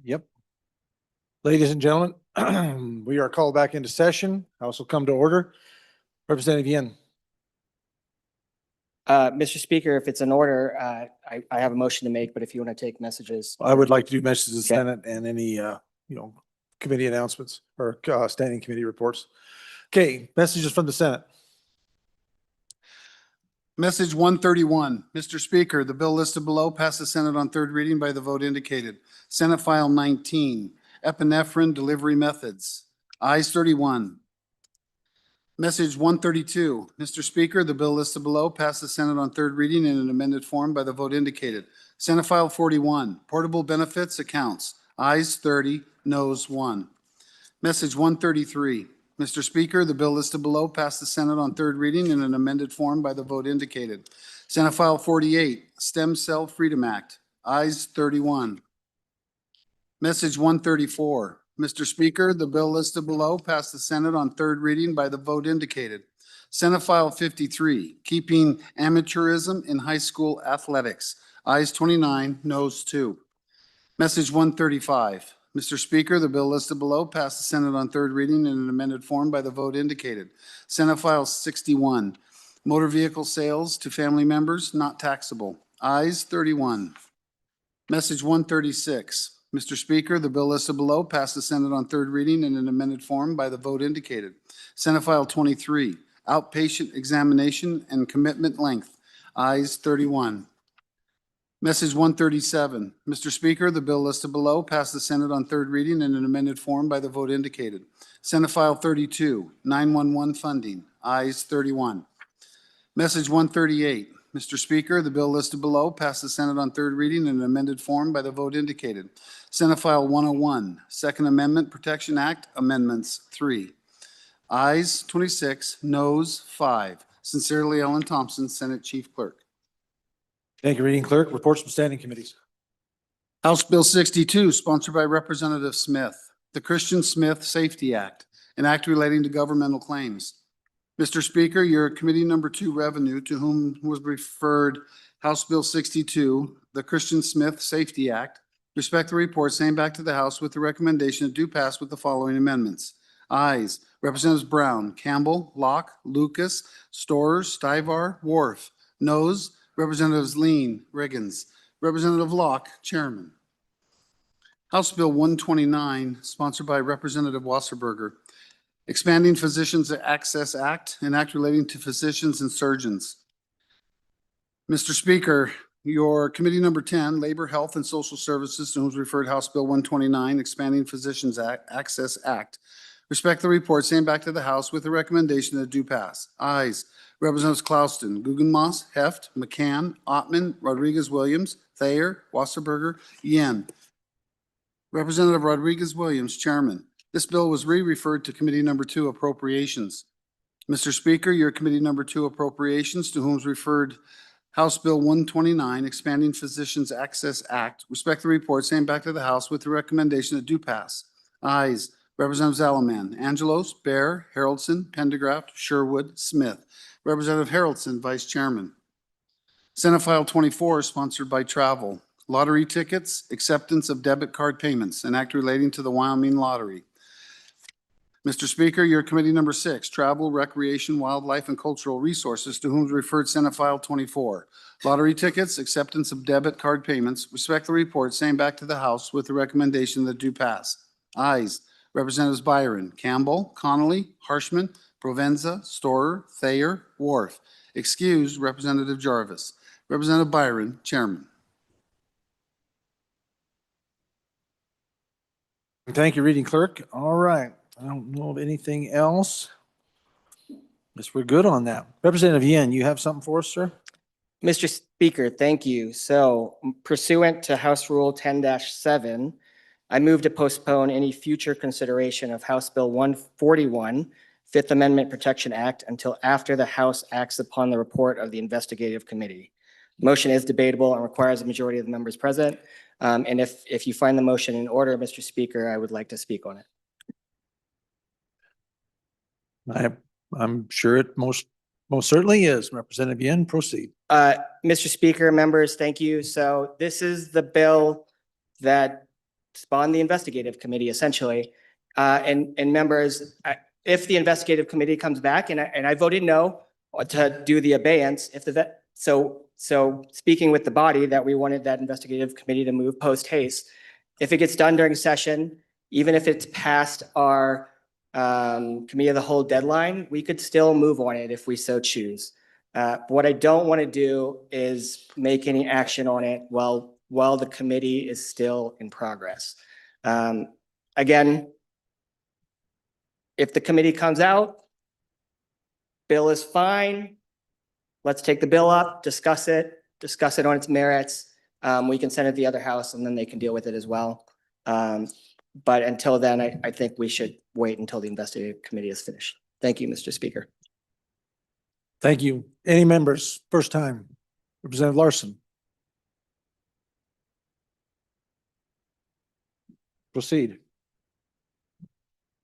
Yep. Ladies and gentlemen, we are called back into session. House will come to order. Representative Yin. Mr. Speaker, if it's in order, I have a motion to make, but if you want to take messages. I would like to do messages of the Okay. Senate and any, committee announcements or standing committee reports. Okay, messages from the Senate. Message 131, Mr. Speaker, the bill listed below passed the Senate on third reading by the vote indicated. Senate File 19, epinephrine delivery methods. Ayes 31. Message 132, Mr. Speaker, the bill listed below passed the Senate on third reading in an amended form by the vote indicated. Senate File 41, portable benefits accounts. Ayes 30, noes 1. Message 133, Mr. Speaker, the bill listed below passed the Senate on third reading in an amended form by the vote indicated. Senate File 48, Stem Cell Freedom Act. Ayes 31. Message 134, Mr. Speaker, the bill listed below passed the Senate on third reading by the vote indicated. Senate File 53, Keeping Amateurism in High School Athletics. Ayes 29, noes 2. Message 135, Mr. Speaker, the bill listed below passed the Senate on third reading in an amended form by the vote indicated. Senate File 61, Motor Vehicle Sales to Family Members Not Taxable. Ayes 31. Message 136, Mr. Speaker, the bill listed below passed the Senate on third reading in an amended form by the vote indicated. Senate File 23, Outpatient Examination and Commitment Length. Ayes 31. Message 137, Mr. Speaker, the bill listed below passed the Senate on third reading in an amended form by the vote indicated. Senate File 32, 911 funding. Ayes 31. Message 138, Mr. Speaker, the bill listed below passed the Senate on third reading in an amended form by the vote indicated. Senate File 101, Second Amendment Protection Act Amendments 3. Ayes 26, noes 5. Sincerely, Ellen Thompson, Senate Chief Clerk. Thank you, Reading Clerk. Reports from standing committees. House Bill 62, sponsored by Representative Smith, the Christian Smith Safety Act, an act relating to governmental claims. Mr. Speaker, your Committee Number 2 Revenue, to whom was referred House Bill 62, the Christian Smith Safety Act, respect the report, same back to the House with the recommendation it do pass with the following amendments. Ayes, Representatives Brown, Campbell, Locke, Lucas, Storer, Stivar, Wharf. Noes, Representatives Lean, Riggins. Representative Locke, Chairman. House Bill 129, sponsored by Representative Wasserberger, Expanding Physicians Access Act, an act relating to physicians and surgeons. Mr. Speaker, your Committee Number 10, Labor, Health, and Social Services, to whom is referred House Bill 129, Expanding Physicians Access Act, respect the report, same back to the House with the recommendation that it do pass. Ayes, Representatives Clouston, Guggenmoss, Heft, McCann, Ottman, Rodriguez-Williams, Thayer, Wasserberger, Yen. Representative Rodriguez-Williams, Chairman. This bill was re-referred to Committee Number 2 Appropriations. Mr. Speaker, your Committee Number 2 Appropriations, to whom is referred House Bill 129, Expanding Physicians Access Act, respect the report, same back to the House with the recommendation that do pass. Ayes, Representatives Alaman, Angelos, Bear, Haroldson, Pendergraft, Sherwood, Smith. Representative Haroldson, Vice Chairman. Senate File 24, sponsored by Travel. Lottery tickets, acceptance of debit card payments, an act relating to the Wyoming Lottery. Mr. Speaker, your Committee Number 6, Travel, Recreation, Wildlife, and Cultural Resources, to whom is referred Senate File 24. Lottery tickets, acceptance of debit card payments, respect the report, same back to the House with the recommendation that do pass. Ayes, Representatives Byron, Campbell, Connolly, Harshman, Provenza, Storer, Thayer, Wharf. Excused, Representative Jarvis. Representative Byron, Chairman. Thank you, Reading Clerk. All right. I don't know of anything else. Guess we're good on that. Representative Yin, you have something for us, sir? Mr. Speaker, thank you. So pursuant to House Rule 10-7, I move to postpone any future consideration of House Bill 141, Fifth Amendment Protection Act, until after the House acts upon the report of the investigative committee. Motion is debatable and requires a majority of the members present. And if you find the motion in order, Mr. Speaker, I would like to speak on it. I'm sure it most certainly is. Representative Yin, proceed. Mr. Speaker, members, thank you. So this is the bill that spawn the investigative committee essentially. And members, if the investigative committee comes back and I voted no to do the abeyance, if so speaking with the body that we wanted that investigative committee to move post haste, if it gets done during session, even if it's past our committee of the whole deadline, we could still move on it if we so choose. What I don't want to do is make any action on it while the committee is still in progress. Again, if the committee comes out, bill is fine. Let's take the bill up, discuss it on its merits. We can send it to the other house and then they can deal with it as well. But until then, I think we should wait until the investigative committee is finished. Thank you, Mr. Speaker. Thank you. Any members? First time. Representative Larson. Proceed.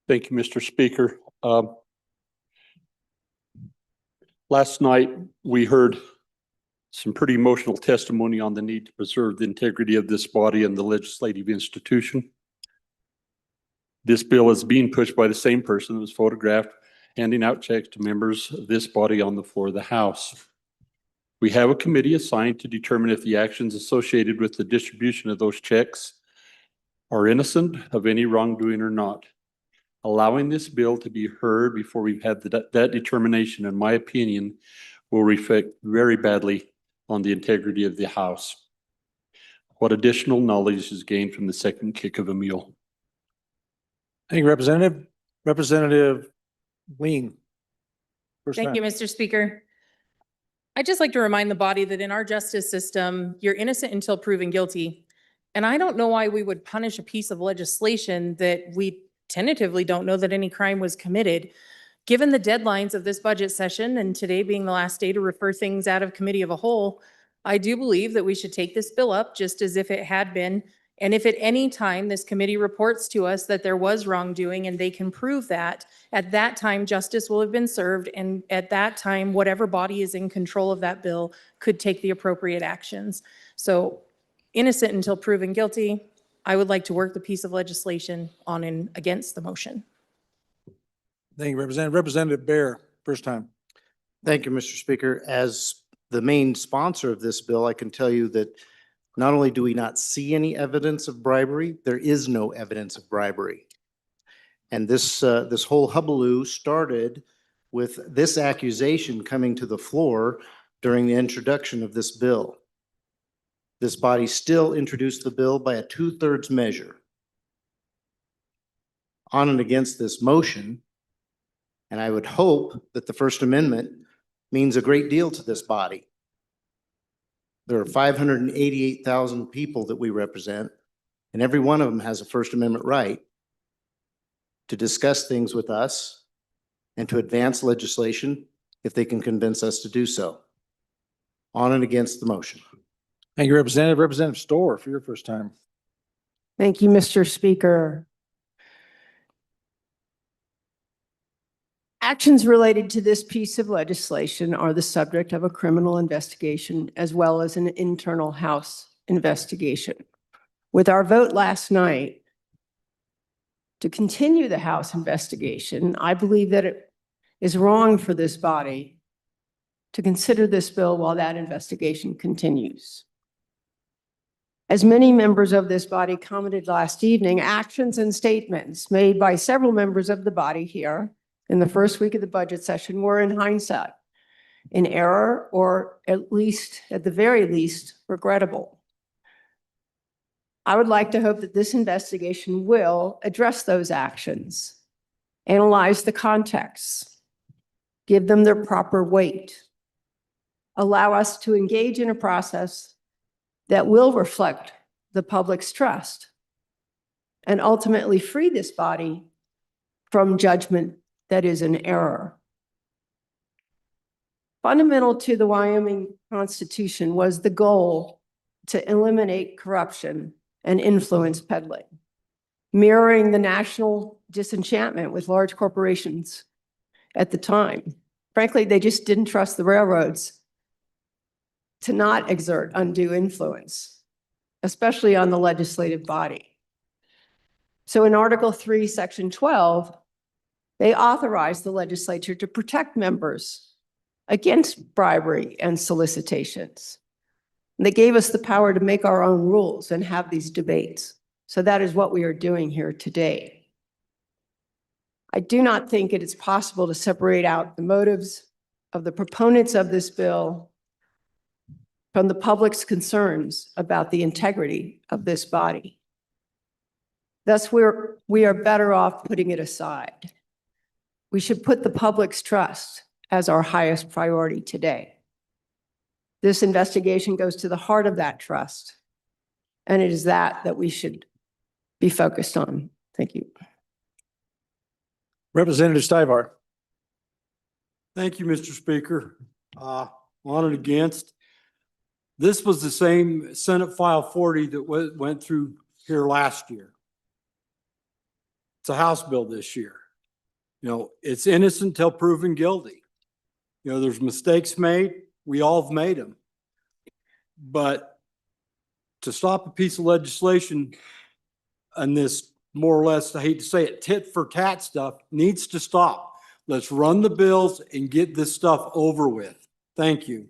Thank you, Mr. Speaker. Last night, we heard some pretty emotional testimony on the need to preserve the integrity of this body and the legislative institution. This bill is being pushed by the same person that was photographed handing out checks to members of this body on the floor of the House. We have a committee assigned to determine if the actions associated with the distribution of those checks are innocent of any wrongdoing or not. Allowing this bill to be heard before we've had that determination, in my opinion, will reflect very badly on the integrity of the House. What additional knowledge is gained from the second kick of a mule? Thank you, Representative. Representative Wing. Thank you, Mr. Speaker. I'd just like to remind the body that in our justice system, you're innocent until proven guilty. And I don't know why we would punish a piece of legislation that we tentatively don't know that any crime was committed. Given the deadlines of this budget session and today being the last day to refer things out of committee of a whole, I do believe that we should take this bill up just as if it had been. And if at any time this committee reports to us that there was wrongdoing and they can prove that, at that time justice will have been served. And at that time, whatever body is in control of that bill could take the appropriate actions. So innocent until proven guilty. I would like to work the piece of legislation on and against the motion. Thank you, Representative. Representative Bear, first time. Thank you, Mr. Speaker. As the main sponsor of this bill, I can tell you that not only do we not see any evidence of bribery, there is no evidence of bribery. And this whole hullabaloo started with this accusation coming to the floor during the introduction of this bill. This body still introduced the bill by a 2/3 measure. On and against this motion, and I would hope that the First Amendment means a great deal to this body. There are 588,000 people that we represent, and every one of them has a First Amendment right to discuss things with us and to advance legislation if they can convince us to do so. On and against the motion. Thank you, Representative. Representative Storr, for your first time. Thank you, Mr. Speaker. Actions related to this piece of legislation are the subject of a criminal investigation as well as an internal House investigation. With our vote last night to continue the House investigation, I believe that it is wrong for this body to consider this bill while that investigation continues. As many members of this body commented last evening, actions and statements made by several members of the body here in the first week of the budget session were in hindsight in error or at the very least, regrettable. I would like to hope that this investigation will address those actions, analyze the context, give them their proper weight, allow us to engage in a process that will reflect the public's trust and ultimately free this body from judgment that is an error. Fundamental to the Wyoming Constitution was the goal to eliminate corruption and influence peddling, mirroring the national disenchantment with large corporations at the time. Frankly, they just didn't trust the railroads to not exert undue influence, especially on the legislative body. So in Article 3, Section 12, they authorize the legislature to protect members against bribery and solicitations. They gave us the power to make our own rules and have these debates. So that is what we are doing here today. I do not think it is possible to separate out the motives of the proponents of this bill from the public's concerns about the integrity of this body. Thus, we are better off putting it aside. We should put the public's trust as our highest priority today. This investigation goes to the heart of that trust, and it is that we should be focused on. Thank you. Representative Stivar. Thank you, Mr. Speaker. On and against. This was the same Senate File 40 that went through here last year. It's a House bill this year. You know, it's innocent till proven guilty. You know, there's mistakes made. We all have made them. But to stop a piece of legislation and this more or less, I hate to say it, tit for tat stuff needs to stop. Let's run the bills and get this stuff over with. Thank you.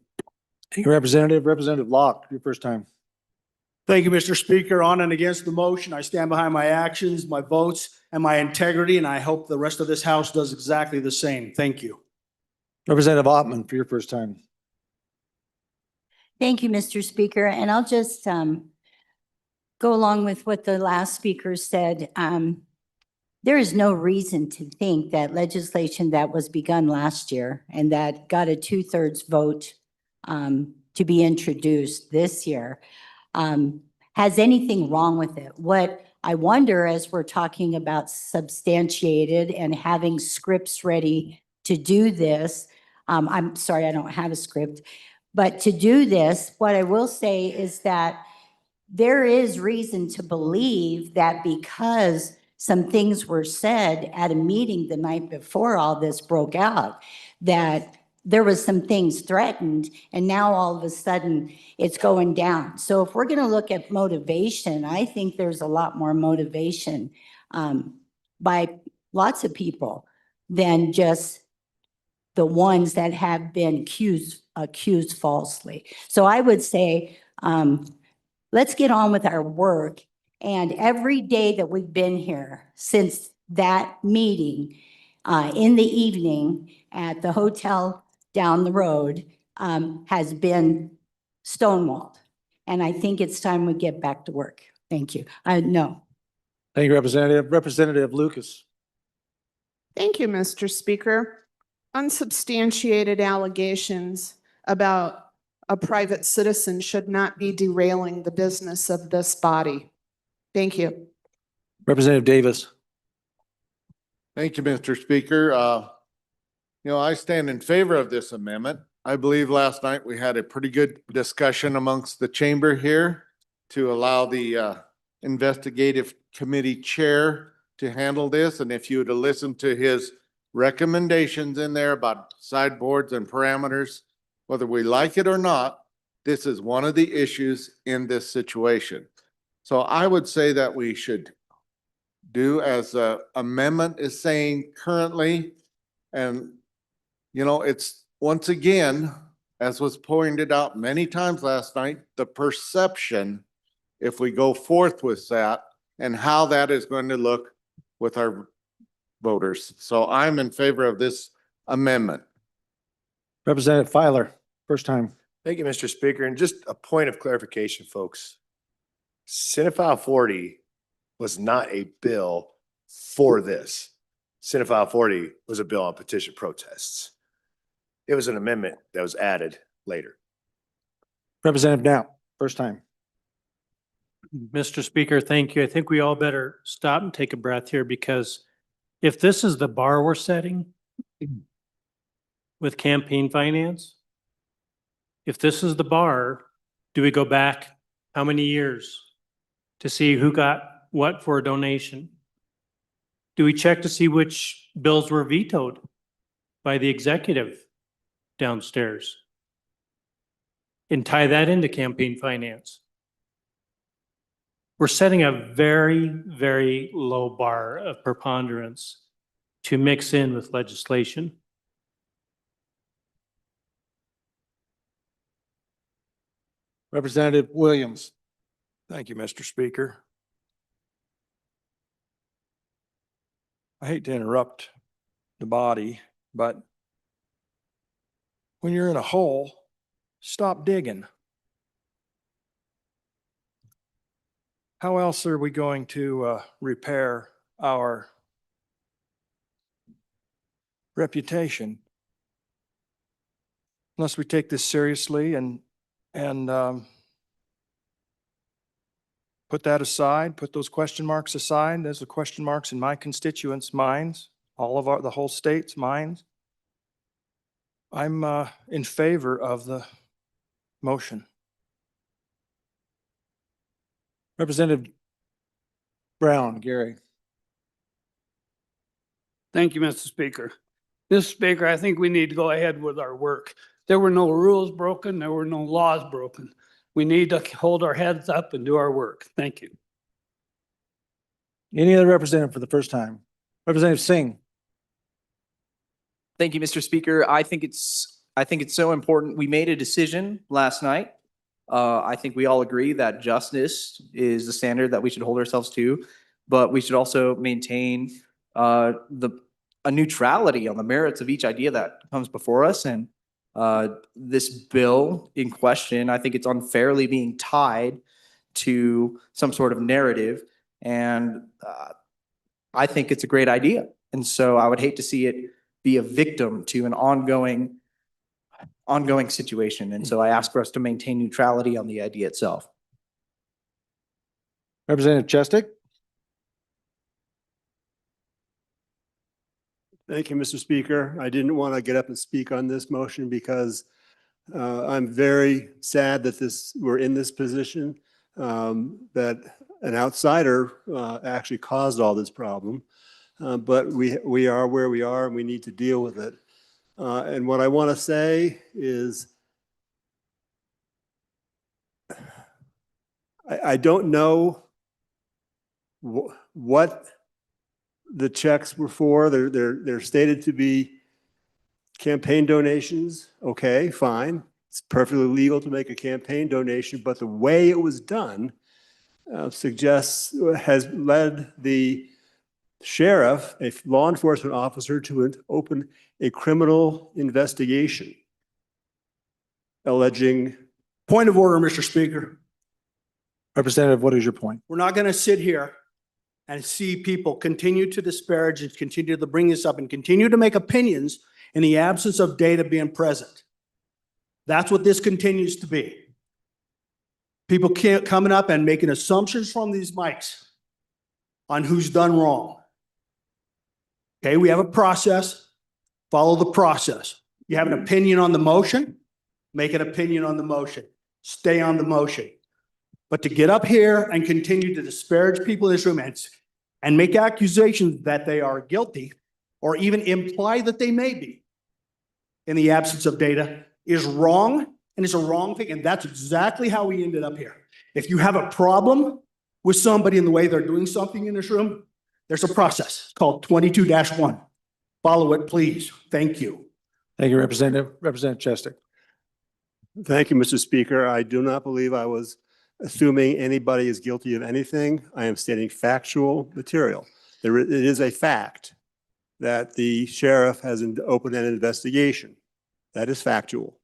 Thank you, Representative Locke, your first time. Thank you, Mr. Speaker. On and against the motion, I stand behind my actions, my votes, and my integrity, and I hope the rest of this House does exactly the same. Thank you. Representative Ottman for your first time. Thank you, Mr. Speaker. And I'll just go along with what the last speaker said. There is no reason to think that legislation that was begun last year and that got a 2/3 vote to be introduced this year has anything wrong with it. What I wonder, as we're talking about substantiated and having scripts ready to do this, I'm sorry, I don't have a script, but to do this, what I will say is that there is reason to believe that because some things were said at a meeting the night before all this broke out, that there was some things threatened, and now all of a sudden it's going down. So if we're going to look at motivation, I think there's a lot more motivation by lots of people than just the ones that have been accused falsely. So I would say, let's get on with our work. And every day that we've been here since that meeting in the evening at the hotel down the road has been stonewalled. And I think it's time we get back to work. Thank you. No. Thank you, Representative. Representative Lucas. Thank you, Mr. Speaker. Unsubstantiated allegations about a private citizen should not be derailing the business of this body. Thank you. Representative Davis. Thank you, Mr. Speaker. I stand in favor of this amendment. I believe last night we had a pretty good discussion amongst the chamber here to allow the investigative committee chair to handle this. And if you would have listened to his recommendations in there about sideboards and parameters, whether we like it or not, this is one of the issues in this situation. So I would say that we should do as the amendment is saying currently. And, it's once again, as was pointed out many times last night, the perception, if we go forth with that and how that is going to look with our voters. So I'm in favor of this amendment. Representative Filer, first time. Thank you, Mr. Speaker. And just a point of clarification, folks. Senate File 40 was not a bill for this. Senate File 40 was a bill on petition protests. It was an amendment that was added later. Representative Knapp, first time. Mr. Speaker, thank you. I think we all better stop and take a breath here, because if this is the bar we're setting with campaign finance, if this is the bar, do we go back how many years to see who got what for a donation? Do we check to see which bills were vetoed by the executive downstairs and tie that into campaign finance? We're setting a very, very low bar of preponderance to mix in with legislation. Representative Williams. Thank you, Mr. Speaker. I hate to interrupt the body, but when you're in a hole, stop digging. How else are we going to repair our reputation unless we take this seriously and put that aside, put those question marks aside? There's the question marks in my constituents' minds, the whole state's minds. I'm in favor of the motion. Representative Brown, Gary. Thank you, Mr. Speaker. Mr. Speaker, I think we need to go ahead with our work. There were no rules broken. There were no laws broken. We need to hold our heads up and do our work. Thank you. Any other representative for the first time? Representative Singh. Thank you, Mr. Speaker. I think it's so important. We made a decision last night. I think we all agree that justice is the standard that we should hold ourselves to, but we should also maintain a neutrality on the merits of each idea that comes before us. And this bill in question, I think it's unfairly being tied to some sort of narrative. And I think it's a great idea. And so I would hate to see it be a victim to an ongoing situation. And so I ask for us to maintain neutrality on the idea itself. Representative Chestick. Thank you, Mr. Speaker. I didn't want to get up and speak on this motion because I'm very sad that we're in this position, that an outsider actually caused all this problem. But we are where we are and we need to deal with it. And what I want to say is I don't know what the checks were for. They're stated to be campaign donations. Okay, fine. It's perfectly legal to make a campaign donation, but the way it was done has led the sheriff, a law enforcement officer, to open a criminal investigation alleging. Point of order, Mr. Speaker. Representative, what is your point? We're not going to sit here and see people continue to disparage and continue to bring this up and continue to make opinions in the absence of data being present. That's what this continues to be. People can't coming up and making assumptions from these mics on who's done wrong. Okay, we have a process. Follow the process. You have an opinion on the motion, make an opinion on the motion. Stay on the motion. But to get up here and continue to disparage people in this room and make accusations that they are guilty or even imply that they may be in the absence of data is wrong, and it's a wrong thing. And that's exactly how we ended up here. If you have a problem with somebody in the way they're doing something in this room, there's a process called 22-1. Follow it, please. Thank you. Thank you, Representative. Representative Chestick. Thank you, Mr. Speaker. I do not believe I was assuming anybody is guilty of anything. I am stating factual material. It is a fact that the sheriff has opened an investigation. That is factual.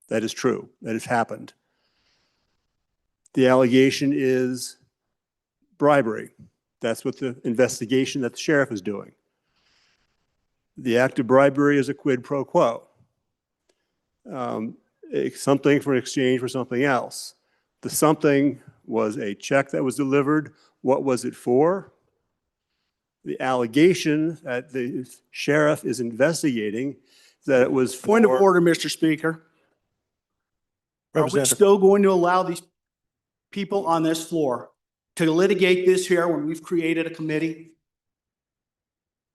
That is true. That has happened. The allegation is bribery. That's what the investigation that the sheriff is doing. The act of bribery is a quid pro quo. Something for an exchange for something else. The something was a check that was delivered. What was it for? The allegation that the sheriff is investigating is that it was for... Point of order, Mr. Speaker. Are we still going to allow these people on this floor to litigate this here when we've created a committee?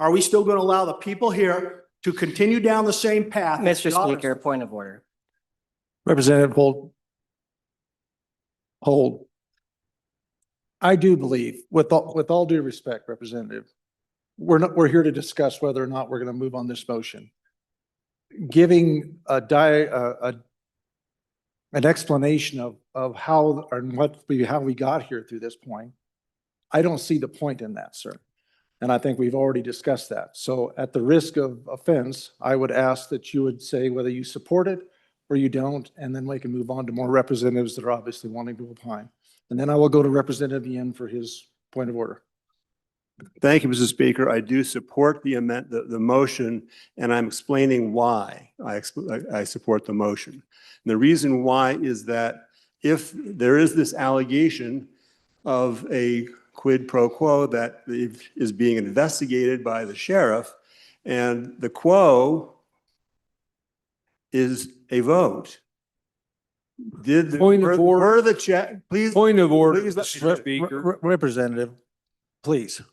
Are we still going to allow the people here to continue down the same path? Mr. Speaker, point of order. Representative Hold. I do believe, with all due respect, Representative, we're here to discuss whether or not we're going to move on this motion. Giving an explanation of how how we got here through this point, I don't see the point in that, sir. And I think we've already discussed that. So at the risk of offense, I would ask that you would say whether you support it or you don't, and then we can move on to more representatives that are obviously wanting to opine. And then I will go to Representative Yin for his point of order. Thank you, Mr. Speaker. I do support the motion, and I'm explaining why I support the motion. And the reason why is that if there is this allegation of a quid pro quo that is being investigated by the sheriff, and the quo is a vote. Point of order. Were the check, please. Point of order, Please let me- Mr. Speaker. Representative, please. I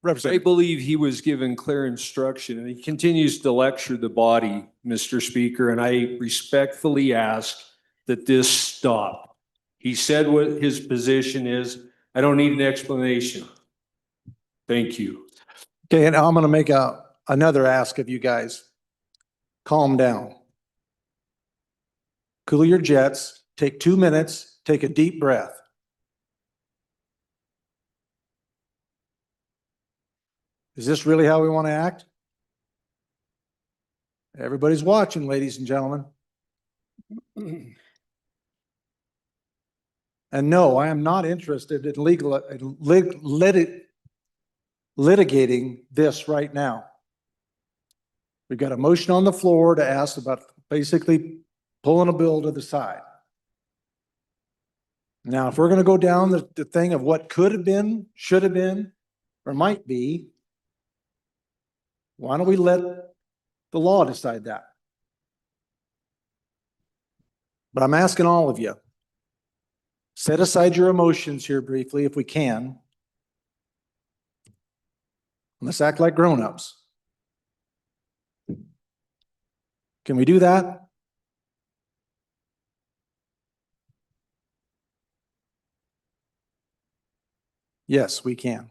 Representative. believe he was given clear instruction and he continues to lecture the body, Mr. Speaker, and I respectfully ask that this stop. He said what his position is. I don't need an explanation. Thank you. Okay, and I'm going to make another ask of you guys. Calm down. Cool your jets, take 2 minutes, take a deep breath. Is this really how we want to act? Everybody's watching, ladies and gentlemen. And no, I am not interested in litigating this right now. We've got a motion on the floor to ask about basically pulling a bill to the side. Now, if we're going to go down the thing of what could have been, should have been, or might be, why don't we let the law decide that? But I'm asking all of you, set aside your emotions here briefly if we can. Let's act like grown-ups. Can we do that? Yes, we can.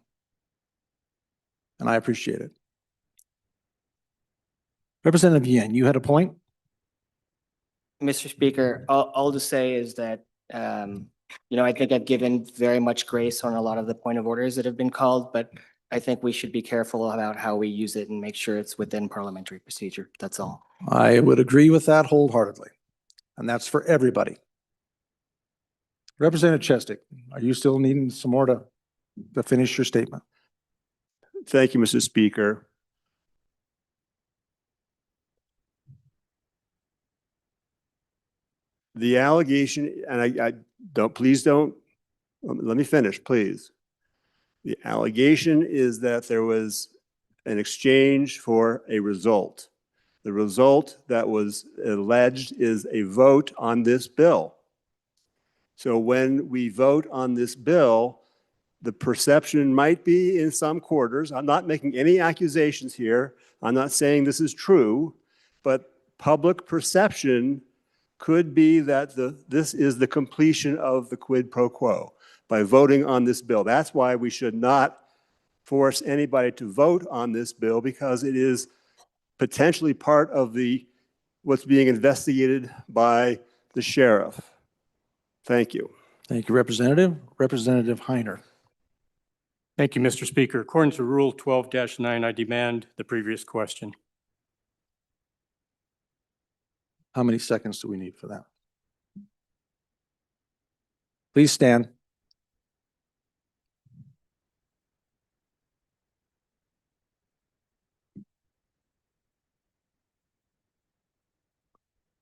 And I appreciate it. Representative Yin, you had a point? Mr. Speaker, all to say is that, I think I've given very much grace on a lot of the point of orders that have been called, but I think we should be careful about how we use it and make sure it's within parliamentary procedure. That's all. I would agree with that wholeheartedly. And that's for everybody. Representative Chestick, are you still needing some more to finish your statement? Thank you, Mr. Speaker. The allegation, and I don't, please don't, let me finish, please. The allegation is that there was an exchange for a result. The result that was alleged is a vote on this bill. So when we vote on this bill, the perception might be in some quarters, I'm not making any accusations here, I'm not saying this is true, but public perception could be that this is the completion of the quid pro quo by voting on this bill. That's why we should not force anybody to vote on this bill, because it is potentially part of what's being investigated by the sheriff. Thank you. Thank you, Representative. Representative Heiner. Thank you, Mr. Speaker. According to Rule 12-9, I demand the previous question. How many seconds do we need for that? Please stand.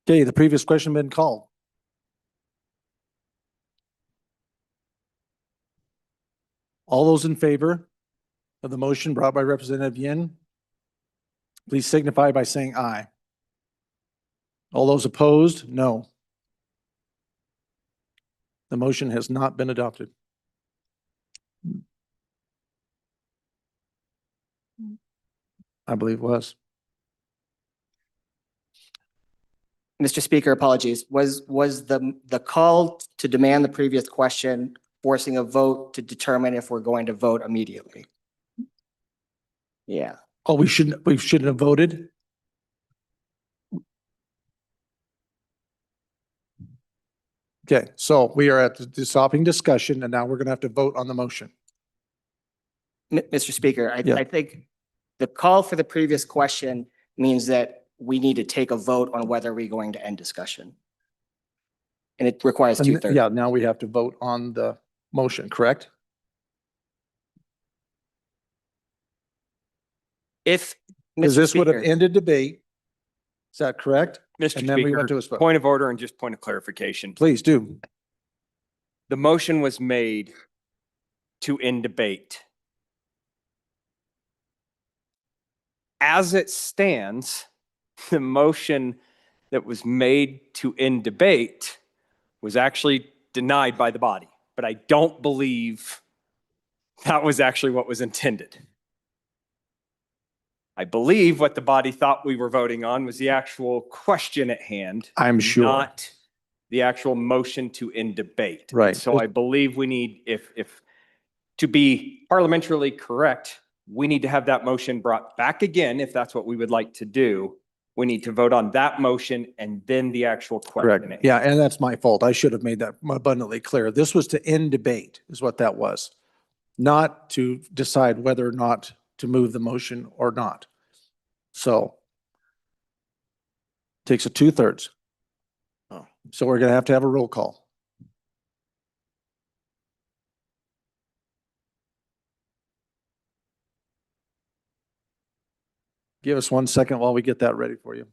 Okay, the previous question been called. All those in favor of the motion brought by Representative Yin, please signify by saying aye. All those opposed, no. The motion has not been adopted. I believe it was. Mr. Speaker, apologies. Was the call to demand the previous question forcing a vote to determine if we're going to vote immediately. Yeah. Oh, we shouldn't have voted? Okay, so we are at the stopping discussion and now we're gonna have to vote on the motion. Mr. Speaker, Yeah. I think the call for the previous question means that we need to take a vote on whether we're going to end discussion. And it requires And 2/3. yeah, now we have to vote on the motion, correct? If, Because Mr. this would have Speaker, ended debate. Is that correct? Mr. And then we went Speaker, to a vote. point of order and just point of clarification. Please do. The motion was made to end debate. As it stands, the motion that was made to end debate was actually denied by the body, but I don't believe that was actually what was intended. I believe what the body thought we were voting on was the actual question at hand. I'm sure. Not the actual motion to end debate. Right. So I believe we need, if to be parliamentarily correct, we need to have that motion brought back again, if that's what we would like to do. We need to vote on that motion and then the actual question. Correct. Yeah, and that's my fault. I should have made that abundantly clear. This was to end debate is what that was. Not to decide whether or not to move the motion or not. So takes a 2/3. So we're gonna have to have a roll call. Give us 1 second while we get that ready for you.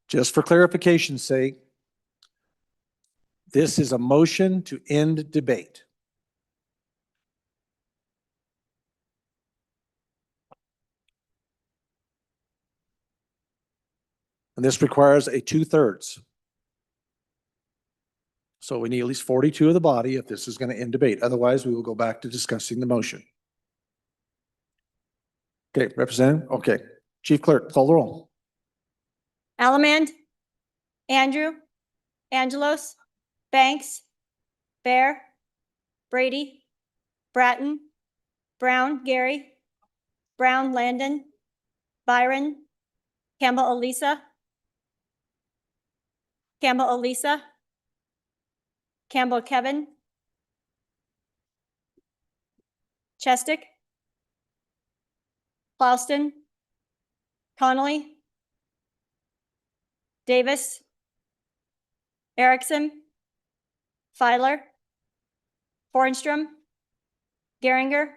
Just for clarification's sake, this is a motion to end debate. And this requires a 2/3. So we need at least 42 of the body if this is going to end debate. Otherwise, we will go back to discussing the motion. Okay, Representative, okay. Chief Clerk, call the roll. Allemand, Andrew, Angelos, Banks, Bear, Brady, Bratton, Brown, Gary, Brown, Landon, Byron, Campbell, Elisa, Campbell, Elisa, Campbell, Kevin, Chestick, Clauston, Connolly, Davis, Erickson, Filer, Bornstrom, Geringer,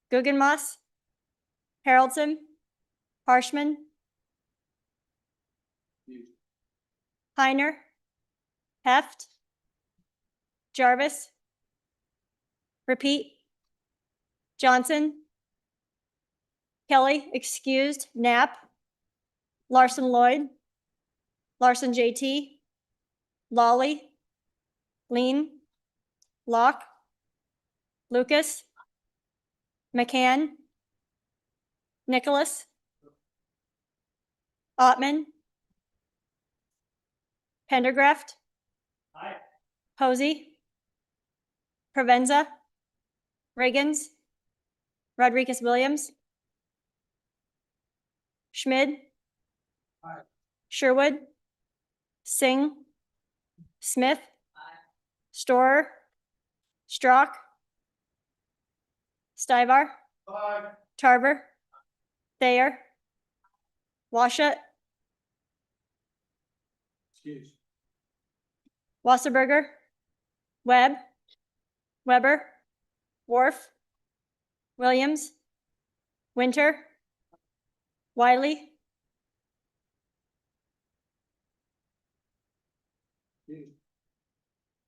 Guggenmoss, Haroldson, Harshman, Heiner, Heft, Jarvis, repeat, Johnson, Kelly, excused, Knapp, Larson Lloyd, Larson JT, Lawley, Lean, Locke, Lucas, McCann, Nicholas, Ottman, Pendergraft, Posey, Provenza, Reagans, Rodriguez Williams, Schmid, Sherwood, Singh, Smith, Storer, Strock, Stivar, Tarver, Thayer, Washut, Wasserberger, Webb, Weber, Worf, Williams, Winter, Wiley,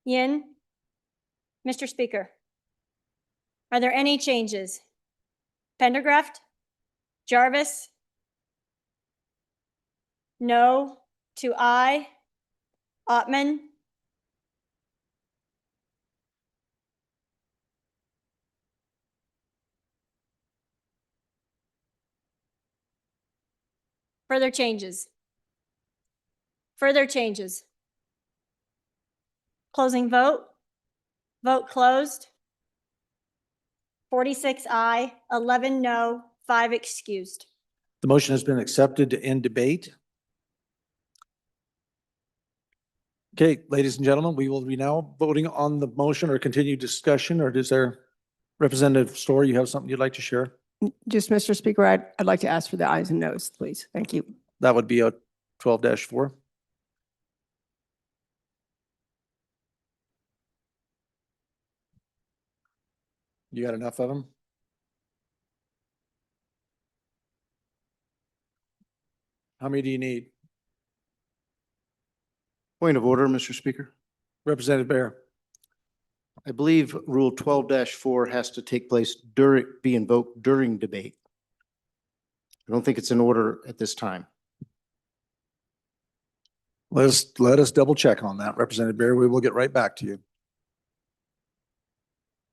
Yin? Mr. Speaker, are there any changes? Pendergraft? Jarvis? No to aye. Ottman? Further changes? Further changes? Closing vote? Vote closed. 46 aye, 11 no, 5 excused. The motion has been accepted to end debate. Okay, ladies and gentlemen, we will be now voting on the motion or continued discussion, or is there Representative Story, you have something you'd like to share? Just, Mr. Speaker, I'd like to ask for the ayes and noes, please. Thank you. That would be a 12-4. You got enough of them? How many do you need? Point of order, Mr. Speaker. Representative Bear. I believe Rule 12-4 has to take place be invoked during debate. I don't think it's in order at this time. Let us double check on that, Representative Bear. We will get right back to you.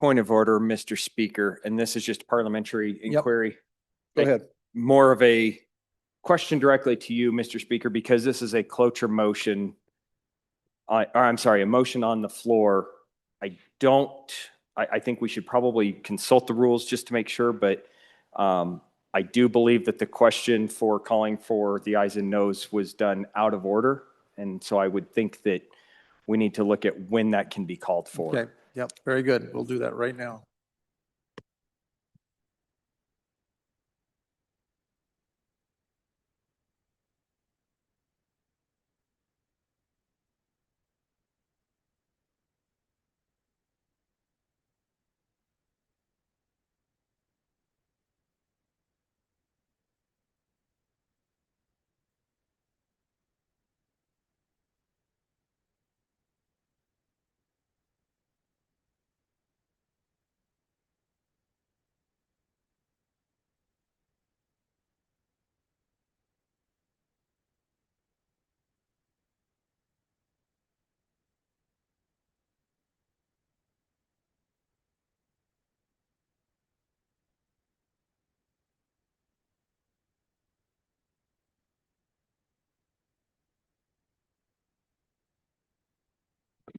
Point of order, Mr. Speaker, and this is just parliamentary inquiry. Go ahead. More of a question directly to you, Mr. Speaker, because this is a cloture motion. I'm sorry, a motion on the floor. I think we should probably consult the rules just to make sure, but I do believe that the question for calling for the ayes and noes was done out of order. And so I would think that we need to look at when that can be called for. Okay, yep, very good. We'll do that right now.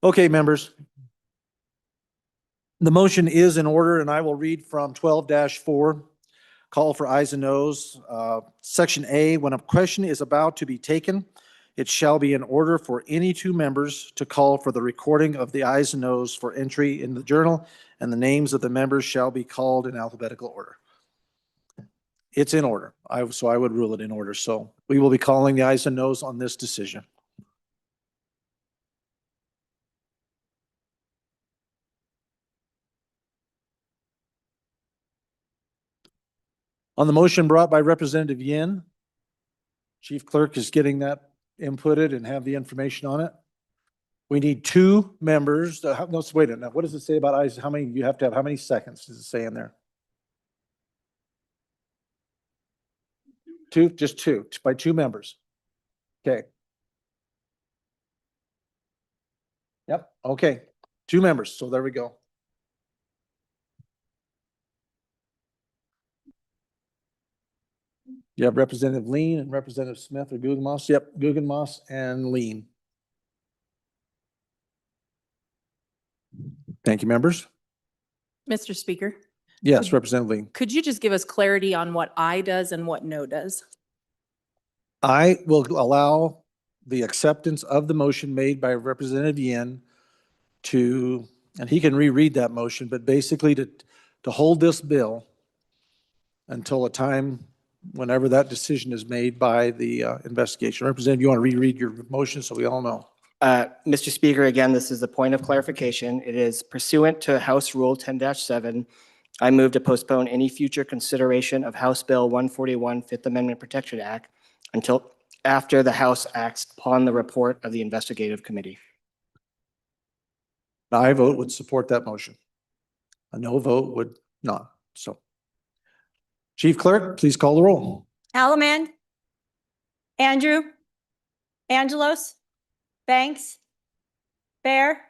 Okay, members. The motion is in order, and I will read from 12-4, call for ayes and noes. Section A, when a question is about to be taken, it shall be in order for any two members to call for the recording of the ayes and noes for entry in the journal, and the names of the members shall be called in alphabetical order. It's in order. So I would rule it in order. So we will be calling the ayes and noes on this decision. On the motion brought by Representative Yin, Chief Clerk is getting that inputted and have the information on it. We need two members. No, wait a minute. What does it say about ayes? How many you have to have? How many seconds does it say in there? Two, just two, by two members. Okay. Yep. Okay. Two members. So there we go. You have Representative Lean and Representative Smith or Guggenmoss. Yep, Guggenmoss and Lean. Thank you, members. Mr. Speaker, Yes, Representative Lean. could you just give us clarity on what I does and what no does? I will allow the acceptance of the motion made by Representative Yin to, and he can reread that motion, but basically to hold this bill until a time whenever that decision is made by the investigation. Representative, you want to reread your motion so we all know? Mr. Speaker, again, this is a point of clarification. It is pursuant to House Rule 10-7. I move to postpone any future consideration of House Bill 141, Fifth Amendment Protection Act until after the House acts upon the report of the investigative committee. An aye vote would support that motion. A no vote would not, so. Chief Clerk, please call the roll. Alaman. Andrew. Angelos. Banks. Bear.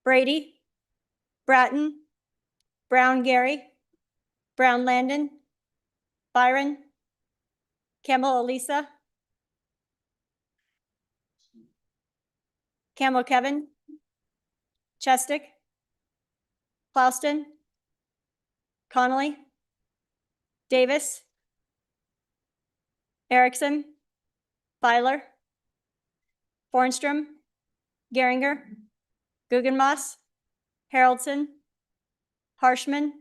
Brady. Bratton. Brown Gary. Brown Landon. Byron. Campbell Elisa. Campbell Kevin. Chestick. Clouston. Connolly. Davis. Erickson. Feiler. Bornstrom. Geringer. Guggenmoss. Haroldson. Harshman.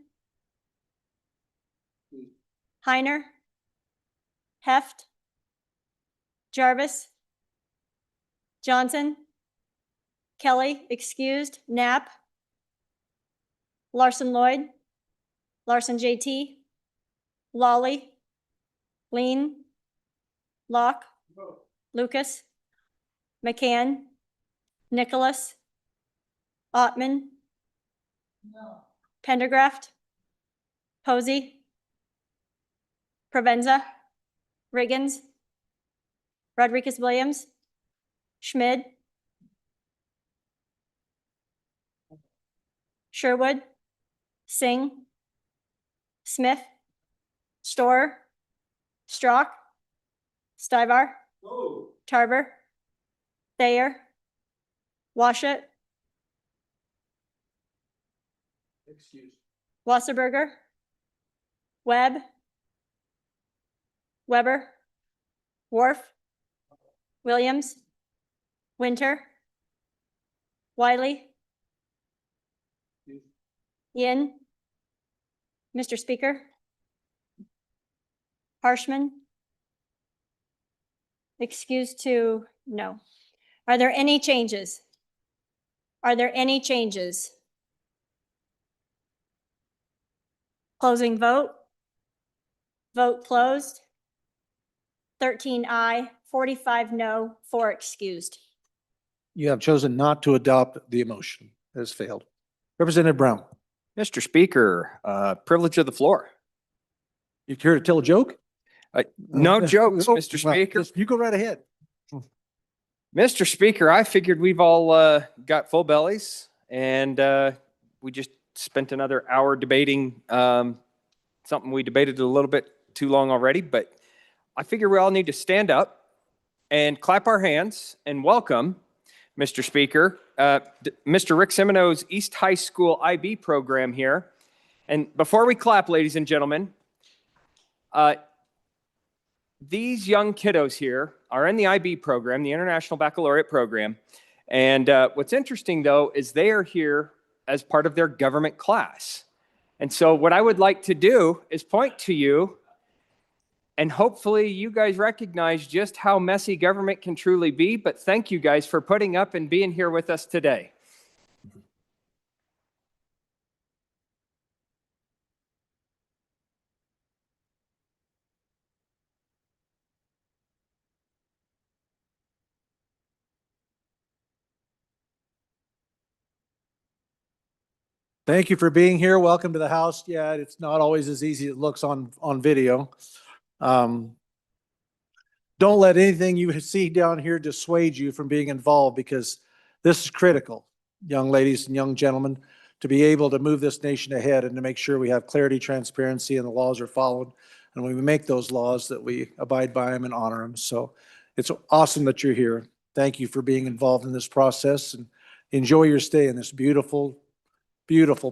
Heiner. Heft. Jarvis. Johnson. Kelly, excused. Knapp. Larson Lloyd. Larson JT. Lawley. Lean. Locke. Lucas. McCann. Nicholas. Ottman. Pendergraft. Posey. Provenza. Riggins. Rodriguez Williams. Schmid. Sherwood. Singh. Smith. Storer. Strock. Stivar. Tarver. Thayer. Washut. Wasserberger. Webb. Weber. Worf. Williams. Winter. Wiley. Yin. Mr. Speaker. Harshman. Excused to no. Are there any changes? Are there any changes? Closing vote. Vote closed. 13 aye, 45 no, 4 excused. You have chosen not to adopt the motion. It has failed. Representative Brown. Mr. Speaker, privilege of the floor. You care to tell a joke? No jokes, Oh, Mr. well, Speaker. You go right ahead. Mr. Speaker, I figured we've all got full bellies and we just spent another hour debating something we debated a little bit too long already, but I figure we all need to stand up and clap our hands and welcome, Mr. Speaker, Mr. Rick Semino's East High School IB program here. And before we clap, ladies and gentlemen, these young kiddos here are in the IB program, the International Baccalaureate program. And what's interesting, though, is they are here as part of their government class. And so what I would like to do is point to you, and hopefully you guys recognize just how messy government can truly be. But thank you guys for putting up and being here with us today. Thank you for being here. Welcome to the House. Yeah, it's not always as easy as it looks on video. Don't let anything you see down here dissuade you from being involved, because this is critical, young ladies and young gentlemen, to be able to move this nation ahead and to make sure we have clarity, transparency, and the laws are followed. And when we make those laws, that we abide by them and honor them. So it's awesome that you're here. Thank you for being involved in this process, and enjoy your stay in this beautiful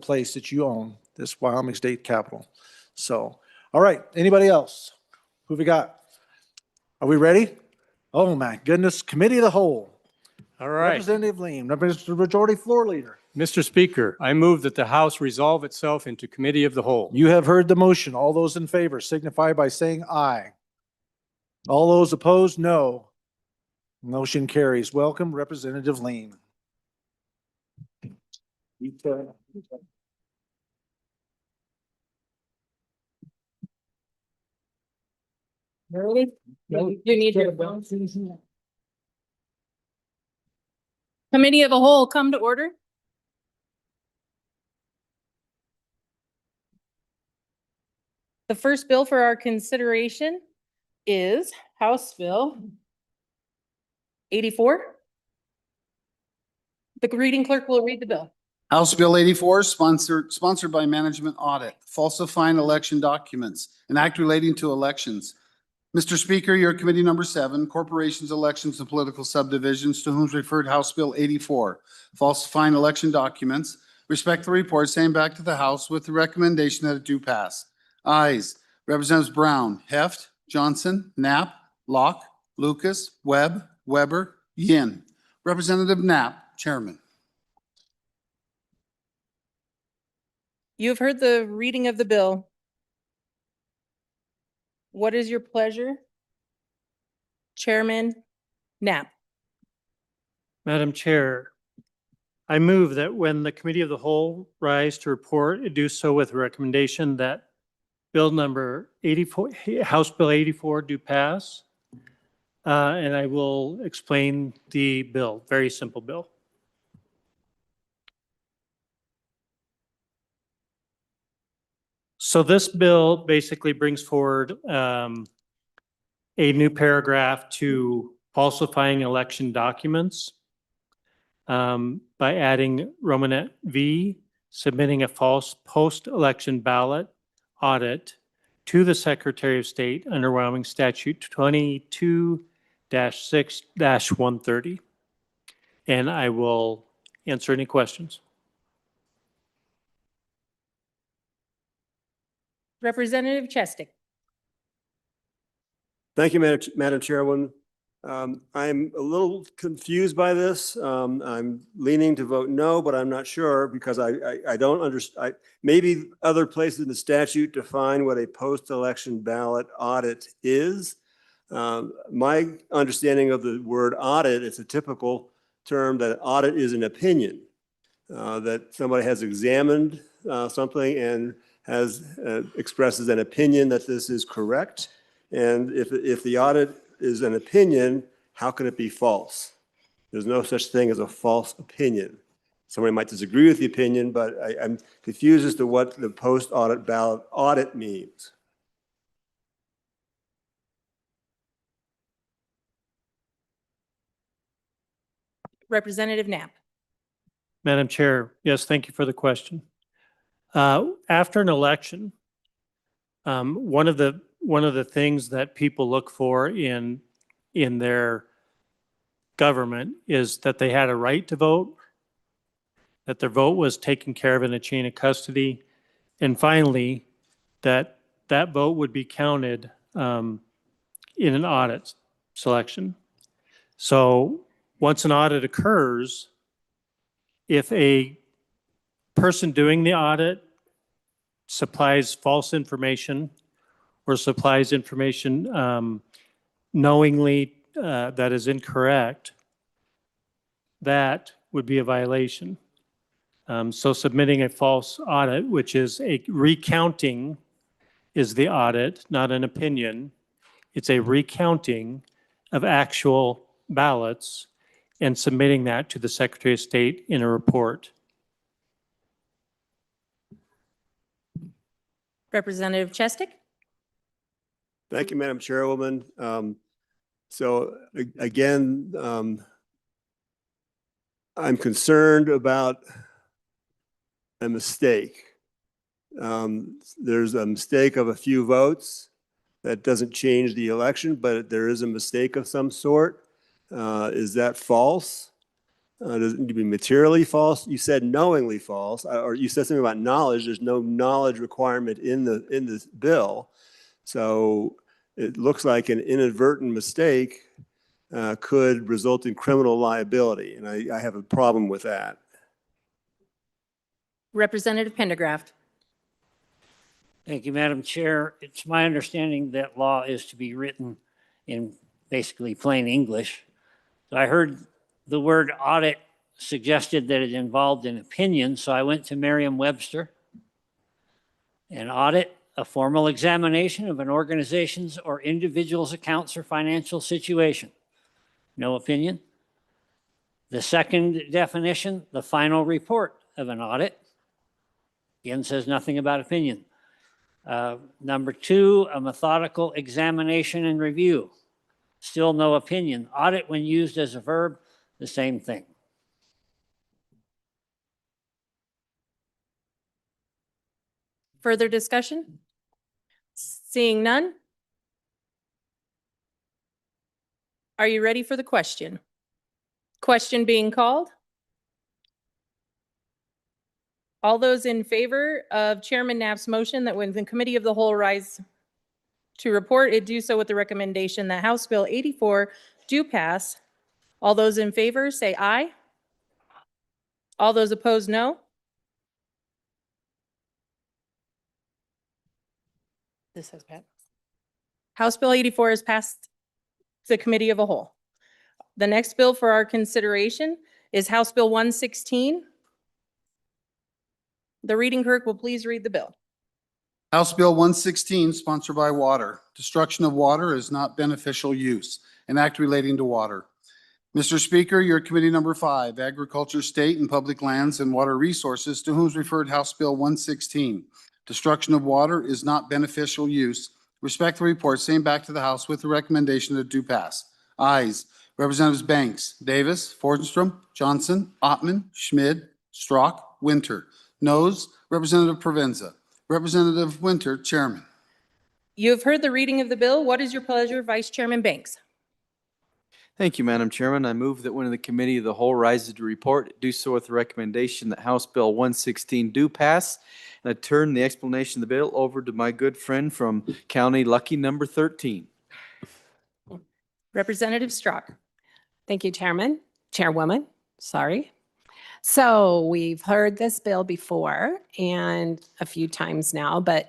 place that you own, this Wyoming State Capitol. So, all right, anybody else? Who have we got? Are we ready? Oh my goodness, Committee of the Whole. All right. Representative Lean, Representative Majority Floor Leader. Mr. Speaker, I move that the House resolve itself into Committee of the Whole. You have heard the motion. All those in favor signify by saying aye. All those opposed, no. Motion carries. Welcome, Representative Lean. Ready? You need to. Committee of the Whole, come to order. The first bill for our consideration is House Bill 84. The reading clerk will read the bill. House Bill 84, sponsored by Management Audit, falsifying election documents, an act relating to elections. Mr. Speaker, your committee number 7, Corporations, Elections, and Political Subdivisions, to whom is referred House Bill 84, falsifying election documents, respect the report, same back to the House with the recommendation that it do pass. Ayes, Representatives Brown, Heft, Johnson, Knapp, Locke, Lucas, Webb, Weber, Yin. Representative Knapp, Chairman. You have heard the reading of the bill. What is your pleasure? Chairman Knapp. Madam Chair, I move that when the Committee of the Whole rise to report, it do so with a recommendation that Bill number 84, House Bill 84 do pass. And I will explain the bill, very simple bill. So this bill basically brings forward a new paragraph to falsifying election documents by adding Romanet V, submitting a false post-election ballot audit to the Secretary of State under Wyoming Statute 22-6-130. And I will answer any questions. Representative Chestick. Thank you, Madam Chairwoman. I'm a little confused by this. I'm leaning to vote no, but I'm not sure because I don't understand. Maybe other places in the statute define what a post-election ballot audit is. My understanding of the word audit, it's a typical term that audit is an opinion, that somebody has examined something and has expresses an opinion that this is correct. And if the audit is an opinion, how can it be false? There's no such thing as a false opinion. Somebody might disagree with the opinion, but I'm confused as to what the post-audit ballot audit means. Representative Knapp. Madam Chair, yes, thank you for the question. After an election, one of the things that people look for in their government is that they had a right to vote, that their vote was taken care of in a chain of custody, and finally, that vote would be counted in an audit selection. So once an audit occurs, if a person doing the audit supplies false information or supplies information knowingly that is incorrect, that would be a violation. So submitting a false audit, which is a recounting, is the audit, not an opinion. It's a recounting of actual ballots and submitting that to the Secretary of State in a report. Representative Chestick. Thank you, Madam Chairwoman. So again, I'm concerned about a mistake. There's a mistake of a few votes. That doesn't change the election, but there is a mistake of some sort. Is that false? Does it need to be materially false? You said knowingly false, or you said something about knowledge. There's no knowledge requirement in the bill. So it looks like an inadvertent mistake could result in criminal liability, and I have a problem with that. Representative Pendergraft. Thank you, Madam Chair. It's my understanding that law is to be written in basically plain English. So I heard the word audit suggested that it involved an opinion, so I went to Merriam-Webster. An audit, a formal examination of an organization's or individual's accounts or financial situation. No opinion. The second definition, the final report of an audit, again says nothing about opinion. Number two, a methodical examination and review. Still no opinion. Audit, when used as a verb, the same thing. Further discussion? Seeing none? Are you ready for the question? Question being called? All those in favor of Chairman Knapp's motion that when the Committee of the Whole rise to report, it do so with the recommendation that House Bill 84 do pass. All those in favor say aye. All those opposed, no. This has passed. House Bill 84 has passed the Committee of a Whole. The next bill for our consideration is House Bill 116. The reading clerk will please read the bill. House Bill 116, sponsored by Water. Destruction of water is not beneficial use. An act relating to water. Mr. Speaker, your committee number 5, Agriculture, State and Public Lands and Water Resources, to whom is referred House Bill 116. Destruction of water is not beneficial use. Respectfully report same back to the House with the recommendation that do pass. Ayes, Representatives Banks, Davis, Fortstrom, Johnson, Ottman, Schmid, Strzok, Winter. Noes, Representative Provenza. Representative Winter, Chairman. You have heard the reading of the bill. What is your pleasure, Vice Chairman Banks? Thank you, Madam Chairman. I move that when the Committee of the Whole rises to report, do so with the recommendation that House Bill 116 do pass. And I turn the explanation of the bill over to my good friend from County Lucky number 13. Representative Strzok. Thank you, Chairwoman, sorry. So we've heard this bill before and a few times now, but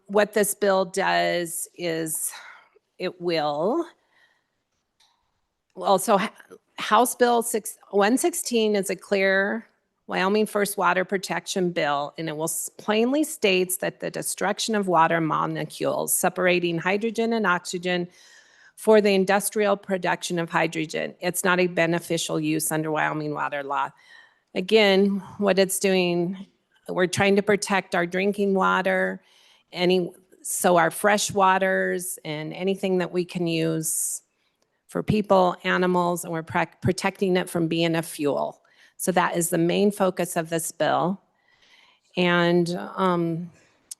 what this bill does is it will, House Bill 116 is a clear Wyoming First Water Protection Bill, and it will plainly states that the destruction of water molecules separating hydrogen and oxygen for the industrial production of hydrogen. It's not a beneficial use under Wyoming water law. Again, what it's doing, we're trying to protect our drinking water, so our fresh waters and anything that we can use for people, animals, and we're protecting it from being a fuel. So that is the main focus of this bill. And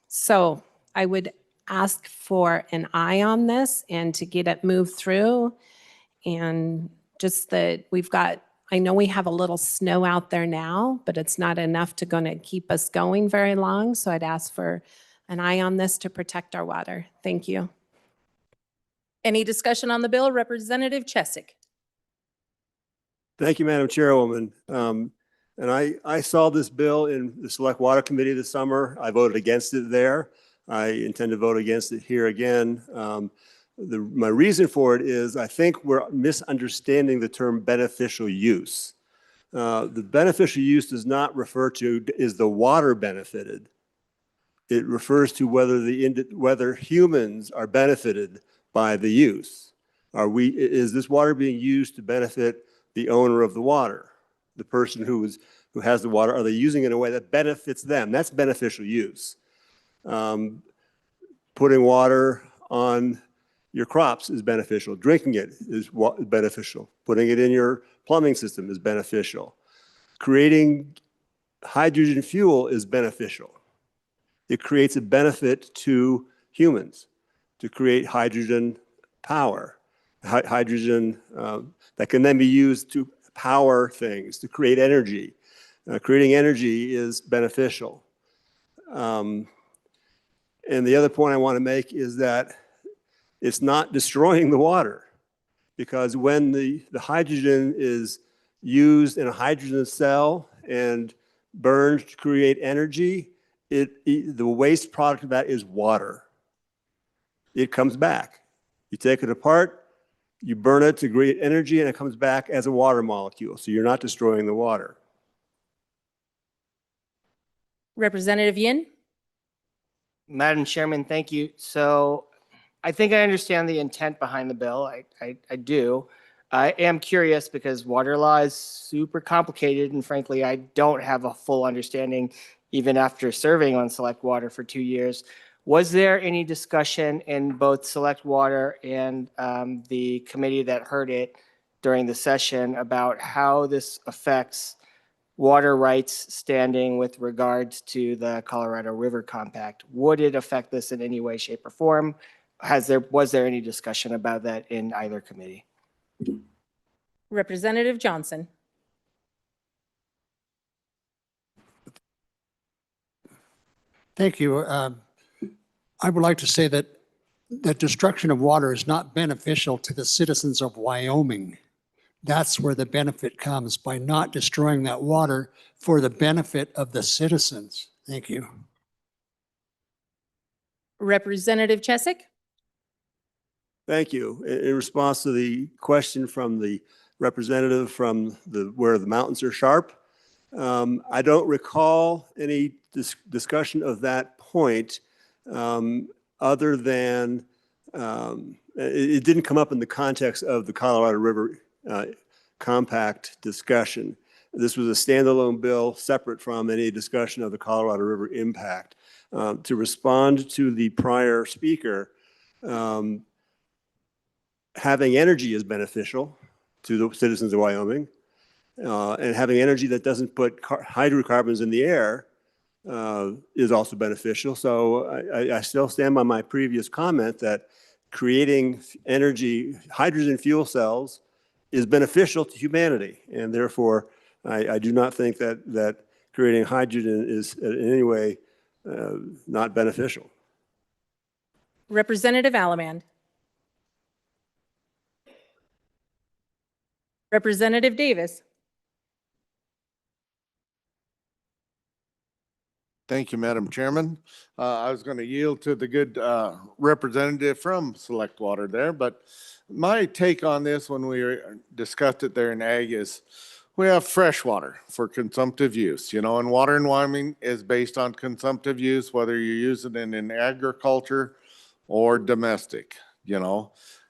so I would ask for an aye on this and to get it moved through. And just that I know we have a little snow out there now, but it's not enough to gonna keep us going very long. So I'd ask for an aye on this to protect our water. Thank you. Any discussion on the bill? Representative Chesick. Thank you, Madam Chairwoman. And I saw this bill in the Select Water Committee this summer. I voted against it there. I intend to vote against it here again. My reason for it is I think we're misunderstanding the term beneficial use. The beneficial use does not refer to is the water benefited. It refers to whether humans are benefited by the use. Is this water being used to benefit the owner of the water, the person who has the water? Are they using it in a way that benefits them? That's beneficial use. Putting water on your crops is beneficial. Drinking it is beneficial. Putting it in your plumbing system is beneficial. Creating hydrogen fuel is beneficial. It creates a benefit to humans to create hydrogen power, hydrogen that can then be used to power things, to create energy. Creating energy is beneficial. And the other point I want to make is that it's not destroying the water, because when the hydrogen is used in a hydrogen cell and burned to create energy, the waste product of that is water. It comes back. You take it apart, you burn it to create energy, and it comes back as a water molecule. So you're not destroying the water. Representative Yin. Madam Chairman, thank you. So I think I understand the intent behind the bill. I do. I am curious because water law is super complicated, and frankly, I don't have a full understanding even after serving on Select Water for 2 years. Was there any discussion in both Select Water and the committee that heard it during the session about how this affects water rights standing with regards to the Colorado River Compact? Would it affect this in any way, shape, or form? Was there any discussion about that in either committee? Representative Johnson. Thank you. I would like to say that destruction of water is not beneficial to the citizens of Wyoming. That's where the benefit comes, by not destroying that water for the benefit of the citizens. Thank you. Representative Chesick. Thank you. In response to the question from the representative from where the mountains are sharp, I don't recall any discussion of that point other than it didn't come up in the context of the Colorado River Compact discussion. This was a standalone bill separate from any discussion of the Colorado River impact. To respond to the prior speaker, having energy is beneficial to the citizens of Wyoming, and having energy that doesn't put hydrocarbons in the air is also beneficial. So I still stand by my previous comment that creating energy, hydrogen fuel cells, is beneficial to humanity, and therefore I do not think that creating hydrogen is in any way not beneficial. Representative Allemand. Representative Davis. Thank you, Madam Chairman. I was going to yield to the good representative from Select Water there, but my take on this when we discussed it there in Ag is we have fresh water for consumptive use, and water in Wyoming is based on consumptive use, whether you use it in agriculture or domestic,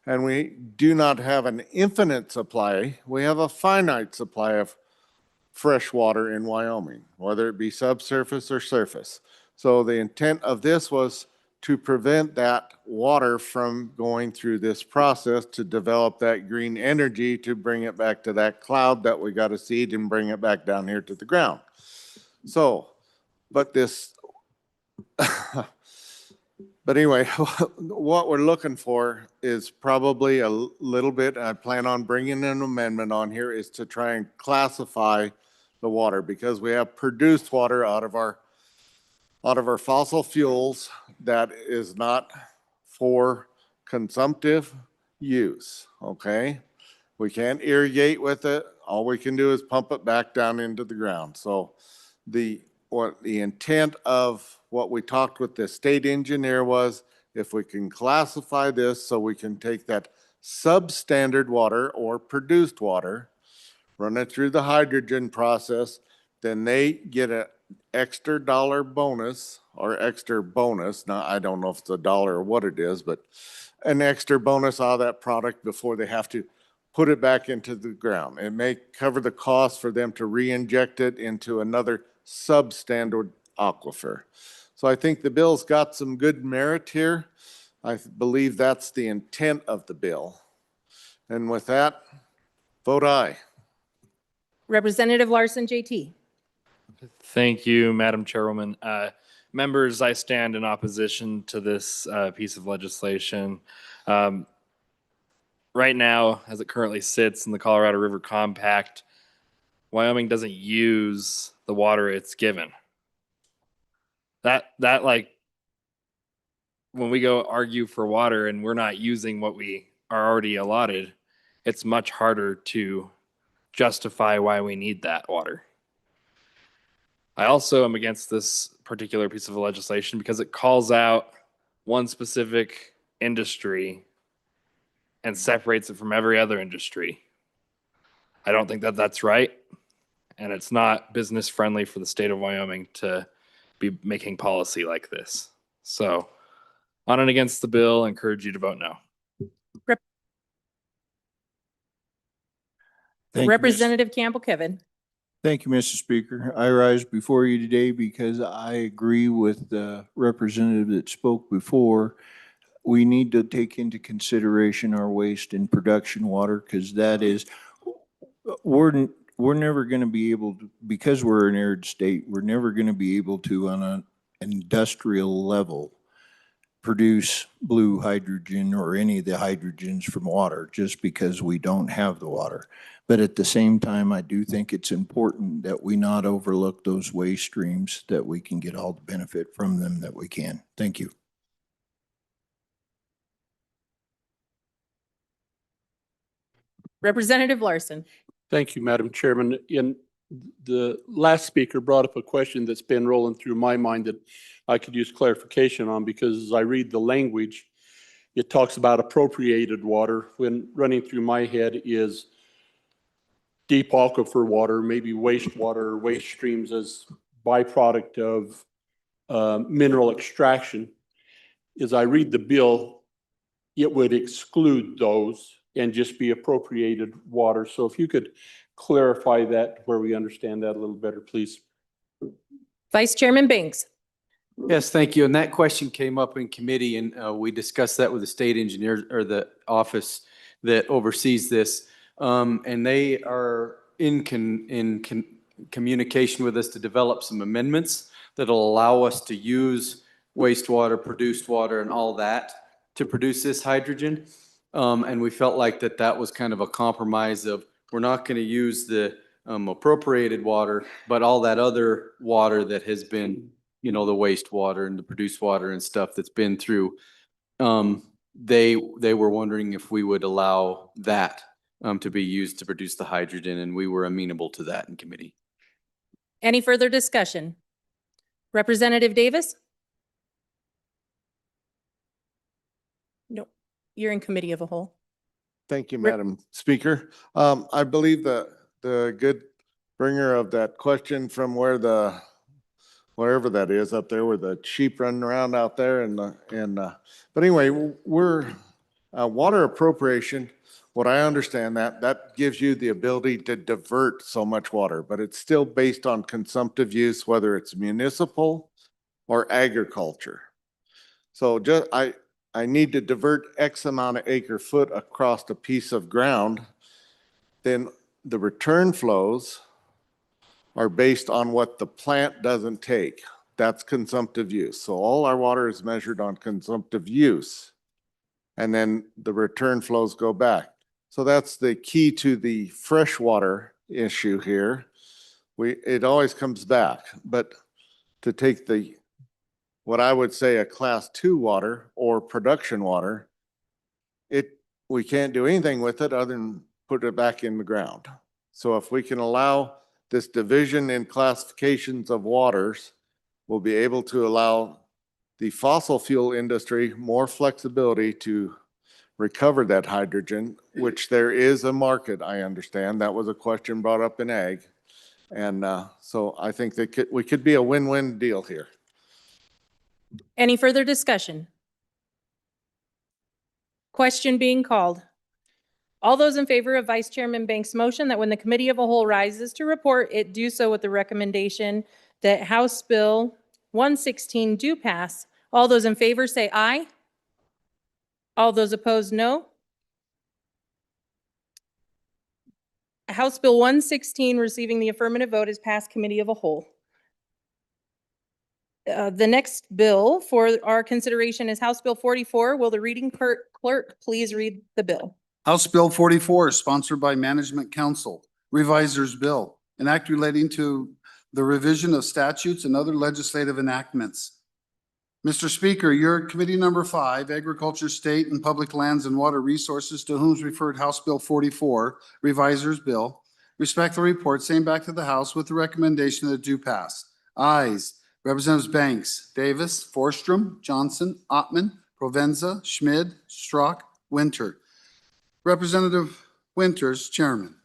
and we do not have an infinite supply. We have a finite supply of fresh water in Wyoming, whether it be subsurface or surface. So the intent of this was to prevent that water from going through this process to develop that green energy to bring it back to that cloud that we got to seed and bring it back down here to the ground. So, but anyway, what we're looking for is probably a little bit, I plan on bringing an amendment on here, is to try and classify the water, because we have produced water out of our fossil fuels that is not for consumptive use, okay? We can't irrigate with it. All we can do is pump it back down into the ground. So the intent of what we talked with the state engineer was, if we can classify this so we can take that substandard water or produced water, run it through the hydrogen process, then they get an extra dollar bonus or extra bonus. Now, I don't know if it's a dollar or what it is, but an extra bonus out of that product before they have to put it back into the ground. It may cover the cost for them to re-inject it into another substandard aquifer. So I think the bill's got some good merit here. I believe that's the intent of the bill. And with that, vote aye. Representative Larson, JT. Thank you, Madam Chairwoman. Members, I stand in opposition to this piece of legislation. Right now, as it currently sits in the Colorado River Compact, Wyoming doesn't use the water it's given. That when we go argue for water and we're not using what we are already allotted, it's much harder to justify why we need that water. I also am against this particular piece of legislation because it calls out one specific industry and separates it from every other industry. I don't think that that's right, and it's not business friendly for the state of Wyoming to be making policy like this. So, on and against the bill, I encourage you to vote no. Representative Campbell Kevin. Thank you, Mr. Speaker. I rise before you today because I agree with the representative that spoke before. We need to take into consideration our waste and production water because that is, we're never going to be able to, because we're an arid state, we're never going to be able to, on an industrial level, produce blue hydrogen or any of the hydrogens from water just because we don't have the water. But at the same time, I do think it's important that we not overlook those waste streams, that we can get all the benefit from them that we can. Thank you. Representative Larson. Thank you, Madam Chairman. The last speaker brought up a question that's been rolling through my mind that I could use clarification on, because as I read the language, it talks about appropriated water. When running through my head is deep aquifer water, maybe wastewater or waste streams as byproduct of mineral extraction. As I read the bill, it would exclude those and just be appropriated water. So if you could clarify that where we understand that a little better, please. Vice Chairman Banks. Yes, thank you. And that question came up in committee, and we discussed that with the state engineer or the office that oversees this. And they are in communication with us to develop some amendments that'll allow us to use wastewater, produced water, and all that to produce this hydrogen. And we felt like that was kind of a compromise of, we're not going to use the appropriated water, but all that other water that has been, the wastewater and the produced water and stuff that's been through. They were wondering if we would allow that to be used to produce the hydrogen, and we were amenable to that in committee. Any further discussion? Representative Davis? No, you're in committee of a whole. Thank you, Madam Speaker. I believe the good bringer of that question from wherever that is up there, where the sheep running around out there but anyway, we're water appropriation. What I understand that gives you the ability to divert so much water, but it's still based on consumptive use, whether it's municipal or agriculture. So I need to divert X amount of acre foot across a piece of ground, then the return flows are based on what the plant doesn't take. That's consumptive use. So all our water is measured on consumptive use. And then the return flows go back. So that's the key to the freshwater issue here. It always comes back, but to take what I would say a class 2 water or production water, we can't do anything with it other than put it back in the ground. So if we can allow this division in classifications of waters, we'll be able to allow the fossil fuel industry more flexibility to recover that hydrogen, which there is a market, I understand. That was a question brought up in ag. And so I think that we could be a win-win deal here. Any further discussion? Question being called. All those in favor of Vice Chairman Banks' motion that when the committee of a whole rises to report, it do so with the recommendation that House Bill 116 do pass. All those in favor say aye. All those opposed, no. House Bill 116 receiving the affirmative vote is passed committee of a whole. The next bill for our consideration is House Bill 44. Will the reading clerk please read the bill? House Bill 44, sponsored by Management Council, Reviser's Bill, an act relating to the revision of statutes and other legislative enactments. Mr. Speaker, your committee number 5, Agriculture, State and Public Lands and Water Resources, to whom is referred House Bill 44, Reviser's Bill, respectfully report same back to the House with the recommendation that it do pass. Ayes, Representatives Banks, Davis, Forstrom, Johnson, Ottman, Provenza, Schmid, Strzok, Winter. Representative Winters, Chairman.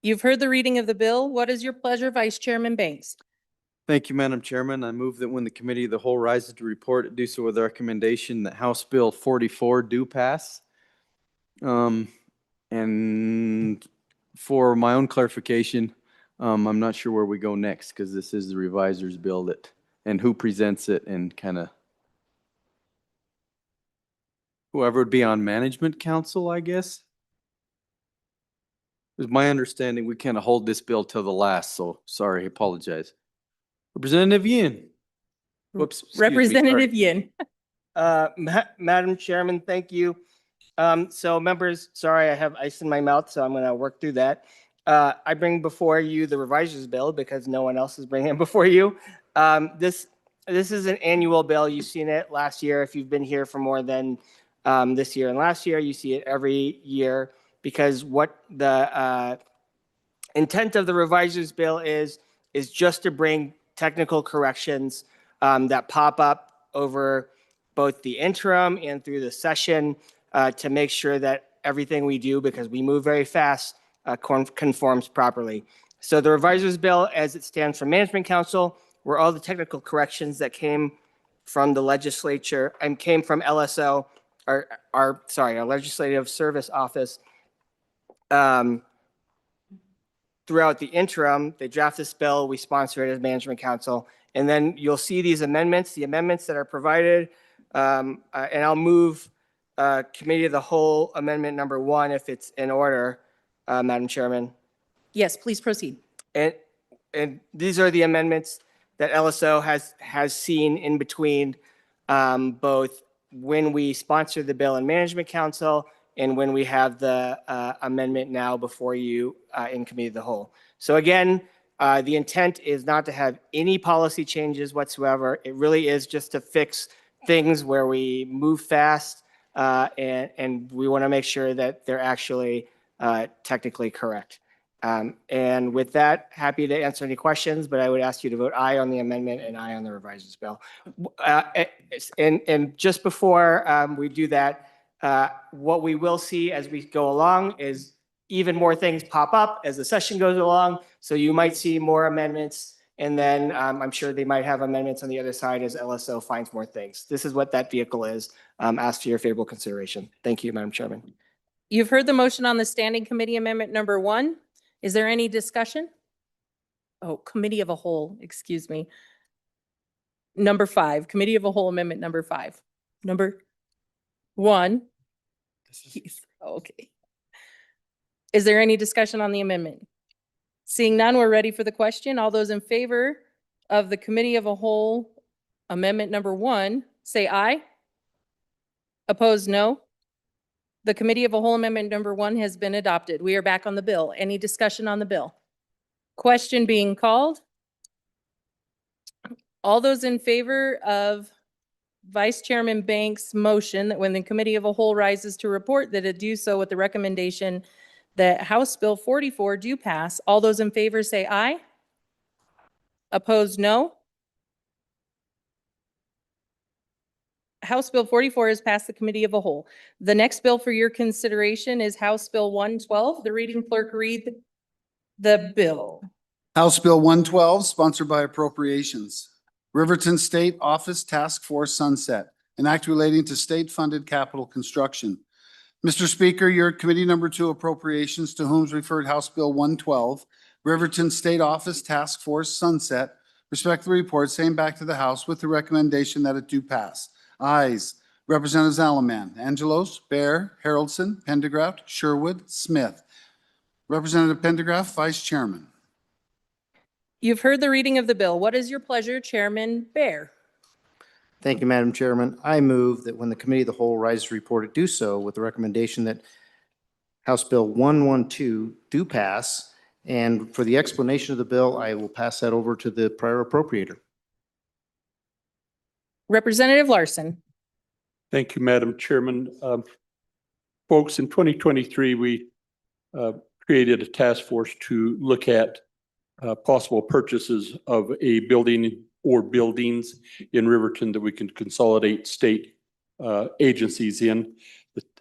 You've heard the reading of the bill. What is your pleasure, Vice Chairman Banks? Thank you, Madam Chairman. I move that when the committee of the whole rises to report, it do so with the recommendation that House Bill 44 do pass. And for my own clarification, I'm not sure where we go next because this is the reviser's bill that, and who presents it and kind of whoever would be on management council, I guess. It was my understanding we kind of hold this bill till the last, so sorry, I apologize. Representative Yin. Whoops. excuse me, sorry. Representative Yin. Madam Chairman, thank you. So members, sorry, I have ice in my mouth, so I'm going to work through that. I bring before you the reviser's bill because no one else is bringing it before you. This is an annual bill. You've seen it last year. If you've been here for more than this year and last year, you see it every year because what the intent of the reviser's bill is just to bring technical corrections that pop up over both the interim and through the session to make sure that everything we do, because we move very fast, conforms properly. So the reviser's bill, as it stands from Management Council, were all the technical corrections that came from the legislature and came from LSO, our Legislative Service Office. Throughout the interim, they draft this bill, we sponsor it as Management Council, and then you'll see these amendments, the amendments that are provided, and I'll move Committee of the Whole Amendment number 1 if it's in order, Madam Chairman. Yes, please proceed. And these are the amendments that LSO has seen in between both when we sponsor the bill in Management Council and when we have the amendment now before you in Committee of the Whole. So again, the intent is not to have any policy changes whatsoever. It really is just to fix things where we move fast and we want to make sure that they're actually technically correct. And with that, happy to answer any questions, but I would ask you to vote aye on the amendment and aye on the reviser's bill. And just before we do that, what we will see as we go along is even more things pop up as the session goes along. So you might see more amendments, and then I'm sure they might have amendments on the other side as LSO finds more things. This is what that vehicle is. Ask for your favorable consideration. Thank you, Madam Chairman. You've heard the motion on the Standing Committee Amendment number 1. Is there any discussion? Oh, Committee of a Whole, excuse me. Number 5, Committee of a Whole Amendment number 5. Number 1. Okay. Is there any discussion on the amendment? Seeing none, we're ready for the question. All those in favor of the Committee of a Whole Amendment number 1, say aye. Opposed, no. The Committee of a Whole Amendment number 1 has been adopted. We are back on the bill. Any discussion on the bill? Question being called. All those in favor of Vice Chairman Banks' motion that when the Committee of a Whole rises to report that it do so with the recommendation that House Bill 44 do pass, all those in favor say aye. Opposed, no. House Bill 44 has passed the Committee of a Whole. The next bill for your consideration is House Bill 112. The reading clerk read the bill. House Bill 112, sponsored by Appropriations. Riverton State Office Task Force Sunset, an act relating to state-funded capital construction. Mr. Speaker, your Committee number 2 Appropriations, to whom is referred House Bill 112, Riverton State Office Task Force Sunset, respectfully report same back to the House with the recommendation that it do pass. Ayes, Representatives Alaman, Angelos, Bear, Haroldson, Pendergraft, Sherwood, Smith. Representative Pendergraft, Vice Chairman. You've heard the reading of the bill. What is your pleasure, Chairman Bear? Thank you, Madam Chairman. I move that when the Committee of the Whole rises to report, it do so with the recommendation that House Bill 112 do pass. And for the explanation of the bill, I will pass that over to the prior appropriator. Representative Larson. Thank you, Madam Chairman. Folks, in 2023, we created a task force to look at possible purchases of a building or buildings in Riverton that we can consolidate state agencies in.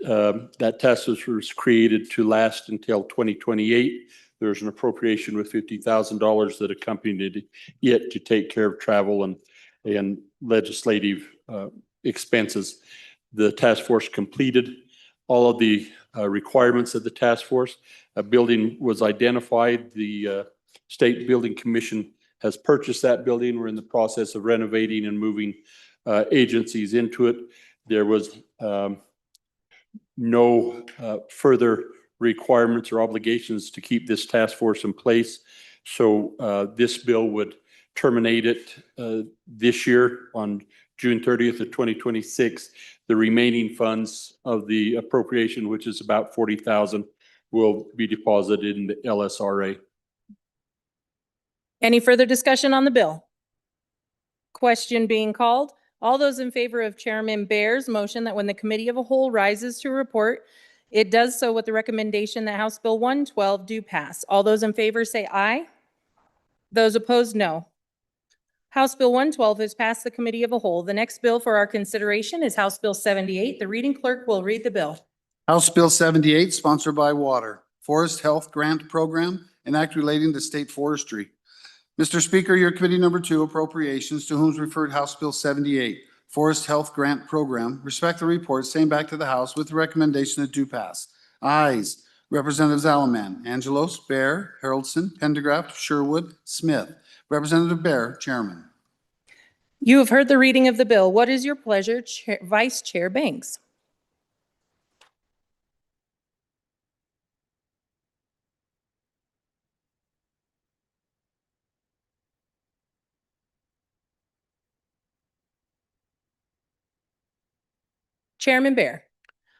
That task force was created to last until 2028. there's an appropriation with $50,000 that accompanied it to take care of travel and legislative expenses. The task force completed all of the requirements of the task force. A building was identified. The State Building Commission has purchased that building. We're in the process of renovating and moving agencies into it. There was no further requirements or obligations to keep this task force in place. So this bill would terminate it this year on June 30th of 2026. The remaining funds of the appropriation, which is about 40,000, will be deposited in the LSRA. Any further discussion on the bill? Question being called. All those in favor of Chairman Bear's motion that when the committee of a whole rises to report, it does so with the recommendation that House Bill 112 do pass. All those in favor say aye. Those opposed, no. House Bill 112 has passed the committee of a whole. The next bill for our consideration is House Bill 78. The reading clerk will read the bill. House Bill 78, sponsored by Water, Forest Health Grant Program, and Act relating to state forestry. Mr. Speaker, your committee number 2, Appropriations, to whom is referred House Bill 78, Forest Health Grant Program, respect the report, same back to the House with the recommendation that do pass. Ayes, Representatives Alaman, Angelos, Bear, Haroldson, Pendergraft, Sherwood, Smith. Representative Bear, Chairman. You have heard the reading of the bill. What is your pleasure, Vice Chair Banks? Chairman Bear.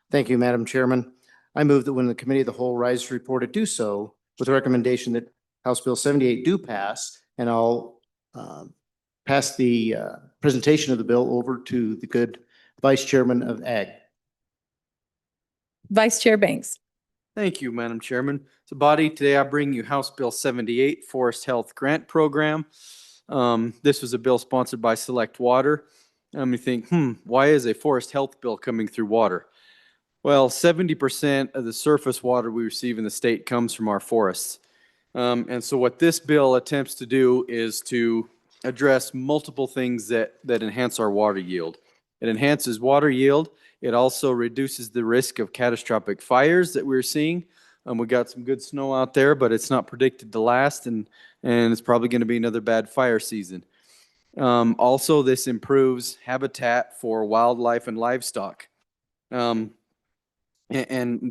Thank you, Madam Chairman. I move that when the committee of the whole rises to report, it do so with the recommendation that House Bill 78 do pass, and I'll pass the presentation of the bill over to the good Vice Chairman of Ag. Vice Chair Banks. Thank you, Madam Chairman. So body, today I bring you House Bill 78, Forest Health Grant Program. This was a bill sponsored by Select Water. You think, why is a forest health bill coming through water? Well, 70% of the surface water we receive in the state comes from our forests. And so what this bill attempts to do is to address multiple things that enhance our water yield. It enhances water yield. It also reduces the risk of catastrophic fires that we're seeing. We got some good snow out there, but it's not predicted to last, and it's probably going to be another bad fire season. Also, this improves habitat for wildlife and livestock. And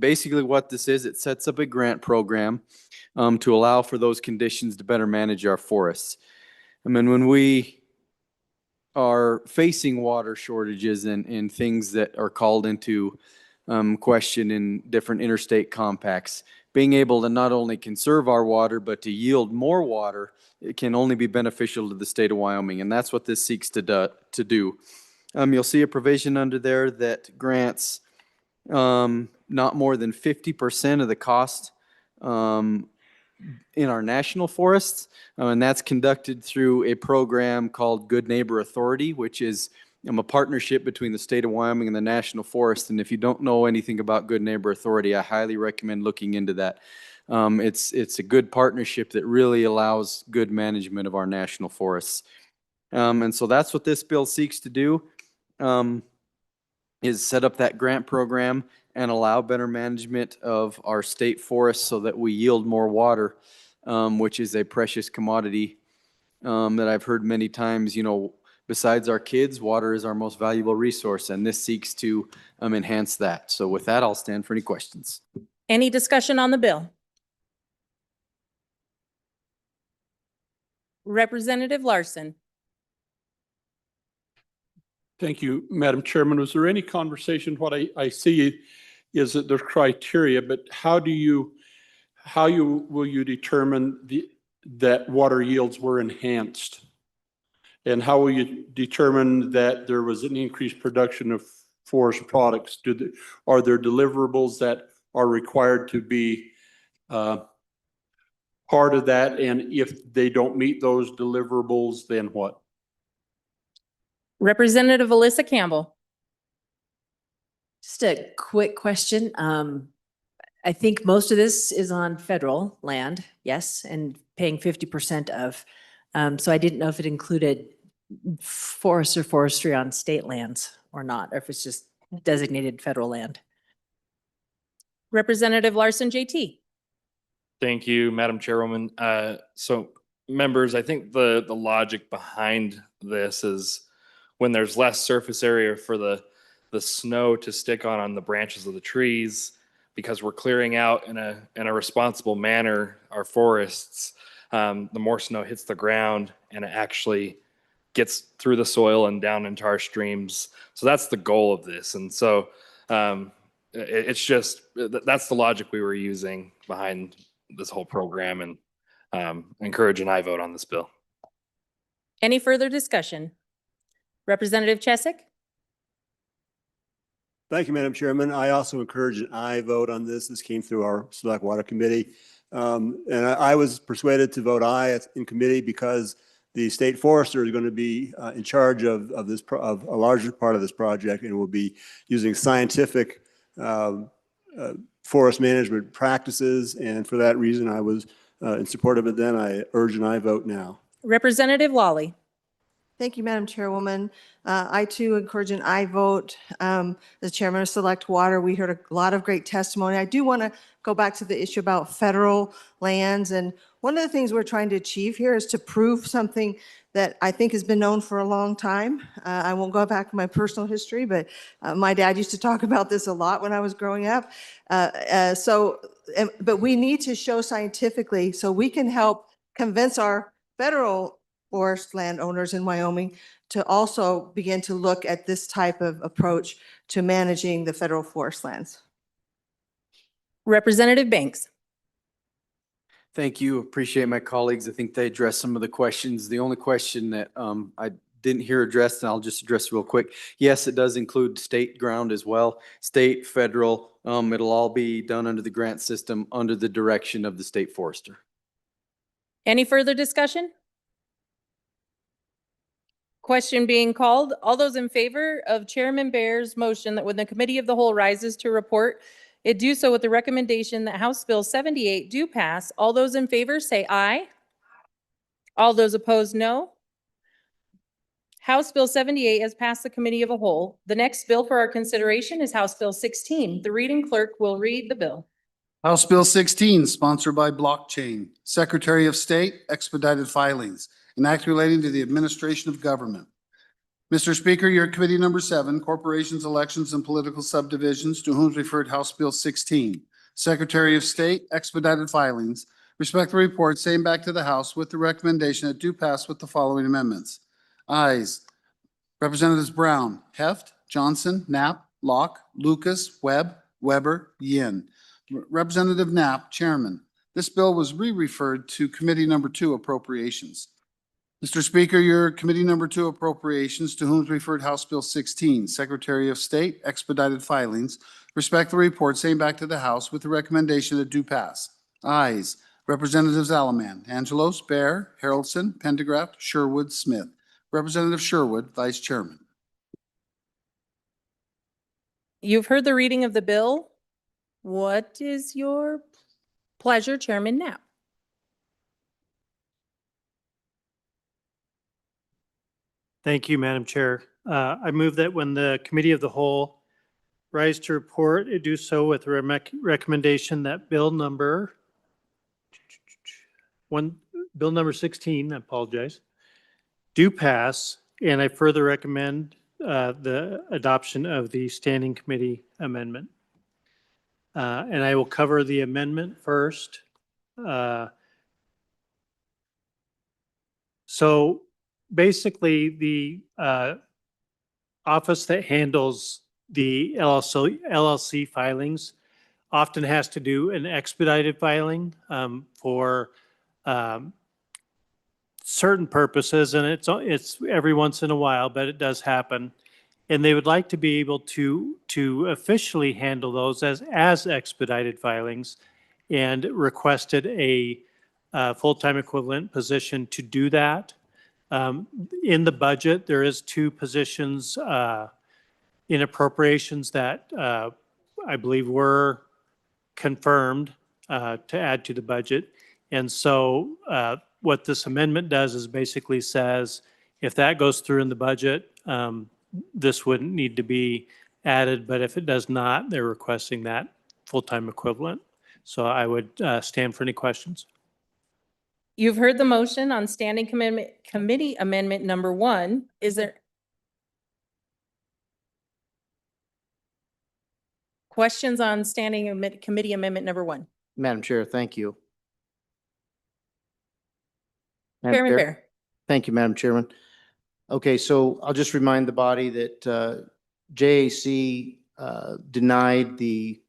basically what this is, it sets up a grant program to allow for those conditions to better manage our forests. I mean, when we are facing water shortages and things that are called into question in different interstate compacts, being able to not only conserve our water, but to yield more water, it can only be beneficial to the state of Wyoming, and that's what this seeks to do. You'll see a provision under there that grants not more than 50% of the cost in our national forests, and that's conducted through a program called Good Neighbor Authority, which is a partnership between the state of Wyoming and the National Forest. And if you don't know anything about Good Neighbor Authority, I highly recommend looking into that. It's a good partnership that really allows good management of our national forests. And so that's what this bill seeks to do, is set up that grant program and allow better management of our state forests so that we yield more water, which is a precious commodity that I've heard many times. You know, besides our kids, water is our most valuable resource, and this seeks to enhance that. So with that, I'll stand for any questions. Any discussion on the bill? Representative Larson. Thank you, Madam Chairman. Was there any conversation? What I see is that there's criteria, but how will you determine that water yields were enhanced? And how will you determine that there was an increased production of forest products? Are there deliverables that are required to be part of that? And if they don't meet those deliverables, then what? Representative Alyssa Campbell. Just a quick question. I think most of this is on federal land, yes, and paying 50% of. So I didn't know if it included forest or forestry on state lands or not, or if it's just designated federal land. Representative Larson JT. Thank you, Madam Chairwoman. So members, I think the logic behind this is when there's less surface area for the snow to stick on the branches of the trees, because we're clearing out in a responsible manner our forests, the more snow hits the ground and it actually gets through the soil and down into our streams. So that's the goal of this. And so it's just, that's the logic we were using behind this whole program, and encourage an aye vote on this bill. Any further discussion? Representative Chesick. Thank you, Madam Chairman. I also encourage an aye vote on this. This came through our Select Water Committee. And I was persuaded to vote aye in committee because the state forester is going to be in charge of a larger part of this project, and will be using scientific forest management practices. And for that reason, I was in support of it then. I urge an aye vote now. Representative Lawley. Thank you, Madam Chairwoman. I too encourage an aye vote. As Chairman of Select Water, we heard a lot of great testimony. I do want to go back to the issue about federal lands. And one of the things we're trying to achieve here is to prove something that I think has been known for a long time. I won't go back to my personal history, but my dad used to talk about this a lot when I was growing up. But we need to show scientifically so we can help convince our federal forest landowners in Wyoming to also begin to look at this type of approach to managing the federal forest lands. Representative Banks. Thank you. Appreciate my colleagues. I think they addressed some of the questions. The only question that I didn't hear addressed, and I'll just address real quick. Yes, it does include state ground as well. State, federal, it'll all be done under the grant system under the direction of the state forester. Any further discussion? Question being called. All those in favor of Chairman Bear's motion that when the Committee of the Whole rises to report, it do so with the recommendation that House Bill 78 do pass. All those in favor say aye. All those opposed, no. House Bill 78 has passed the Committee of the Whole. The next bill for our consideration is House Bill 16. The reading clerk will read the bill. House Bill 16, sponsored by Blockchain, Secretary of State, Expedited Filings, an act relating to the administration of government. Mr. Speaker, your committee number 7, Corporations, Elections, and Political Subdivisions, to whom is referred House Bill 16. Secretary of State, Expedited Filings, respect the report, same back to the House with the recommendation that do pass with the following amendments. Ayes. Representatives Brown, Heft, Johnson, Knapp, Locke, Lucas, Webb, Weber, Yin. Representative Knapp, Chairman. This bill was re-referred to Committee number 2, Appropriations. Mr. Speaker, your Committee number 2, Appropriations, to whom is referred House Bill 16, Secretary of State, Expedited Filings, respect the report, same back to the House with the recommendation that do pass. Ayes. Representatives Alaman, Angelos, Bear, Harrelson, Pendergraft, Sherwood, Smith. Representative Sherwood, Vice Chairman. You've heard the reading of the bill. What is your pleasure, Chairman Knapp? Thank you, Madam Chair. I move that when the Committee of the Whole rise to report, it do so with a recommendation that bill number 16, I apologize, do pass, and I further recommend the adoption of the Standing Committee amendment. And I will cover the amendment first. So basically, the office that handles the LLC filings often has to do an expedited filing for certain purposes, and it's every once in a while, but it does happen. And they would like to be able to officially handle those as expedited filings, and requested a full-time equivalent position to do that. In the budget, there is 2 positions in appropriations that I believe were confirmed to add to the budget. And so what this amendment does is basically says, if that goes through in the budget, this wouldn't need to be added, but if it does not, they're requesting that full-time equivalent. So I would stand for any questions. You've heard the motion on standing committee amendment number 1. Is there questions on standing committee amendment number 1? Madam Chair, thank you. Madam Chairman Chair. Bear. Thank you, Madam Chairman. Okay, so I'll just remind the body that JAC denied the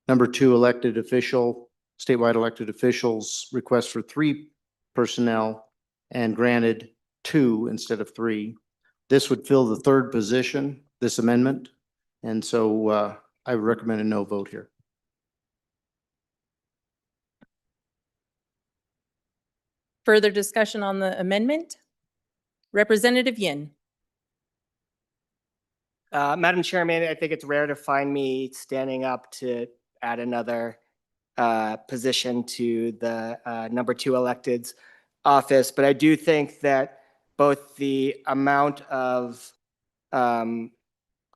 number 2 elected official, statewide elected officials request for 3 personnel and granted 2 instead of 3. This would fill the 3rd position, this amendment. And so I would recommend a no vote here. Further discussion on the amendment? Representative Yin. Madam Chairman, I think it's rare to find me standing up to add another position to the number 2 elected's office, but I do think that both the amount of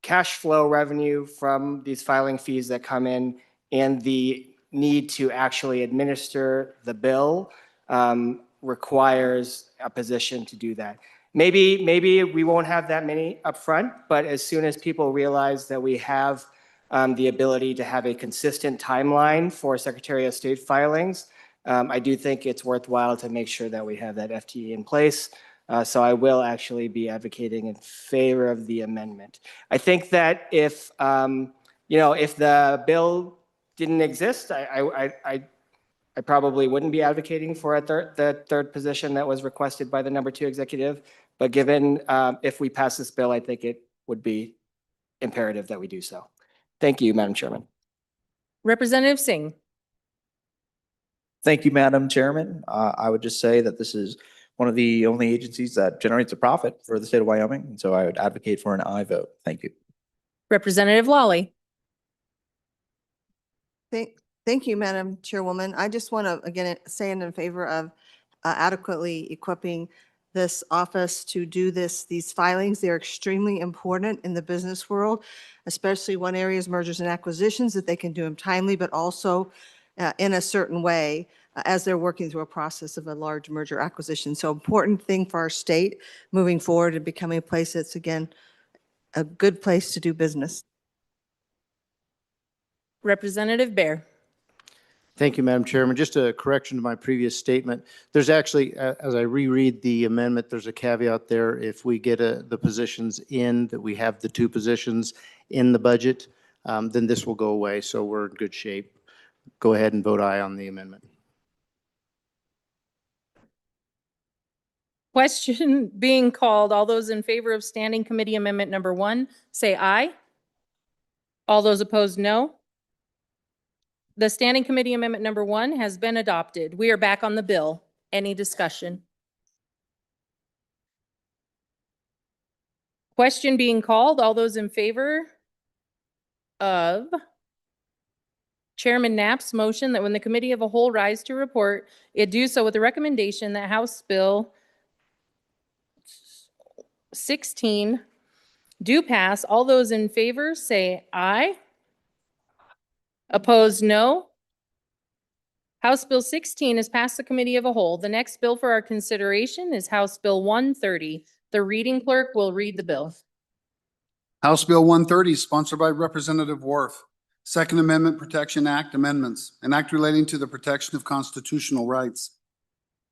cash flow revenue from these filing fees that come in and the need to actually administer the bill requires a position to do that. Maybe we won't have that many upfront, but as soon as people realize that we have the ability to have a consistent timeline for Secretary of State filings, I do think it's worthwhile to make sure that we have that FTE in place. So I will actually be advocating in favor of the amendment. I think that if if the bill didn't exist, I probably wouldn't be advocating for the 3rd position that was requested by the number 2 executive. But given if we pass this bill, I think it would be imperative that we do so. Thank you, Madam Chairman. Representative Singh. Thank you, Madam Chairman. I would just say that this is one of the only agencies that generates a profit for the state of Wyoming. And so I would advocate for an aye vote. Thank you. Representative Lawley. Thank you, Madam Chairwoman. I just want to, again, stand in favor of adequately equipping this office to do these filings. They're extremely important in the business world, especially one area is mergers and acquisitions, that they can do them timely, but also in a certain way as they're working through a process of a large merger acquisition. So important thing for our state moving forward and becoming a place that's, again, a good place to do business. Representative Bear. Thank you, Madam Chairman. Just a correction to my previous statement. There's actually, as I reread the amendment, there's a caveat there. If we get the positions in, that we have the 2 positions in the budget, then this will go away. So we're in good shape. Go ahead and vote aye on the amendment. Question being called. All those in favor of standing committee amendment number 1, say aye. All those opposed, no. The standing committee amendment number 1 has been adopted. We are back on the bill. Any discussion? Question being called. All those in favor of Chairman Knapp's motion that when the committee of a whole rise to report, it do so with the recommendation that House Bill 16 do pass. All those in favor say aye. Opposed, no. House Bill 16 has passed the committee of a whole. The next bill for our consideration is House Bill 130. The reading clerk will read the bill. House Bill 130, sponsored by Representative Worf. Second Amendment Protection Act amendments, an act relating to the protection of constitutional rights.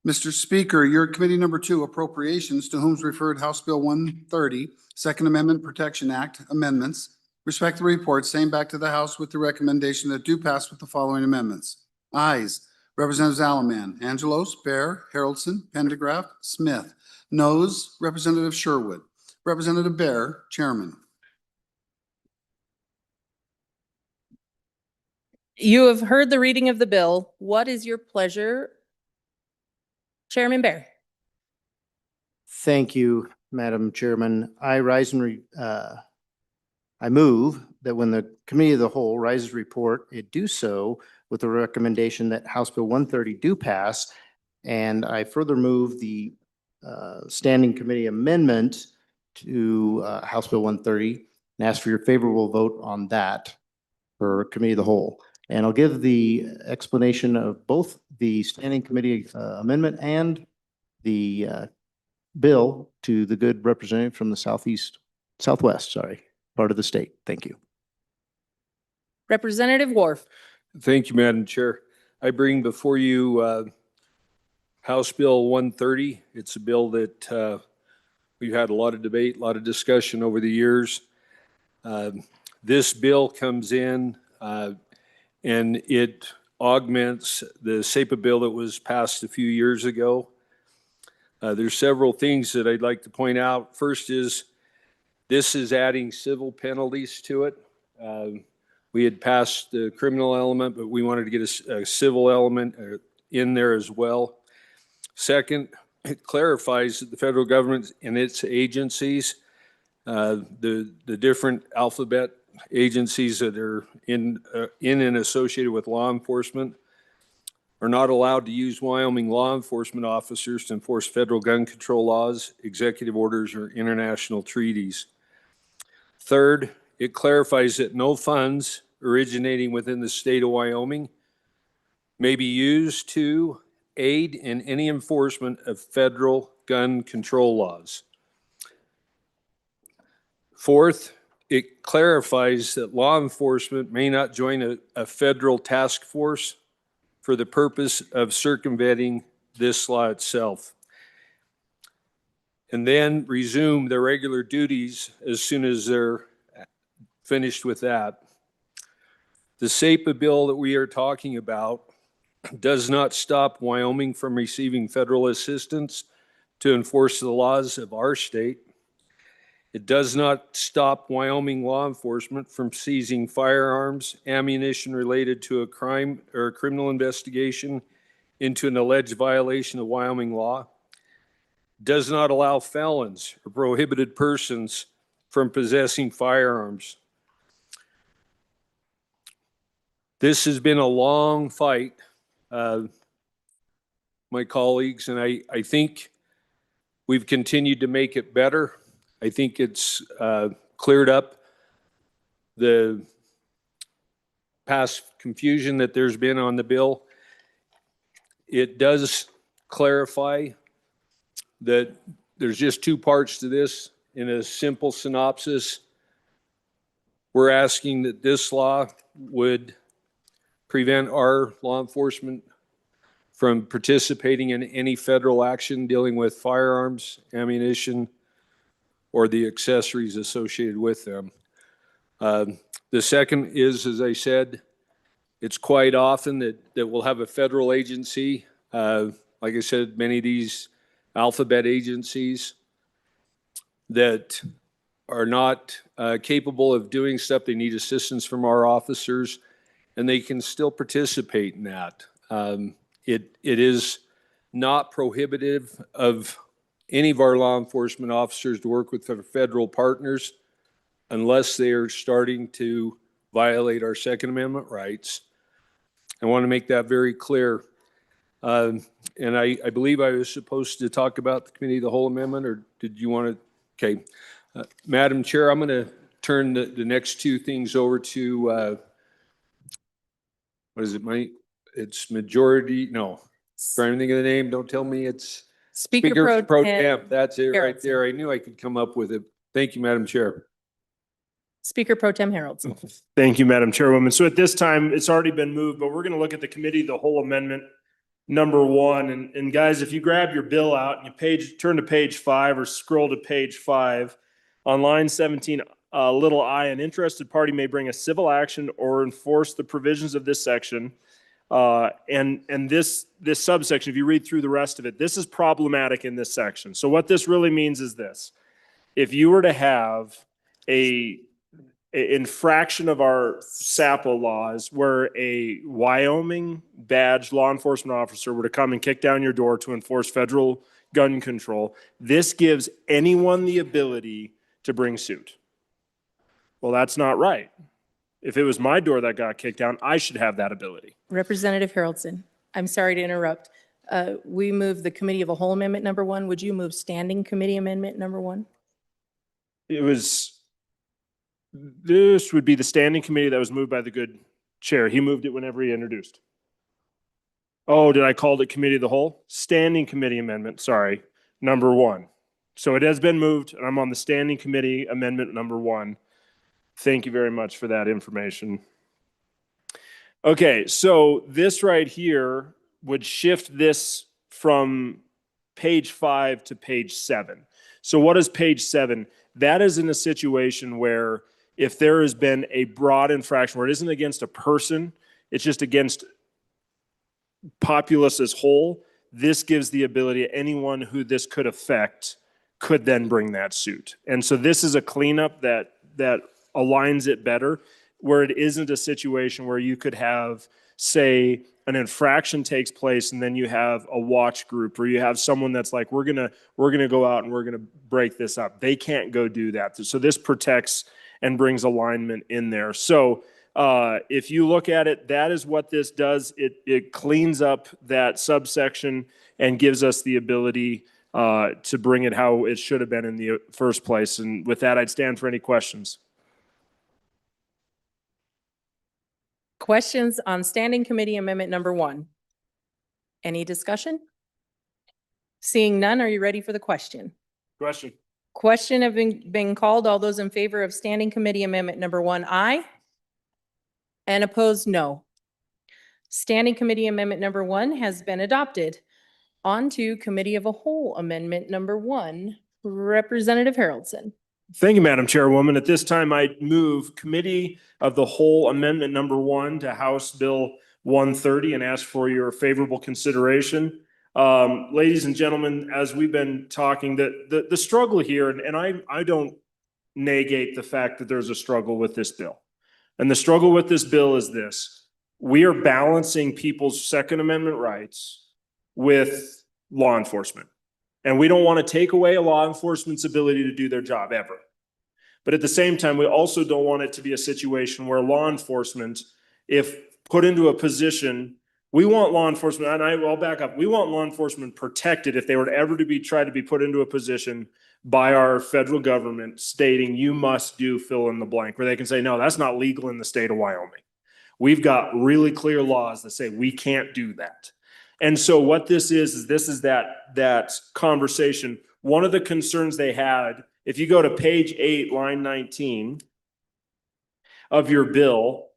Mr. Speaker, your committee number 2, Appropriations, to whom's referred House Bill 130, Second Amendment Protection Act amendments, respectively report same back to the House with the recommendation that do pass with the following amendments. Ayes, Representatives Alaman, Angelos, Bear, Haroldson, Pendergraft, Smith. Noes, Representative Sherwood. Representative Bear, Chairman. You have heard the reading of the bill. What is your pleasure? Chairman Bear. Thank you, Madam Chairman. I rise and I move that when the Committee of the Whole rises a report, it do so with the recommendation that House Bill 130 do pass. And I further move the Standing Committee amendment to House Bill 130 and ask for your favorable vote on that for Committee of the Whole. And I'll give the explanation of both the Standing Committee amendment and the bill to the good representative from the southwest, part of the state. Thank you. Representative Wharf. Thank you, Madam Chair. I bring before you House Bill 130. It's a bill that we've had a lot of debate, a lot of discussion over the years. This bill comes in and it augments the SEPA bill that was passed a few years ago. There's several things that I'd like to point out. First is this is adding civil penalties to it. We had passed the criminal element, but we wanted to get a civil element in there as well. Second, it clarifies that the federal government and its agencies, the different alphabet agencies that are in and associated with law enforcement, are not allowed to use Wyoming law enforcement officers to enforce federal gun control laws, executive orders, or international treaties. Third, it clarifies that no funds originating within the state of Wyoming may be used to aid in any enforcement of federal gun control laws. Fourth, it clarifies that law enforcement may not join a federal task force for the purpose of circumventing this law itself, and then resume their regular duties as soon as they're finished with that. The SEPA bill that we are talking about does not stop Wyoming from receiving federal assistance to enforce the laws of our state. It does not stop Wyoming law enforcement from seizing firearms, ammunition related to a crime or a criminal investigation into an alleged violation of Wyoming law. It does not allow felons or prohibited persons from possessing firearms. This has been a long fight, my colleagues, and I think we've continued to make it better. I think it's cleared up the past confusion that there's been on the bill. It does clarify that there's just two parts to this. In a simple synopsis, we're asking that this law would prevent our law enforcement from participating in any federal action dealing with firearms, ammunition, or the accessories associated with them. The second is, as I said, it's quite often that we'll have a federal agency, like I said, many of these alphabet agencies that are not capable of doing stuff. They need assistance from our officers, and they can still participate in that. It is not prohibitive of any of our law enforcement officers to work with their federal partners unless they are starting to violate our Second Amendment rights. I want to make that very clear. And I believe I was supposed to talk about the Committee of the Whole Amendment, or did you want to? Okay. Madam Chair, I'm going to turn the next two things over to, what is it, Mike? It's majority, no. Trying to think of the name, don't tell me it's Speaker Pro Tem. That's it right there. I knew I could come up with it. Thank you, Madam Chair. Speaker Pro Tem Haroldson. Thank you, Madam Chairwoman. So at this time, it's already been moved, but we're going to look at the Committee of the Whole Amendment number 1. And guys, if you grab your bill out and you turn to page 5 or scroll to page 5, on line 17, little I, an interested party may bring a civil action or enforce the provisions of this section. And this subsection, if you read through the rest of it, this is problematic in this section. So what this really means is this: if you were to have a infraction of our SAPA laws where a Wyoming badged law enforcement officer were to come and kick down your door to enforce federal gun control, this gives anyone the ability to bring suit. Well, that's not right. If it was my door that got kicked down, I should have that ability. Representative Haroldson, I'm sorry to interrupt. We move the Committee of a Whole Amendment number 1. Would you move Standing Committee Amendment number 1? This would be the standing committee that was moved by the good chair. He moved it whenever he introduced. Oh, did I call it Committee of the Whole? Standing Committee Amendment, sorry, number 1. So it has been moved, and I'm on the Standing Committee Amendment number 1. Thank you very much for that information. Okay, so this right here would shift this from page 5 to page 7. So what is page 7? That is in a situation where if there has been a broad infraction where it isn't against a person, it's just against populace as whole, this gives the ability anyone who this could affect could then bring that suit. And so this is a cleanup that aligns it better, where it isn't a situation where you could have, say, an infraction takes place and then you have a watch group, or you have someone that's like, we're gonna go out and we're gonna break this up. They can't go do that. So this protects and brings alignment in there. So if you look at it, that is what this does. It cleans up that subsection and gives us the ability to bring it how it should have been in the first place. And with that, I'd stand for any questions. Questions on Standing Committee Amendment number 1? Any discussion? Seeing none, are you ready for the question? Question. Question have been called. All those in favor of Standing Committee Amendment number 1, aye. And opposed, no. Standing Committee Amendment number 1 has been adopted. On to Committee of a Whole Amendment number 1. Representative Haroldson. Thank you, Madam Chairwoman. At this time, I move Committee of the Whole Amendment number 1 to House Bill 130 and ask for your favorable consideration. Ladies and gentlemen, as we've been talking, the struggle here, and I don't negate the fact that there's a struggle with this bill. And the struggle with this bill is this: we are balancing people's Second Amendment rights with law enforcement. And we don't want to take away a law enforcement's ability to do their job ever. But at the same time, we also don't want it to be a situation where law enforcement, if put into a position, we want law enforcement, and I'll back up, we want law enforcement protected if they were ever to be tried to be put into a position by our federal government stating you must do fill in the blank, where they can say, no, that's not legal in the state of Wyoming. We've got really clear laws that say we can't do that. And so what this is that conversation. One of the concerns they had, if you go to page 8, line 19 of your bill,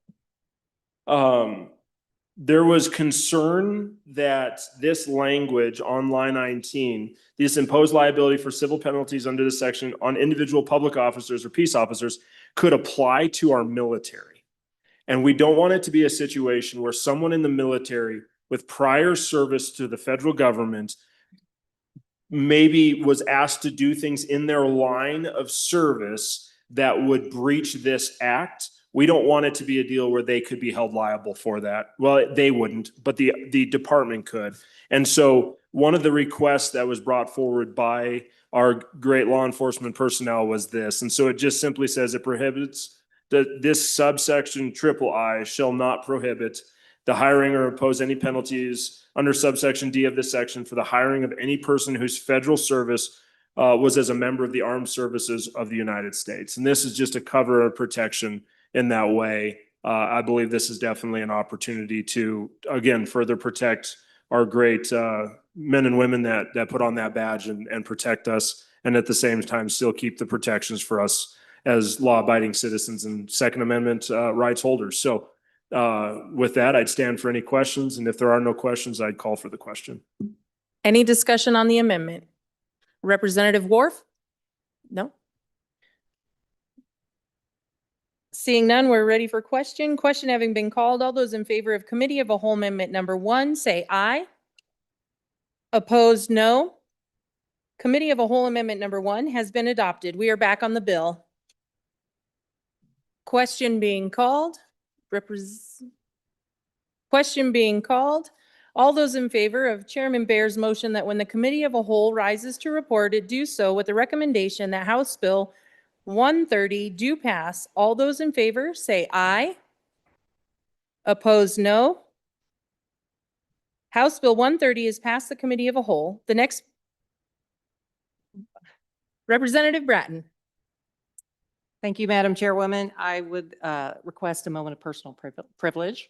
there was concern that this language on line 19, this imposed liability for civil penalties under this section on individual public officers or peace officers, could apply to our military. And we don't want it to be a situation where someone in the military with prior service to the federal government maybe was asked to do things in their line of service that would breach this act. We don't want it to be a deal where they could be held liable for that. Well, they wouldn't, but the department could. And so one of the requests that was brought forward by our great law enforcement personnel was this. And so it just simply says it prohibits this subsection III shall not prohibit the hiring or impose any penalties under subsection D of this section for the hiring of any person whose federal service was as a member of the armed services of the United States. And this is just a cover of protection in that way. I believe this is definitely an opportunity to, again, further protect our great men and women that put on that badge and protect us, and at the same time still keep the protections for us as law-abiding citizens and Second Amendment rights holders. So with that, I'd stand for any questions, and if there are no questions, I'd call for the question. Any discussion on the amendment? Representative Wharf? No? Seeing none, we're ready for question. Question having been called, all those in favor of Committee of a Whole Amendment number 1, say aye. Opposed, no. Committee of a Whole Amendment number 1 has been adopted. We are back on the bill. Question being called. Question being called. All those in favor of Chairman Baer's motion that when the Committee of a Whole rises to report, it do so with the recommendation that House Bill 130 do pass. All those in favor say aye. Opposed, no. House Bill 130 is passed the committee of a whole. The next, Representative Bratton. Thank you, Madam Chairwoman. I would request a moment of personal privilege.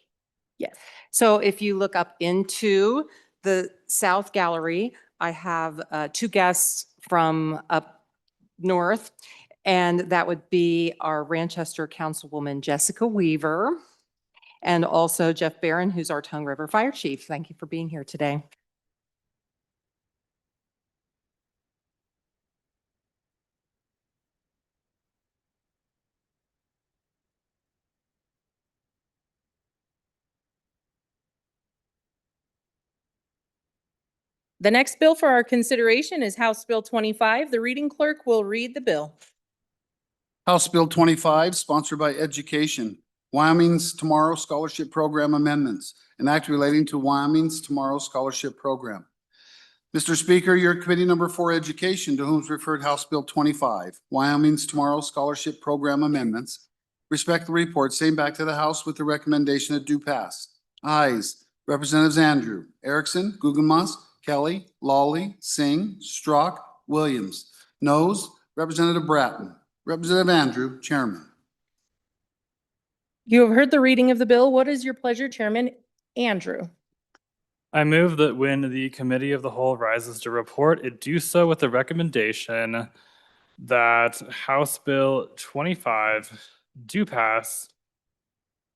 Yes. So if you look up into the South Gallery, I have two guests from up north, and that would be our Ranchester Councilwoman Jessica Weaver, and also Jeff Barron, who's our Tongue River Fire Chief. Thank you for being here today. The next bill for our consideration is House Bill 25. The reading clerk will read the bill. House Bill 25, sponsored by Education, Wyoming's Tomorrow Scholarship Program Amendments, an act relating to Wyoming's Tomorrow Scholarship Program. Mr. Speaker, your Committee Number 4 Education, to whom is referred House Bill 25, Wyoming's Tomorrow Scholarship Program Amendments. Respect the report, same back to the House with the recommendation that do pass. Ayes, Representatives Andrew, Erickson, Guggenmoss, Kelly, Lawley, Singh, Strzok, Williams. Noes, Representative Bratton. Representative Andrew, Chairman. You have heard the reading of the bill. What is your pleasure, Chairman Andrew? I move that when the Committee of the Whole rises to report, it do so with the recommendation that House Bill 25 do pass.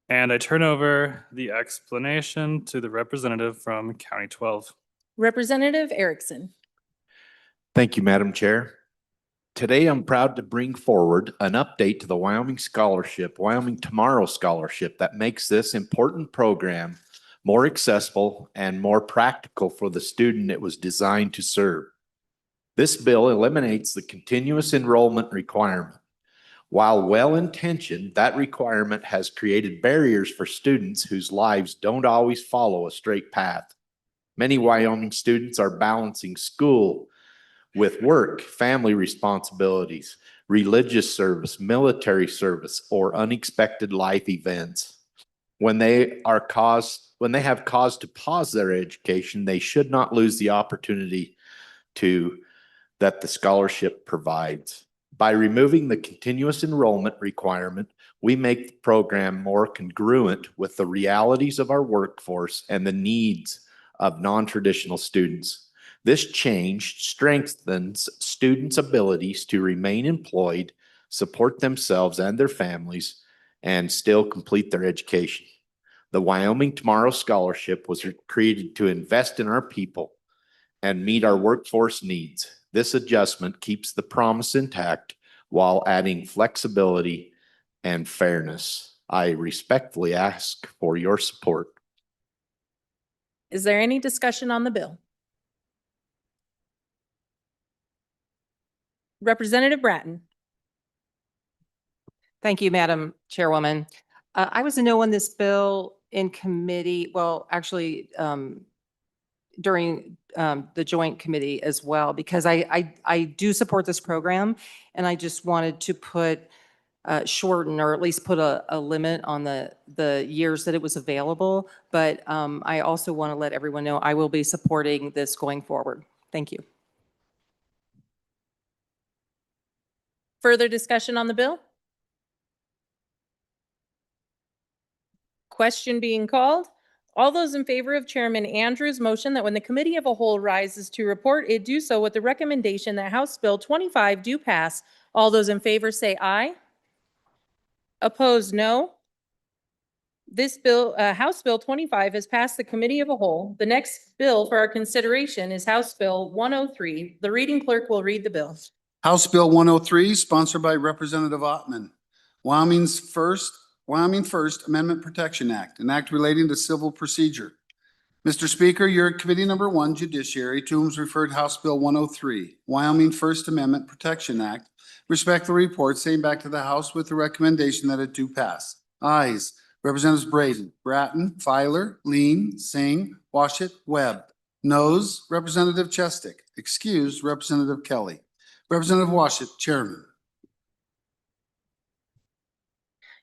And I turn over the explanation to the representative from County 12. Representative Erickson. Thank you, Madam Chair. Today, I'm proud to bring forward an update to the Wyoming Scholarship, Wyoming Tomorrow Scholarship, that makes this important program more accessible and more practical for the student it was designed to serve. This bill eliminates the continuous enrollment requirement. While well-intentioned, that requirement has created barriers for students whose lives don't always follow a straight path. Many Wyoming students are balancing school with work, family responsibilities, religious service, military service, or unexpected life events. When they have cause to pause their education, they should not lose the opportunity that the scholarship provides. By removing the continuous enrollment requirement, we make the program more congruent with the realities of our workforce and the needs of non-traditional students. This change strengthens students' abilities to remain employed, support themselves and their families, and still complete their education. The Wyoming Tomorrow Scholarship was created to invest in our people and meet our workforce needs. This adjustment keeps the promise intact while adding flexibility and fairness. I respectfully ask for your support. Is there any discussion on the bill? Representative Bratton. Thank you, Madam Chairwoman. I was a no on this bill in committee, well, actually, during the joint committee as well, because I do support this program, and I just wanted to put shorten or at least put a limit on the years that it was available. But I also want to let everyone know I will be supporting this going forward. Thank you. Further discussion on the bill? Question being called. All those in favor of Chairman Andrews' motion that when the Committee of a Whole rises to report, it do so with the recommendation that House Bill 25 do pass. All those in favor say aye. Opposed, no. This bill, House Bill 25 has passed the Committee of a Whole. The next bill for our consideration is House Bill 103. The reading clerk will read the bill. House Bill 103, sponsored by Representative Ottman. Wyoming First Amendment Protection Act, an act relating to civil procedure. Mr. Speaker, your Committee Number 1 Judiciary, to whom is referred House Bill 103, Wyoming First Amendment Protection Act. Respect the report, same back to the House with the recommendation that it do pass. Ayes, Representatives Braden, Bratton, Filer, Lean, Singh, Washit, Webb. Noes,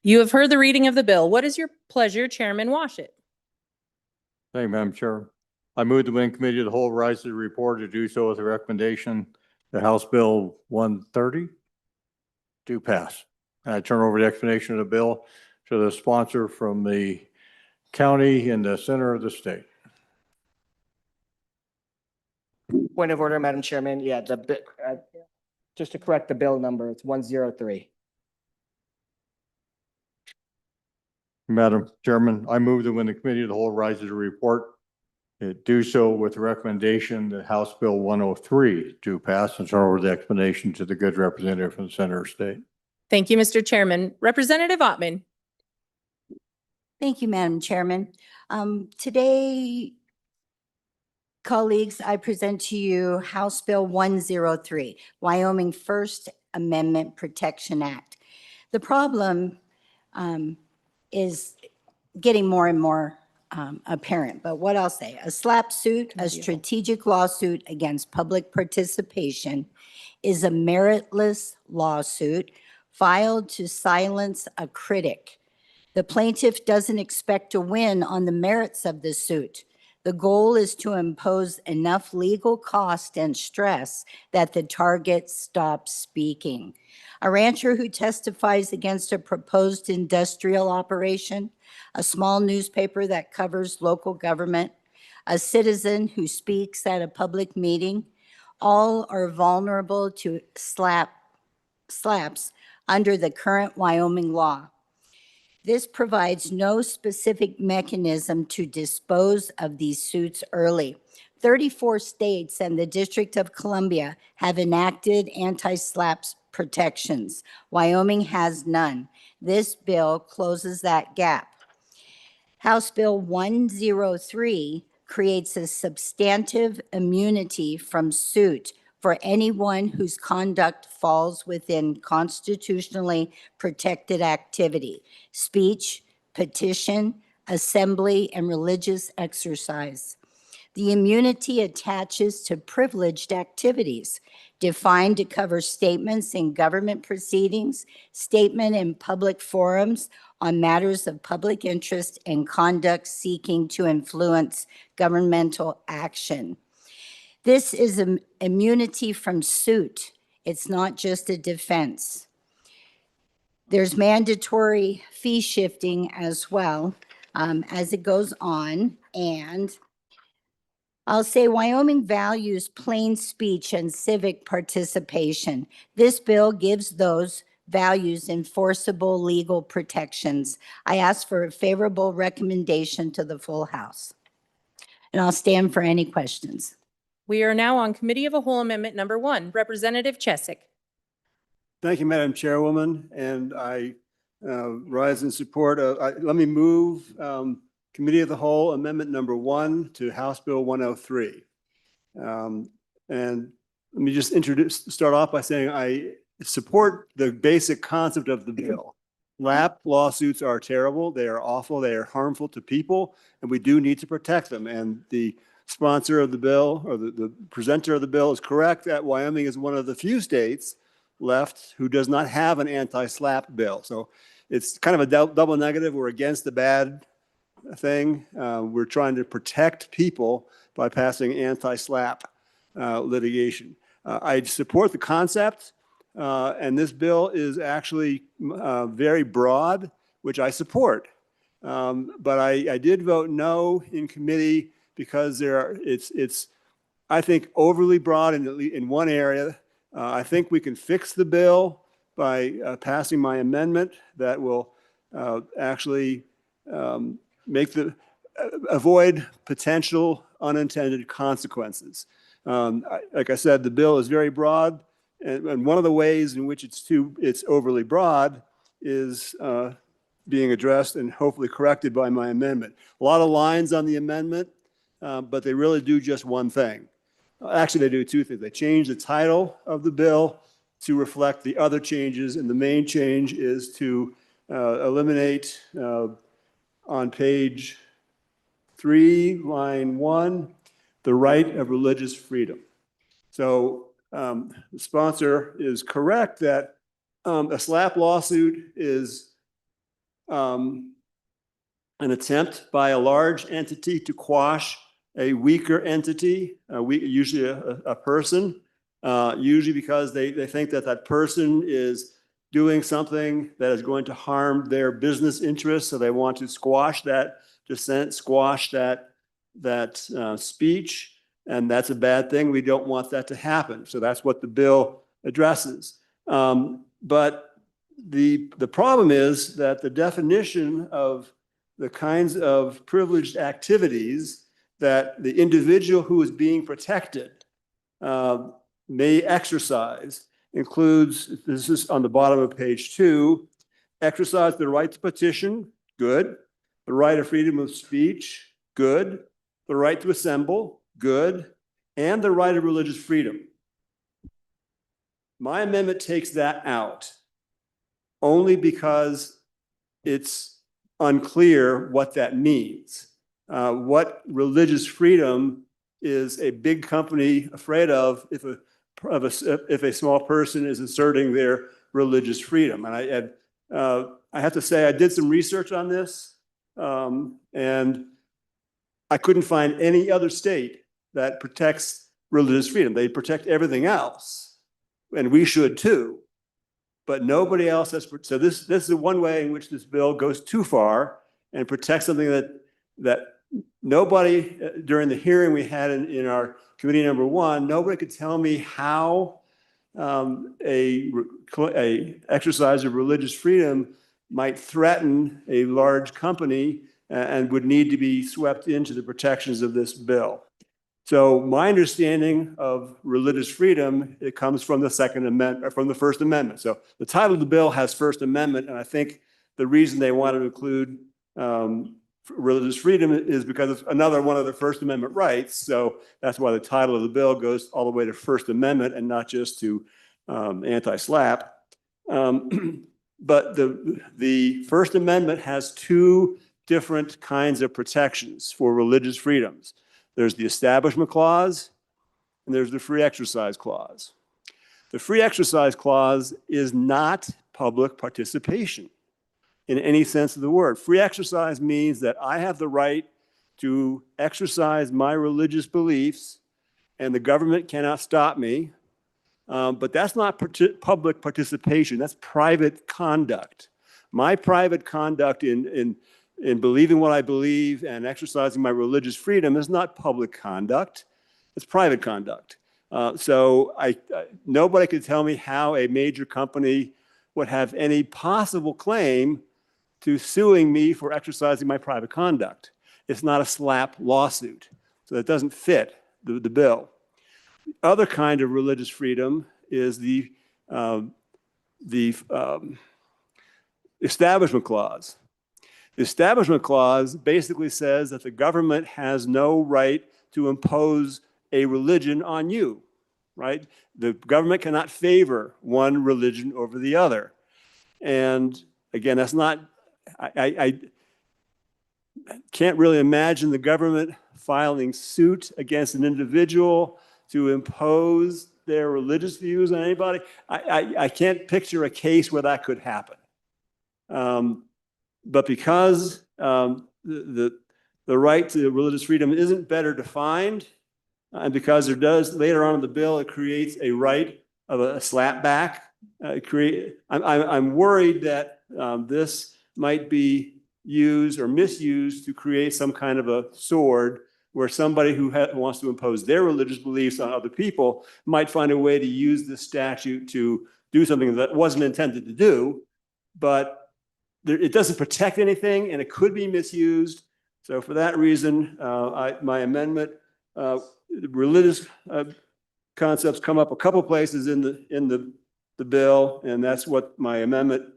You have heard the reading of the bill. What is your pleasure, Chairman Washit? Thank you, Madam Chair. I move the Wind Committee of the Whole rise to the report to do so with a recommendation that House Bill 130 do pass. And I turn over the explanation of the bill to the sponsor from the county in the center of the state. Point of order, Madam Chairman. Yeah, just to correct the bill number, it's 103. Madam Chairman, I move that when the Committee of the Whole rises to report, it do so with the recommendation that House Bill 103 do pass, and turn over the explanation to the good representative from the center of the state. Thank you, Mr. Chairman. Representative Ottman. Thank you, Madam Chairman. Today, colleagues, I present to you House Bill 103, Wyoming First Amendment Protection Act. The problem is getting more and more apparent, but what I'll say, a SLAP suit, a strategic lawsuit against public participation, is a meritless lawsuit filed to silence a critic. The plaintiff doesn't expect to win on the merits of the suit. The goal is to impose enough legal cost and stress that the target stops speaking. A rancher who testifies against a proposed industrial operation, a small newspaper that covers local government, a citizen who speaks at a public meeting, all are vulnerable to slaps under the current Wyoming law. This provides no specific mechanism to dispose of these suits early. 34 states and the District of Columbia have enacted anti-SLAPP protections. Wyoming has none. This bill closes that gap. House Bill 103 creates a substantive immunity from suit for anyone whose conduct falls within constitutionally protected activity, speech, petition, assembly, and religious exercise. The immunity attaches to privileged activities, defined to cover statements in government proceedings, statement in public forums on matters of public interest, and conduct seeking to influence governmental action. This is an immunity from suit. It's not just a defense. There's mandatory fee shifting as well as it goes on. And I'll say Wyoming values plain speech and civic participation. This bill gives those values enforceable legal protections. I ask for a favorable recommendation to the full House. And I'll stand for any questions. We are now on Committee of a Whole Amendment number 1. Representative Chesick. Thank you, Madam Chairwoman, and I rise in support of, let me move Committee of the Whole Amendment number 1 to House Bill 103. And let me just start off by saying I support the basic concept of the bill. LAP lawsuits are terrible, they are awful, they are harmful to people, and we do need to protect them. And the sponsor of the bill, or the presenter of the bill, is correct that Wyoming is one of the few states left who does not have an anti-SLAPP bill. So it's kind of a double negative. We're against the bad thing. We're trying to protect people by passing anti-SLAPP litigation. I support the concept, and this bill is actually very broad, which I support. But I did vote no in committee because it's I think overly broad in one area. I think we can fix the bill by passing my amendment that will actually avoid potential unintended consequences. Like I said, the bill is very broad, and one of the ways in which it's overly broad is being addressed and hopefully corrected by my amendment. A lot of lines on the amendment, but they really do just one thing. Actually, they do two things. They change the title of the bill to reflect the other changes, and the main change is to eliminate on page 3, line 1, the right of religious freedom. So the sponsor is correct that a SLAPP lawsuit is an attempt by a large entity to quash a weaker entity, usually a person, usually because they think that that person is doing something that is going to harm their business interests. So they want to squash that dissent, squash that speech. And that's a bad thing. We don't want that to happen. So that's what the bill addresses. But the problem is that the definition of the kinds of privileged activities that the individual who is being protected may exercise includes, this is on the bottom of page 2, exercise the right to petition, good. The right of freedom of speech, good. The right to assemble, good. And the right of religious freedom. My amendment takes that out only because it's unclear what that means. What religious freedom is a big company afraid of if a small person is asserting their religious freedom? And I have to say, I did some research on this, and I couldn't find any other state that protects religious freedom. They protect everything else, and we should too. But nobody else has. So this is one way in which this bill goes too far and protects something that nobody, during the hearing we had in our committee number 1, nobody could tell me how a exercise of religious freedom might threaten a large company and would need to be swept into the protections of this bill. So my understanding of religious freedom, it comes from the Second Amendment, or from the First Amendment. So the title of the bill has First Amendment, and I think the reason they want to include religious freedom is because it's another one of the First Amendment rights. So that's why the title of the bill goes all the way to First Amendment and not just to anti-SLAPP. But the First Amendment has 2 different kinds of protections for religious freedoms. There's the Establishment Clause, and there's the Free Exercise Clause. The Free Exercise Clause is not public participation in any sense of the word. Free exercise means that I have the right to exercise my religious beliefs, and the government cannot stop me. But that's not public participation. That's private conduct. My private conduct in believing what I believe and exercising my religious freedom is not public conduct. It's private conduct. So nobody could tell me how a major company would have any possible claim to suing me for exercising my private conduct. It's not a SLAPP lawsuit. So that doesn't fit the bill. Other kind of religious freedom is the Establishment Clause. The Establishment Clause basically says that the government has no right to impose a religion on you, right? The government cannot favor one religion over the other. And again, that's not, I can't really imagine the government filing suit against an individual to impose their religious views on anybody. I can't picture a case where that could happen. But because the right to religious freedom isn't better defined, and because there does, later on in the bill, it creates a right of a slapback. I'm worried that this might be used or misused to create some kind of a sword where somebody who wants to impose their religious beliefs on other people might find a way to use this statute to do something that wasn't intended to do, but it doesn't protect anything and it could be misused. So for that reason, my amendment, religious concepts come up a couple places in the bill, and that's what my amendment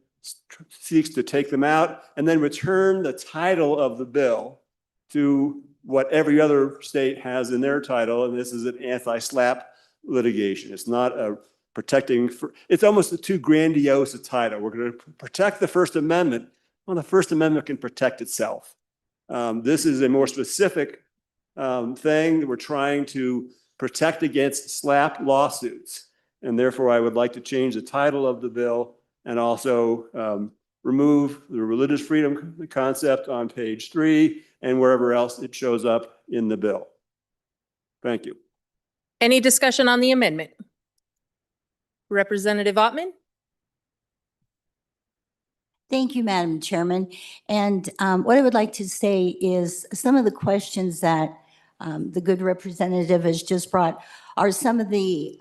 seeks to take them out and then return the title of the bill to what every other state has in their title, and this is an anti-SLAPP litigation. It's not a protecting, it's almost a too grandiose a title. We're going to protect the First Amendment. Well, the First Amendment can protect itself. This is a more specific thing that we're trying to protect against SLAPP lawsuits, and therefore I would like to change the title of the bill and also remove the religious freedom concept on page 3 and wherever else it shows up in the bill. Thank you. Any discussion on the amendment? Representative Ottman? Thank you, Madam Chairman. And what I would like to say is some of the questions that the good representative has just brought are some of the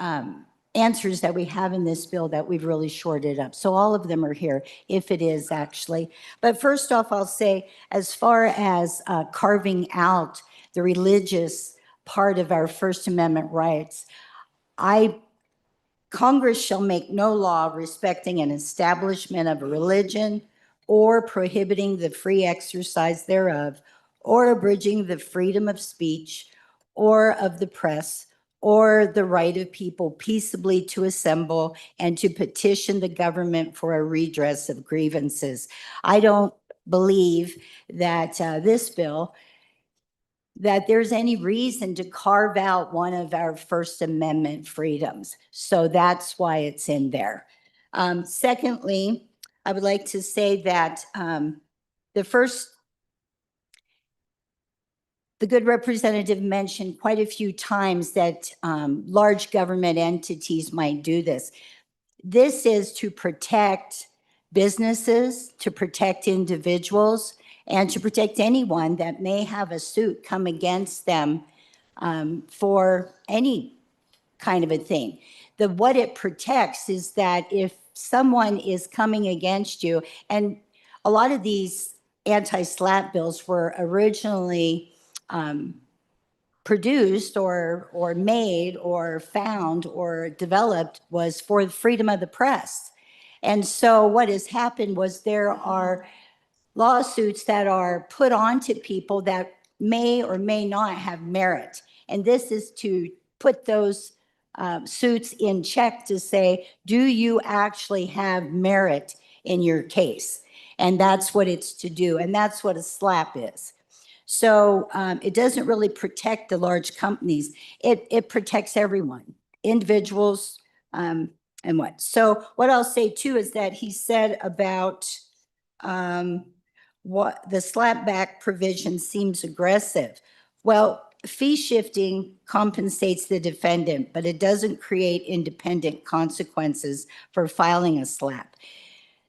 answers that we have in this bill that we've really shorted up. So all of them are here, if it is actually. But first off, I'll say, as far as carving out the religious part of our First Amendment rights, Congress shall make no law respecting an establishment of a religion or prohibiting the free exercise thereof, or abridging the freedom of speech or of the press, or the right of people peaceably to assemble and to petition the government for a redress of grievances. I don't believe that this bill, that there's any reason to carve out one of our First Amendment freedoms. So that's why it's in there. Secondly, I would like to say that the good representative mentioned quite a few times that large government entities might do this. This is to protect businesses, to protect individuals, and to protect anyone that may have a suit come against them for any kind of a thing. What it protects is that if someone is coming against you, and a lot of these anti-SLAPP bills were originally produced or made or found or developed was for the freedom of the press. And so what has happened was there are lawsuits that are put onto people that may or may not have merit. And this is to put those suits in check to say, do you actually have merit in your case? And that's what it's to do. And that's what a SLAPP is. So it doesn't really protect the large companies. It protects everyone, individuals, and what. So what I'll say too is that he said about what the slapback provision seems aggressive. Well, fee shifting compensates the defendant, but it doesn't create independent consequences for filing a SLAPP.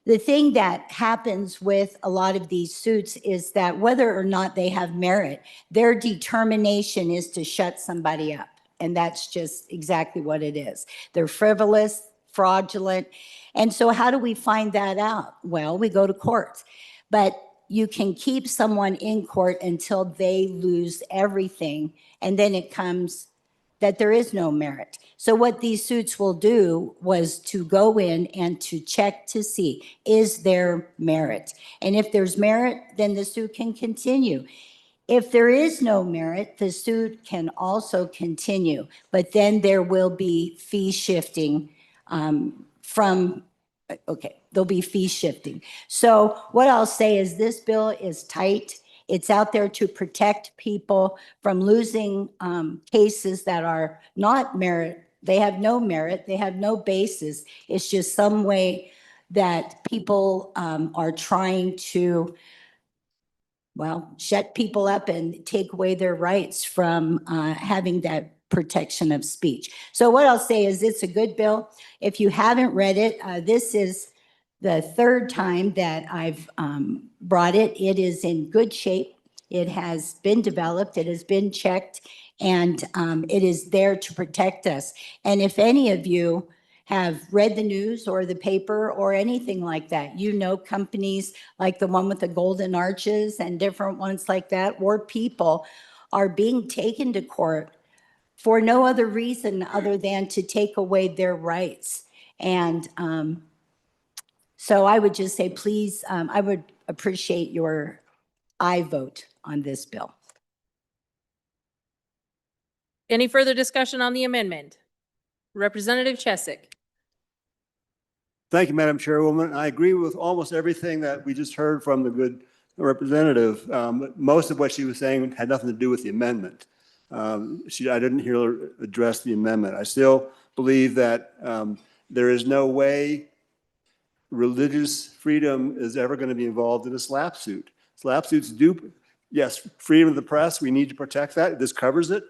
The thing that happens with a lot of these suits is that whether or not they have merit, their determination is to shut somebody up. And that's just exactly what it is. They're frivolous, fraudulent. And so how do we find that out? Well, we go to court. But you can keep someone in court until they lose everything. And then it comes that there is no merit. So what these suits will do was to go in and to check to see, is there merit? And if there's merit, then the suit can continue. If there is no merit, the suit can also continue, but then there will be fee shifting there'll be fee shifting. So what I'll say is this bill is tight. It's out there to protect people from losing cases that are not merit. They have no merit. They have no basis. It's just some way that people are trying to, well, shut people up and take away their rights from having that protection of speech. So what I'll say is it's a good bill. If you haven't read it, this is the third time that I've brought it. It is in good shape. It has been developed. It has been checked, and it is there to protect us. And if any of you have read the news or the paper or anything like that, you know companies like the one with the golden arches and different ones like that, or people are being taken to court for no other reason other than to take away their rights. And so I would just say, please, I would appreciate your aye vote on this bill. Any further discussion on the amendment? Representative Chesick. Thank you, Madam Chairwoman. I agree with almost everything that we just heard from the good representative. Most of what she was saying had nothing to do with the amendment. I didn't hear her address the amendment. I still believe that there is no way religious freedom is ever going to be involved in a SLAPP suit. SLAPP suits do, yes, freedom of the press, we need to protect that. This covers it.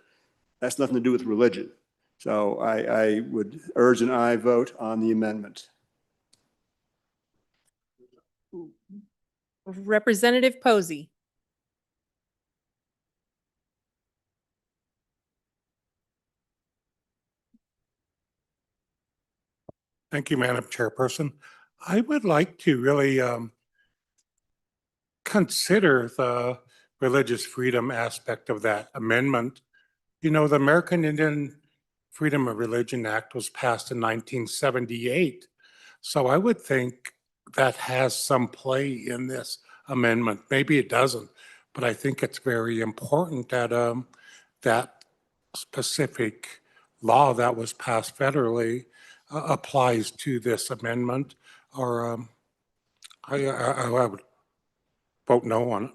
That's nothing to do with religion. So I would urge an aye vote on the amendment. Representative Posey. Thank you, Madam Chairperson. I would like to really consider the religious freedom aspect of that amendment. You know, the American Indian Freedom of Religion Act was passed in 1978. So I would think that has some play in this amendment. Maybe it doesn't, but I think it's very important that that specific law that was passed federally applies to this amendment, or I would vote no on it.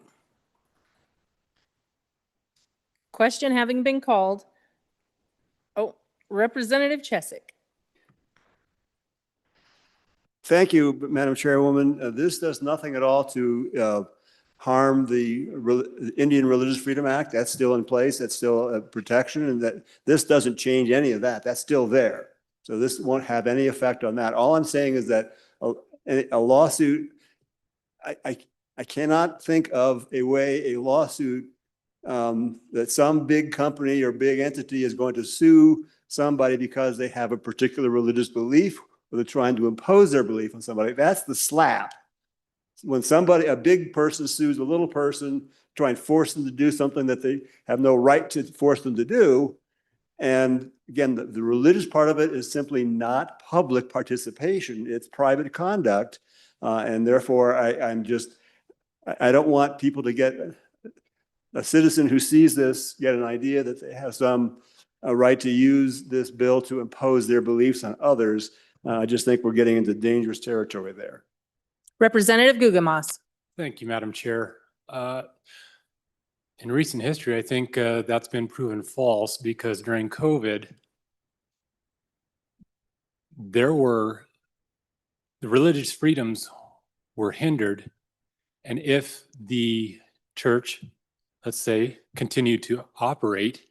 Question having been called. Oh, Representative Chesick. Thank you, Madam Chairwoman. This does nothing at all to harm the Indian Religious Freedom Act. That's still in place. That's still a protection, and that this doesn't change any of that. That's still there. So this won't have any effect on that. All I'm saying is that a lawsuit, I cannot think of a way a lawsuit that some big company or big entity is going to sue somebody because they have a particular religious belief, or they're trying to impose their belief on somebody. That's the SLAPP. When somebody, a big person sues a little person, try and force them to do something that they have no right to force them to do. And again, the religious part of it is simply not public participation. It's private conduct. And therefore, I don't want people to get a citizen who sees this, get an idea that they have some right to use this bill to impose their beliefs on others. I just think we're getting into dangerous territory there. Representative Gugamas. Thank you, Madam Chair. In recent history, I think that's been proven false, because during COVID, the religious freedoms were hindered. And if the church, let's say, continued to operate,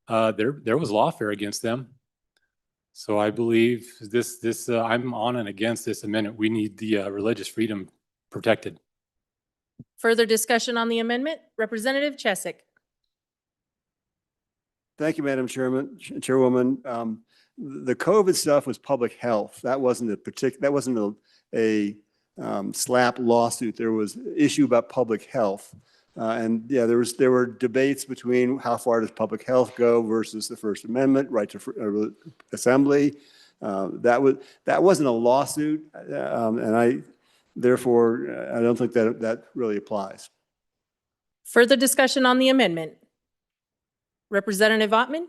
there was lawfare against them. So I believe I'm on and against this amendment. We need the religious freedom protected. Further discussion on the amendment? Representative Chesick. Thank you, Madam Chairwoman. The COVID stuff was public health. That wasn't a SLAPP lawsuit. There was an issue about public health. And yeah, there were debates between how far does public health go versus the First Amendment, right to assembly. That wasn't a lawsuit, and therefore I don't think that really applies. Further discussion on the amendment? Representative Ottman.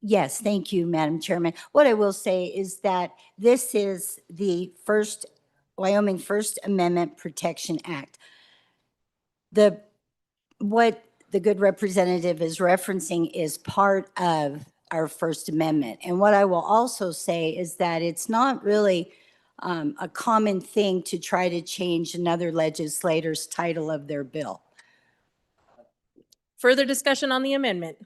Yes, thank you, Madam Chairman. What I will say is that this is the Wyoming First Amendment Protection Act. What the good representative is referencing is part of our First Amendment. And what I will also say is that it's not really a common thing to try to change another legislator's title of their bill. Further discussion on the amendment?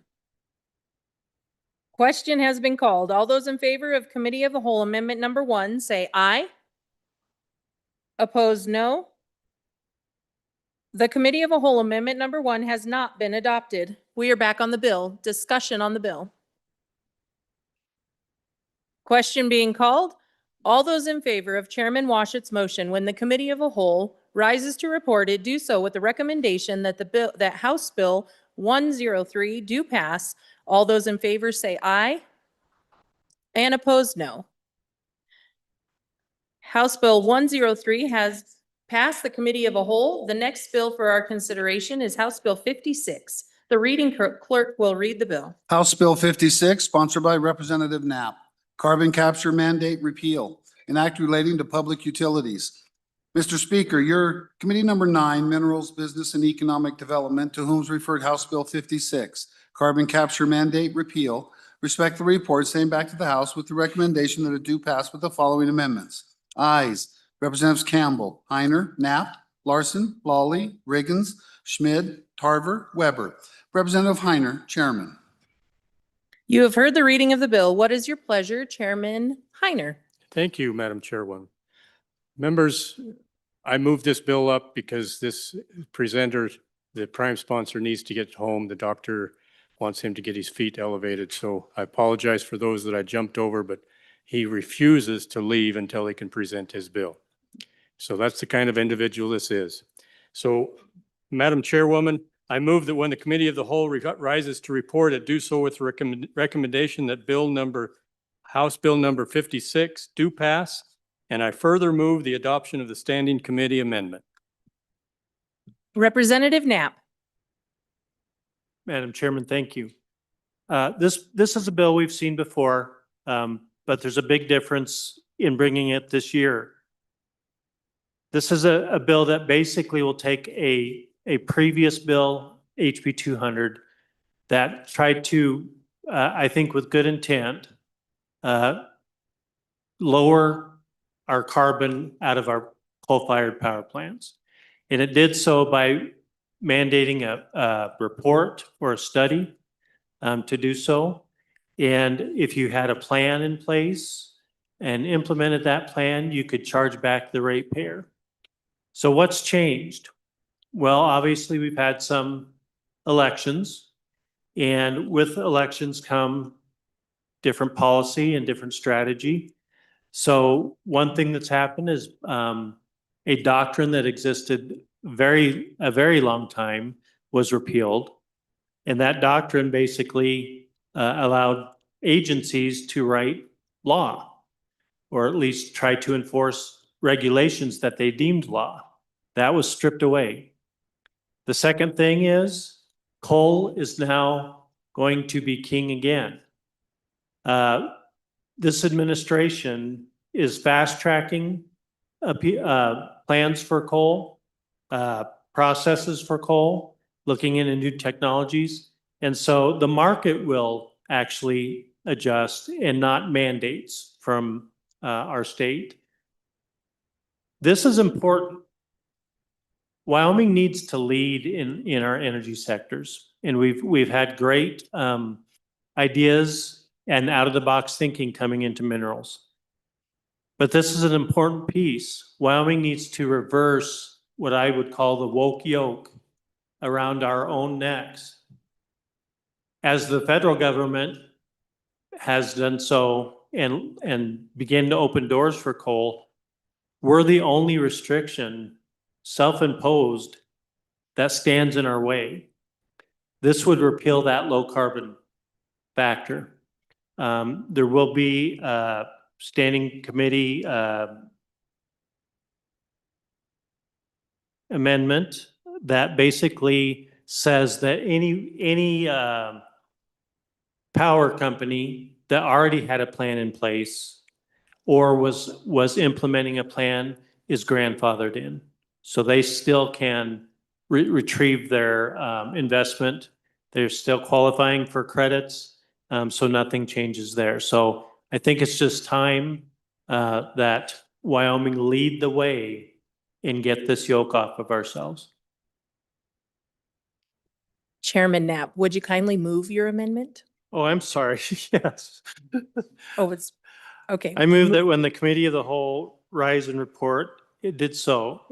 Question has been called. All those in favor of Committee of the Whole Amendment number 1, say aye. Opposed, no. The Committee of the Whole Amendment number 1 has not been adopted. We are back on the bill. Discussion on the bill. Question being called. All those in favor of Chairman Washat's motion, when the Committee of the Whole rises to report it, do so with the recommendation that House Bill 103 do pass. All those in favor say aye. And opposed, no. House Bill 103 has passed the Committee of the Whole. The next bill for our consideration is House Bill 56. The reading clerk will read the bill. House Bill 56, sponsored by Representative Knapp. Carbon capture mandate repeal, an act relating to public utilities. Mr. Speaker, your Committee number 9, Minerals, Business and Economic Development, to whom is referred House Bill 56, carbon capture mandate repeal, respectfully report same back to the House with the recommendation that it do pass with the following amendments. Ayes, Representatives Campbell, Heiner, Knapp, Larson, Lawley, Riggins, Schmid, Tarver, Weber. Representative Heiner, Chairman. You have heard the reading of the bill. What is your pleasure, Chairman Heiner? Thank you, Madam Chairwoman. Members, I moved this bill up because this presenter, the prime sponsor, needs to get home. The doctor wants him to get his feet elevated. So I apologize for those that I jumped over, but he refuses to leave until he can present his bill. So that's the kind of individual this is. So, Madam Chairwoman, I move that when the Committee of the Whole rises to report, it do so with recommendation that House Bill number 56 do pass. And I further move the adoption of the Standing Committee amendment. Representative Knapp. Madam Chairman, thank you. This is a bill we've seen before, but there's a big difference in bringing it this year. This is a bill that basically will take a previous bill, HB 200, that tried to, I think with good intent, lower our carbon out of our coal-fired power plants. And it did so by mandating a report or a study to do so. And if you had a plan in place and implemented that plan, you could charge back the ratepayer. So what's changed? Well, obviously we've had some elections, and with elections come different policy and different strategy. So one thing that's happened is a doctrine that existed a very long time was repealed. And that doctrine basically allowed agencies to write law, or at least try to enforce regulations that they deemed law. That was stripped away. The second thing is coal is now going to be king again. This administration is fast tracking plans for coal, processes for coal, looking into new technologies. And so the market will actually adjust and not mandates from our state. This is important. Wyoming needs to lead in our energy sectors. And we've had great ideas and out-of-the-box thinking coming into minerals. But this is an important piece. Wyoming needs to reverse what I would call the woke yoke around our own necks. As the federal government has done so and began to open doors for coal, we're the only restriction, self-imposed, that stands in our way. This would repeal that low carbon factor. There will be a standing committee amendment that basically says that any power company that already had a plan in place or was implementing a plan is grandfathered in. So they still can retrieve their investment. They're still qualifying for credits. So nothing changes there. So I think it's just time that Wyoming lead the way and get this yoke off of ourselves. Chairman Knapp, would you kindly move your amendment? Oh, I'm sorry. Yes. Oh, it's, okay. I move that when the Committee of the Whole rise and report, it do so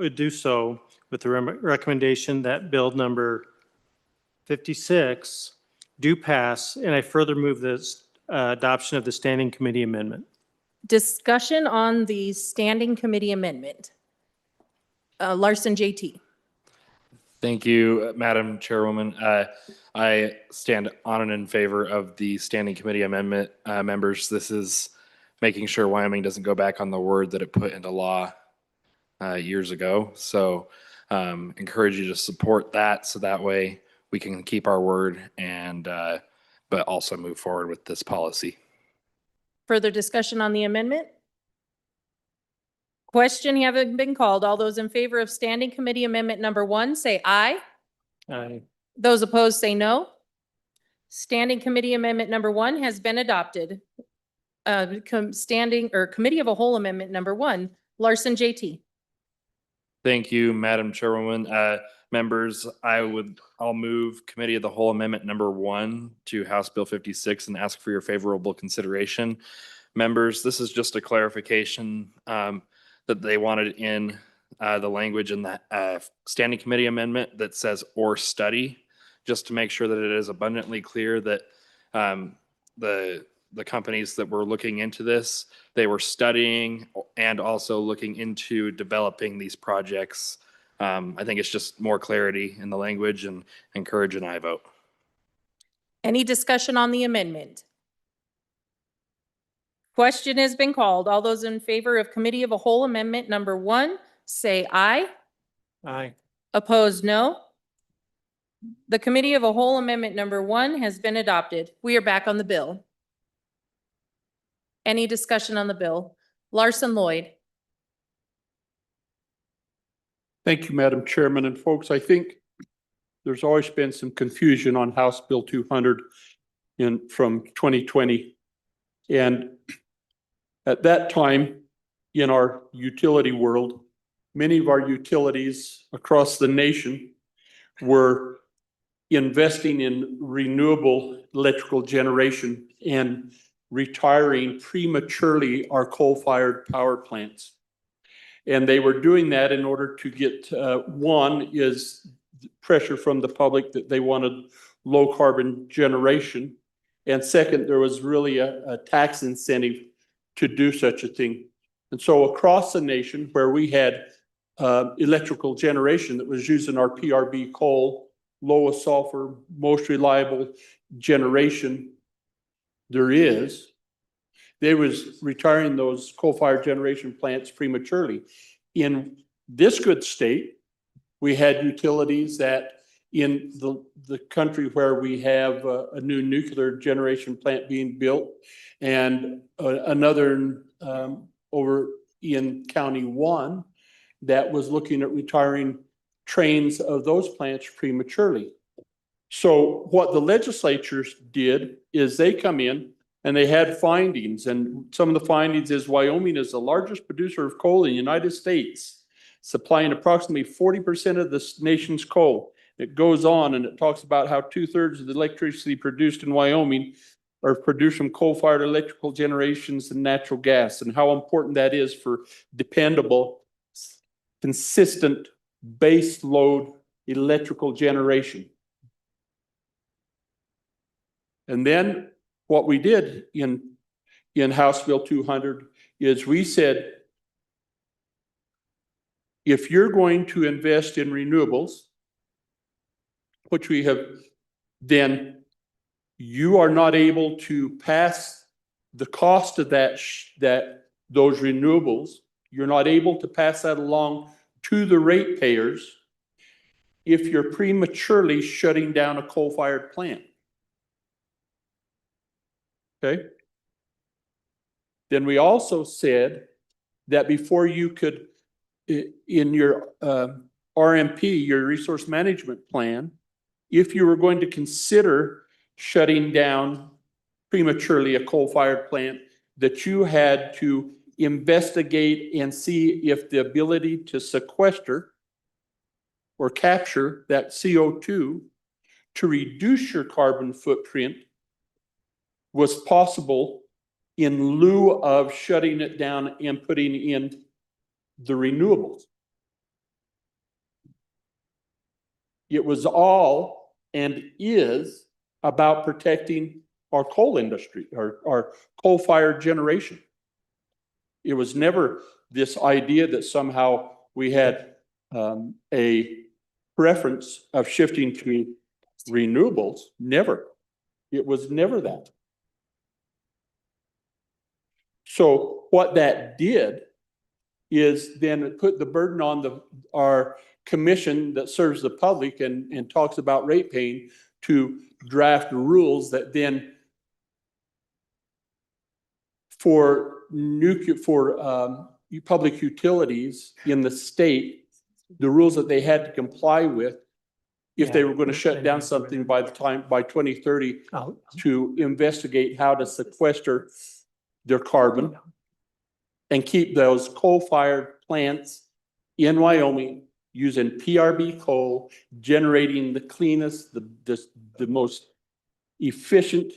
with the recommendation that Bill number 56 do pass, and I further move this adoption of the Standing Committee amendment. Discussion on the Standing Committee amendment. Larson JT. Thank you, Madam Chairwoman. I stand on and in favor of the Standing Committee amendment. Members, this is making sure Wyoming doesn't go back on the word that it put into law years ago. So encourage you to support that so that way we can keep our word and but also move forward with this policy. Further discussion on the amendment? Question having been called. All those in favor of Standing Committee Amendment number 1, say aye. Aye. Those opposed, say no. Standing Committee Amendment number 1 has been adopted. Committee of a Whole Amendment number 1, Larson JT. Thank you, Madam Chairwoman. Members, I'll move Committee of the Whole Amendment number 1 to House Bill 56 and ask for your favorable consideration. Members, this is just a clarification that they wanted in the language in the Standing Committee Amendment that says "or study," just to make sure that it is abundantly clear that the companies that were looking into this, they were studying and also looking into developing these projects. I think it's just more clarity in the language, and encourage an aye vote. Any discussion on the amendment? Question has been called. All those in favor of Committee of a Whole Amendment number 1, say aye. Aye. Opposed, no. The Committee of a Whole Amendment number 1 has been adopted. We are back on the bill. Any discussion on the bill? Larson Lloyd. Thank you, Madam Chairman. And folks, I think there's always been some confusion on House Bill 200 from 2020. And at that time, in our utility world, many of our utilities across the nation were investing in renewable electrical generation and retiring prematurely our coal-fired power plants. And they were doing that in order to get, one is pressure from the public that they wanted low carbon generation. And second, there was really a tax incentive to do such a thing. And so across the nation where we had electrical generation that was using our PRB coal, lowest sulfur, most reliable generation they was retiring those coal-fired generation plants prematurely. In this good state, we had utilities that in the country where we have a new nuclear generation plant being built and another over in County 1 that was looking at retiring trains of those plants prematurely. So what the legislatures did is they come in and they had findings, and some of the findings is Wyoming is the largest producer of coal in the United States, supplying approximately 40% of the nation's coal. It goes on and it talks about how 2/3 of the electricity produced in Wyoming are produced from coal-fired electrical generations and natural gas, and how important that is for dependable, consistent base load electrical generation. And then what we did in House Bill 200 is we said, if you're going to invest in renewables, which we have, then you are not able to pass the cost of those renewables. You're not able to pass that along to the ratepayers if you're prematurely shutting down a coal-fired plant. Okay. Then we also said that before you could, in your RMP, your resource management plan, if you were going to consider shutting down prematurely a coal-fired plant, that you had to investigate and see if the ability to sequester or capture that CO2 to reduce your carbon footprint was possible in lieu of shutting it down and putting in the renewables. It was all and is about protecting our coal industry, our coal-fired generation. It was never this idea that somehow we had a preference of shifting to renewables. Never. It was never that. So what that did is then it put the burden on our commission that serves the public and talks about rate paying to draft rules that then for public utilities in the state, the rules that they had to comply with if they were going to shut down something by 2030 to investigate how to sequester their carbon and keep those coal-fired plants in Wyoming using PRB coal, generating the cleanest, the most efficient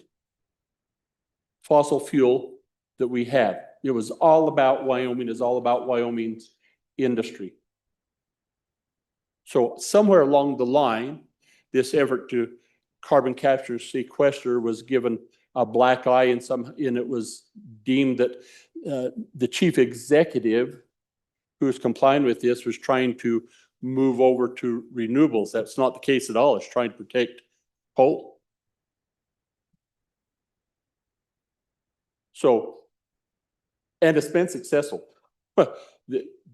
fossil fuel that we have. It was all about Wyoming, it's all about Wyoming's industry. So somewhere along the line, this effort to carbon capture sequester was given a black eye, and it was deemed that the chief executive who was complying with this was trying to move over to renewables. That's not the case at all. It's trying to protect coal. So, and it's been successful.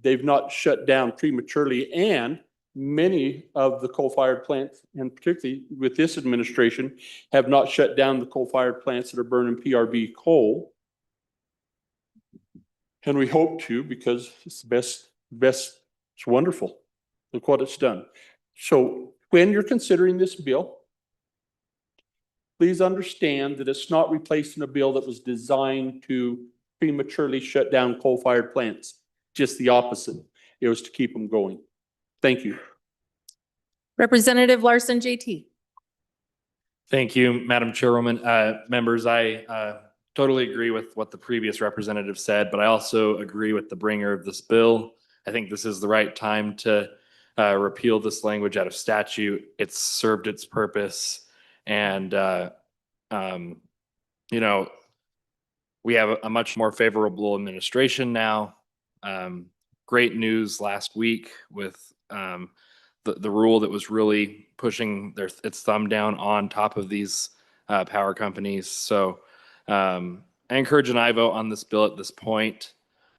They've not shut down prematurely, and many of the coal-fired plants, and particularly with this administration, have not shut down the coal-fired plants that are burning PRB coal. And we hope to, because it's the best, it's wonderful. Look what it's done. So when you're considering this bill, please understand that it's not replacing a bill that was designed to prematurely shut down coal-fired plants. Just the opposite. It was to keep them going. Thank you. Representative Larson, JT. Thank you, Madam Chairwoman. Members, I totally agree with what the previous representative said, but I also agree with the bringer of this bill. I think this is the right time to repeal this language out of statute. It's served its purpose. And, you know, we have a much more favorable administration now. Great news last week with the rule that was really pushing its thumb down on top of these power companies. So I encourage an aye vote on this bill at this point,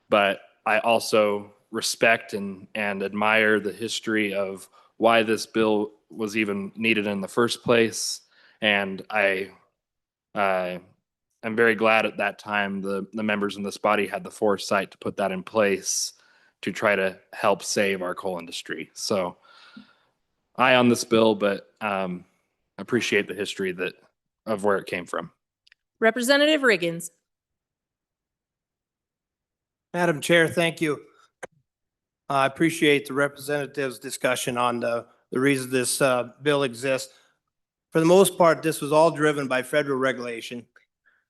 but I also respect and admire the history of why this bill was even needed in the first place. And I'm very glad at that time the members in this body had the foresight to put that in place to try to help save our coal industry. So aye on this bill, but appreciate the history of where it came from. Representative Riggins. Madam Chair, thank you. I appreciate the representative's discussion on the reason this bill exists. For the most part, this was all driven by federal regulation,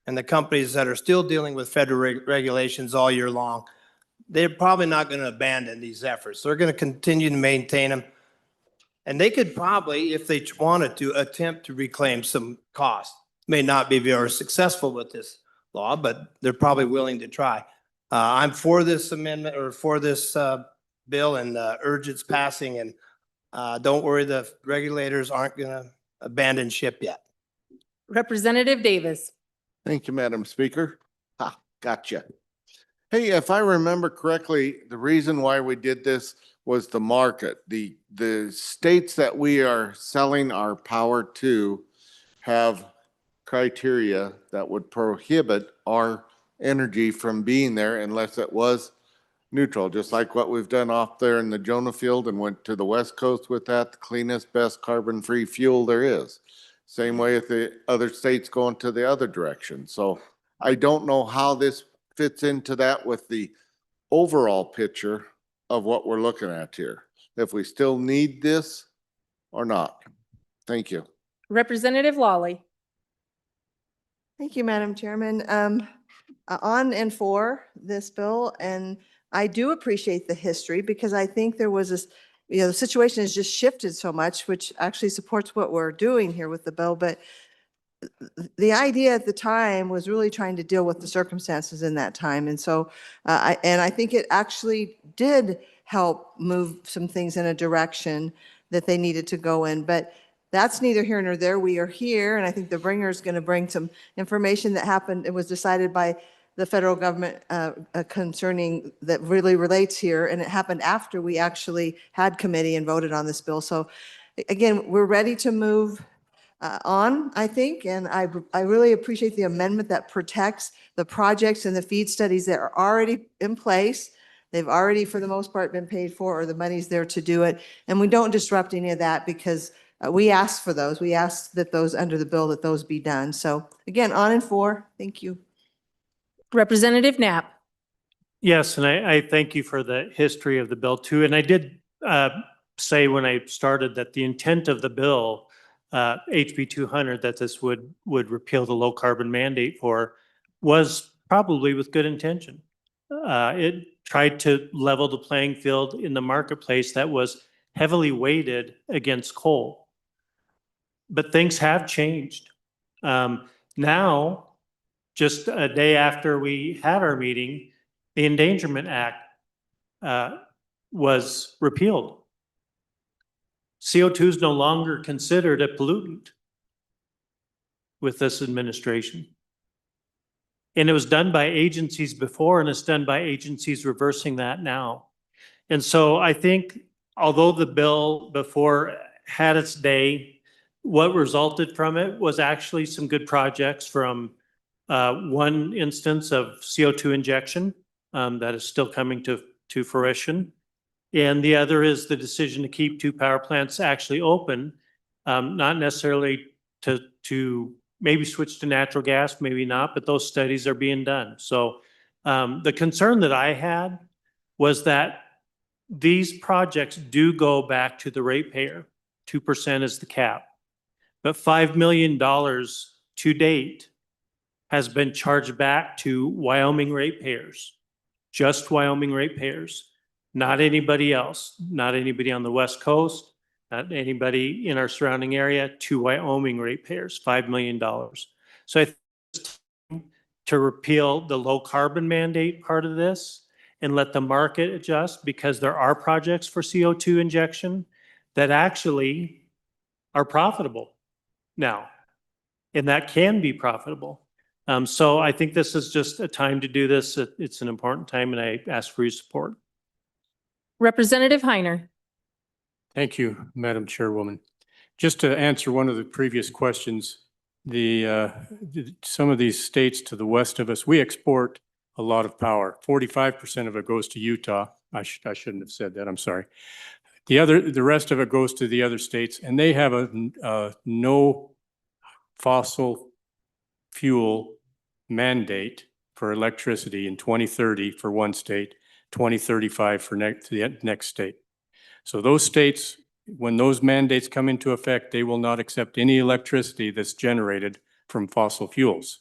and the companies that are still dealing with federal regulations all year long, they're probably not going to abandon these efforts. They're going to continue to maintain them. And they could probably, if they wanted to, attempt to reclaim some cost. May not be very successful with this law, but they're probably willing to try. I'm for this amendment, or for this bill, and urge its passing. And don't worry, the regulators aren't going to abandon ship yet. Representative Davis. Thank you, Madam Speaker. Gotcha. Hey, if I remember correctly, the reason why we did this was the market. The states that we are selling our power to have criteria that would prohibit our energy from being there unless it was neutral, just like what we've done off there in the Jonah field and went to the West Coast with that, the cleanest, best carbon-free fuel there is. Same way with the other states going to the other direction. So I don't know how this fits into that with the overall picture of what we're looking at here. If we still need this or not. Thank you. Representative Lawley. Thank you, Madam Chairman. On and for this bill, and I do appreciate the history because I think there was this, the situation has just shifted so much, which actually supports what we're doing here with the bill. But the idea at the time was really trying to deal with the circumstances in that time. And so, I think it actually did help move some things in a direction that they needed to go in. But that's neither here nor there. We are here, and I think the bringer is going to bring some information that happened. It was decided by the federal government concerning that really relates here, and it happened after we actually had committee and voted on this bill. So again, we're ready to move on, I think, and I really appreciate the amendment that protects the projects and the feed studies that are already in place. They've already, for the most part, been paid for, or the money's there to do it. And we don't disrupt any of that because we asked for those. We asked that those under the bill, that those be done. So again, on and for. Thank you. Representative Knapp. Yes, and I thank you for the history of the bill too. And I did say when I started that the intent of the bill, HB 200, that this would repeal the low carbon mandate for, was probably with good intention. It tried to level the playing field in the marketplace that was heavily weighted against coal. But things have changed. Now, just a day after we had our meeting, the Endangerment Act was repealed. CO2 is no longer considered a pollutant with this administration. And it was done by agencies before, and it's done by agencies reversing that now. And so I think although the bill before had its day, what resulted from it was actually some good projects, from one instance of CO2 injection that is still coming to fruition. And the other is the decision to keep 2 power plants actually open, not necessarily to maybe switch to natural gas, maybe not, but those studies are being done. So the concern that I had was that these projects do go back to the ratepayer. 2% is the cap. But $5 million to date has been charged back to Wyoming ratepayers, just Wyoming ratepayers, not anybody else, not anybody on the West Coast, not anybody in our surrounding area, to Wyoming ratepayers, $5 million. So I think it's time to repeal the low carbon mandate part of this and let the market adjust, because there are projects for CO2 injection that actually are profitable now, and that can be profitable. So I think this is just a time to do this. It's an important time, and I ask for your support. Representative Heiner. Thank you, Madam Chairwoman. Just to answer one of the previous questions, some of these states to the west of us, we export a lot of power. 45% of it goes to Utah. I shouldn't have said that. I'm sorry. The rest of it goes to the other states, and they have a no fossil fuel mandate for electricity in 2030 for one state, 2035 for the next state. So those states, when those mandates come into effect, they will not accept any electricity that's generated from fossil fuels.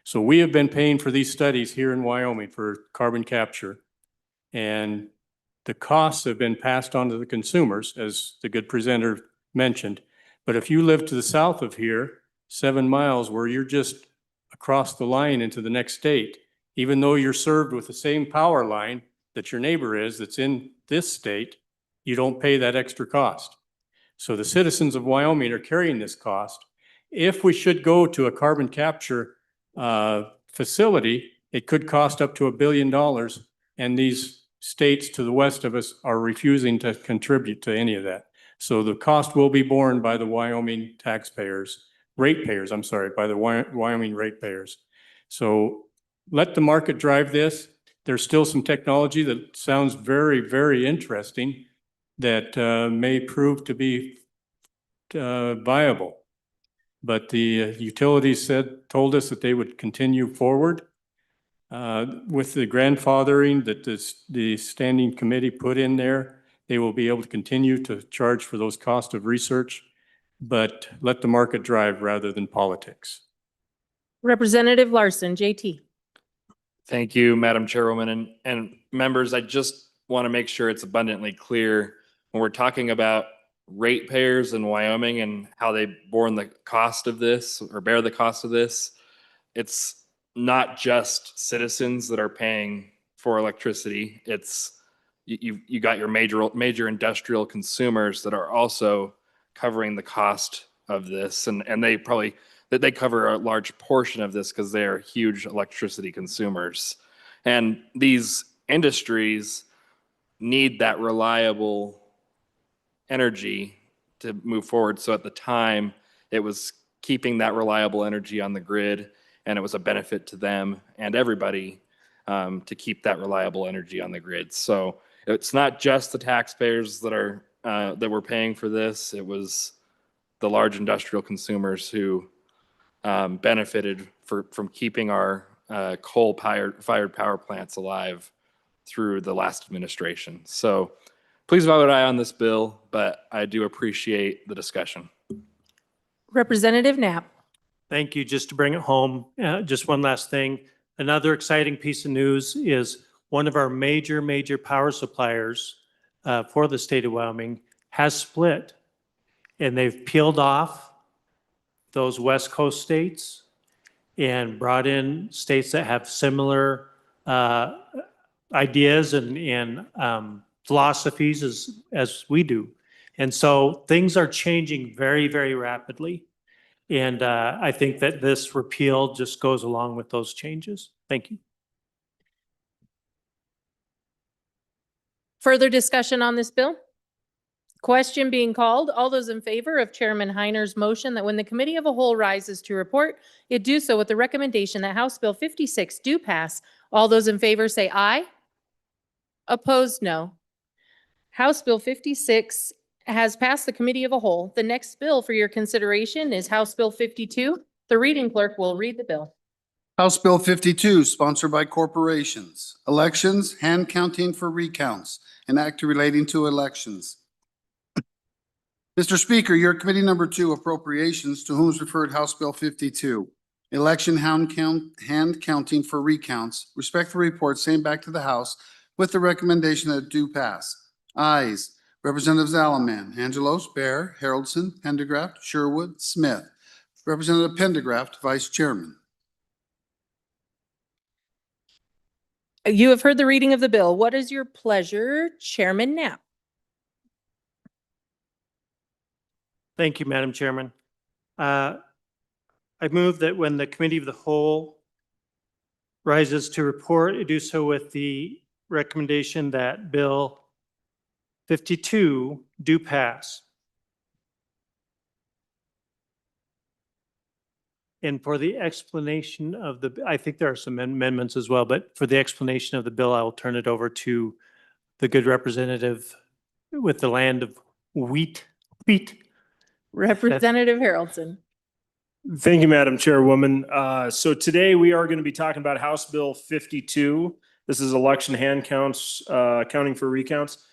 So we have been paying for these studies here in Wyoming for carbon capture, and the costs have been passed on to the consumers, as the good presenter mentioned. But if you live to the south of here, 7 miles, where you're just across the line into the next state, even though you're served with the same power line that your neighbor is that's in this state, you don't pay that extra cost. So the citizens of Wyoming are carrying this cost. If we should go to a carbon capture facility, it could cost up to $1 billion, and these states to the west of us are refusing to contribute to any of that. So the cost will be borne by the Wyoming ratepayers, by the Wyoming ratepayers. So let the market drive this. There's still some technology that sounds very, very interesting that may prove to be viable. But the utilities told us that they would continue forward with the grandfathering that the standing committee put in there. They will be able to continue to charge for those costs of research, but let the market drive rather than politics. Representative Larson, JT. Thank you, Madam Chairwoman. And members, I just want to make sure it's abundantly clear when we're talking about ratepayers in Wyoming and how they borne the cost of this or bear the cost of this, it's not just citizens that are paying for electricity. It's you got your major industrial consumers that are also covering the cost of this, and they cover a large portion of this because they are huge electricity consumers. And these industries need that reliable energy to move forward. So at the time, it was keeping that reliable energy on the grid, and it was a benefit to them and everybody to keep that reliable energy on the grid. So it's not just the taxpayers that were paying for this. It was the large industrial consumers who benefited from keeping our coal-fired power plants alive through the last administration. So please vote aye on this bill, but I do appreciate the discussion. Representative Knapp. Thank you. Just to bring it home, just one last thing. Another exciting piece of news is one of our major power suppliers for the state of Wyoming has split, and they've peeled off those West Coast states and brought in states that have similar ideas and philosophies as we do. And so things are changing very rapidly. And I think that this repeal just goes along with those changes. Thank you. Further discussion on this bill? Question being called. All those in favor of Chairman Heiner's motion that when the committee of a whole rises to report, it do so with the recommendation that House Bill 56 do pass. All those in favor say aye. Opposed, no. House Bill 56 has passed the committee of a whole. The next bill for your consideration is House Bill 52. The reading clerk will read the bill. House Bill 52, sponsored by corporations, elections, hand counting for recounts, an act relating to elections. Mr. Speaker, your committee number 2 appropriations, to whom is referred House Bill 52. Election hand counting for recounts. Respectfully report same back to the House with the recommendation that it do pass. Ayes. Representatives Alaman, Angelos, Bear, Haroldson, Pendergraft, Sherwood, Smith. Representative Pendergraft, Vice Chairman. You have heard the reading of the bill. What is your pleasure, Chairman Knapp? Thank you, Madam Chairman. I move that when the committee of the whole rises to report, it do so with the recommendation that Bill 52 do pass. And for the explanation of the, I think there are some amendments as well, but for the explanation of the bill, I will turn it over to the good representative with the land of wheat. Representative Haroldson. Thank you, Madam Chairwoman. So today we are going to be talking about House Bill 52. This is election hand counts, counting for recounts.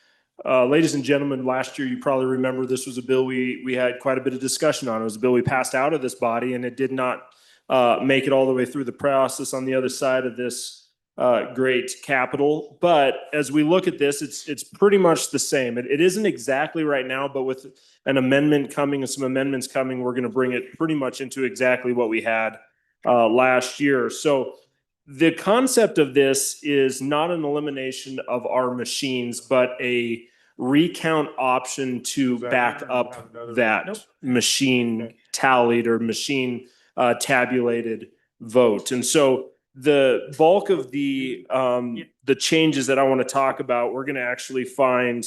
Ladies and gentlemen, last year, you probably remember this was a bill we had quite a bit of discussion on. It was a bill we passed out of this body, and it did not make it all the way through the process on the other side of this great capital. But as we look at this, it's pretty much the same. It isn't exactly right now, but with an amendment coming and some amendments coming, we're going to bring it pretty much into exactly what we had last year. So the concept of this is not an elimination of our machines, but a recount option to back up that machine tallied or machine tabulated vote. And so the bulk of the changes that I want to talk about, we're going to actually find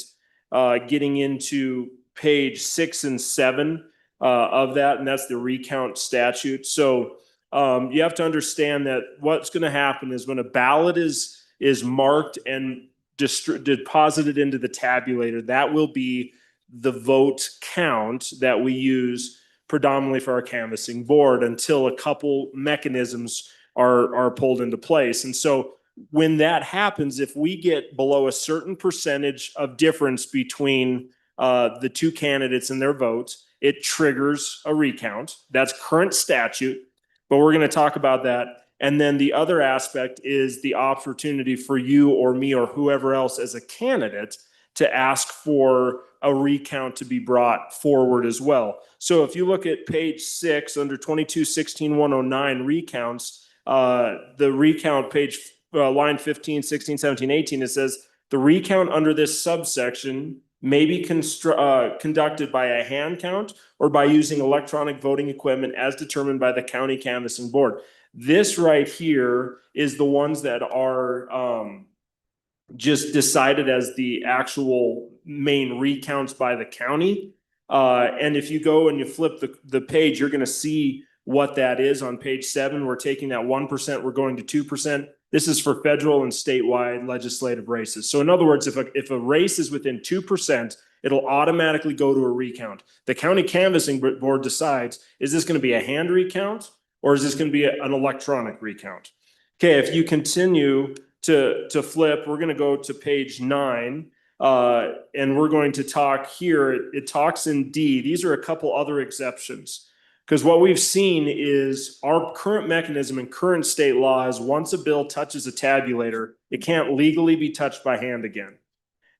getting into page 6 and 7 of that, and that's the recount statute. So you have to understand that what's going to happen is when a ballot is marked and deposited into the tabulator, that will be the vote count that we use predominantly for our canvassing board until a couple mechanisms are pulled into place. And so when that happens, if we get below a certain percentage of difference between the two candidates and their votes, it triggers a recount. That's current statute, but we're going to talk about that. And then the other aspect is the opportunity for you or me or whoever else as a candidate to ask for a recount to be brought forward as well. So if you look at page 6 under 22-16-109 recounts, the recount page, line 15, 16, 17, 18, it says the recount under this subsection may be conducted by a hand count or by using electronic voting equipment as determined by the county canvassing board. This right here is the ones that are just decided as the actual main recounts by the county. And if you go and you flip the page, you're going to see what that is on page 7. We're taking that 1%, we're going to 2%. This is for federal and statewide legislative races. So in other words, if a race is within 2%, it'll automatically go to a recount. The county canvassing board decides, is this going to be a hand recount or is this going to be an electronic recount? Okay, if you continue to flip, we're going to go to page 9. And we're going to talk here, it talks in D. These are a couple other exceptions. Because what we've seen is our current mechanism in current state law is once a bill touches a tabulator, it can't legally be touched by hand again.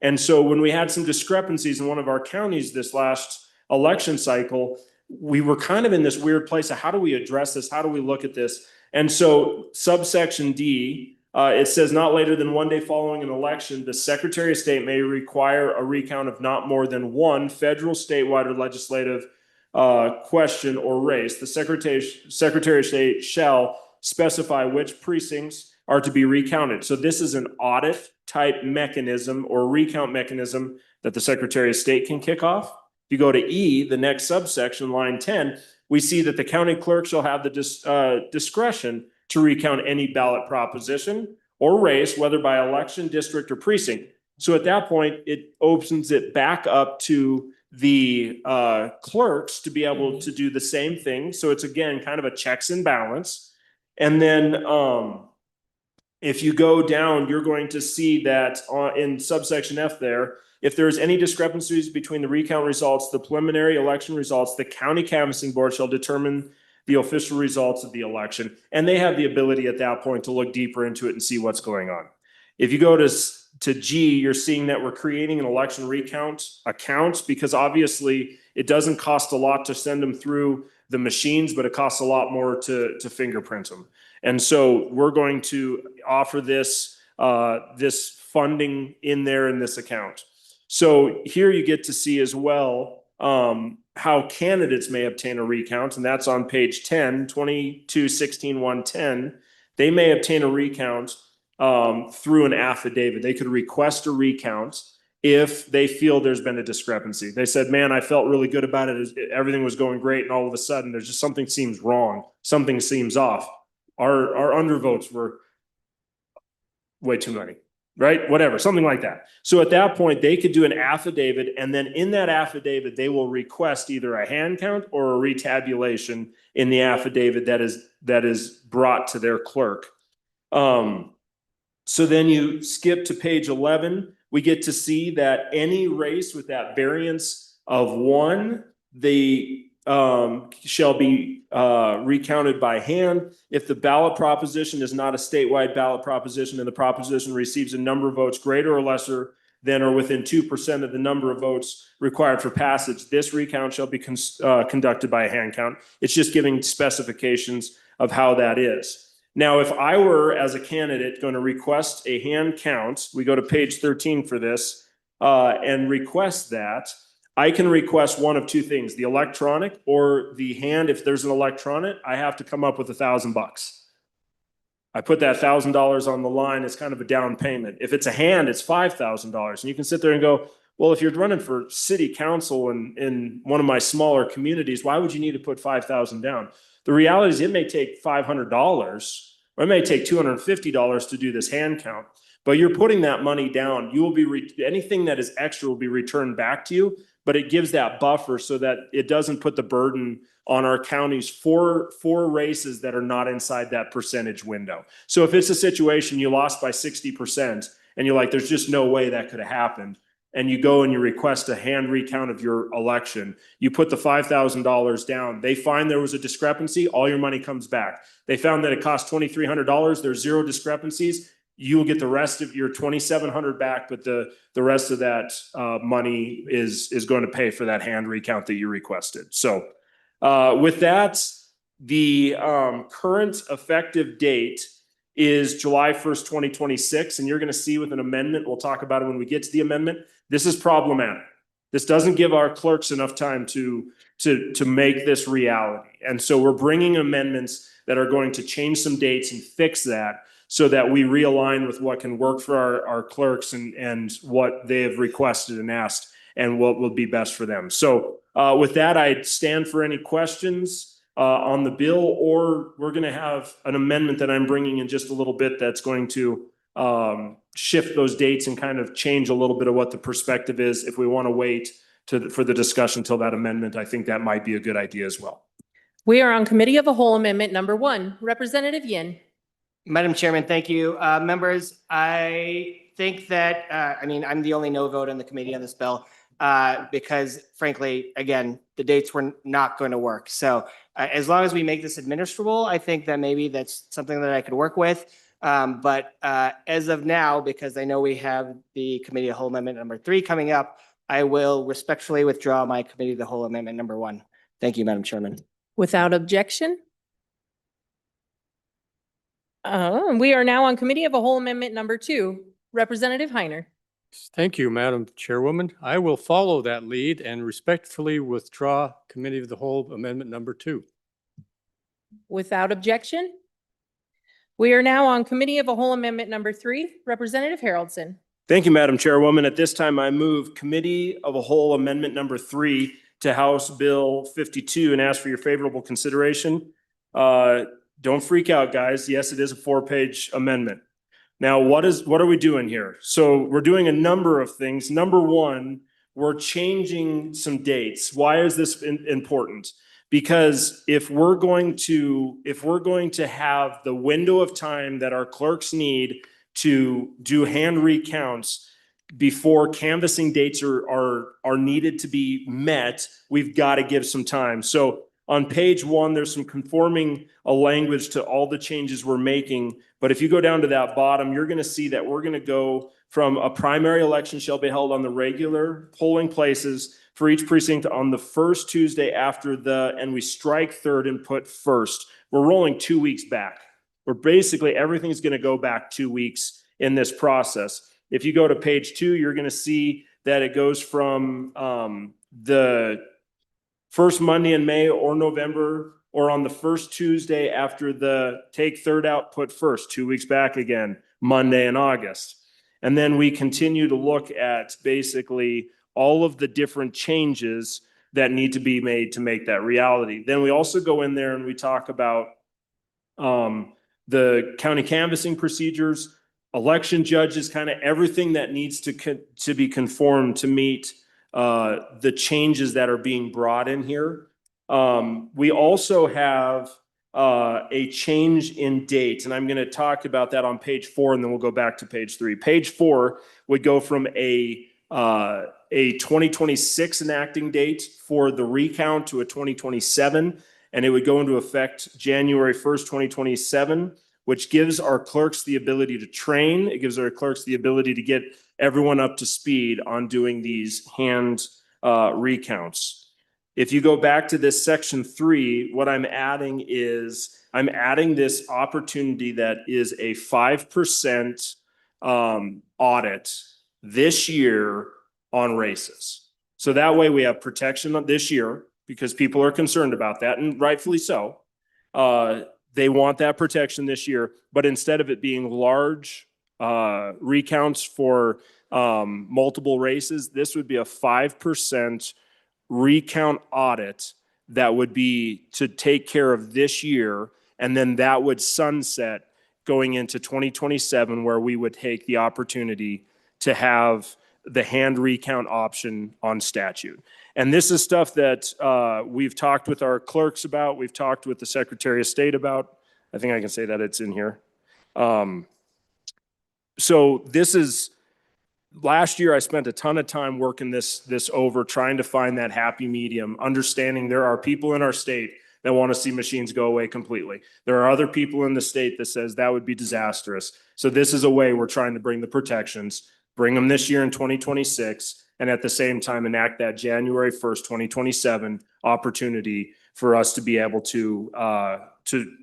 And so when we had some discrepancies in one of our counties this last election cycle, we were kind of in this weird place of how do we address this? How do we look at this? And so subsection D, it says not later than 1 day following an election, the Secretary of State may require a recount of not more than one federal, statewide, or legislative question or race. The Secretary of State shall specify which precincts are to be recounted. So this is an audit type mechanism or recount mechanism that the Secretary of State can kick off. If you go to E, the next subsection, line 10, we see that the county clerk shall have the discretion to recount any ballot proposition or race, whether by election, district, or precinct. So at that point, it opens it back up to the clerks to be able to do the same thing. So it's, again, kind of a checks and balance. And then if you go down, you're going to see that in subsection F there, if there's any discrepancies between the recount results, the preliminary election results, the county canvassing board shall determine the official results of the election. And they have the ability at that point to look deeper into it and see what's going on. If you go to G, you're seeing that we're creating an election recount account because obviously it doesn't cost a lot to send them through the machines, but it costs a lot more to fingerprint them. And so we're going to offer this funding in there in this account. So here you get to see as well how candidates may obtain a recount, and that's on page 10, 22-16-110. They may obtain a recount through an affidavit. They could request a recount if they feel there's been a discrepancy. They said, man, I felt really good about it. Everything was going great. And all of a sudden there's just something seems wrong. Something seems off. Our undervotes were way too many, right? Whatever, something like that. So at that point, they could do an affidavit. And then in that affidavit, they will request either a hand count or a retabulation in the affidavit that is brought to their clerk. So then you skip to page 11. We get to see that any race with that variance of 1, they shall be recounted by hand. If the ballot proposition is not a statewide ballot proposition and the proposition receives a number of votes greater or lesser than or within 2% of the number of votes required for passage, this recount shall be conducted by a hand count. It's just giving specifications of how that is. Now, if I were, as a candidate, going to request a hand count, we go to page 13 for this, and request that, I can request one of two things, the electronic or the hand. If there's an electronic, I have to come up with $1,000. I put that $1,000 on the line as kind of a down payment. If it's a hand, it's $5,000. And you can sit there and go, well, if you're running for city council in one of my smaller communities, why would you need to put $5,000 down? The reality is it may take $500 or it may take $250 to do this hand count, but you're putting that money down. You will be, anything that is extra will be returned back to you, but it gives that buffer so that it doesn't put the burden on our counties for races that are not inside that percentage window. So if it's a situation you lost by 60% and you're like, there's just no way that could have happened, and you go and you request a hand recount of your election, you put the $5,000 down, they find there was a discrepancy, all your money comes back. They found that it cost $2,300, there's 0 discrepancies, you will get the rest of your $2,700 back, but the rest of that money is going to pay for that hand recount that you requested. So with that, the current effective date is July 1st, 2026. And you're going to see with an amendment, we'll talk about it when we get to the amendment. This is problematic. This doesn't give our clerks enough time to make this reality. And so we're bringing amendments that are going to change some dates and fix that so that we realign with what can work for our clerks and what they have requested and asked and what will be best for them. So with that, I stand for any questions. on the bill, or we're going to have an amendment that I'm bringing in just a little bit that's going to shift those dates and kind of change a little bit of what the perspective is. If we want to wait for the discussion till that amendment, I think that might be a good idea as well. We are on Committee of the Whole Amendment number 1. Representative Yin. Madam Chairman, thank you. Members, I think that, I'm the only no vote on the committee on this bill because frankly, again, the dates were not going to work. So as long as we make this administrable, I think that maybe that's something that I could work with. But as of now, because I know we have the Committee of the Whole Amendment number 3 coming up, I will respectfully withdraw my Committee of the Whole Amendment number 1. Thank you, Madam Chairman. Without objection. We are now on Committee of the Whole Amendment number 2. Representative Heiner. Thank you, Madam Chairwoman. I will follow that lead and respectfully withdraw Committee of the Whole Amendment number 2. Without objection. We are now on Committee of the Whole Amendment number 3. Representative Haroldson. Thank you, Madam Chairwoman. At this time, I move Committee of a Whole Amendment number 3 to House Bill 52 and ask for your favorable consideration. Don't freak out, guys. Yes, it is a 4-page amendment. Now, what are we doing here? So we're doing a number of things. Number 1, we're changing some dates. Why is this important? Because if we're going to have the window of time that our clerks need to do hand recounts before canvassing dates are needed to be met, we've got to give some time. So on page 1, there's some conforming language to all the changes we're making. But if you go down to that bottom, you're going to see that we're going to go from a primary election shall be held on the regular polling places for each precinct on the first Tuesday after and we strike third and put first. We're rolling 2 weeks back. We're basically, everything's going to go back 2 weeks in this process. If you go to page 2, you're going to see that it goes from the first Monday in May or November, or on the first Tuesday after the take third out, put first, 2 weeks back again, Monday in August. And then we continue to look at basically all of the different changes that need to be made to make that reality. Then we also go in there and we talk about the county canvassing procedures, election judges, kind of everything that needs to be conformed to meet the changes that are being brought in here. We also have a change in date, and I'm going to talk about that on page 4, and then we'll go back to page 3. Page 4 would go from a 2026 enacting date for the recount to a 2027, and it would go into effect January 1st, 2027, which gives our clerks the ability to train. It gives our clerks the ability to get everyone up to speed on doing these hand recounts. If you go back to this section 3, what I'm adding is I'm adding this opportunity that is a 5% audit this year on races. So that way we have protection this year because people are concerned about that, and rightfully so. They want that protection this year, but instead of it being large recounts for multiple races, this would be a 5% recount audit that would be to take care of this year, and then that would sunset going into 2027, where we would take the opportunity to have the hand recount option on statute. And this is stuff that we've talked with our clerks about, we've talked with the Secretary of State about. I think I can say that it's in here. So this is, last year I spent a ton of time working this over, trying to find that happy medium, understanding there are people in our state that want to see machines go away completely. There are other people in the state that says that would be disastrous. So this is a way we're trying to bring the protections, bring them this year in 2026, and at the same time enact that January 1st, 2027 opportunity for us to be able to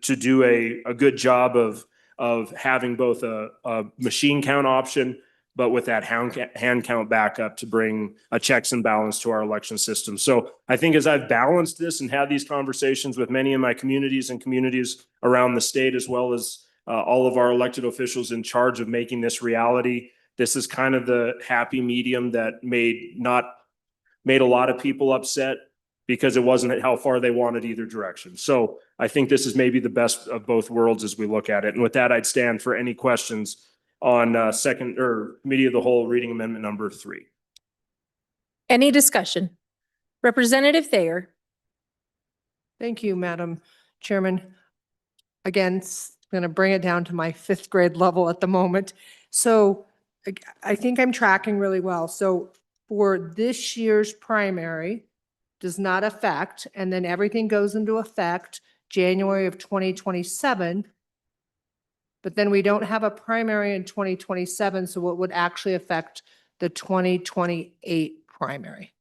do a good job of having both a machine count option, but with that hand count backup to bring a checks and balance to our election system. So I think as I've balanced this and had these conversations with many of my communities and communities around the state, as well as all of our elected officials in charge of making this reality, this is kind of the happy medium that made a lot of people upset, because it wasn't how far they wanted either direction. So I think this is maybe the best of both worlds as we look at it. And with that, I'd stand for any questions on second or committee of the whole reading amendment number 3. Any discussion? Representative Thayer. Thank you, Madam Chairman. Again, going to bring it down to my 5th grade level at the moment. So I think I'm tracking really well. So for this year's primary does not affect, and then everything goes into effect January of 2027. But then we don't have a primary in 2027, so what would actually affect the 2028 primary?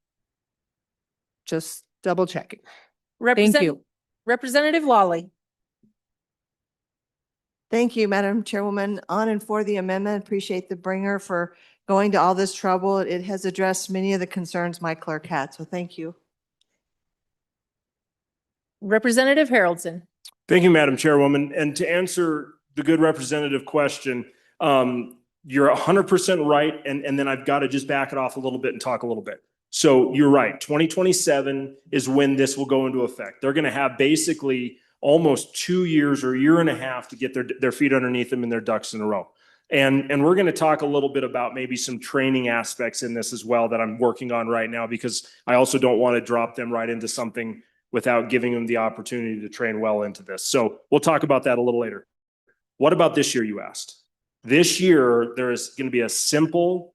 Just double checking. Thank you. Representative Lawley. Thank you, Madam Chairwoman. On and for the amendment. Appreciate the bringer for going to all this trouble. It has addressed many of the concerns my clerk had, so thank you. Representative Haroldson. Thank you, Madam Chairwoman. And to answer the good representative question, you're 100% right. And then I've got to just back it off a little bit and talk a little bit. So you're right. 2027 is when this will go into effect. They're going to have basically almost 2 years or a year and a half to get their feet underneath them and their ducks in a row. And we're going to talk a little bit about maybe some training aspects in this as well that I'm working on right now, because I also don't want to drop them right into something without giving them the opportunity to train well into this. So we'll talk about that a little later. What about this year, you asked? This year, there is going to be a simple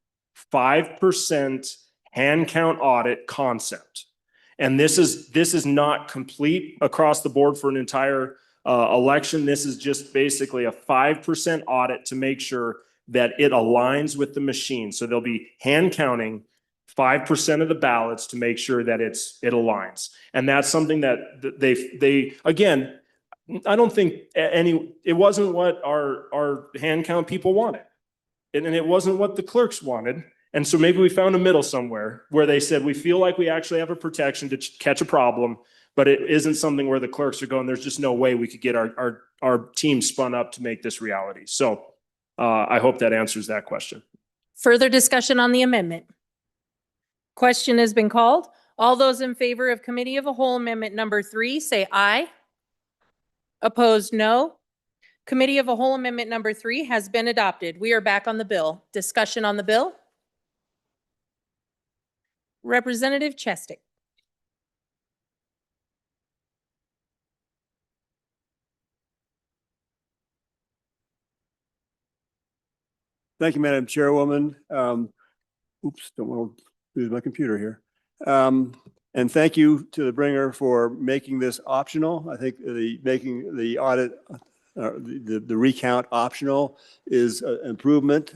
5% hand count audit concept. And this is not complete across the board for an entire election. This is just basically a 5% audit to make sure that it aligns with the machine. So they'll be hand counting 5% of the ballots to make sure that it aligns. And that's something that they again, I don't think it wasn't what our hand count people wanted. And it wasn't what the clerks wanted. And so maybe we found a middle somewhere where they said, we feel like we actually have a protection to catch a problem, but it isn't something where the clerks are going, there's just no way we could get our team spun up to make this reality. So I hope that answers that question. Further discussion on the amendment? Question has been called. All those in favor of Committee of a Whole Amendment number 3, say aye. Opposed, no. Committee of a Whole Amendment number 3 has been adopted. We are back on the bill. Discussion on the bill? Representative Chestick. Thank you, Madam Chairwoman. Oops, don't want to lose my computer here. And thank you to the bringer for making this optional. I think making the audit, the recount optional is an improvement.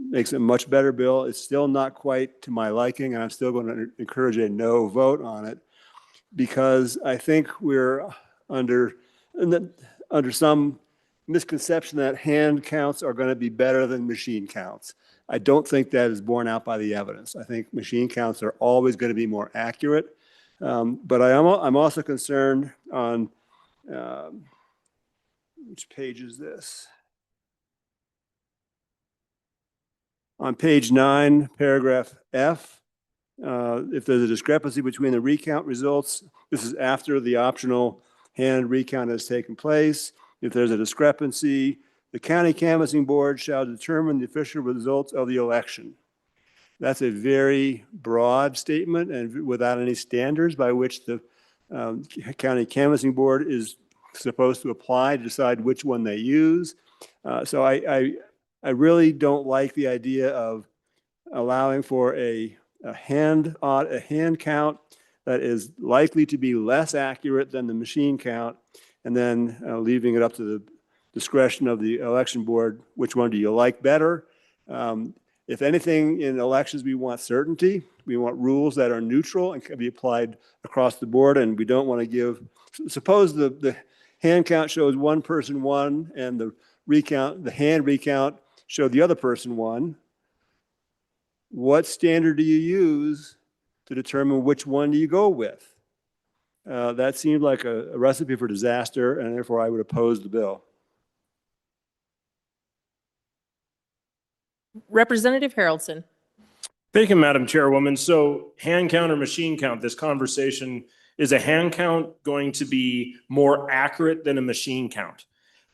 Makes it a much better bill. It's still not quite to my liking, and I'm still going to encourage a no vote on it, because I think we're under some misconception that hand counts are going to be better than machine counts. I don't think that is borne out by the evidence. I think machine counts are always going to be more accurate. But I'm also concerned on, which page is this? On page 9, paragraph F, if there's a discrepancy between the recount results, this is after the optional hand recount has taken place. If there's a discrepancy, the county canvassing board shall determine the official results of the election. That's a very broad statement and without any standards by which the county canvassing board is supposed to apply to decide which one they use. So I really don't like the idea of allowing for a hand count that is likely to be less accurate than the machine count, and then leaving it up to the discretion of the election board. Which one do you like better? If anything, in elections, we want certainty. We want rules that are neutral and can be applied across the board, and we don't want to give, suppose the hand count shows one person won and the hand recount showed the other person won. What standard do you use to determine which one do you go with? That seemed like a recipe for disaster, and therefore I would oppose the bill. Representative Haroldson. Thank you, Madam Chairwoman. So hand count or machine count, this conversation, is a hand count going to be more accurate than a machine count?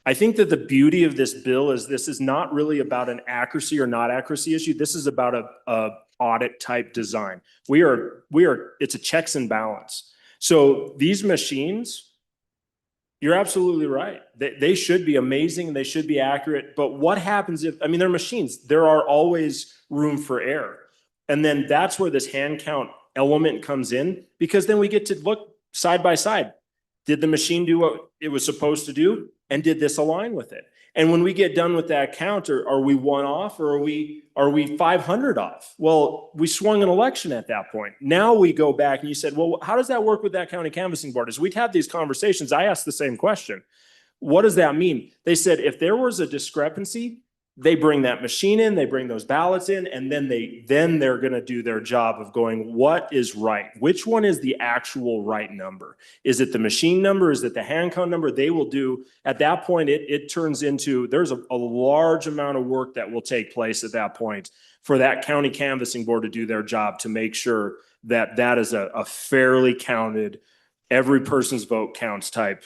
I think that the beauty of this bill is this is not really about an accuracy or not accuracy issue. This is about a audit type design. It's a checks and balance. So these machines, you're absolutely right. They should be amazing. They should be accurate. But what happens if, I mean, they're machines. There are always room for error. And then that's where this hand count element comes in, because then we get to look side by side. Did the machine do what it was supposed to do? And did this align with it? And when we get done with that count, are we one off or are we 500 off? Well, we swung an election at that point. Now we go back and you said, well, how does that work with that county canvassing board? As we'd have these conversations, I asked the same question. What does that mean? They said, if there was a discrepancy, they bring that machine in, they bring those ballots in, and then they're going to do their job of going, what is right? Which one is the actual right number? Is it the machine number? Is it the hand count number? They will do, at that point, it turns into, there's a large amount of work that will take place at that point for that county canvassing board to do their job to make sure that that is a fairly counted, every person's vote counts type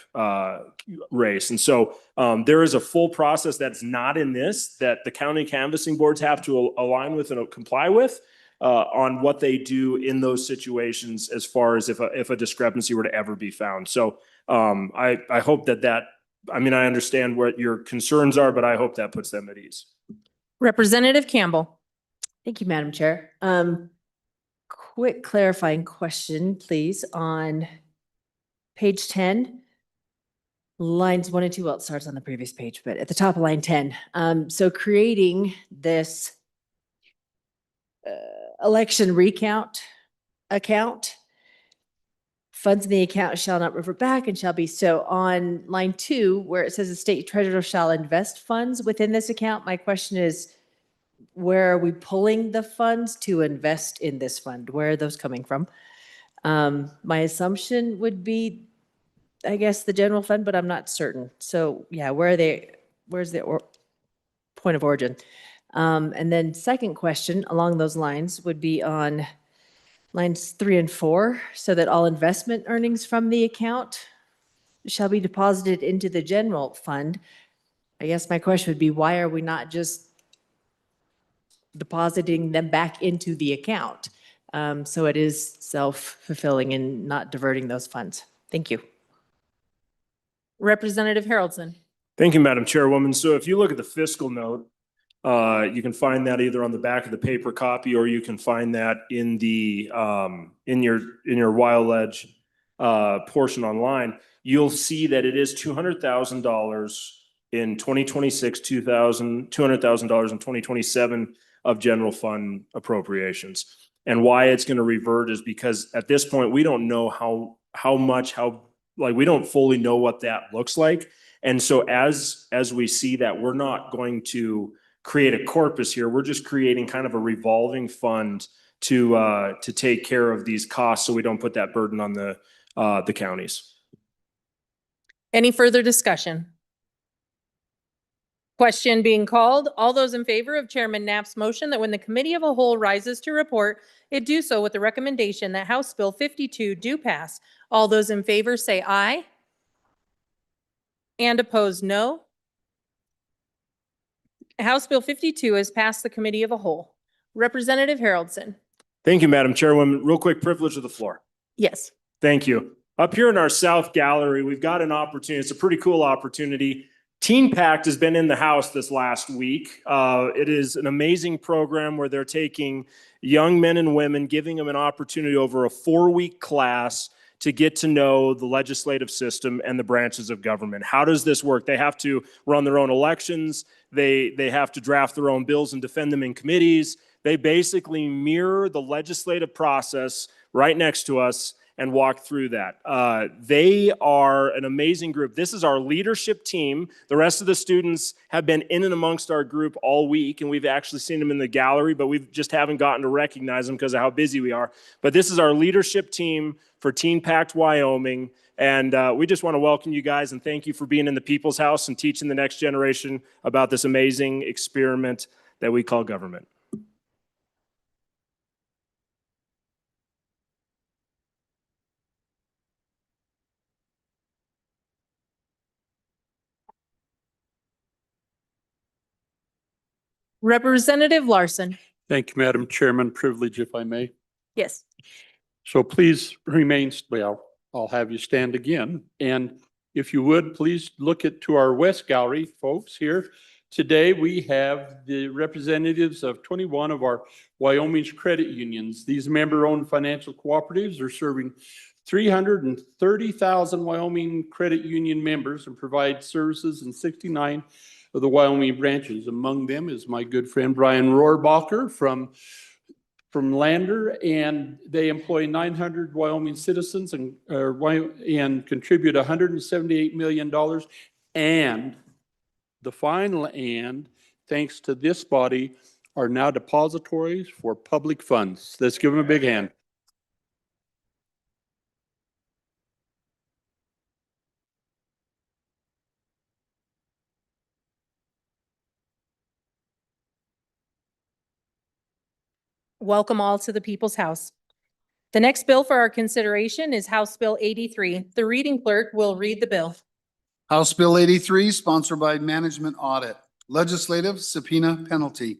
race. And so there is a full process that's not in this that the county canvassing boards have to align with and comply with on what they do in those situations as far as if a discrepancy were to ever be found. So I hope that, I mean, I understand what your concerns are, but I hope that puts them at ease. Representative Campbell. Thank you, Madam Chair. Quick clarifying question, please, on page 10, lines 1 and 2. Well, it starts on the previous page, but at the top of line 10. So creating this election recount account, funds in the account shall not revert back and shall be. So on line 2, where it says the state treasurer shall invest funds within this account, my question is, where are we pulling the funds to invest in this fund? Where are those coming from? My assumption would be, I guess, the general fund, but I'm not certain. So yeah, where's the point of origin? And then second question along those lines would be on lines 3 and 4, so that all investment earnings from the account shall be deposited into the general fund. I guess my question would be, why are we not just depositing them back into the account? So it is self-fulfilling and not diverting those funds. Thank you. Representative Haroldson. Thank you, Madam Chairwoman. So if you look at the fiscal note, you can find that either on the back of the paper copy, or you can find that in the in your Wild Ledge portion online. You'll see that it is $200,000 in 2026, $200,000 in 2027 of general fund appropriations. And why it's going to revert is because at this point we don't know we don't fully know what that looks like. And so as we see that, we're not going to create a corpus here. We're just creating kind of a revolving fund to take care of these costs, so we don't put that burden on the counties. Any further discussion? Question being called. All those in favor of Chairman Knapp's motion that when the committee of a whole rises to report, it do so with the recommendation that House Bill 52 do pass. All those in favor say aye. And opposed, no. House Bill 52 has passed the committee of a whole. Representative Haroldson. Thank you, Madam Chairwoman. Real quick, privilege of the floor. Yes. Thank you. Up here in our South Gallery, we've got an opportunity. It's a pretty cool opportunity. Teen Pact has been in the house this last week. It is an amazing program where they're taking young men and women, giving them an opportunity over a 4-week class to get to know the legislative system and the branches of government. How does this work? They have to run their own elections. They have to draft their own bills and defend them in committees. They basically mirror the legislative process right next to us and walk through that. They are an amazing group. This is our leadership team. The rest of the students have been in and amongst our group all week, and we've actually seen them in the gallery, but we just haven't gotten to recognize them because of how busy we are. But this is our leadership team for Teen Pact Wyoming, and we just want to welcome you guys and thank you for being in the People's House and teaching the next generation about this amazing experiment that we call government. Representative Larson. Thank you, Madam Chairman. Privilege, if I may. Yes. So please remain, well, I'll have you stand again. And if you would, please look to our west gallery, folks, here. Today, we have the representatives of 21 of our Wyoming's credit unions. These member-owned financial cooperatives are serving 330,000 Wyoming credit union members and provide services in 69 of the Wyoming branches. Among them is my good friend Brian Rohrbacher from Lander, and they employ 900 Wyoming citizens and contribute $178 million. And the final and, thanks to this body, are now depositories for public funds. Let's give them a big hand. Welcome all to the People's House. The next bill for our consideration is House Bill 83. The reading clerk will read the bill. House Bill 83, sponsored by Management Audit, Legislative Subpoena Penalty,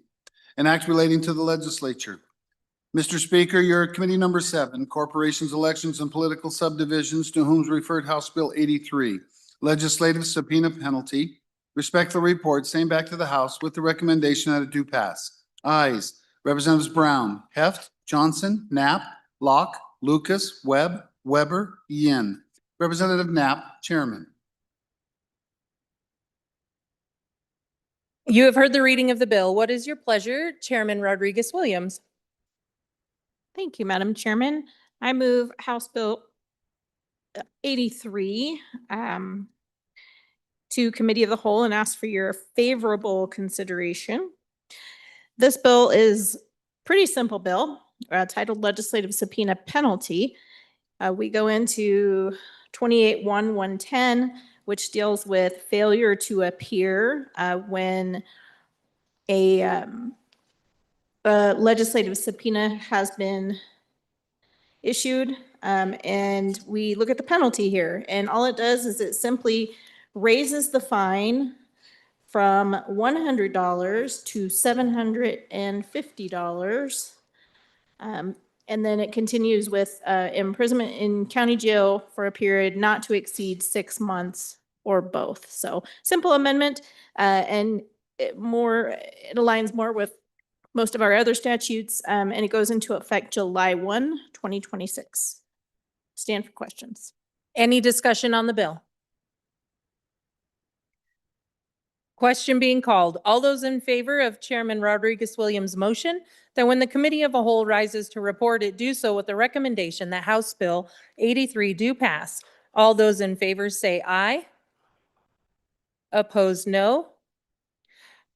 an act relating to the legislature. Mr. Speaker, your committee number 7, Corporations, Elections, and Political Subdivisions, to whom is referred House Bill 83, Legislative Subpoena Penalty. Respectfully report, same back to the House with the recommendation that it do pass. Ayes, Representatives Brown, Heft, Johnson, Knapp, Locke, Lucas, Webb, Weber, Yin. Representative Knapp, Chairman. You have heard the reading of the bill. What is your pleasure, Chairman Rodriguez-Williams? Thank you, Madam Chairman. I move House Bill 83 to Committee of the Whole and ask for your favorable consideration. This bill is pretty simple bill, titled Legislative Subpoena Penalty. We go into 28-1-110, which deals with failure to appear when a legislative subpoena has been issued. And we look at the penalty here, and all it does is it simply raises the fine from $100 to $750. And then it continues with imprisonment in county jail for a period not to exceed 6 months or both. So simple amendment, and it aligns more with most of our other statutes, and it goes into effect July 1, 2026. Stand for questions. Any discussion on the bill? Question being called. All those in favor of Chairman Rodriguez-Williams' motion that when the Committee of the Whole rises to report it, do so with the recommendation that House Bill 83 do pass. All those in favor say aye. Opposed, no.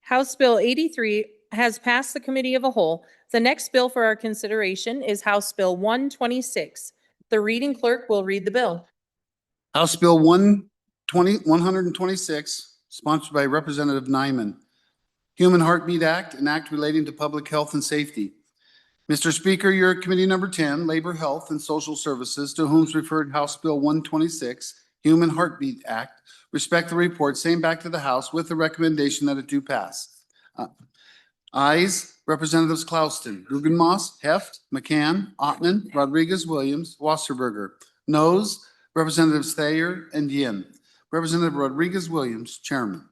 House Bill 83 has passed the Committee of the Whole. The next bill for our consideration is House Bill 126. The reading clerk will read the bill. House Bill 126, sponsored by Representative Nyman. Human Heartbeat Act, an act relating to public health and safety. Mr. Speaker, your committee number 10, Labor, Health, and Social Services, to whom is referred House Bill 126, Human Heartbeat Act, respectfully report, same back to the House with the recommendation that it do pass. Ayes, Representatives Klauston, Guggenmoss, Heft, McCann, Ottman, Rodriguez-Williams, Wasserberger. Noes, Representatives Thayer and Yin. Representative Rodriguez-Williams, Chairman.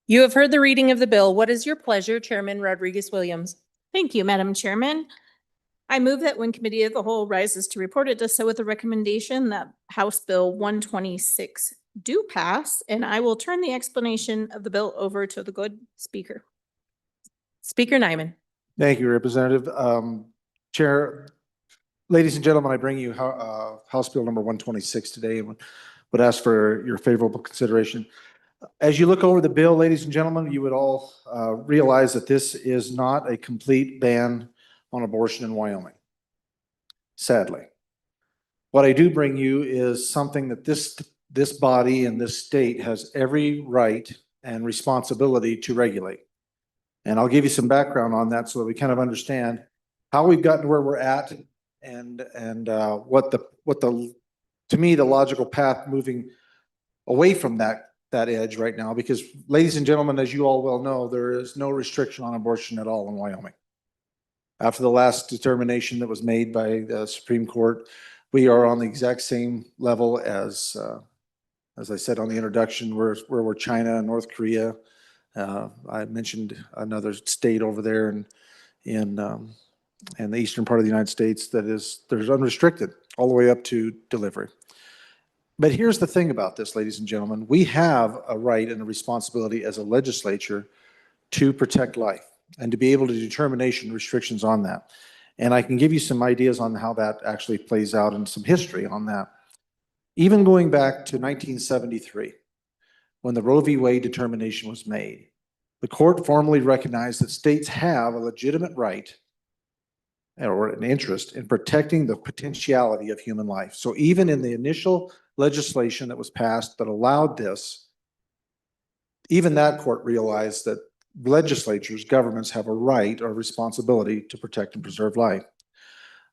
You have heard the reading of the bill. What is your pleasure, Chairman Rodriguez-Williams? Thank you, Madam Chairman. I move that when Committee of the Whole rises to report it, does so with the recommendation that House Bill 126 do pass, and I will turn the explanation of the bill over to the good Speaker. Speaker Nyman. Thank you, Representative. Chair, ladies and gentlemen, I bring you House Bill number 126 today and would ask for your favorable consideration. As you look over the bill, ladies and gentlemen, you would all realize that this is not a complete ban on abortion in Wyoming, sadly. What I do bring you is something that this body and this state has every right and responsibility to regulate. And I'll give you some background on that so that we kind of understand how we've gotten to where we're at and what the to me, the logical path moving away from that that edge right now because, ladies and gentlemen, as you all well know, there is no restriction on abortion at all in Wyoming. After the last determination that was made by the Supreme Court, we are on the exact same level as I said on the introduction, where we're China and North Korea. I mentioned another state over there in the eastern part of the United States there's unrestricted all the way up to delivery. But here's the thing about this, ladies and gentlemen, we have a right and a responsibility as a legislature to protect life and to be able to determination restrictions on that. And I can give you some ideas on how that actually plays out and some history on that. Even going back to 1973, when the Roe v. Wade determination was made, the court formally recognized that states have a legitimate right or an interest in protecting the potentiality of human life. So even in the initial legislation that was passed that allowed this, even that court realized that legislatures, governments have a right or responsibility to protect and preserve life.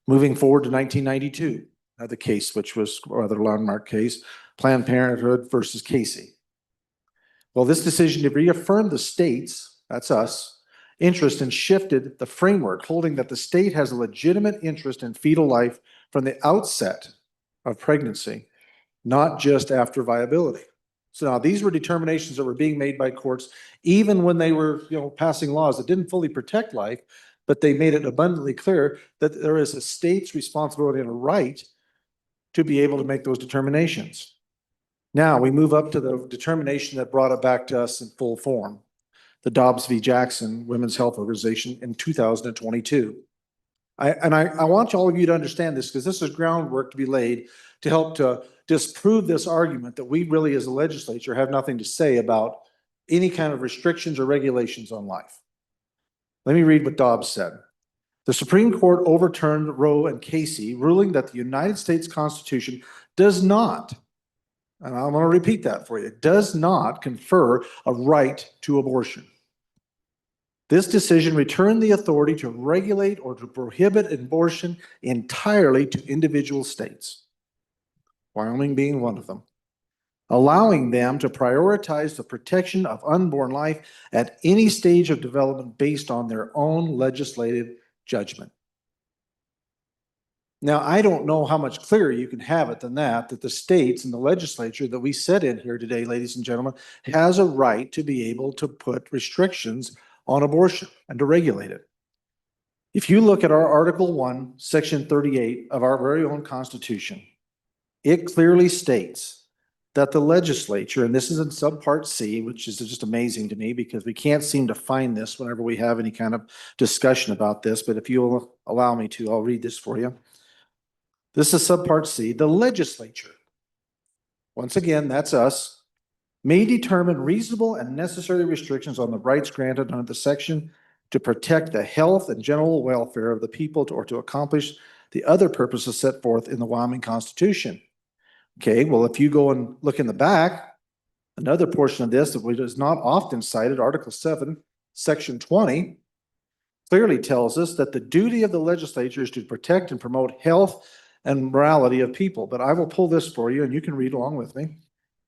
Moving forward to 1992, the case, which was a rather landmark case, Planned Parenthood versus Casey. Well, this decision reaffirmed the states, that's us, interest and shifted the framework, holding that the state has a legitimate interest in fetal life from the outset of pregnancy, not just after viability. So now these were determinations that were being made by courts, even when they were, passing laws that didn't fully protect life, but they made it abundantly clear that there is a state's responsibility and a right to be able to make those determinations. Now we move up to the determination that brought it back to us in full form, the Dobbs v. Jackson Women's Health Organization in 2022. I want all of you to understand this because this is groundwork to be laid to help to disprove this argument that we really as a legislature have nothing to say about any kind of restrictions or regulations on life. Let me read what Dobbs said. The Supreme Court overturned Roe and Casey, ruling that the United States Constitution does not, and I'm going to repeat that for you, does not confer a right to abortion. This decision returned the authority to regulate or to prohibit abortion entirely to individual states, Wyoming being one of them, allowing them to prioritize the protection of unborn life at any stage of development based on their own legislative judgment. Now, I don't know how much clearer you can have it than that the states and the legislature that we sit in here today, ladies and gentlemen, has a right to be able to put restrictions on abortion and to regulate it. If you look at our Article 1, Section 38 of our very own Constitution, it clearly states that the legislature, and this is in Subpart C, which is just amazing to me because we can't seem to find this whenever we have any kind of discussion about this, but if you'll allow me to, I'll read this for you. This is Subpart C. The legislature, once again, that's us, may determine reasonable and necessary restrictions on the rights granted under the section to protect the health and general welfare of the people or to accomplish the other purposes set forth in the Wyoming Constitution. Okay, well, if you go and look in the back, another portion of this that is not often cited, Article 7, Section 20, clearly tells us that the duty of the legislature is to protect and promote health and morality of people. But I will pull this for you and you can read along with me.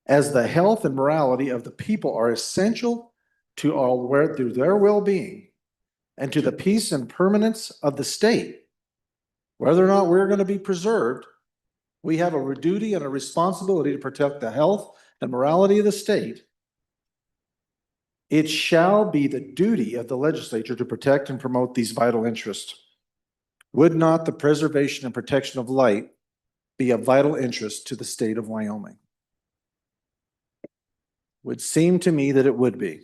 As the health and morality of the people are essential to their well-being and to the peace and permanence of the state, whether or not we're going to be preserved, we have a duty and a responsibility to protect the health and morality of the state. It shall be the duty of the legislature to protect and promote these vital interests. Would not the preservation and protection of life be a vital interest to the state of Wyoming? Would seem to me that it would be.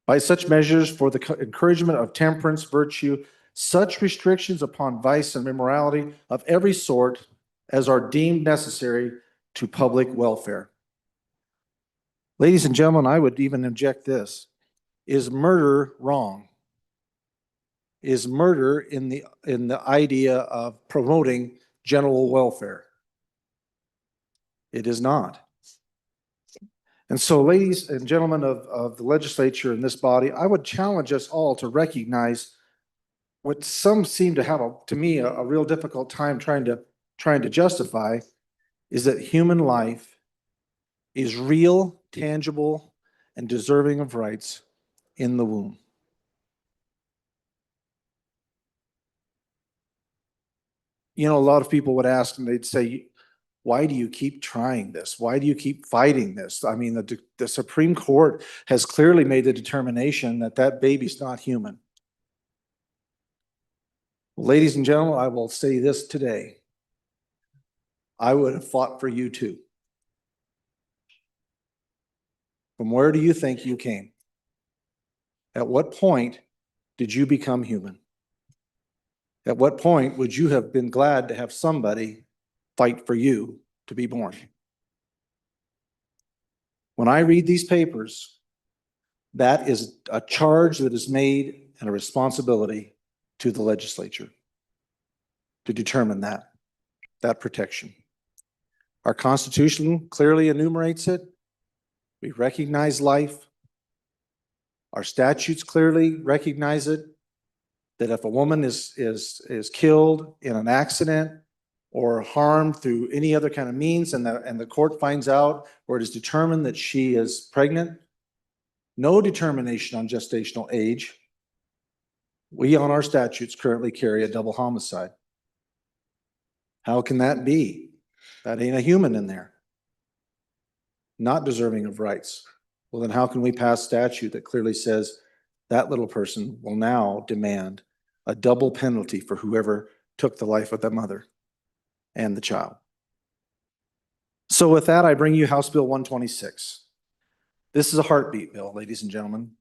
By such measures for the encouragement of temperance, virtue, such restrictions upon vice and immorality of every sort as are deemed necessary to public welfare. Ladies and gentlemen, I would even inject this. Is murder wrong? Is murder in the idea of promoting general welfare? It is not. And so, ladies and gentlemen of the legislature in this body, I would challenge us all to recognize what some seem to have, to me, a real difficult time trying to justify, is that human life is real, tangible, and deserving of rights in the womb. You know, a lot of people would ask and they'd say, why do you keep trying this? Why do you keep fighting this? I mean, the Supreme Court has clearly made the determination that that baby's not human. Ladies and gentlemen, I will say this today. I would have fought for you too. From where do you think you came? At what point did you become human? At what point would you have been glad to have somebody fight for you to be born? When I read these papers, that is a charge that is made and a responsibility to the legislature to determine that protection. Our Constitution clearly enumerates it. We recognize life. Our statutes clearly recognize it, that if a woman is killed in an accident or harmed through any other kind of means and the court finds out or it is determined that she is pregnant, no determination on gestational age, we on our statutes currently carry a double homicide. How can that be? That ain't a human in there. Not deserving of rights. Well, then how can we pass statute that clearly says that little person will now demand a double penalty for whoever took the life of the mother and the child? So with that, I bring you House Bill 126. This is a heartbeat bill, ladies and gentlemen.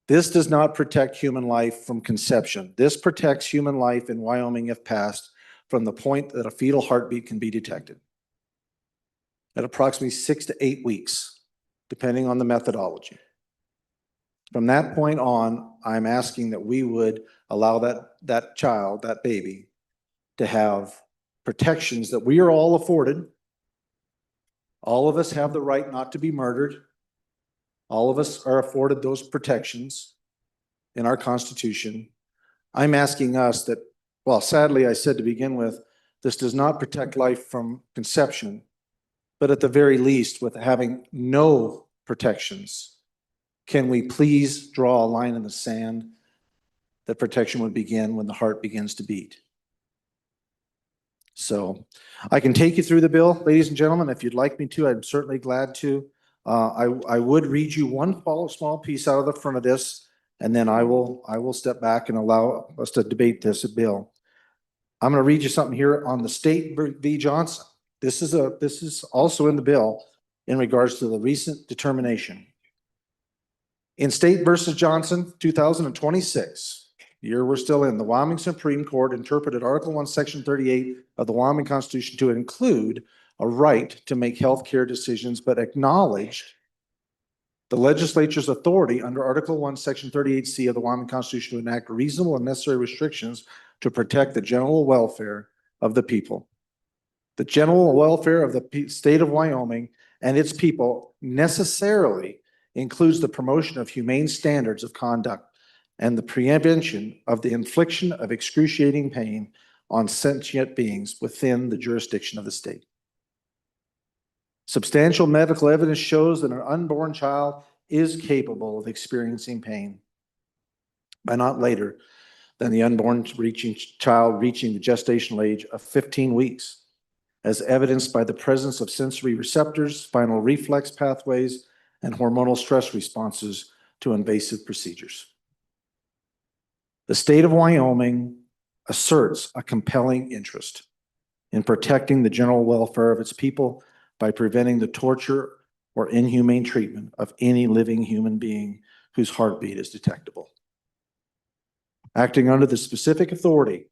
This does not protect human life from conception. This protects human life in Wyoming, if passed, from the point that a fetal heartbeat can be detected at approximately 6 to 8 weeks, depending on the methodology. From that point on, I'm asking that we would allow that child, that baby, to have protections that we are all afforded. All of us have the right not to be murdered. All of us are afforded those protections in our Constitution. I'm asking us that, well, sadly, I said to begin with, this does not protect life from conception, but at the very least, with having no protections, can we please draw a line in the sand that protection would begin when the heart begins to beat? So I can take you through the bill, ladies and gentlemen. If you'd like me to, I'm certainly glad to. I would read you one small piece out of the front of this, and then I will step back and allow us to debate this bill. I'm going to read you something here on the State v. Johnson. This is also in the bill in regards to the recent determination. In State versus Johnson, 2026, the year we're still in, the Wyoming Supreme Court interpreted Article 1, Section 38 of the Wyoming Constitution to include a right to make healthcare decisions, but acknowledged the legislature's authority under Article 1, Section 38C of the Wyoming Constitution to enact reasonable and necessary restrictions to protect the general welfare of the people. The general welfare of the state of Wyoming and its people necessarily includes the promotion of humane standards of conduct and the prevention of the infliction of excruciating pain on sentient beings within the jurisdiction of the state. Substantial medical evidence shows that an unborn child is capable of experiencing pain, but not later than the unborn child reaching the gestational age of 15 weeks, as evidenced by the presence of sensory receptors, spinal reflex pathways, and hormonal stress responses to invasive procedures. The state of Wyoming asserts a compelling interest in protecting the general welfare of its people by preventing the torture or inhumane treatment of any living human being whose heartbeat is detectable. Acting under the specific authority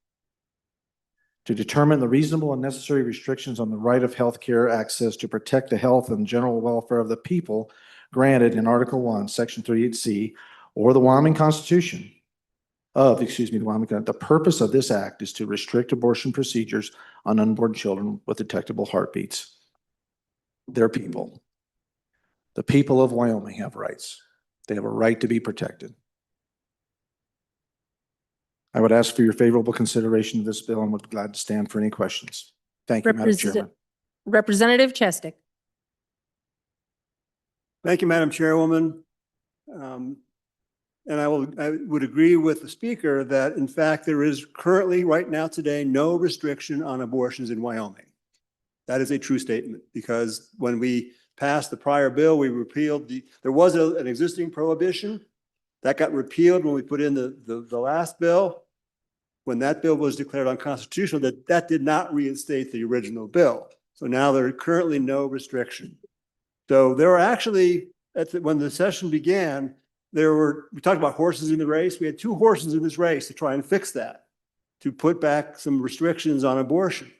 to determine the reasonable and necessary restrictions on the right of health care access to protect the health and general welfare of the people granted in Article 1, Section 38C, or the Wyoming Constitution the purpose of this act is to restrict abortion procedures on unborn children with detectable heartbeats. Their people. The people of Wyoming have rights. They have a right to be protected. I would ask for your favorable consideration of this bill and would be glad to stand for any questions. Thank you, Madam Chairman. Representative Chestick. Thank you, Madam Chairwoman. And I would agree with the speaker that in fact, there is currently right now today, no restriction on abortions in Wyoming. That is a true statement because when we passed the prior bill, we repealed there was an existing prohibition that got repealed when we put in the last bill. When that bill was declared unconstitutional, that did not reinstate the original bill. So now there are currently no restriction. So there were actually, when the session began, we talked about horses in the race. We had 2 horses in this race to try and fix that, to put back some restrictions on abortion.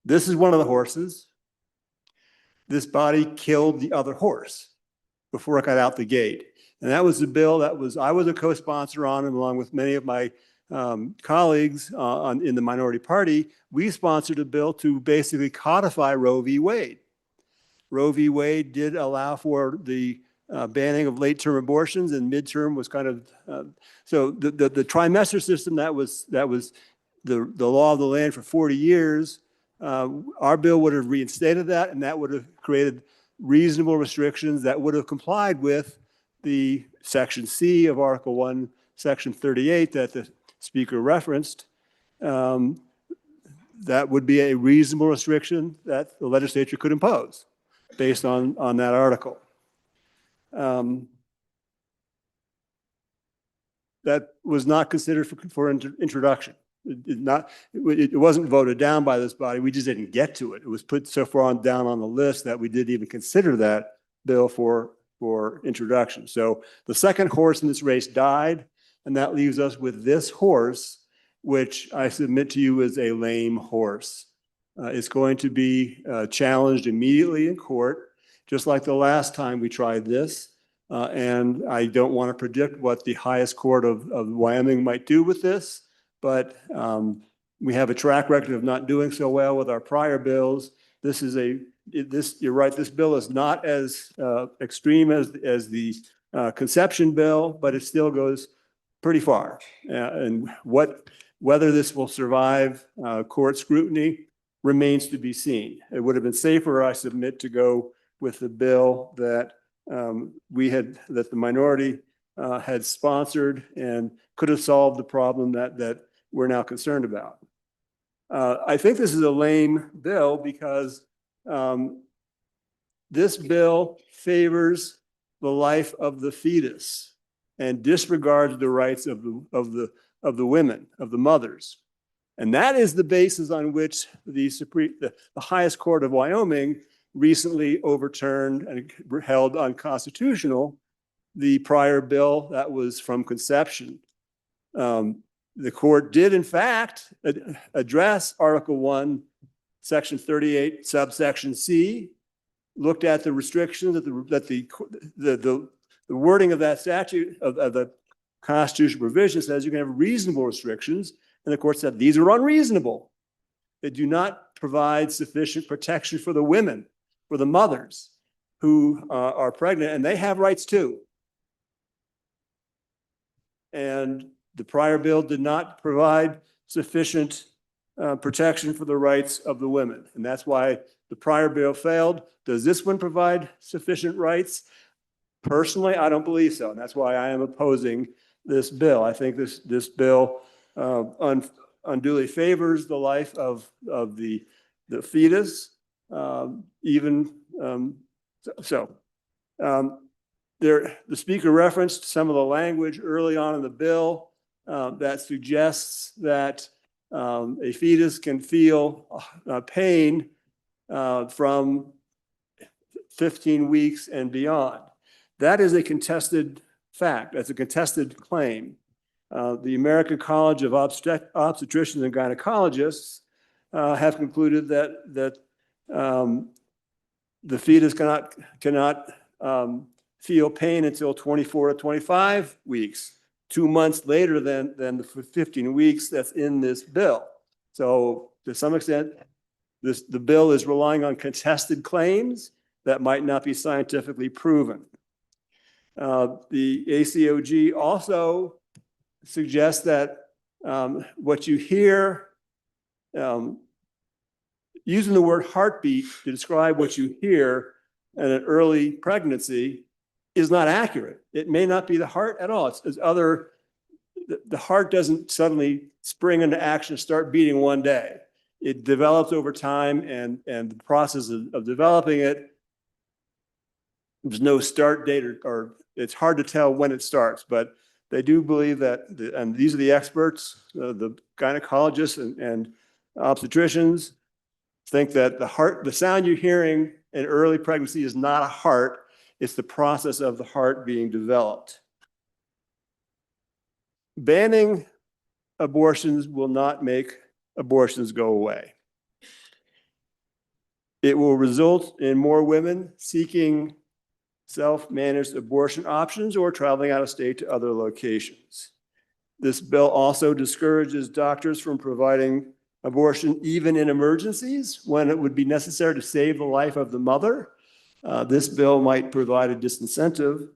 This is one of the horses. This body killed the other horse before it got out the gate. And that was the bill I was a co-sponsor on, along with many of my colleagues in the minority party. We sponsored a bill to basically codify Roe v. Wade. Roe v. Wade did allow for the banning of late-term abortions, and midterm was kind of so the trimester system that was the law of the land for 40 years. Our bill would have reinstated that, and that would have created reasonable restrictions that would have complied with the Section C of Article 1, Section 38 that the speaker referenced. That would be a reasonable restriction that the legislature could impose based on that article. That was not considered for introduction. It wasn't voted down by this body. We just didn't get to it. It was put so far down on the list that we didn't even consider that bill for introduction. So the second horse in this race died, and that leaves us with this horse, which I submit to you is a lame horse. It's going to be challenged immediately in court, just like the last time we tried this. And I don't want to predict what the highest court of Wyoming might do with this, but we have a track record of not doing so well with our prior bills. You're right, this bill is not as extreme as the conception bill, but it still goes pretty far. And whether this will survive court scrutiny remains to be seen. It would have been safer, I submit, to go with the bill that that the minority had sponsored and could have solved the problem that we're now concerned about. I think this is a lame bill because this bill favors the life of the fetus and disregards the rights of the women, of the mothers. And that is the basis on which the highest court of Wyoming recently overturned and held unconstitutional the prior bill that was from conception. The court did, in fact, address Article 1, Section 38, subsection C, looked at the restrictions that the wording of that statute, of the constitutional provision says you can have reasonable restrictions, and the court said these are unreasonable. They do not provide sufficient protection for the women, for the mothers who are pregnant, and they have rights too. And the prior bill did not provide sufficient protection for the rights of the women. And that's why the prior bill failed. Does this one provide sufficient rights? Personally, I don't believe so. And that's why I am opposing this bill. I think this bill unduly favors the life of the fetus. The speaker referenced some of the language early on in the bill that suggests that a fetus can feel pain from 15 weeks and beyond. That is a contested fact. That's a contested claim. The American College of Obstetricians and Gynecologists have concluded that the fetus cannot feel pain until 24 to 25 weeks, 2 months later than the 15 weeks that's in this bill. So to some extent, the bill is relying on contested claims that might not be scientifically proven. The ACOG also suggests that what you hear, using the word heartbeat to describe what you hear and an early pregnancy is not accurate. It may not be the heart at all. It's other, the heart doesn't suddenly spring into action, start beating one day. It develops over time, and the process of developing it, there's no start date, or it's hard to tell when it starts, but they do believe that, and these are the experts, the gynecologists and obstetricians, think that the sound you're hearing in early pregnancy is not a heart, it's the process of the heart being developed. Banning abortions will not make abortions go away. It will result in more women seeking self-managed abortion options or traveling out of state to other locations. This bill also discourages doctors from providing abortion even in emergencies when it would be necessary to save the life of the mother. This bill might provide a disincentive,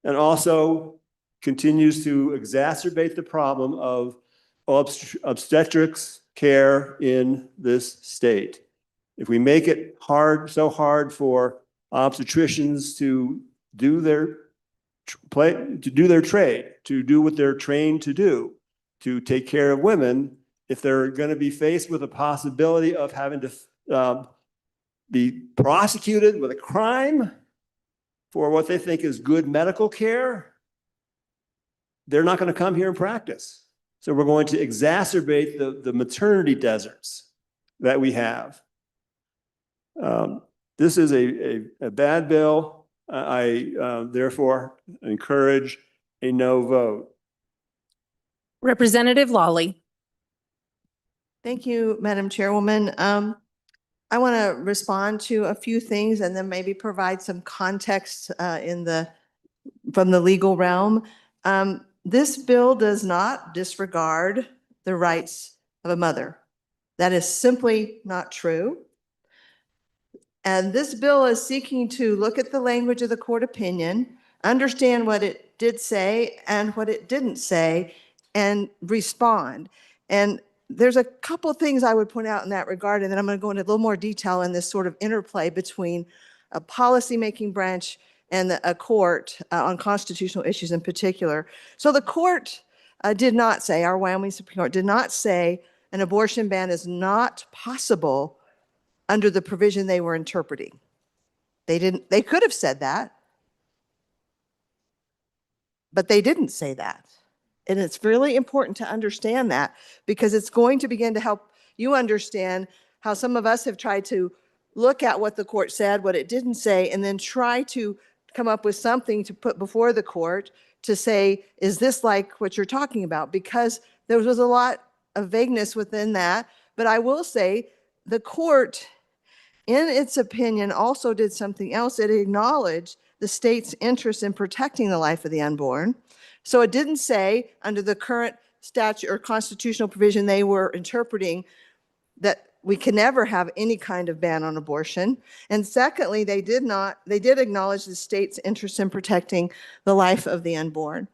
and also continues to exacerbate the problem of obstetrics care in this state. If we make it so hard for obstetricians to do their trade, to do what they're trained to do, to take care of women, if they're going to be faced with a possibility of having to be prosecuted with a crime for what they think is good medical care, they're not going to come here and practice. So we're going to exacerbate the maternity deserts that we have. This is a bad bill. I therefore encourage a no vote. Representative Lawley. Thank you, Madam Chairwoman. I want to respond to a few things and then maybe provide some context from the legal realm. This bill does not disregard the rights of a mother. That is simply not true. And this bill is seeking to look at the language of the court opinion, understand what it did say and what it didn't say, and respond. And there's a couple things I would point out in that regard, and then I'm going to go into a little more detail in this sort of interplay between a policymaking branch and a court on constitutional issues in particular. So the court did not say, our Wyoming Supreme Court did not say an abortion ban is not possible under the provision they were interpreting. They could have said that, but they didn't say that. And it's really important to understand that, because it's going to begin to help you understand how some of us have tried to look at what the court said, what it didn't say, and then try to come up with something to put before the court to say, is this like what you're talking about? Because there was a lot of vagueness within that. But I will say the court, in its opinion, also did something else. It acknowledged the state's interest in protecting the life of the unborn. So it didn't say under the current statute or constitutional provision they were interpreting that we can never have any kind of ban on abortion. And secondly, they did acknowledge the state's interest in protecting the life of the unborn.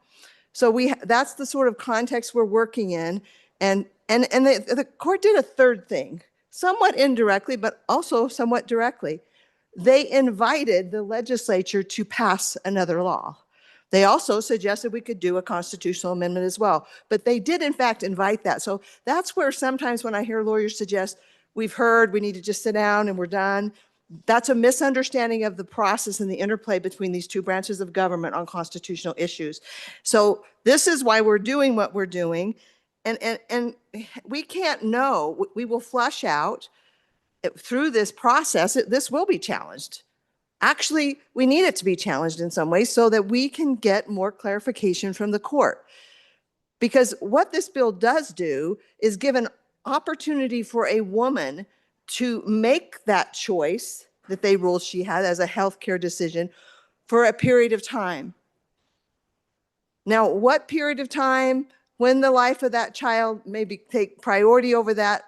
So that's the sort of context we're working in. And the court did a third thing, somewhat indirectly, but also somewhat directly. They invited the legislature to pass another law. They also suggested we could do a constitutional amendment as well, but they did in fact invite that. So that's where sometimes when I hear lawyers suggest, we've heard, we need to just sit down and we're done, that's a misunderstanding of the process and the interplay between these two branches of government on constitutional issues. So this is why we're doing what we're doing. And we can't know, we will flush out through this process, this will be challenged. Actually, we need it to be challenged in some ways so that we can get more clarification from the court. Because what this bill does do is give an opportunity for a woman to make that choice that they ruled she had as a healthcare decision for a period of time. Now, what period of time, when the life of that child maybe take priority over that,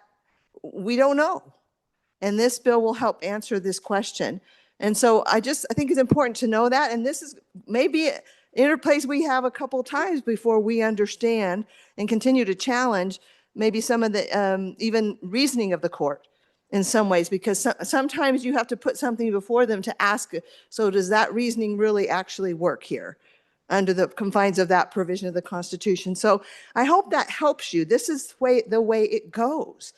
we don't know. And this bill will help answer this question. And so I think it's important to know that. And this is maybe interplays we have a couple times before we understand and continue to challenge maybe some of the even reasoning of the court. in some ways, because sometimes you have to put something before them to ask, so does that reasoning really actually work here under the confines of that provision of the Constitution? So I hope that helps you. This is the way it goes.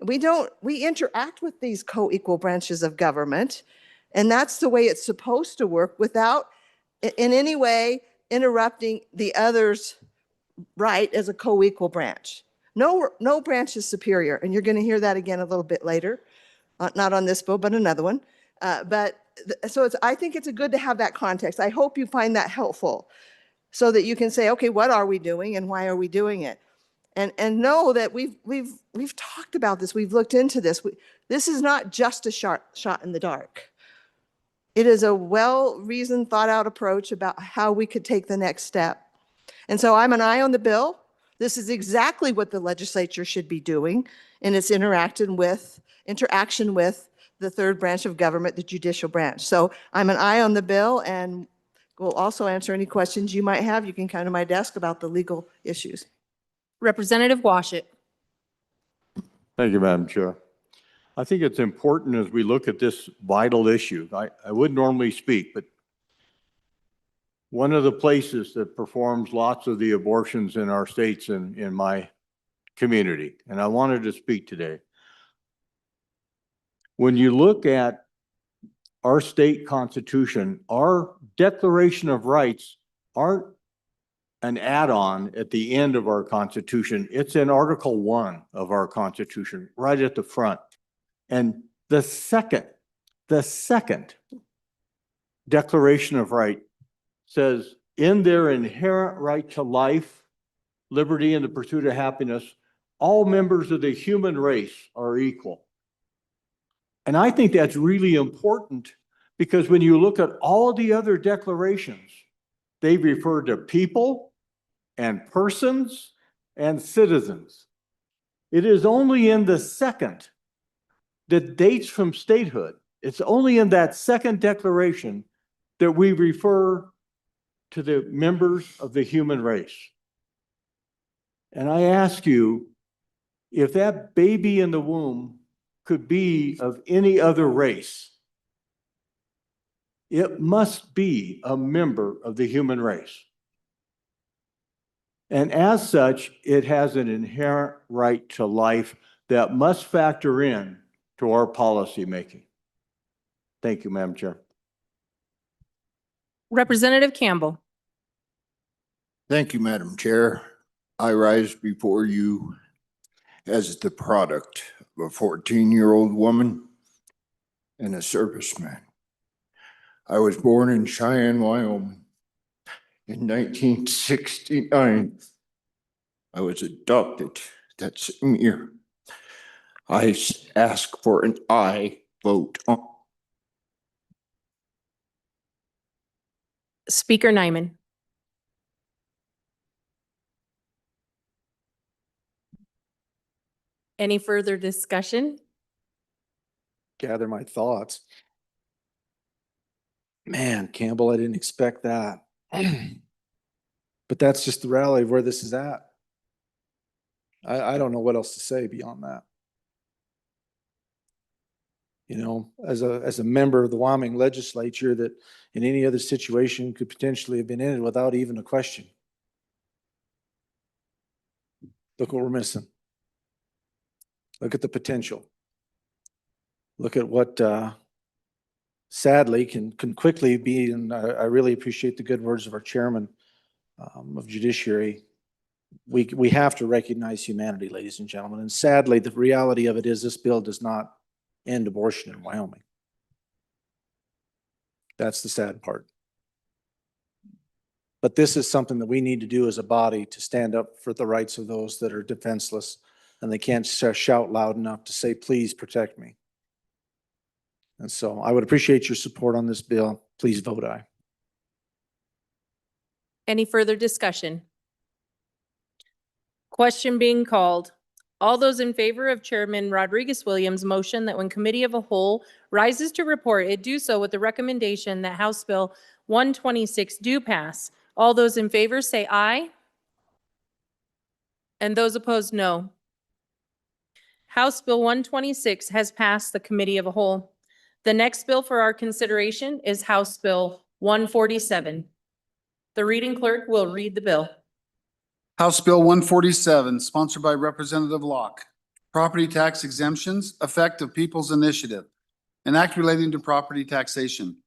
We interact with these co-equal branches of government, and that's the way it's supposed to work without in any way interrupting the other's right as a co-equal branch. No branch is superior, and you're going to hear that again a little bit later, not on this bill, but another one. I think it's good to have that context. I hope you find that helpful so that you can say, okay, what are we doing and why are we doing it? And know that we've talked about this, we've looked into this. This is not just a shot in the dark. It is a well-reasoned, thought-out approach about how we could take the next step. And so I'm an eye on the bill. This is exactly what the legislature should be doing in its interaction with the third branch of government, the judicial branch. So I'm an eye on the bill, and will also answer any questions you might have. You can come to my desk about the legal issues. Representative Washit. Thank you, Madam Chair. I think it's important as we look at this vital issue. I wouldn't normally speak, but one of the places that performs lots of the abortions in our states and in my community, and I wanted to speak today. When you look at our state constitution, our Declaration of Rights aren't an add-on at the end of our Constitution. It's in Article 1 of our Constitution, right at the front. And the second Declaration of Right says, in their inherent right to life, liberty, and the pursuit of happiness, all members of the human race are equal. And I think that's really important because when you look at all the other declarations, they refer to people and persons and citizens. It is only in the second that dates from statehood. It's only in that second declaration that we refer to the members of the human race. And I ask you, if that baby in the womb could be of any other race, it must be a member of the human race. And as such, it has an inherent right to life that must factor in to our policy making. Thank you, Madam Chair. Representative Campbell. Thank you, Madam Chair. I rise before you as the product of a 14-year-old woman and a serviceman. I was born in Cheyenne, Wyoming in 1969. I was adopted that same year. I ask for an aye vote on. Speaker Nyman. Any further discussion? Gather my thoughts. Man, Campbell, I didn't expect that. But that's just the reality of where this is at. I don't know what else to say beyond that. You know, as a member of the Wyoming legislature that in any other situation could potentially have been in it without even a question. Look what we're missing. Look at the potential. Look at what sadly can quickly be, and I really appreciate the good words of our chairman of judiciary. We have to recognize humanity, ladies and gentlemen. And sadly, the reality of it is this bill does not end abortion in Wyoming. That's the sad part. But this is something that we need to do as a body to stand up for the rights of those that are defenseless and they can't shout loud enough to say, please protect me. And so I would appreciate your support on this bill. Please vote aye. Any further discussion? Question being called. All those in favor of Chairman Rodriguez-Williams' motion that when committee of a whole rises to report, it do so with the recommendation that House Bill 126 do pass. All those in favor say aye. And those opposed, no. House Bill 126 has passed the committee of a whole. The next bill for our consideration is House Bill 147. The reading clerk will read the bill. House Bill 147, sponsored by Representative Locke. Property tax exemptions, effect of People's Initiative. An act relating to property taxation.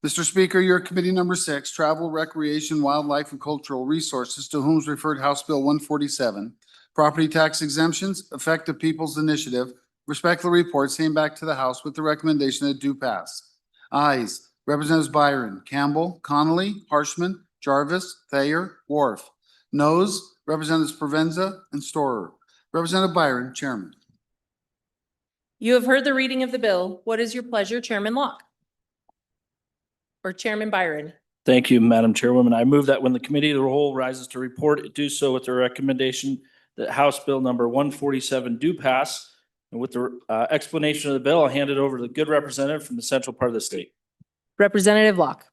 Mr. Speaker, your committee number 6, Travel, Recreation, Wildlife, and Cultural Resources, to whom is referred House Bill 147. Property tax exemptions, effect of People's Initiative, respectfully report, same back to the House with the recommendation that do pass. Ayes, Representatives Byron, Campbell, Connolly, Harshman, Jarvis, Thayer, Wharf. Noes, Representatives Provenza and Storer. Representative Byron, Chairman. You have heard the reading of the bill. What is your pleasure, Chairman Locke? Or Chairman Byron? Thank you, Madam Chairwoman. I move that when the committee of the whole rises to report, it do so with the recommendation that House Bill number 147 do pass. And with the explanation of the bill, I'll hand it over to the good representative from the central part of the state. Representative Locke.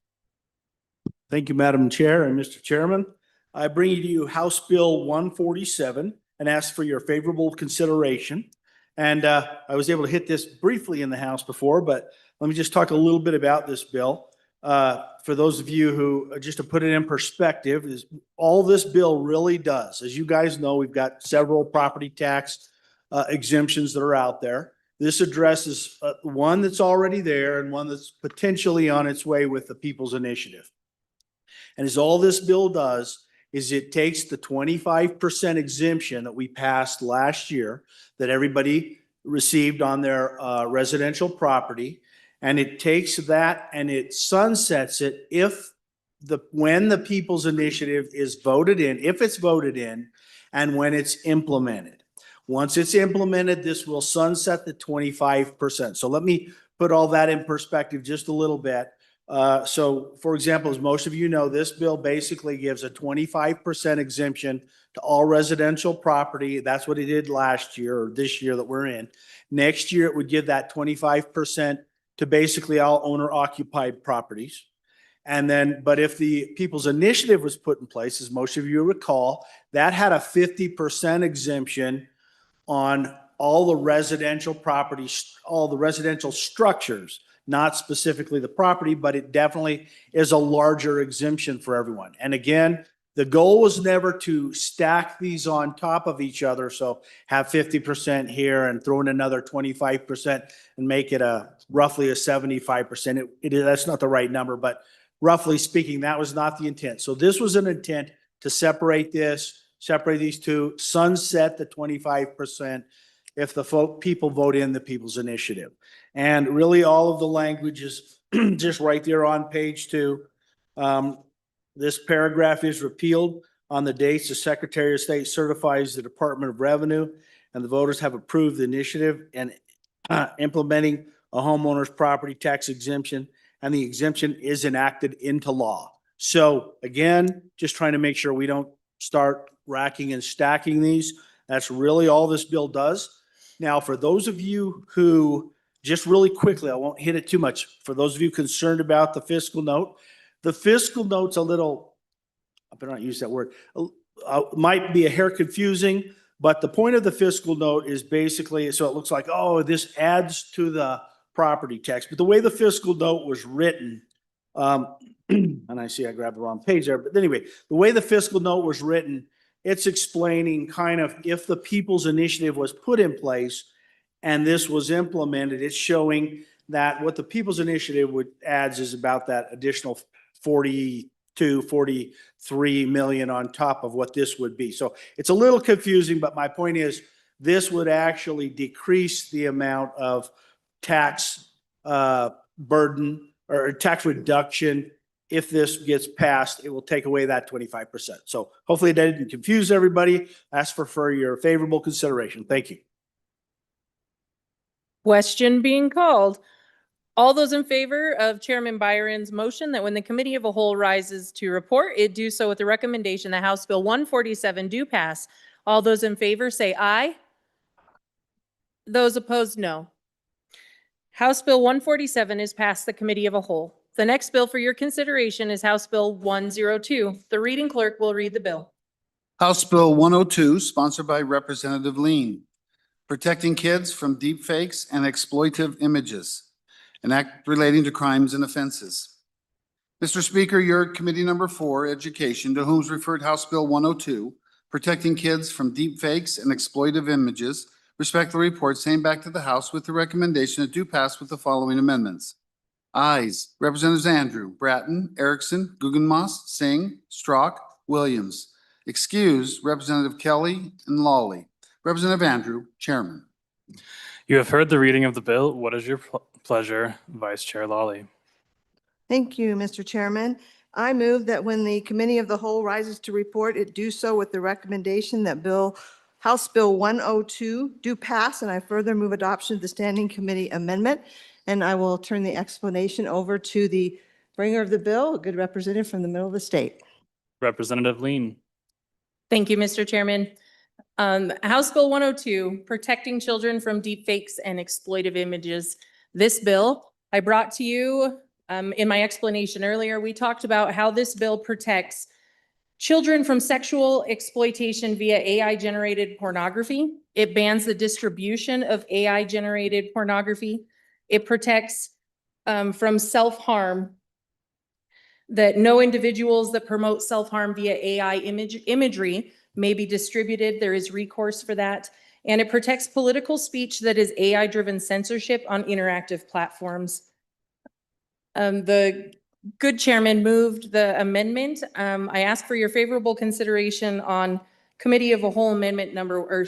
Thank you, Madam Chair and Mr. Chairman. I bring to you House Bill 147 and ask for your favorable consideration. And I was able to hit this briefly in the House before, but let me just talk a little bit about this bill. For those of you who, just to put it in perspective, is all this bill really does. As you guys know, we've got several property tax exemptions that are out there. This addresses one that's already there and one that's potentially on its way with the People's Initiative. And as all this bill does is it takes the 25% exemption that we passed last year that everybody received on their residential property, and it takes that and it sunsets it when the People's Initiative is voted in, if it's voted in, and when it's implemented. Once it's implemented, this will sunset the 25%. So let me put all that in perspective just a little bit. So for example, as most of you know, this bill basically gives a 25% exemption to all residential property. That's what it did last year or this year that we're in. Next year, it would give that 25% to basically all owner occupied properties. And then, but if the People's Initiative was put in place, as most of you recall, that had a 50% exemption on all the residential properties, all the residential structures, not specifically the property, but it definitely is a larger exemption for everyone. And again, the goal was never to stack these on top of each other. So have 50% here and throw in another 25% and make it roughly a 75%. That's not the right number, but roughly speaking, that was not the intent. So this was an intent to separate these two, sunset the 25% if the people vote in the People's Initiative. And really all of the language is just right there on page 2. This paragraph is repealed on the dates the Secretary of State certifies the Department of Revenue and the voters have approved the initiative and implementing a homeowner's property tax exemption, and the exemption is enacted into law. So again, just trying to make sure we don't start racking and stacking these. That's really all this bill does. Now, for those of you who, just really quickly, I won't hit it too much. For those of you concerned about the fiscal note, the fiscal note's a little, I better not use that word, might be a hair confusing, but the point of the fiscal note is basically, so it looks like, oh, this adds to the property tax. But the way the fiscal note was written, and I see I grabbed the wrong page there, but anyway, the way the fiscal note was written, it's explaining kind of if the People's Initiative was put in place and this was implemented, it's showing that what the People's Initiative adds is about that additional 43 million on top of what this would be. So it's a little confusing, but my point is this would actually decrease the amount of tax burden or tax reduction. If this gets passed, it will take away that 25%. So hopefully that didn't confuse everybody. Ask for your favorable consideration. Thank you. Question being called. All those in favor of Chairman Byron's motion that when the committee of a whole rises to report, it do so with the recommendation that House Bill 147 do pass. All those in favor say aye. Those opposed, no. House Bill 147 is passed the committee of a whole. The next bill for your consideration is House Bill 102. The reading clerk will read the bill. House Bill 102, sponsored by Representative Lean. protecting kids from deep fakes and exploitive images, an act relating to crimes and offenses. Mr. Speaker, your committee number 4, Education, to whom is referred House Bill 102, protecting kids from deep fakes and exploitive images, respectfully report same back to the House with the recommendation that do pass with the following amendments. Ayes, Representatives Andrew, Bratton, Erickson, Guggenmoss, Singh, Strzok, Williams. Excuse, Representative Kelly and Lawley. Representative Andrew, Chairman. You have heard the reading of the bill. What is your pleasure, Vice Chair Lawley? Thank you, Mr. Chairman. I move that when the Committee of the Whole rises to report, it do so with the recommendation that House Bill 102 do pass, and I further move adoption of the Standing Committee amendment. And I will turn the explanation over to the bringer of the bill, a good representative from the middle of the state. Representative Lean. Thank you, Mr. Chairman. House Bill 102, Protecting Children from Deepfakes and Exploitive Images. This bill I brought to you in my explanation earlier. We talked about how this bill protects children from sexual exploitation via AI-generated pornography. It bans the distribution of AI-generated pornography. It protects from self-harm, that no individuals that promote self-harm via AI imagery may be distributed. There is recourse for that. And it protects political speech that is AI-driven censorship on interactive platforms. The good chairman moved the amendment. I ask for your favorable consideration on Committee of a Whole Amendment or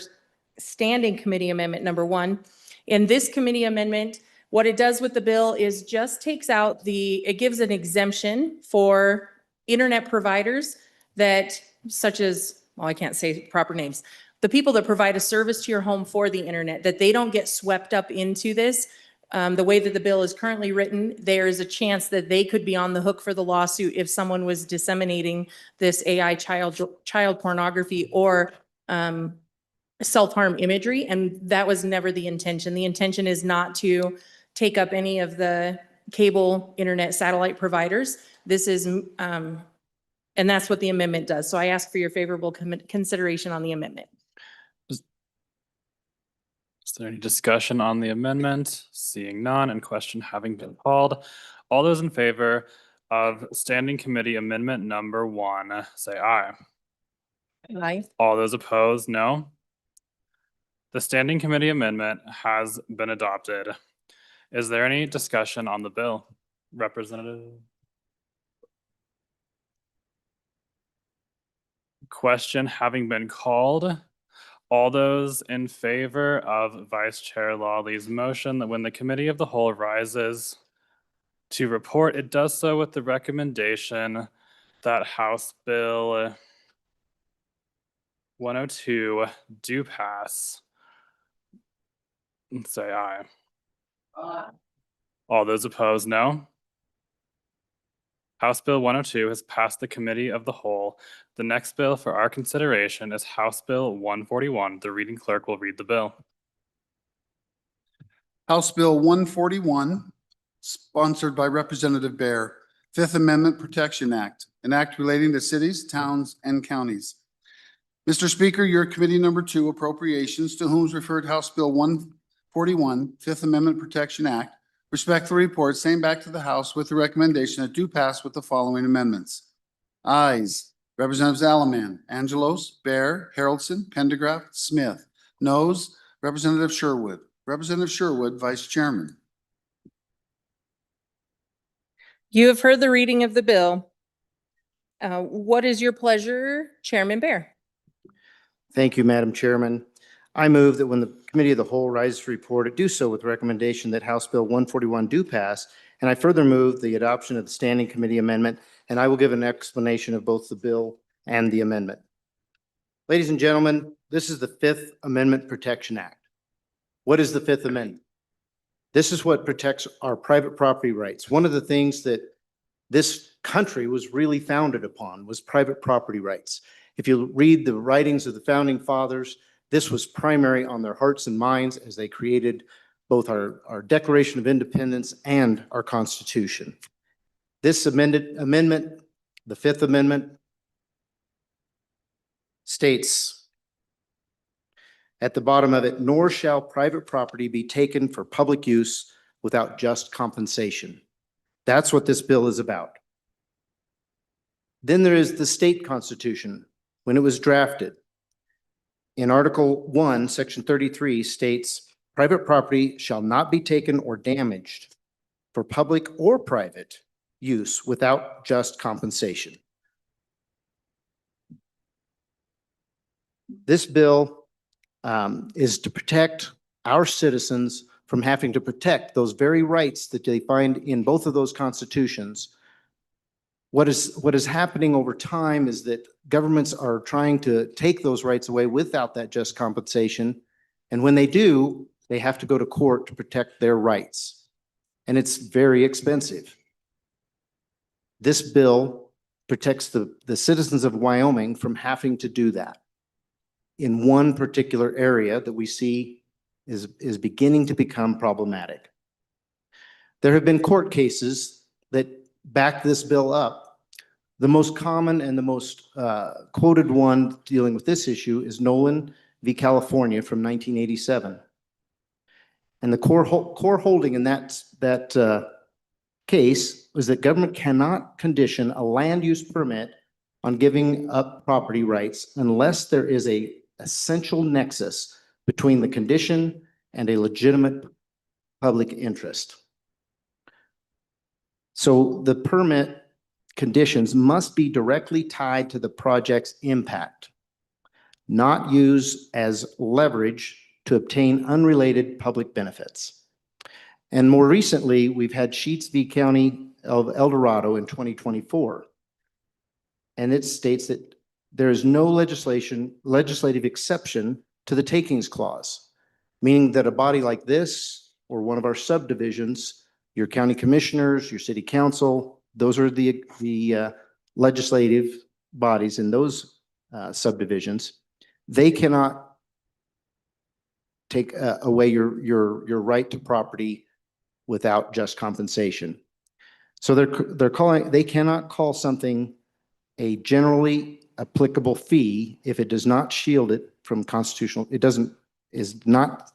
Standing Committee Amendment number 1. In this committee amendment, what it does with the bill is just takes out it gives an exemption for internet providers that, such as, well, I can't say proper names, the people that provide a service to your home for the internet, that they don't get swept up into this. The way that the bill is currently written, there is a chance that they could be on the hook for the lawsuit if someone was disseminating this AI child pornography or self-harm imagery, and that was never the intention. The intention is not to take up any of the cable internet satellite providers. This is, and that's what the amendment does. So I ask for your favorable consideration on the amendment. Is there any discussion on the amendment? Seeing none and question having been called. All those in favor of Standing Committee Amendment number 1, say aye. Aye. All those opposed, no. The Standing Committee Amendment has been adopted. Is there any discussion on the bill? Representative? Question having been called. All those in favor of Vice Chair Lawley's motion that when the Committee of the Whole rises to report, it does so with the recommendation that House Bill 102 do pass. Say aye. All those opposed, no. House Bill 102 has passed the Committee of the Whole. The next bill for our consideration is House Bill 141. The reading clerk will read the bill. House Bill 141, sponsored by Representative Baer, Fifth Amendment Protection Act, an act relating to cities, towns, and counties. Mr. Speaker, your committee number 2, Appropriations, to whom is referred House Bill 141, Fifth Amendment Protection Act, respectfully report same back to the House with the recommendation that do pass with the following amendments. Ayes, Representatives Alaman, Angelos, Baer, Haroldson, Pendergraft, Smith. Noes, Representative Sherwood. Representative Sherwood, Vice Chairman. You have heard the reading of the bill. What is your pleasure, Chairman Baer? Thank you, Madam Chairman. I move that when the Committee of the Whole rises to report, it do so with the recommendation that House Bill 141 do pass. And I further move the adoption of the Standing Committee Amendment, and I will give an explanation of both the bill and the amendment. Ladies and gentlemen, this is the Fifth Amendment Protection Act. What is the Fifth Amendment? This is what protects our private property rights. One of the things that this country was really founded upon was private property rights. If you read the writings of the Founding Fathers, this was primary on their hearts and minds as they created both our Declaration of Independence and our Constitution. This amendment, the Fifth Amendment, states, At the bottom of it, nor shall private property be taken for public use without just compensation. That's what this bill is about. Then there is the state constitution. When it was drafted, in Article 1, Section 33 states, private property shall not be taken or damaged for public or private use without just compensation. This bill is to protect our citizens from having to protect those very rights that they find in both of those constitutions. What is happening over time is that governments are trying to take those rights away without that just compensation. And when they do, they have to go to court to protect their rights. And it's very expensive. This bill protects the citizens of Wyoming from having to do that in one particular area that we see is beginning to become problematic. There have been court cases that back this bill up. The most common and the most quoted one dealing with this issue is Nolan v. California from 1987. And the core holding in that case was that government cannot condition a land use permit on giving up property rights unless there is an essential nexus between the condition and a legitimate public interest. So the permit conditions must be directly tied to the project's impact, not used as leverage to obtain unrelated public benefits. And more recently, we've had Sheets v. County of El Dorado in 2024. And it states that there is no legislative exception to the takings clause, meaning that a body like this or one of our subdivisions, your county commissioners, your city council, those are the legislative bodies in those subdivisions. They cannot take away your right to property without just compensation. So they cannot call something a generally applicable fee if it does not shield it from constitutional. Is not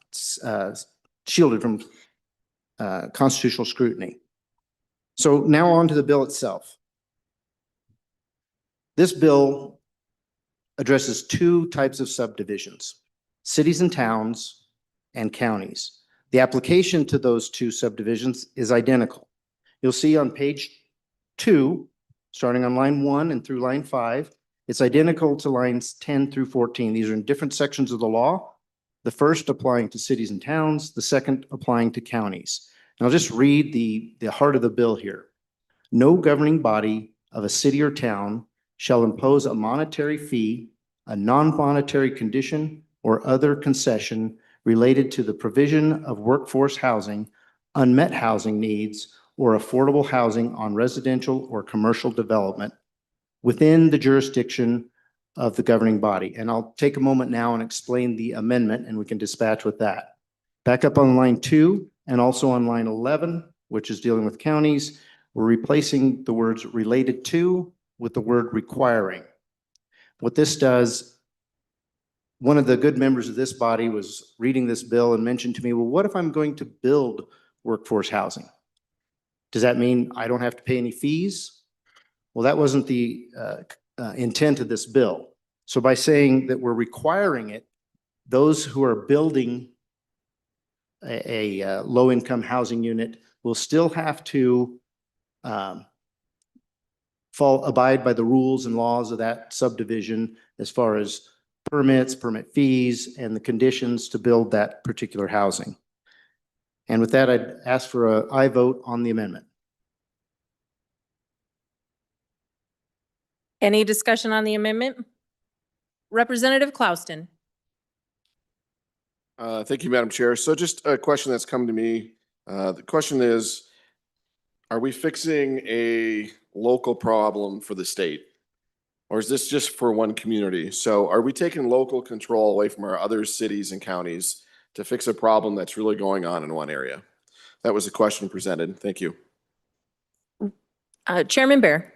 shielded from constitutional scrutiny. So now on to the bill itself. This bill addresses two types of subdivisions: cities and towns and counties. The application to those two subdivisions is identical. You'll see on page 2, starting on line 1 and through line 5, it's identical to lines 10 through 14. These are in different sections of the law. The first applying to cities and towns, the second applying to counties. And I'll just read the heart of the bill here. No governing body of a city or town shall impose a monetary fee, a non-monetary condition, or other concession related to the provision of workforce housing, unmet housing needs, or affordable housing on residential or commercial development within the jurisdiction of the governing body. And I'll take a moment now and explain the amendment, and we can dispatch with that. Back up on line 2 and also on line 11, which is dealing with counties, we're replacing the words related to with the word requiring. What this does, one of the good members of this body was reading this bill and mentioned to me, well, what if I'm going to build workforce housing? Does that mean I don't have to pay any fees? Well, that wasn't the intent of this bill. So by saying that we're requiring it, those who are building a low-income housing unit will still have to abide by the rules and laws of that subdivision as far as permits, permit fees, and the conditions to build that particular housing. And with that, I'd ask for an aye vote on the amendment. Any discussion on the amendment? Representative Clouston. Thank you, Madam Chair. So just a question that's come to me. The question is, are we fixing a local problem for the state? Or is this just for one community? So are we taking local control away from our other cities and counties to fix a problem that's really going on in one area? That was a question presented. Thank you. Chairman Bear.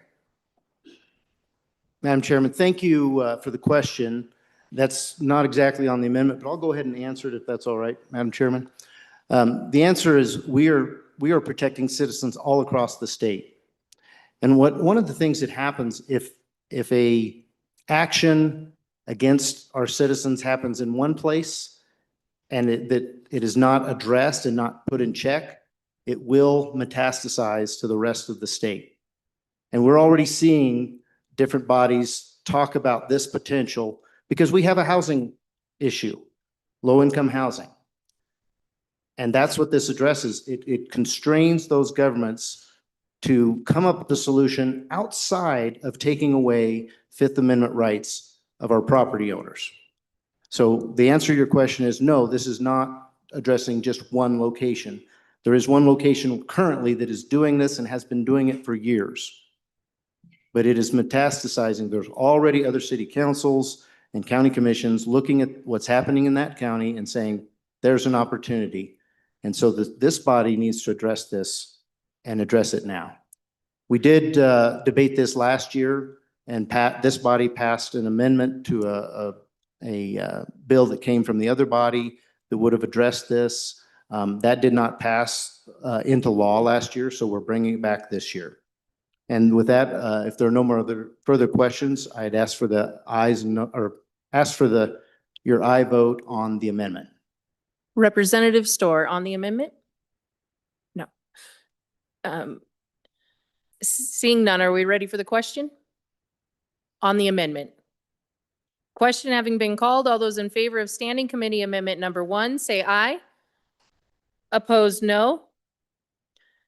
Madam Chairman, thank you for the question. That's not exactly on the amendment, but I'll go ahead and answer it if that's all right, Madam Chairman. The answer is we are protecting citizens all across the state. And one of the things that happens if a action against our citizens happens in one place and that it is not addressed and not put in check, it will metastasize to the rest of the state. And we're already seeing different bodies talk about this potential because we have a housing issue, low-income housing. And that's what this addresses. It constrains those governments to come up with a solution outside of taking away Fifth Amendment rights of our property owners. So the answer to your question is no, this is not addressing just one location. There is one location currently that is doing this and has been doing it for years. But it is metastasizing. There's already other city councils and county commissions looking at what's happening in that county and saying, there's an opportunity. And so this body needs to address this and address it now. We did debate this last year, and this body passed an amendment to a bill that came from the other body that would have addressed this. That did not pass into law last year, so we're bringing it back this year. And with that, if there are no more further questions, I'd ask for the your aye vote on the amendment. Representative Storr on the amendment? No. Seeing none, are we ready for the question? On the amendment. Question having been called, all those in favor of Standing Committee Amendment number 1, say aye. Opposed, no.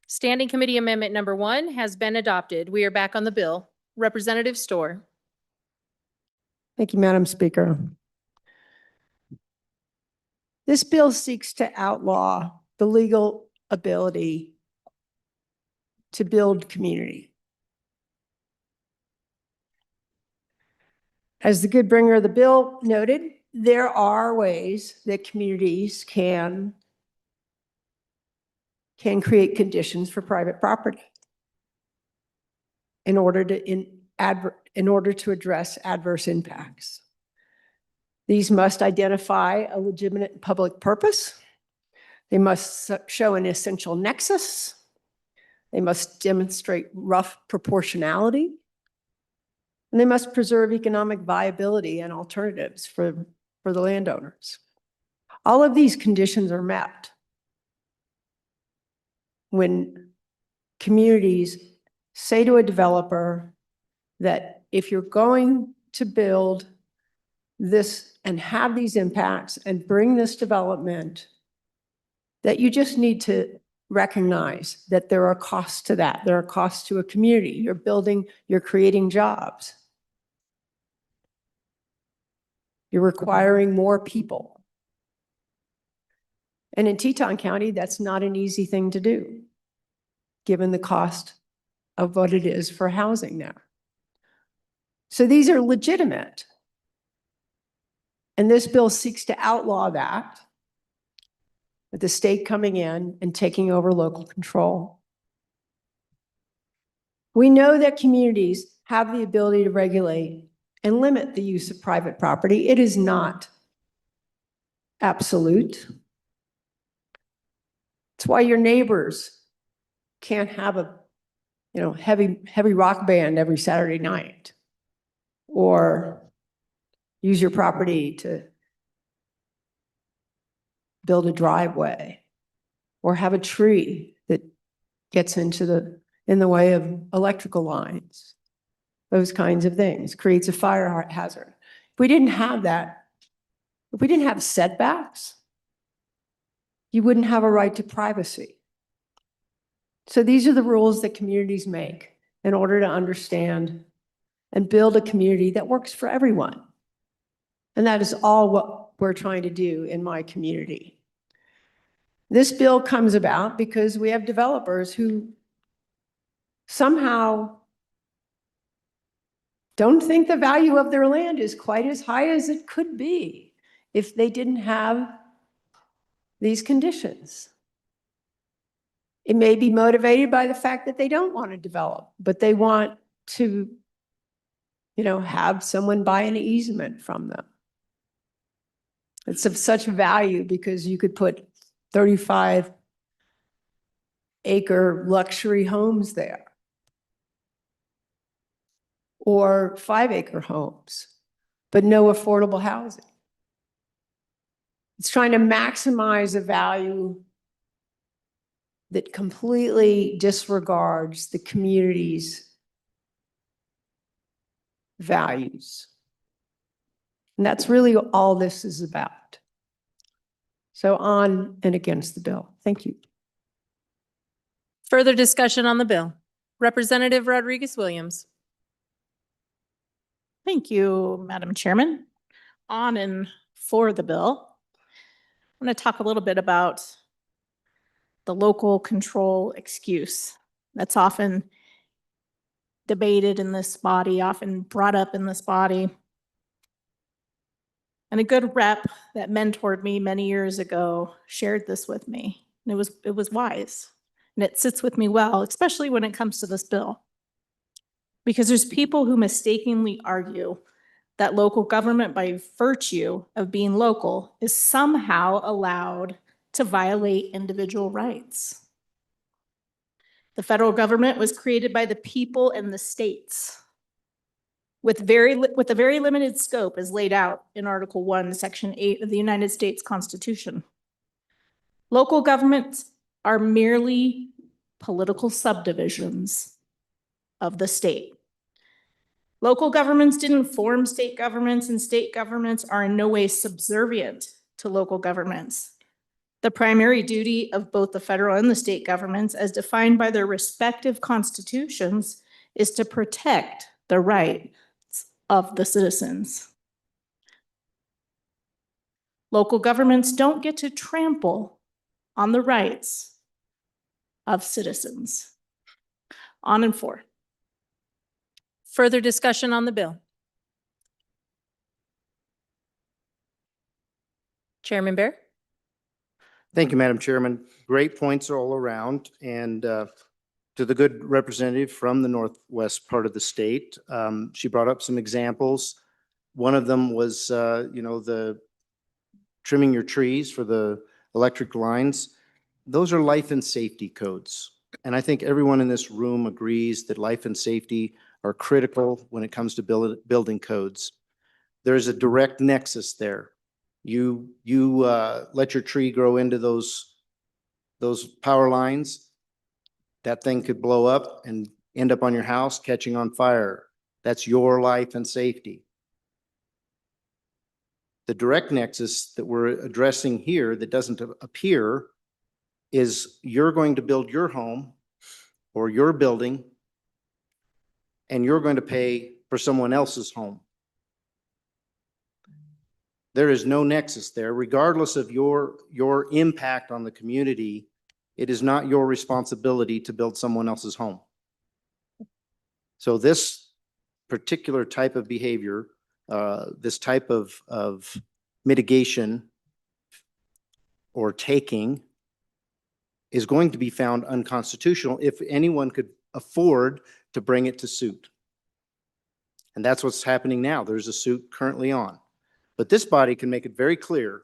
Standing Committee Amendment number 1 has been adopted. We are back on the bill. Representative Storr. Thank you, Madam Speaker. This bill seeks to outlaw the legal ability to build community. As the good bringer of the bill noted, there are ways that communities can create conditions for private property in order to address adverse impacts. These must identify a legitimate public purpose. They must show an essential nexus. They must demonstrate rough proportionality. And they must preserve economic viability and alternatives for the landowners. All of these conditions are met when communities say to a developer that if you're going to build this and have these impacts and bring this development, that you just need to recognize that there are costs to that. There are costs to a community. You're creating jobs. You're requiring more people. And in Teton County, that's not an easy thing to do, given the cost of what it is for housing there. So these are legitimate. And this bill seeks to outlaw that, with the state coming in and taking over local control. We know that communities have the ability to regulate and limit the use of private property. It is not absolute. It's why your neighbors can't have a heavy rock band every Saturday night, or use your property to build a driveway, or have a tree that gets in the way of electrical lines. Those kinds of things, creates a fire hazard. If we didn't have that, if we didn't have setbacks, you wouldn't have a right to privacy. So these are the rules that communities make in order to understand and build a community that works for everyone. And that is all what we're trying to do in my community. This bill comes about because we have developers who somehow don't think the value of their land is quite as high as it could be if they didn't have these conditions. It may be motivated by the fact that they don't want to develop, but they want to, have someone buy an easement from them. It's of such value because you could put 35-acre luxury homes there. Or 5-acre homes, but no affordable housing. It's trying to maximize a value that completely disregards the community's values. And that's really all this is about. So on and against the bill. Thank you. Further discussion on the bill. Representative Rodriguez-Williams. Thank you, Madam Chairman. On and for the bill. I'm going to talk a little bit about the local control excuse that's often debated in this body, often brought up in this body. And a good rep that mentored me many years ago shared this with me. And it was wise. And it sits with me well, especially when it comes to this bill. Because there's people who mistakenly argue that local government, by virtue of being local, is somehow allowed to violate individual rights. The federal government was created by the people and the states with a very limited scope as laid out in Article 1, Section 8 of the United States Constitution. Local governments are merely political subdivisions of the state. Local governments didn't form state governments, and state governments are in no way subservient to local governments. The primary duty of both the federal and the state governments, as defined by their respective constitutions, is to protect the rights of the citizens. Local governments don't get to trample on the rights of citizens. On and for. Further discussion on the bill. Chairman Bear. Thank you, Madam Chairman. Great points all around. And to the good representative from the northwest part of the state, she brought up some examples. One of them was, the trimming your trees for the electric lines. Those are life and safety codes. And I think everyone in this room agrees that life and safety are critical when it comes to building codes. There's a direct nexus there. You let your tree grow into those power lines, that thing could blow up and end up on your house catching on fire. That's your life and safety. The direct nexus that we're addressing here that doesn't appear is you're going to build your home or your building, and you're going to pay for someone else's home. There is no nexus there. Regardless of your impact on the community, it is not your responsibility to build someone else's home. So this particular type of behavior, this type of mitigation or taking is going to be found unconstitutional if anyone could afford to bring it to suit. And that's what's happening now. There's a suit currently on. But this body can make it very clear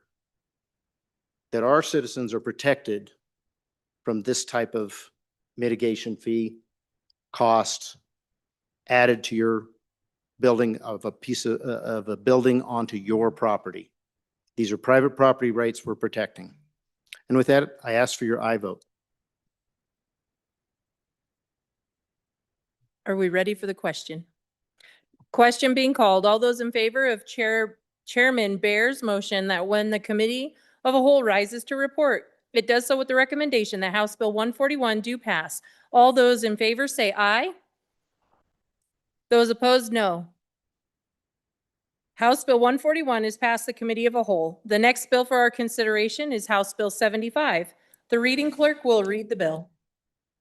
that our citizens are protected from this type of mitigation fee, cost added to your building of a piece of a building onto your property. These are private property rights we're protecting. And with that, I ask for your aye vote. Are we ready for the question? Question being called. All those in favor of Chairman Bear's motion that when the committee of a whole rises to report, it does so with the recommendation that House Bill 141 do pass. All those in favor say aye. Those opposed, no. House Bill 141 is passed the committee of a whole. The next bill for our consideration is House Bill 75. The reading clerk will read the bill.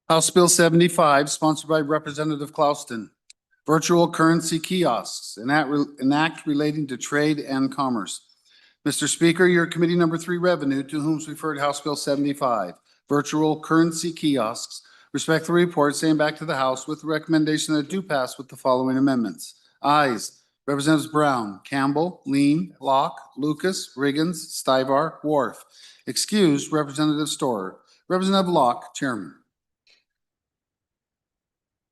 House Bill 75, sponsored by Representative Clouston. Virtual currency kiosks, an act relating to trade and commerce. Mr. Speaker, your committee number 3 revenue, to whom is referred House Bill 75, virtual currency kiosks, respectfully report, same back to the House with the recommendation that it do pass with the following amendments. Ayes Representatives Brown, Campbell, Lean, Locke, Lucas, Riggins, Stivart, Wharf. Excused, Representative Storer. Representative Locke, Chairman.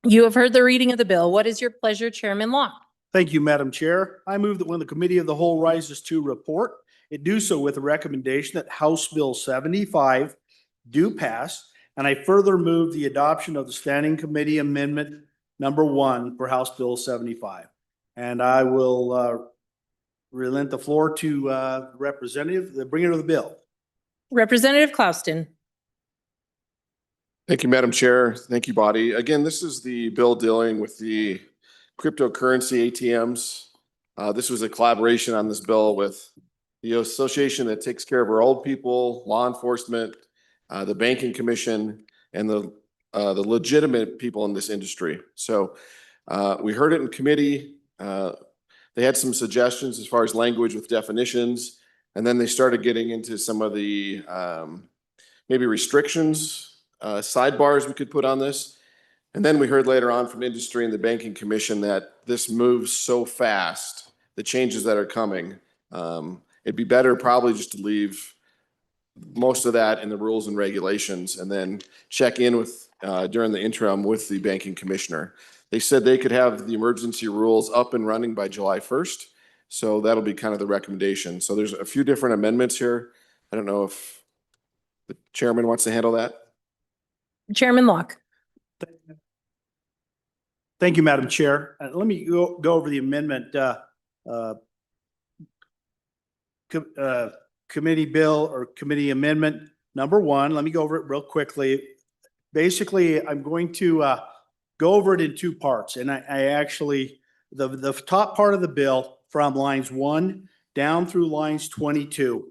You have heard the reading of the bill. What is your pleasure, Chairman Locke? Thank you, Madam Chair. I move that when the Committee of the Whole rises to report, it do so with a recommendation that House Bill 75 do pass. And I further move the adoption of the Standing Committee Amendment number 1 for House Bill 75. And I will relent the floor to Representative, the bringer of the bill. Representative Clouston. Thank you, Madam Chair. Thank you, body. Again, this is the bill dealing with the cryptocurrency ATMs. This was a collaboration on this bill with the association that takes care of our old people, law enforcement, the banking commission, and the legitimate people in this industry. So we heard it in committee. They had some suggestions as far as language with definitions, and then they started getting into some of the maybe restrictions, sidebars we could put on this. And then we heard later on from industry and the banking commission that this moves so fast, the changes that are coming. It'd be better probably just to leave most of that in the rules and regulations and then check in with during the interim with the banking commissioner. They said they could have the emergency rules up and running by July 1st. So that'll be kind of the recommendation. So there's a few different amendments here. I don't know if the chairman wants to handle that. Chairman Locke. Thank you, Madam Chair. Let me go over the amendment. Committee bill or committee amendment number 1. Let me go over it real quickly. Basically, I'm going to go over it in 2 parts. And I actually, the top part of the bill from lines 1 down through lines 22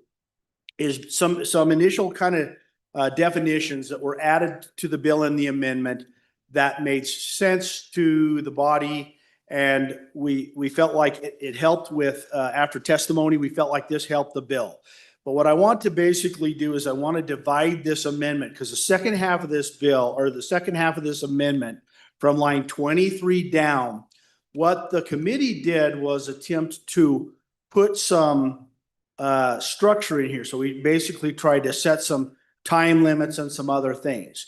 is some initial kind of definitions that were added to the bill in the amendment that made sense to the body. And we felt like it helped with, after testimony, we felt like this helped the bill. But what I want to basically do is I want to divide this amendment, because the second half of this bill, or the second half of this amendment from line 23 down, what the committee did was attempt to put some structure in here. So we basically tried to set some time limits and some other things.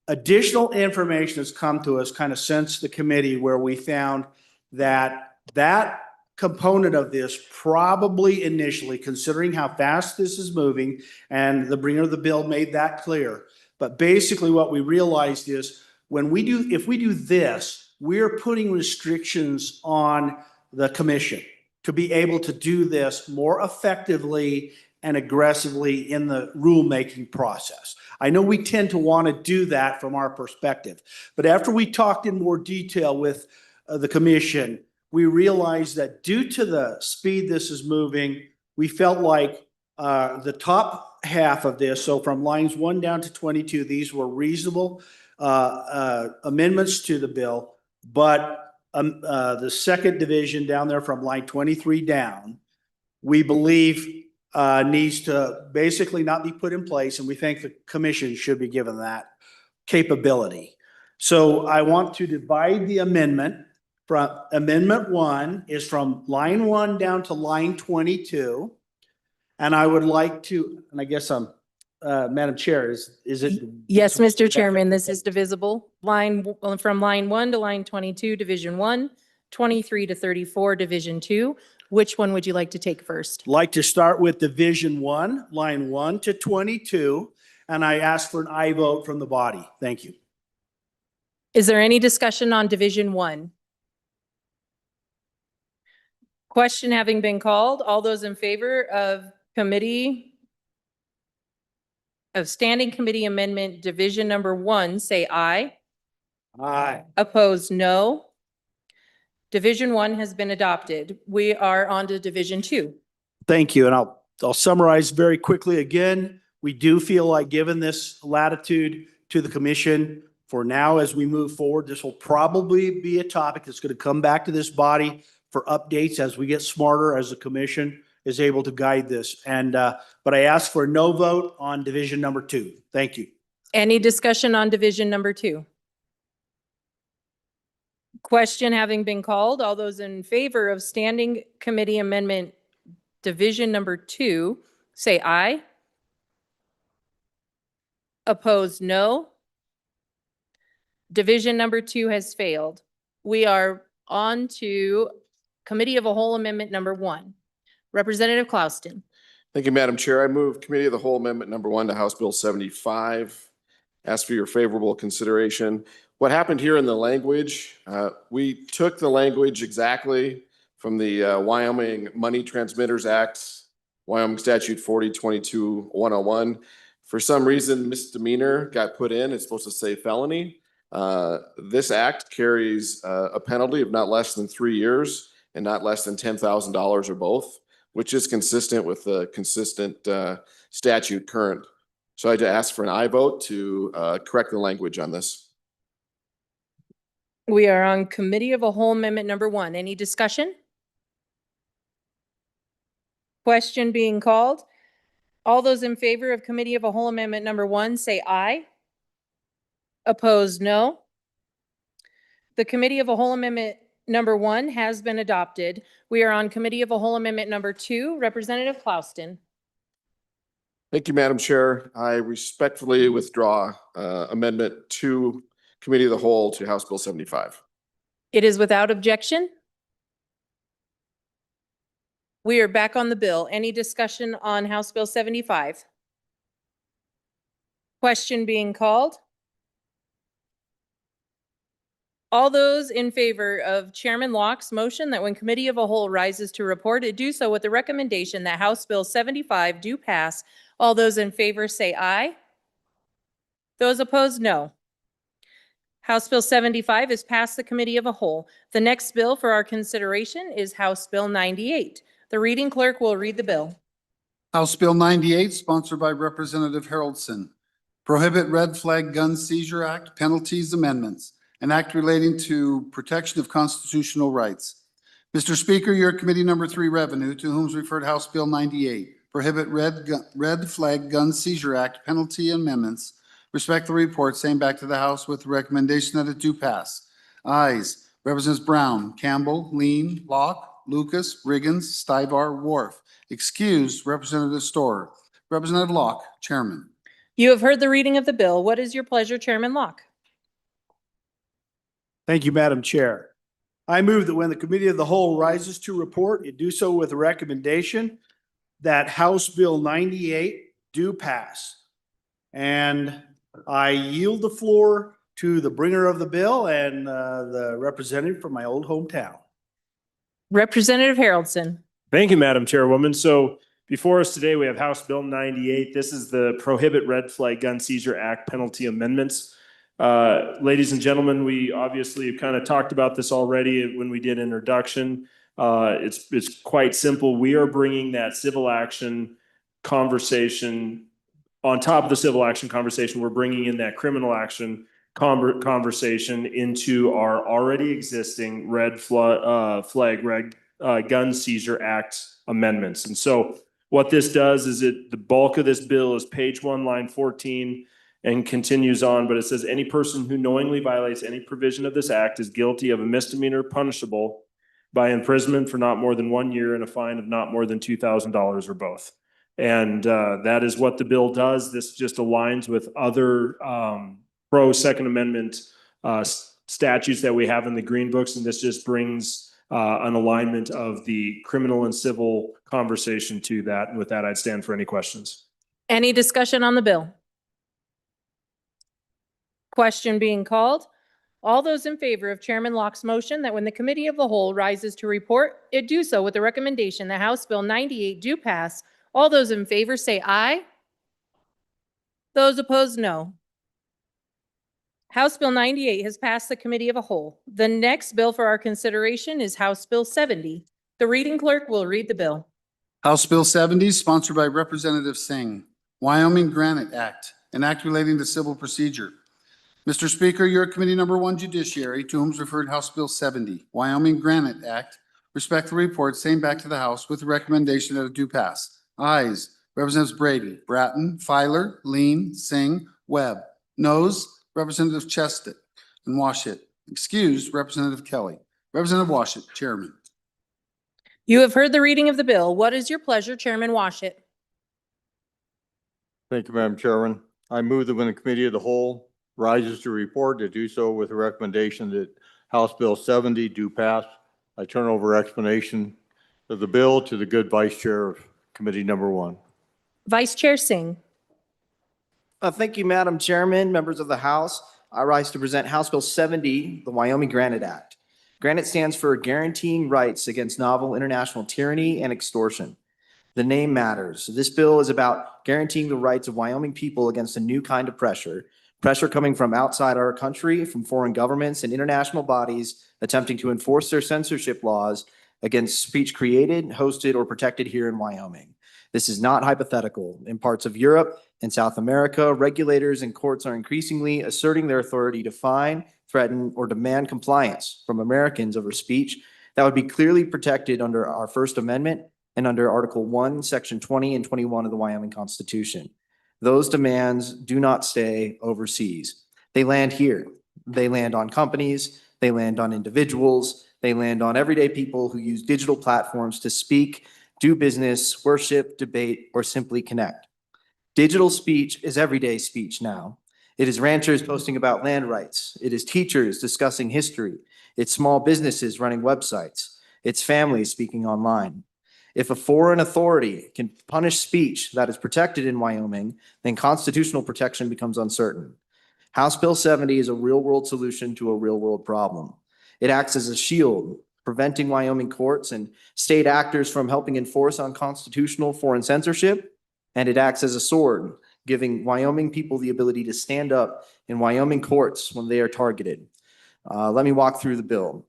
Additional information has come to us kind of since the committee, where we found that that component of this probably initially, considering how fast this is moving, and the bringer of the bill made that clear. But basically what we realized is if we do this, we're putting restrictions on the commission to be able to do this more effectively and aggressively in the rulemaking process. I know we tend to want to do that from our perspective, but after we talked in more detail with the commission, we realized that due to the speed this is moving, we felt like the top half of this, so from lines 1 down to 22, these were reasonable amendments to the bill, but the second division down there from line 23 down, we believe needs to basically not be put in place, and we think the commission should be given that capability. So I want to divide the amendment. From amendment 1 is from line 1 down to line 22. And I would like to, and I guess Madam Chair, is it? Yes, Mr. Chairman, this is divisible. From line 1 to line 22, division 1, 23 to 34, division 2. Which one would you like to take first? Like to start with division 1, line 1 to 22. And I ask for an aye vote from the body. Thank you. Is there any discussion on division 1? Question having been called, all those in favor of Standing Committee Amendment Division number 1, say aye. Aye. Opposed, no. Division 1 has been adopted. We are on to Division 2. Thank you. And I'll summarize very quickly again. We do feel like, given this latitude to the commission for now, as we move forward, this will probably be a topic that's going to come back to this body for updates as we get smarter, as the commission is able to guide this. And but I ask for a no vote on division number 2. Thank you. Any discussion on division number 2? Question having been called, all those in favor of Standing Committee Amendment Division number 2, say aye. Opposed, no. Division number 2 has failed. We are on to Committee of a Whole Amendment number 1. Representative Clouston. Thank you, Madam Chair. I move Committee of the Whole Amendment number 1 to House Bill 75. Ask for your favorable consideration. What happened here in the language, we took the language exactly from the Wyoming Money Transmitters Act, Wyoming Statute 4022-101. For some reason, misdemeanor got put in. It's supposed to say felony. This act carries a penalty of not less than 3 years and not less than $10,000 or both, which is consistent with the consistent statute current. So I'd ask for an aye vote to correct the language on this. We are on Committee of a Whole Amendment number 1. Any discussion? Question being called. All those in favor of Committee of a Whole Amendment number 1, say aye. Opposed, no. The Committee of a Whole Amendment number 1 has been adopted. We are on Committee of a Whole Amendment number 2. Representative Clouston. Thank you, Madam Chair. I respectfully withdraw Amendment 2, Committee of the Whole to House Bill 75. It is without objection. We are back on the bill. Any discussion on House Bill 75? Question being called. All those in favor of Chairman Locke's motion that when Committee of a Whole rises to report, it do so with the recommendation that House Bill 75 do pass. All those in favor say aye. Those opposed, no. House Bill 75 is passed the Committee of a Whole. The next bill for our consideration is House Bill 98. The reading clerk will read the bill. House Bill 98, sponsored by Representative Haroldson. Prohibit Red Flag Gun Seizure Act, Penalties Amendments, an act relating to protection of constitutional rights. Mr. Speaker, your Committee number 3 Revenue, to whom is referred House Bill 98. Prohibit Red Flag Gun Seizure Act, Penalty Amendments. Respectfully report, same back to the House with the recommendation that it do pass. Ayes, Representatives Brown, Campbell, Lean, Locke, Lucas, Riggins, Stivar, Wharf. Excused, Representative Storer. Representative Locke, Chairman. You have heard the reading of the bill. What is your pleasure, Chairman Locke? Thank you, Madam Chair. I move that when the Committee of the Whole rises to report, it do so with a recommendation that House Bill 98 do pass. And I yield the floor to the bringer of the bill and the representative from my old hometown. Representative Haroldson. Thank you, Madam Chairwoman. So before us today, we have House Bill 98. This is the Prohibit Red Flag Gun Seizure Act Penalty Amendments. Ladies and gentlemen, we obviously have kind of talked about this already when we did introduction. It's quite simple. We are bringing that civil action conversation on top of the civil action conversation. We're bringing in that criminal action conversation into our already existing Red Flag Gun Seizure Act amendments. And so what this does is the bulk of this bill is page 1, line 14, and continues on, but it says any person who knowingly violates any provision of this act is guilty of a misdemeanor punishable by imprisonment for not more than 1 year and a fine of not more than $2,000 or both. And that is what the bill does. This just aligns with other pro Second Amendment statutes that we have in the Green Books, and this just brings an alignment of the criminal and civil conversation to that. And with that, I'd stand for any questions. Any discussion on the bill? Question being called. All those in favor of Chairman Locke's motion that when the Committee of the Whole rises to report, it do so with the recommendation that House Bill 98 do pass. All those in favor say aye. Those opposed, no. House Bill 98 has passed the Committee of a Whole. The next bill for our consideration is House Bill 70. The reading clerk will read the bill. House Bill 70, sponsored by Representative Singh. Wyoming Granite Act, an act relating to civil procedure. Mr. Speaker, your Committee number 1 Judiciary, to whom is referred House Bill 70, Wyoming Granite Act. Respectfully report, same back to the House with the recommendation that it do pass. Ayes, Representatives Brady, Bratton, Filer, Lean, Singh, Webb. Noes, Representatives Chested and Washit. Excused, Representative Kelly. Representative Washit, Chairman. You have heard the reading of the bill. What is your pleasure, Chairman Washit? Thank you, Madam Chairman. I move that when the Committee of the Whole rises to report, to do so with a recommendation that House Bill 70 do pass. I turn over explanation of the bill to the good Vice Chair of Committee Number 1. Vice Chair Singh. Thank you, Madam Chairman, members of the House. I rise to present House Bill 70, the Wyoming Granite Act. Granite stands for Guaranteeing Rights Against Novel International Tyranny and Extortion. The name matters. This bill is about guaranteeing the rights of Wyoming people against a new kind of pressure coming from outside our country, from foreign governments and international bodies attempting to enforce their censorship laws against speech created, hosted, or protected here in Wyoming. This is not hypothetical. In parts of Europe and South America, regulators and courts are increasingly asserting their authority to fine, threaten, or demand compliance from Americans over speech that would be clearly protected under our First Amendment and under Article 1, Section 20 and 21 of the Wyoming Constitution. Those demands do not stay overseas. They land here. They land on companies. They land on individuals. They land on everyday people who use digital platforms to speak, do business, worship, debate, or simply connect. Digital speech is everyday speech now. It is ranchers posting about land rights. It is teachers discussing history. It's small businesses running websites. It's families speaking online. If a foreign authority can punish speech that is protected in Wyoming, then constitutional protection becomes uncertain. House Bill 70 is a real-world solution to a real-world problem. It acts as a shield, preventing Wyoming courts and state actors from helping enforce unconstitutional foreign censorship, and it acts as a sword, giving Wyoming people the ability to stand up in Wyoming courts when they are targeted. Let me walk through the bill.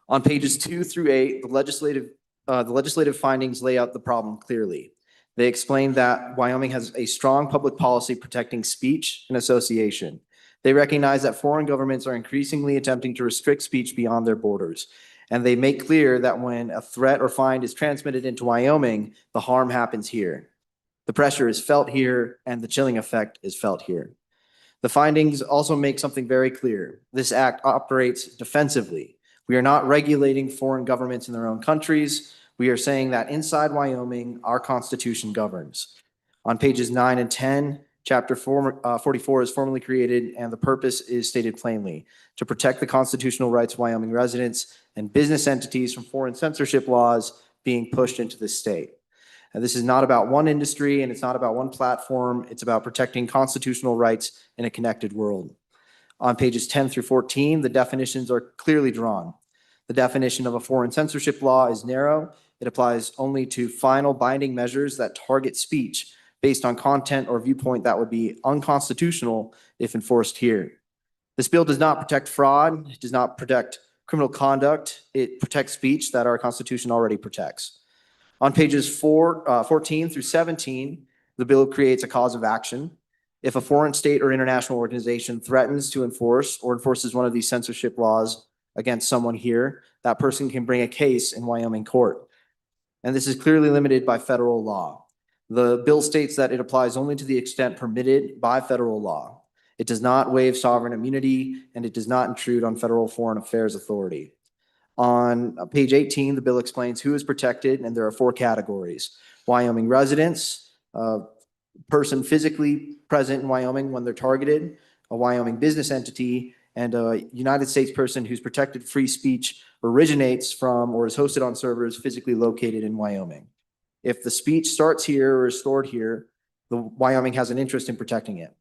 On pages 2 through 8, the legislative findings lay out the problem clearly. They explain that Wyoming has a strong public policy protecting speech and association. They recognize that foreign governments are increasingly attempting to restrict speech beyond their borders. And they make clear that when a threat or fine is transmitted into Wyoming, the harm happens here. The pressure is felt here, and the chilling effect is felt here. The findings also make something very clear. This act operates defensively. We are not regulating foreign governments in their own countries. We are saying that inside Wyoming, our Constitution governs. On pages 9 and 10, Chapter 44 is formally created, and the purpose is stated plainly: to protect the constitutional rights of Wyoming residents and business entities from foreign censorship laws being pushed into the state. And this is not about one industry, and it's not about one platform. It's about protecting constitutional rights in a connected world. On pages 10 through 14, the definitions are clearly drawn. The definition of a foreign censorship law is narrow. It applies only to final binding measures that target speech based on content or viewpoint that would be unconstitutional if enforced here. This bill does not protect fraud. It does not protect criminal conduct. It protects speech that our Constitution already protects. On pages 14 through 17, the bill creates a cause of action. If a foreign state or international organization threatens to enforce or enforces one of these censorship laws against someone here, that person can bring a case in Wyoming court. And this is clearly limited by federal law. The bill states that it applies only to the extent permitted by federal law. It does not waive sovereign immunity, and it does not intrude on federal foreign affairs authority. On page 18, the bill explains who is protected, and there are 4 categories: Wyoming residents, a person physically present in Wyoming when they're targeted, a Wyoming business entity, and a United States person whose protected free speech originates from or is hosted on servers physically located in Wyoming. If the speech starts here or is stored here, the Wyoming has an interest in protecting it.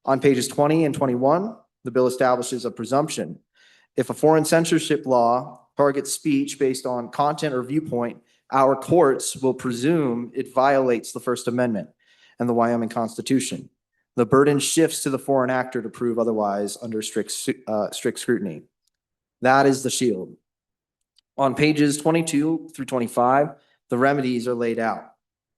On pages 20 and 21, the bill establishes a presumption. If a foreign censorship law targets speech based on content or viewpoint, our courts will presume it violates the First Amendment and the Wyoming Constitution. The burden shifts to the foreign actor to prove otherwise under strict scrutiny. That is the shield. On pages 22 through 25, the remedies are laid out.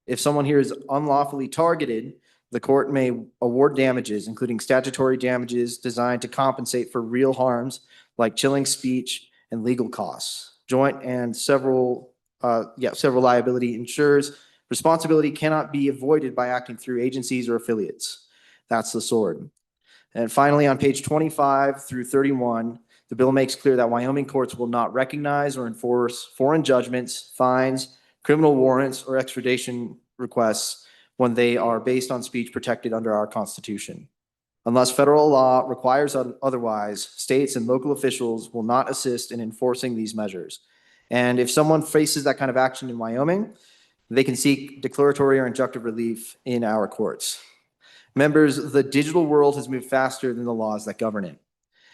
If someone here is unlawfully targeted, the court may award damages, including statutory damages designed to compensate for real harms like chilling speech and legal costs. Joint and several liability ensures responsibility cannot be avoided by acting through agencies or affiliates. That's the sword. And finally, on page 25 through 31, the bill makes clear that Wyoming courts will not recognize or enforce foreign judgments, fines, criminal warrants, or extradition requests when they are based on speech protected under our Constitution. Unless federal law requires otherwise, states and local officials will not assist in enforcing these measures. And if someone faces that kind of action in Wyoming, they can seek declaratory or injunctive relief in our courts. Members, the digital world has moved faster than the laws that govern it.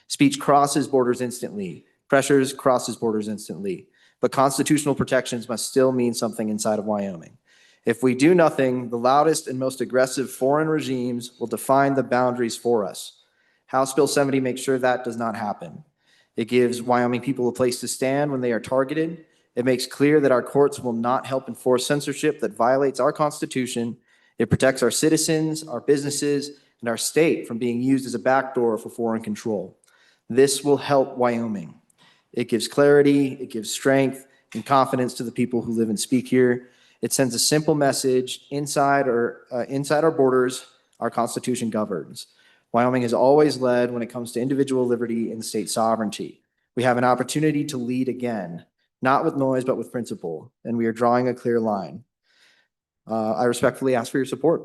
Speech crosses borders instantly. Pressures crosses borders instantly. But constitutional protections must still mean something inside of Wyoming. If we do nothing, the loudest and most aggressive foreign regimes will define the boundaries for us. House Bill 70 makes sure that does not happen. It gives Wyoming people a place to stand when they are targeted. It makes clear that our courts will not help enforce censorship that violates our Constitution. It protects our citizens, our businesses, and our state from being used as a backdoor for foreign control. This will help Wyoming. It gives clarity, it gives strength and confidence to the people who live and speak here. It sends a simple message inside our borders, our Constitution governs. Wyoming has always led when it comes to individual liberty and state sovereignty. We have an opportunity to lead again, not with noise, but with principle, and we are drawing a clear line. I respectfully ask for your support.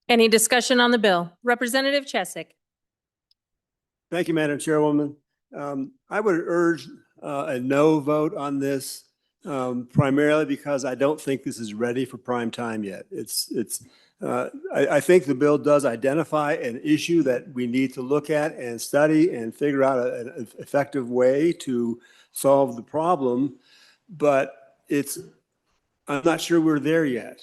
Any discussion on the bill? Representative Chesick. Thank you, Madam Chairwoman. I would urge a no vote on this, primarily because I don't think this is ready for prime time yet. I think the bill does identify an issue that we need to look at and study and figure out an effective way to solve the problem, but I'm not sure we're there yet.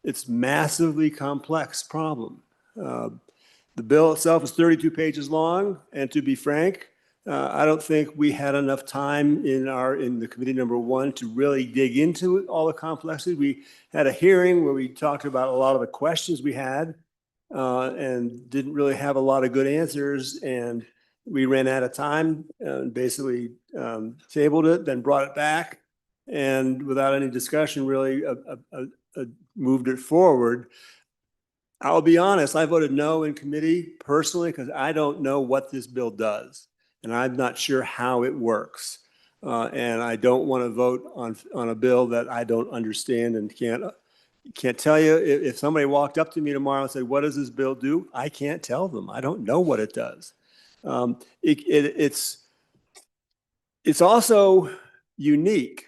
It's massively complex problem. The bill itself is 32 pages long, and to be frank, I don't think we had enough time in the committee number 1 to really dig into all the complexity. We had a hearing where we talked about a lot of the questions we had and didn't really have a lot of good answers, and we ran out of time and basically tabled it, then brought it back, and without any discussion really moved it forward. I'll be honest, I voted no in committee personally because I don't know what this bill does, and I'm not sure how it works. And I don't want to vote on a bill that I don't understand and can't tell you. If somebody walked up to me tomorrow and said, "What does this bill do?" I can't tell them. I don't know what it does. It's also unique.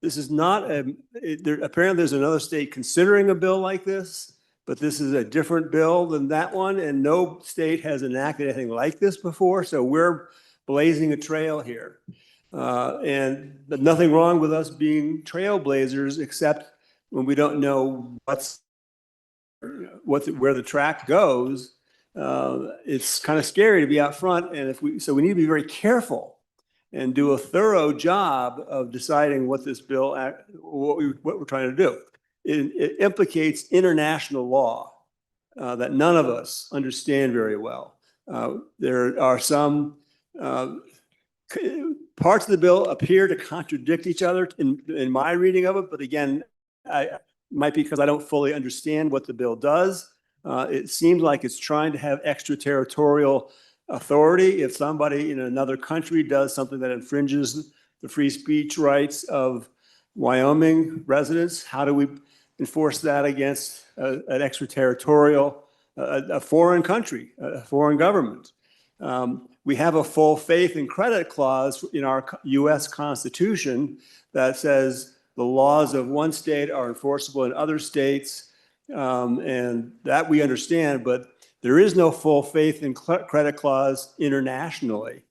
This is not apparently there's another state considering a bill like this, but this is a different bill than that one, and no state has enacted anything like this before, so we're blazing a trail here. And nothing wrong with us being trailblazers, except when we don't know where the track goes. It's kind of scary to be out front, and so we need to be very careful and do a thorough job of deciding what this bill, what we're trying to do. It implicates international law that none of us understand very well. There are some parts of the bill appear to contradict each other in my reading of it, but again, might be because I don't fully understand what the bill does. It seems like it's trying to have extraterritorial authority. If somebody in another country does something that infringes the free speech rights of Wyoming residents, how do we enforce that against an extraterritorial, a foreign country, a foreign government? We have a full faith and credit clause in our U.S. Constitution that says the laws of one state are enforceable in other states, and that we understand, but there is no full faith and credit clause internationally.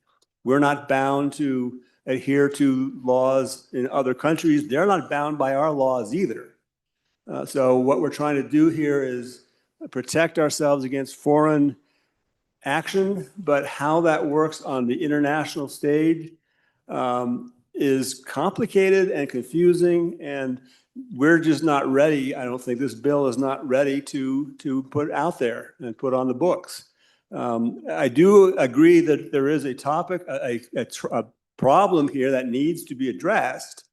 We're not bound to adhere to laws in other countries. They're not bound by our laws either. So what we're trying to do here is protect ourselves against foreign action, but how that works on the international stage is complicated and confusing, and we're just not ready. I don't think this bill is not ready to put out there and put on the books. I do agree that there is a topic, a problem here that needs to be addressed,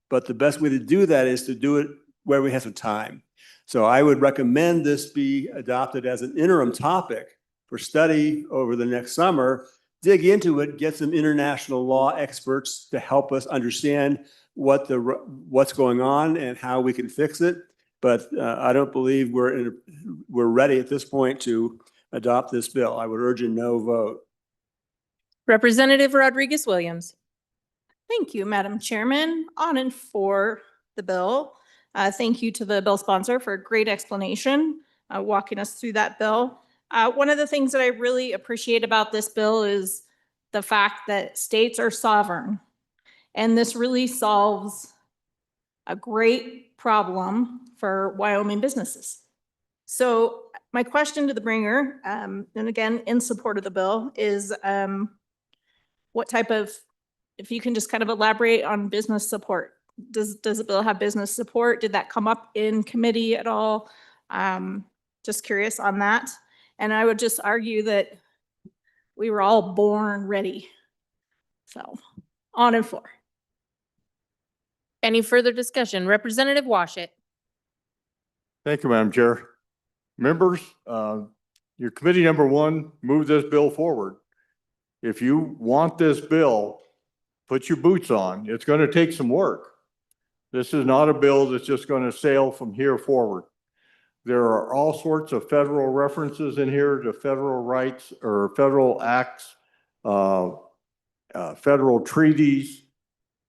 but the best way to do that is to do it where we have some time. So I would recommend this be adopted as an interim topic for study over the next summer. Dig into it, get some international law experts to help us understand what's going on and how we can fix it. But I don't believe we're ready at this point to adopt this bill. I would urge a no vote. Representative Rodriguez Williams. Thank you, Madam Chairman. On and for the bill. Thank you to the bill sponsor for a great explanation, walking us through that bill. One of the things that I really appreciate about this bill is the fact that states are sovereign. And this really solves a great problem for Wyoming businesses. So my question to the bringer, and again, in support of the bill, is what type of, if you can just kind of elaborate on business support. Does the bill have business support? Did that come up in committee at all? Just curious on that. And I would just argue that we were all born ready. So on and for. Any further discussion? Representative Washit. Thank you, Madam Chair. Members, your committee number one moved this bill forward. If you want this bill, put your boots on. It's going to take some work. This is not a bill that's just going to sail from here forward. There are all sorts of federal references in here to federal rights or federal acts, federal treaties,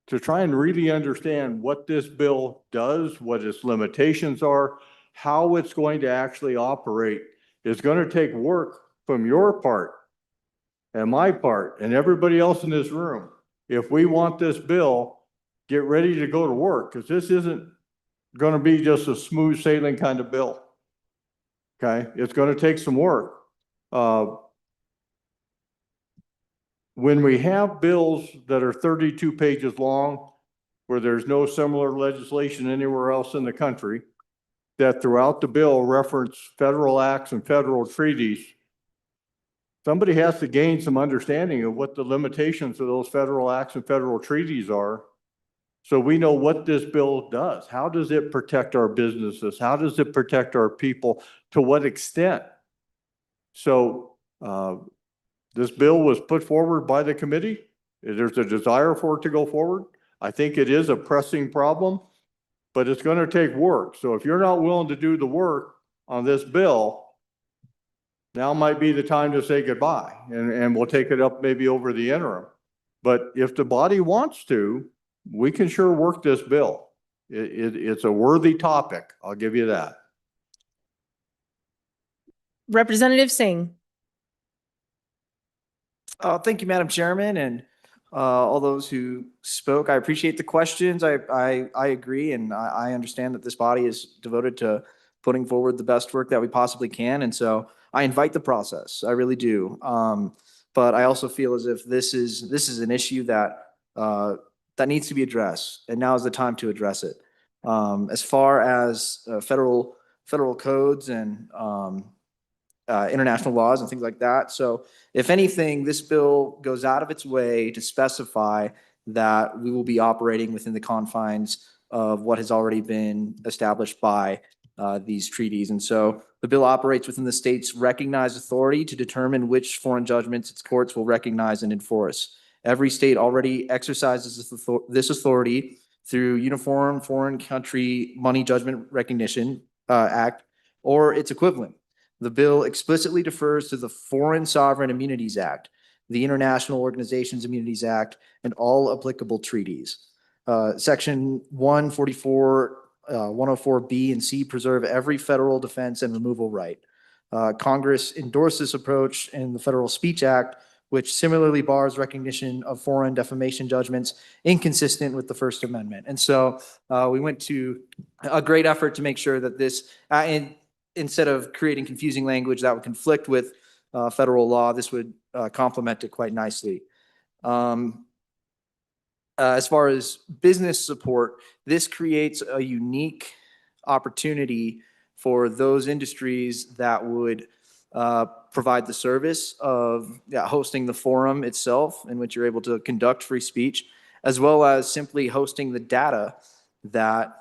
to try and really understand what this bill does, what its limitations are, how it's going to actually operate. Is going to take work from your part and my part and everybody else in this room. If we want this bill, get ready to go to work, because this isn't going to be just a smooth sailing kind of bill. Okay, it's going to take some work. When we have bills that are 32 pages long, where there's no similar legislation anywhere else in the country, that throughout the bill reference federal acts and federal treaties, somebody has to gain some understanding of what the limitations of those federal acts and federal treaties are, so we know what this bill does. How does it protect our businesses? How does it protect our people? To what extent? So this bill was put forward by the committee. There's a desire for it to go forward. I think it is a pressing problem, but it's going to take work. So if you're not willing to do the work on this bill, now might be the time to say goodbye, and we'll take it up maybe over the interim. But if the body wants to, we can sure work this bill. It's a worthy topic. I'll give you that. Representative Singh. Thank you, Madam Chairman, and all those who spoke. I appreciate the questions. I agree, and I understand that this body is devoted to putting forward the best work that we possibly can, and so I invite the process. I really do. But I also feel as if this is an issue that that needs to be addressed, and now is the time to address it. As far as federal codes and international laws and things like that. So if anything, this bill goes out of its way to specify that we will be operating within the confines of what has already been established by these treaties. And so the bill operates within the state's recognized authority to determine which foreign judgments its courts will recognize and enforce. Every state already exercises this authority through Uniform Foreign Country Money Judgment Recognition Act or its equivalent. The bill explicitly defers to the Foreign Sovereign Immunities Act, the International Organizations Immunities Act, and all applicable treaties. Section 144, 104B and C preserve every federal defense and removal right. Congress endorsed this approach in the Federal Speech Act, which similarly bars recognition of foreign defamation judgments inconsistent with the First Amendment. And so we went to a great effort to make sure that this, instead of creating confusing language that would conflict with federal law, this would complement it quite nicely. As far as business support, this creates a unique opportunity for those industries that would provide the service of hosting the forum itself, in which you're able to conduct free speech, as well as simply hosting the data that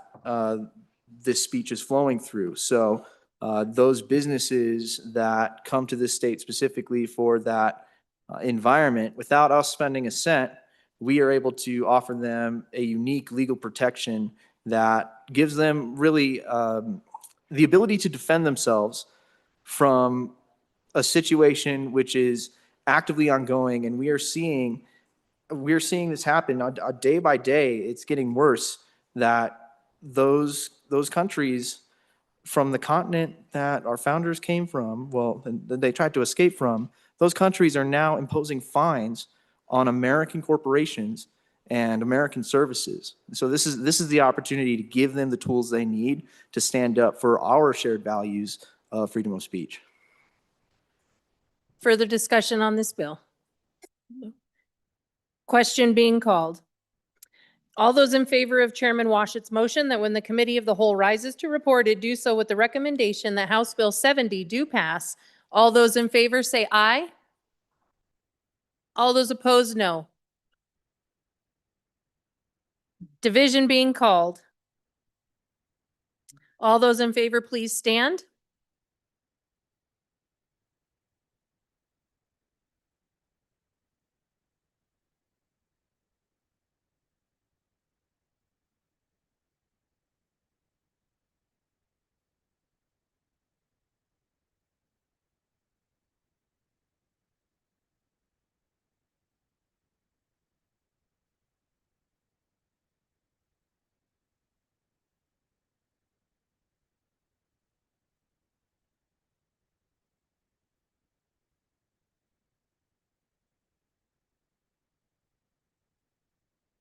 this speech is flowing through. So those businesses that come to this state specifically for that environment, without us spending a cent, we are able to offer them a unique legal protection that gives them really the ability to defend themselves from a situation which is actively ongoing. And we are seeing this happen day by day. It's getting worse that those countries from the continent that our founders came from, well, and they tried to escape from, those countries are now imposing fines on American corporations and American services. So this is the opportunity to give them the tools they need to stand up for our shared values of freedom of speech. Further discussion on this bill? Question being called. All those in favor of Chairman Washet's motion that when the committee of the whole rises to report, it do so with the recommendation that House Bill 70 do pass. All those in favor say aye. All those opposed, no. Division being called. All those in favor, please stand.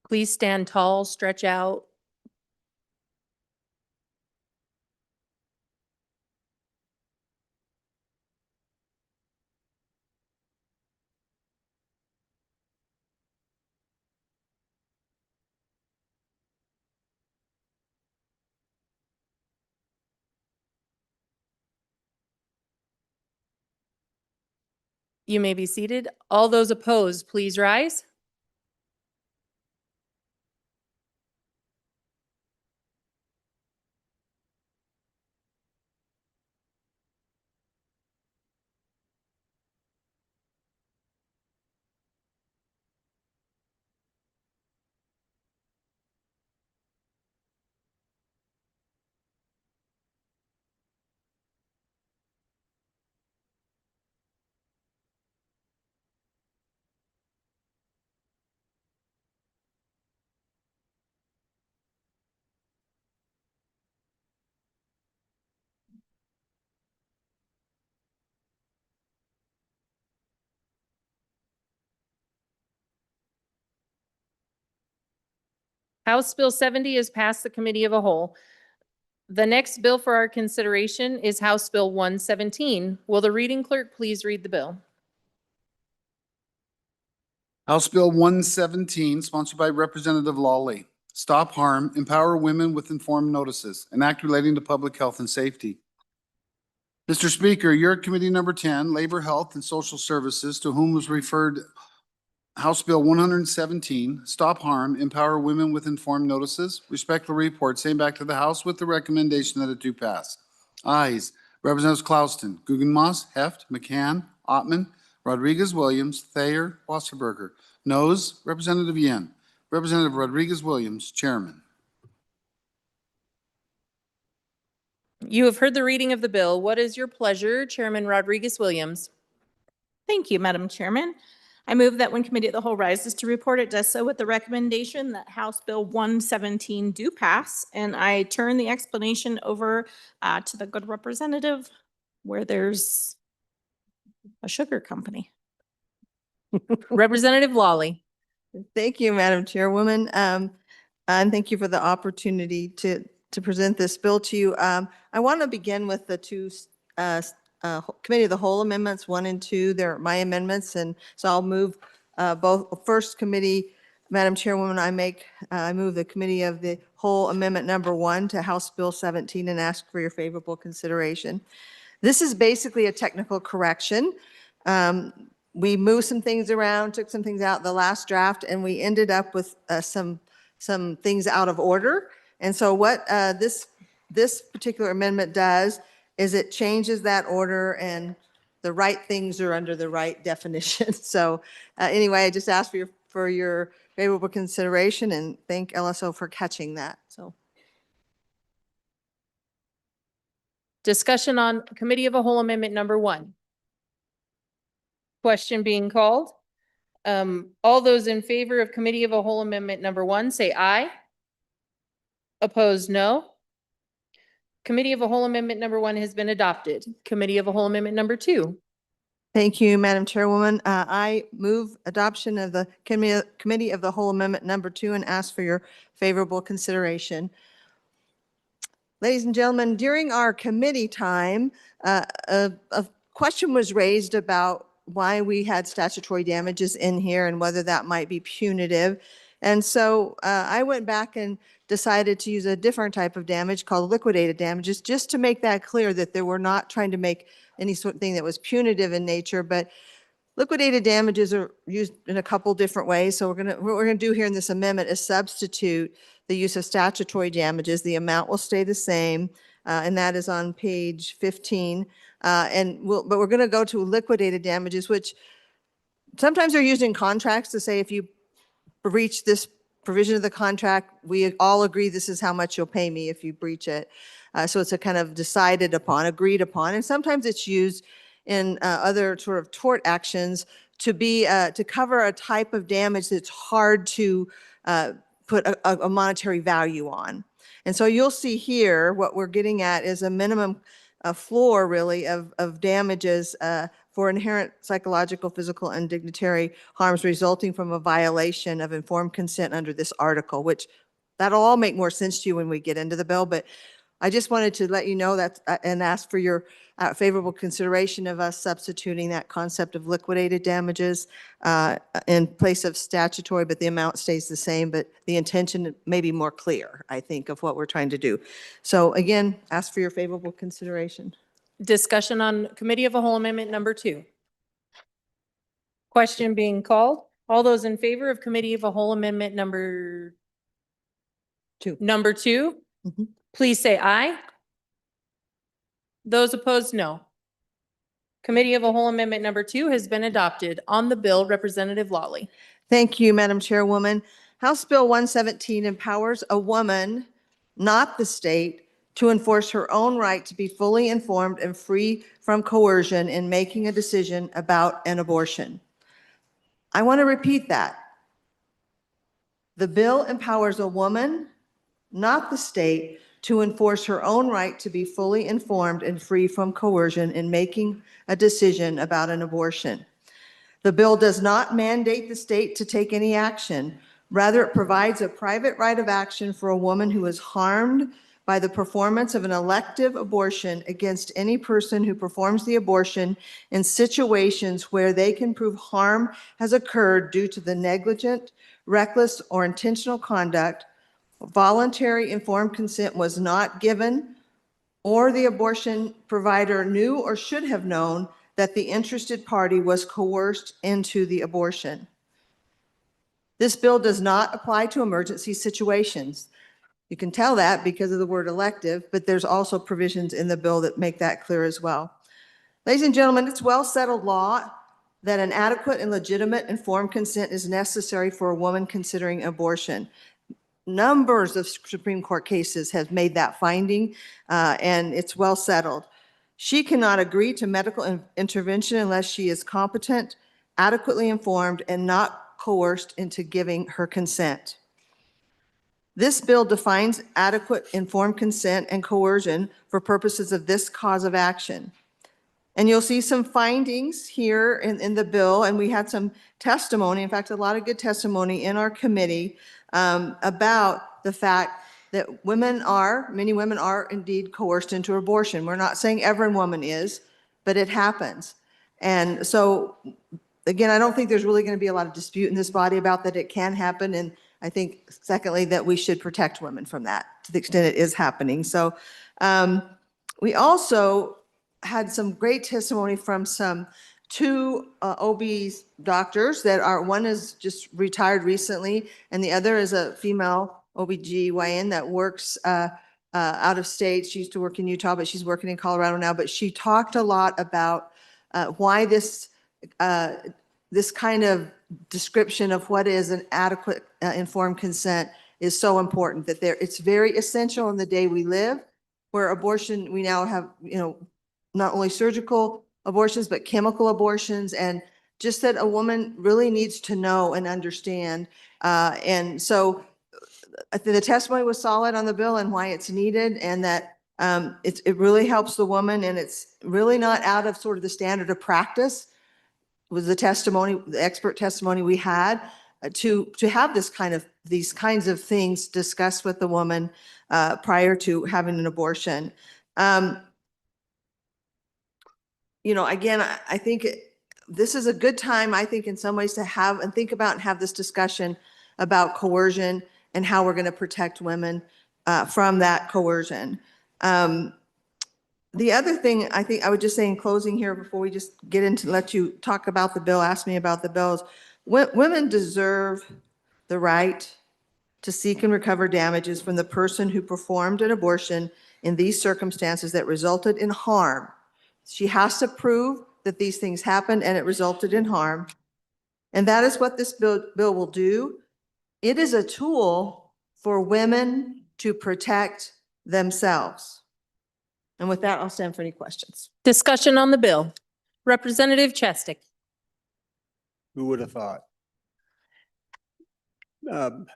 Please stand tall, stretch out. You may be seated. All those opposed, please rise. House Bill 70 is passed the committee of a whole. The next bill for our consideration is House Bill 117. Will the reading clerk please read the bill? House Bill 117, sponsored by Representative Lawley. Stop harm, empower women with informed notices, an act relating to public health and safety. Mr. Speaker, your committee number 10, Labor, Health, and Social Services, to whom was referred House Bill 117, Stop Harm, Empower Women with Informed Notices, respectfully report, same back to the House with the recommendation that it do pass. Ayes, Representatives Klauston, Guggenmoss, Heft, McCann, Ottman, Rodriguez-Williams, Thayer, Wasserberger. Noes, Representative Yen. Representative Rodriguez-Williams, Chairman. You have heard the reading of the bill. What is your pleasure, Chairman Rodriguez-Williams? Thank you, Madam Chairman. I move that when committee of the whole rises to report, it does so with the recommendation that House Bill 117 do pass. And I turn the explanation over to the good representative where there's a sugar company. Representative Lawley. Thank you, Madam Chairwoman. And thank you for the opportunity to present this bill to you. I want to begin with the two Committee of the Whole amendments, 1 and 2. They're my amendments, and so I'll move both. First committee, Madam Chairwoman, I move the Committee of the Whole Amendment number 1 to House Bill 17 and ask for your favorable consideration. This is basically a technical correction. We moved some things around, took some things out the last draft, and we ended up with some things out of order. And so what this this particular amendment does is it changes that order and the right things are under the right definition. So anyway, I just ask for your favorable consideration and thank LSO for catching that. So. Discussion on Committee of a Whole Amendment number 1. Question being called. All those in favor of Committee of a Whole Amendment number 1, say aye. Opposed, no. Committee of a Whole Amendment number 1 has been adopted. Committee of a Whole Amendment number 2. Thank you, Madam Chairwoman. I move adoption of the Committee of the Whole Amendment number 2 and ask for your favorable consideration. Ladies and gentlemen, during our committee time, a question was raised about why we had statutory damages in here and whether that might be punitive. And so I went back and decided to use a different type of damage called liquidated damages, just to make that clear that they were not trying to make any sort of thing that was punitive in nature, but liquidated damages are used in a couple different ways. So what we're gonna do here in this amendment is substitute the use of statutory damages. The amount will stay the same, and that is on page 15. But we're gonna go to liquidated damages, which sometimes are used in contracts to say if you breach this provision of the contract, we all agree this is how much you'll pay me if you breach it. So it's a kind of decided upon, agreed upon, and sometimes it's used in other sort of tort actions to be to cover a type of damage that's hard to put a monetary value on. And so you'll see here what we're getting at is a minimum floor really of damages for inherent psychological, physical, and dignitary harms resulting from a violation of informed consent under this article, which that'll all make more sense to you when we get into the bill. But I just wanted to let you know that and ask for your favorable consideration of us substituting that concept of liquidated damages in place of statutory, but the amount stays the same, but the intention may be more clear, I think, of what we're trying to do. So again, ask for your favorable consideration. Discussion on Committee of a Whole Amendment number 2. Question being called. All those in favor of Committee of a Whole Amendment number 2. Number 2, please say aye. Those opposed, no. Committee of a Whole Amendment number 2 has been adopted. On the bill, Representative Lawley. Thank you, Madam Chairwoman. House Bill 117 empowers a woman, not the state, to enforce her own right to be fully informed and free from coercion in making a decision about an abortion. I want to repeat that. The bill empowers a woman, not the state, to enforce her own right to be fully informed and free from coercion in making a decision about an abortion. The bill does not mandate the state to take any action. Rather, it provides a private right of action for a woman who is harmed by the performance of an elective abortion against any person who performs the abortion in situations where they can prove harm has occurred due to the negligent, reckless, or intentional conduct, voluntary informed consent was not given, or the abortion provider knew or should have known that the interested party was coerced into the abortion. This bill does not apply to emergency situations. You can tell that because of the word elective, but there's also provisions in the bill that make that clear as well. Ladies and gentlemen, it's well settled law that an adequate and legitimate informed consent is necessary for a woman considering abortion. Numbers of Supreme Court cases have made that finding, and it's well settled. She cannot agree to medical intervention unless she is competent, adequately informed, and not coerced into giving her consent. This bill defines adequate informed consent and coercion for purposes of this cause of action. And you'll see some findings here in the bill, and we had some testimony, in fact, a lot of good testimony in our committee about the fact that many women are indeed coerced into abortion. We're not saying every woman is, but it happens. And so, again, I don't think there's really going to be a lot of dispute in this body about that it can happen. And I think, secondly, that we should protect women from that to the extent it is happening. So we also had some great testimony from two OB doctors that are, one is just retired recently, and the other is a female OBGYN that works out of state. She used to work in Utah, but she's working in Colorado now. But she talked a lot about why this kind of description of what is an adequate informed consent is so important, that it's very essential in the day we live, where abortion, we now have, not only surgical abortions, but chemical abortions, and just that a woman really needs to know and understand. And so I think the testimony was solid on the bill and why it's needed, and that it really helps the woman, and it's really not out of sort of the standard of practice. Was the testimony, the expert testimony we had, to have these kinds of things discussed with the woman prior to having an abortion. Again, I think this is a good time, I think, in some ways, to have and think about and have this discussion about coercion and how we're going to protect women from that coercion. The other thing I think I would just say in closing here, before we just get into, let you talk about the bill, ask me about the bills, women deserve the right to seek and recover damages from the person who performed an abortion in these circumstances that resulted in harm. She has to prove that these things happened and it resulted in harm. And that is what this bill will do. It is a tool for women to protect themselves. And with that, I'll stand for any questions. Discussion on the bill. Representative Chestic. Who would have thought?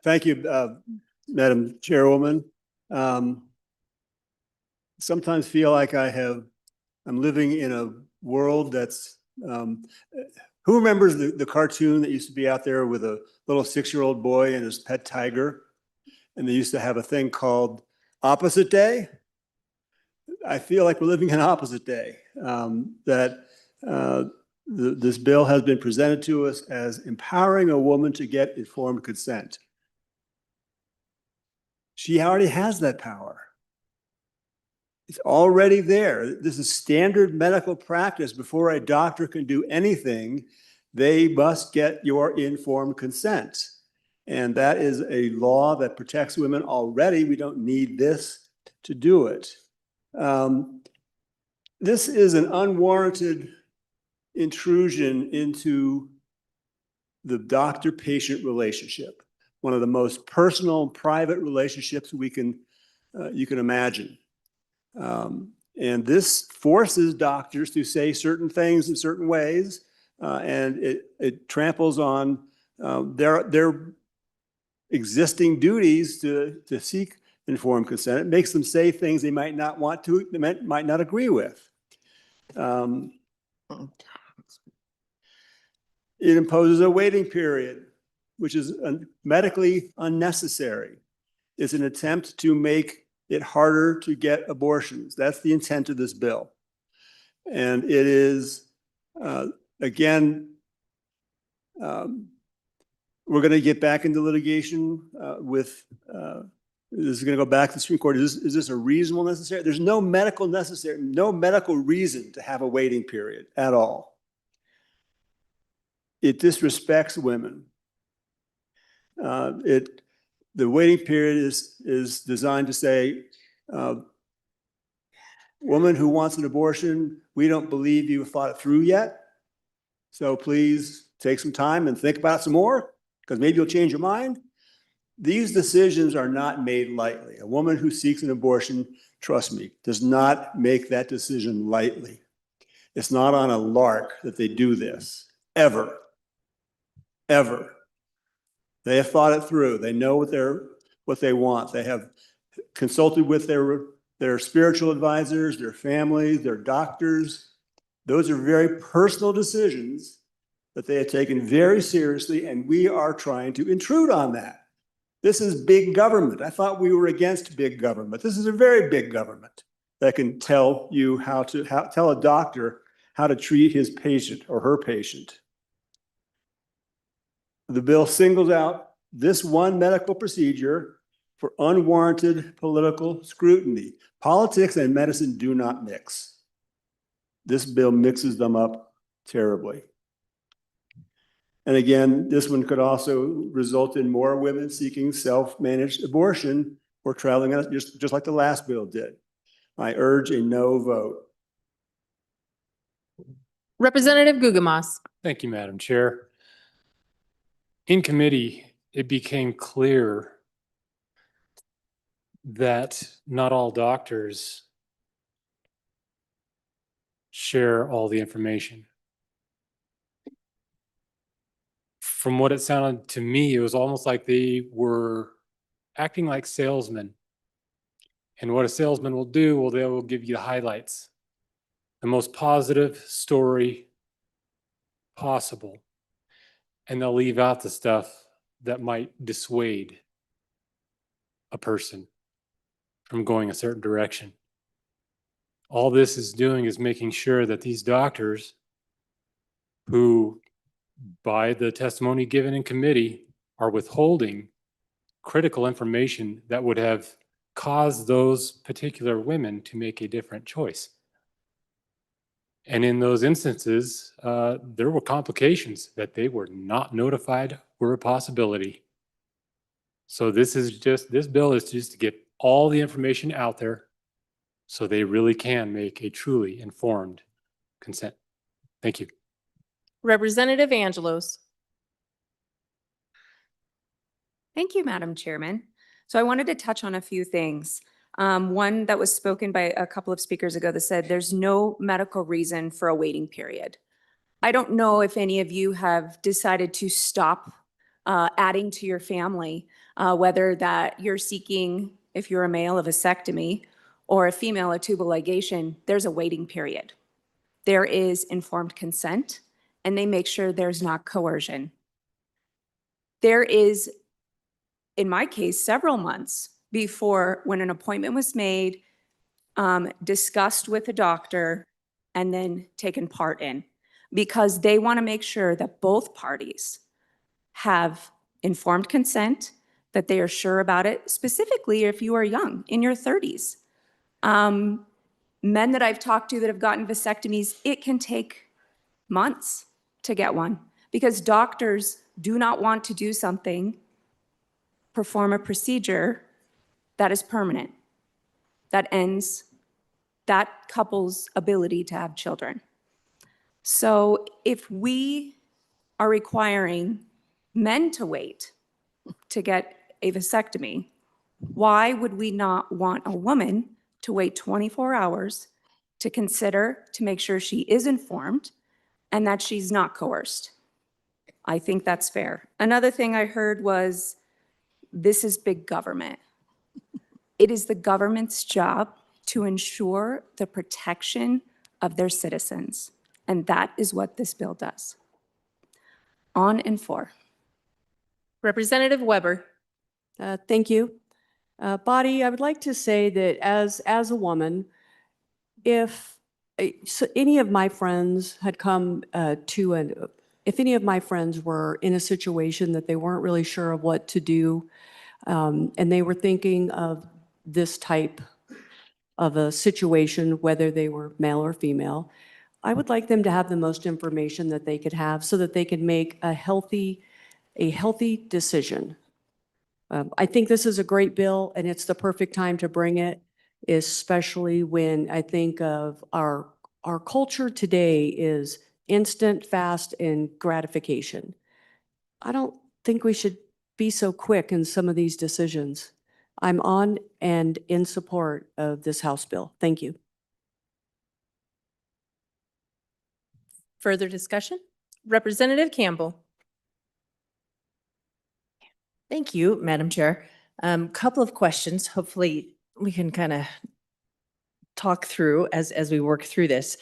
Thank you, Madam Chairwoman. Sometimes feel like I'm living in a world that's, who remembers the cartoon that used to be out there with a little 6-year-old boy and his pet tiger? And they used to have a thing called Opposite Day. I feel like we're living in opposite day, this bill has been presented to us as empowering a woman to get informed consent. She already has that power. It's already there. This is standard medical practice. Before a doctor can do anything, they must get your informed consent. And that is a law that protects women already. We don't need this to do it. This is an unwarranted intrusion into the doctor-patient relationship, one of the most personal and private relationships you can imagine. And this forces doctors to say certain things in certain ways, and it tramples on their existing duties to seek informed consent. It makes them say things they might not want to, they might not agree with. It imposes a waiting period, which is medically unnecessary. It's an attempt to make it harder to get abortions. That's the intent of this bill. And it is, again, we're going to get back into litigation with, this is going to go back to the Supreme Court. Is this a reasonable necessary? There's no medical reason to have a waiting period at all. It disrespects women. The waiting period is designed to say, woman who wants an abortion, we don't believe you've thought it through yet. So please take some time and think about it some more, because maybe you'll change your mind. These decisions are not made lightly. A woman who seeks an abortion, trust me, does not make that decision lightly. It's not on a lark that they do this, ever, ever. They have thought it through. They know what they want. They have consulted with their spiritual advisors, their families, their doctors. Those are very personal decisions that they have taken very seriously, and we are trying to intrude on that. This is big government. I thought we were against big government. This is a very big government that can tell you tell a doctor how to treat his patient or her patient. The bill singles out this one medical procedure for unwarranted political scrutiny. Politics and medicine do not mix. This bill mixes them up terribly. And again, this one could also result in more women seeking self-managed abortion We're traveling on it just like the last bill did. I urge a no vote. Representative Gugamas. Thank you, Madam Chair. In committee, it became clear that not all doctors share all the information. From what it sounded to me, it was almost like they were acting like salesmen. And what a salesman will do, well, they will give you the highlights, the most positive story possible. And they'll leave out the stuff that might dissuade a person from going a certain direction. All this is doing is making sure that these doctors who, by the testimony given in committee, are withholding critical information that would have caused those particular women to make a different choice. And in those instances, there were complications that they were not notified were a possibility. So this bill is just to get all the information out there so they really can make a truly informed consent. Thank you. Representative Angelos. Thank you, Madam Chairman. So I wanted to touch on a few things. One that was spoken by a couple of speakers ago that said there's no medical reason for a waiting period. I don't know if any of you have decided to stop adding to your family, whether that you're seeking, if you're a male, a vasectomy, or a female, a tubal ligation. There's a waiting period. There is informed consent, and they make sure there's not coercion. There is, in my case, several months before when an appointment was made, discussed with a doctor, and then taken part in, because they want to make sure that both parties have informed consent, that they are sure about it, specifically if you are young, in your 30s. Men that I've talked to that have gotten vasectomies, it can take months to get one because doctors do not want to do something, perform a procedure that is permanent, that ends that couple's ability to have children. So if we are requiring men to wait to get a vasectomy, why would we not want a woman to wait 24 hours to consider, to make sure she is informed and that she's not coerced? I think that's fair. Another thing I heard was, this is big government. It is the government's job to ensure the protection of their citizens, and that is what this bill does. On and for. Representative Weber. Thank you. Body, I would like to say that as a woman, if any of my friends had come if any of my friends were in a situation that they weren't really sure of what to do, and they were thinking of this type of a situation, whether they were male or female, I would like them to have the most information that they could have so that they could make a healthy decision. I think this is a great bill, and it's the perfect time to bring it, especially when I think of our culture today is instant, fast, and gratification. I don't think we should be so quick in some of these decisions. I'm on and in support of this House bill. Thank you. Further discussion? Representative Campbell. Thank you, Madam Chair. Couple of questions. Hopefully we can kind of talk through as we work through this.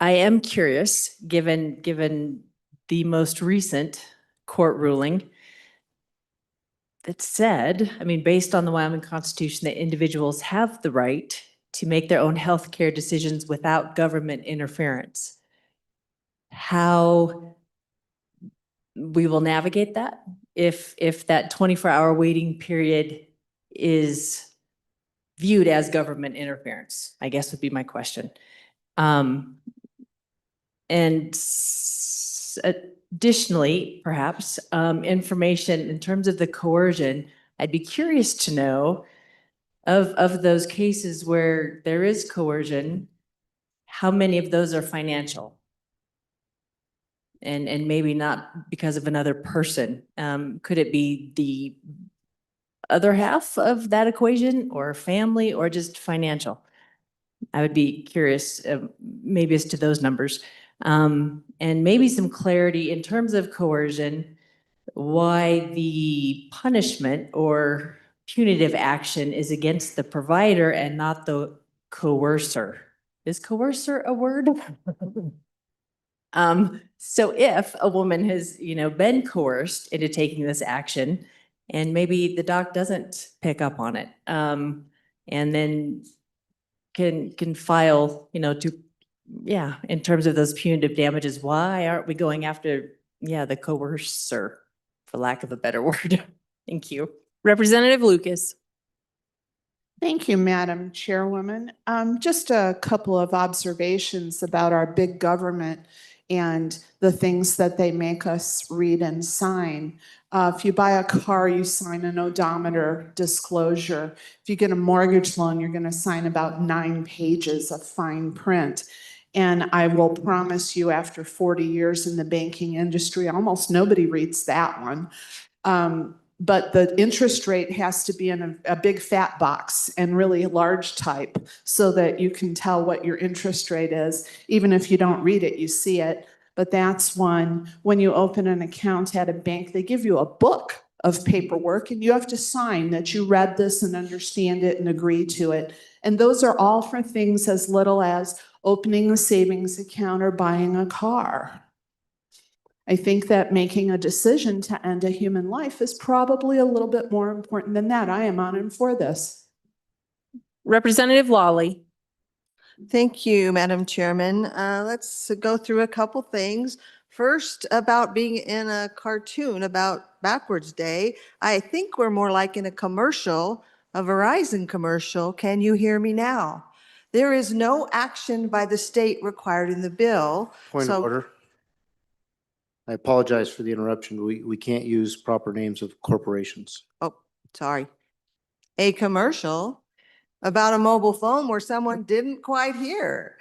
I am curious, given the most recent court ruling that said, I mean, based on the Wyoming Constitution, that individuals have the right to make their own healthcare decisions without government interference. How we will navigate that if that 24-hour waiting period is viewed as government interference, I guess would be my question. And additionally, perhaps, information in terms of the coercion, I'd be curious to know of those cases where there is coercion, how many of those are financial? And maybe not because of another person. Could it be the other half of that equation, or family, or just financial? I would be curious, maybe as to those numbers. And maybe some clarity in terms of coercion, why the punishment or punitive action is against the provider and not the coercer. Is coercer a word? So if a woman has, been coerced into taking this action, and maybe the doc doesn't pick up on it, and then can file, in terms of those punitive damages, why aren't we going after, the coercer, for lack of a better word? Thank you. Representative Lucas. Thank you, Madam Chairwoman. Just a couple of observations about our big government and the things that they make us read and sign. If you buy a car, you sign an odometer disclosure. If you get a mortgage loan, you're going to sign about 9 pages of fine print. And I will promise you, after 40 years in the banking industry, almost nobody reads that one. But the interest rate has to be in a big fat box and really large type so that you can tell what your interest rate is. Even if you don't read it, you see it. But that's one. When you open an account at a bank, they give you a book of paperwork and you have to sign that you read this and understand it and agree to it. And those are all for things as little as opening a savings account or buying a car. I think that making a decision to end a human life is probably a little bit more important than that. I am on and for this. Representative Lawley. Thank you, Madam Chairman. Let's go through a couple things. First, about being in a cartoon about Backwards Day. I think we're more like in a commercial, a Verizon commercial. Can you hear me now? There is no action by the state required in the bill. Point of order. I apologize for the interruption. We can't use proper names of corporations. Oh, sorry. A commercial about a mobile phone where someone didn't quite hear.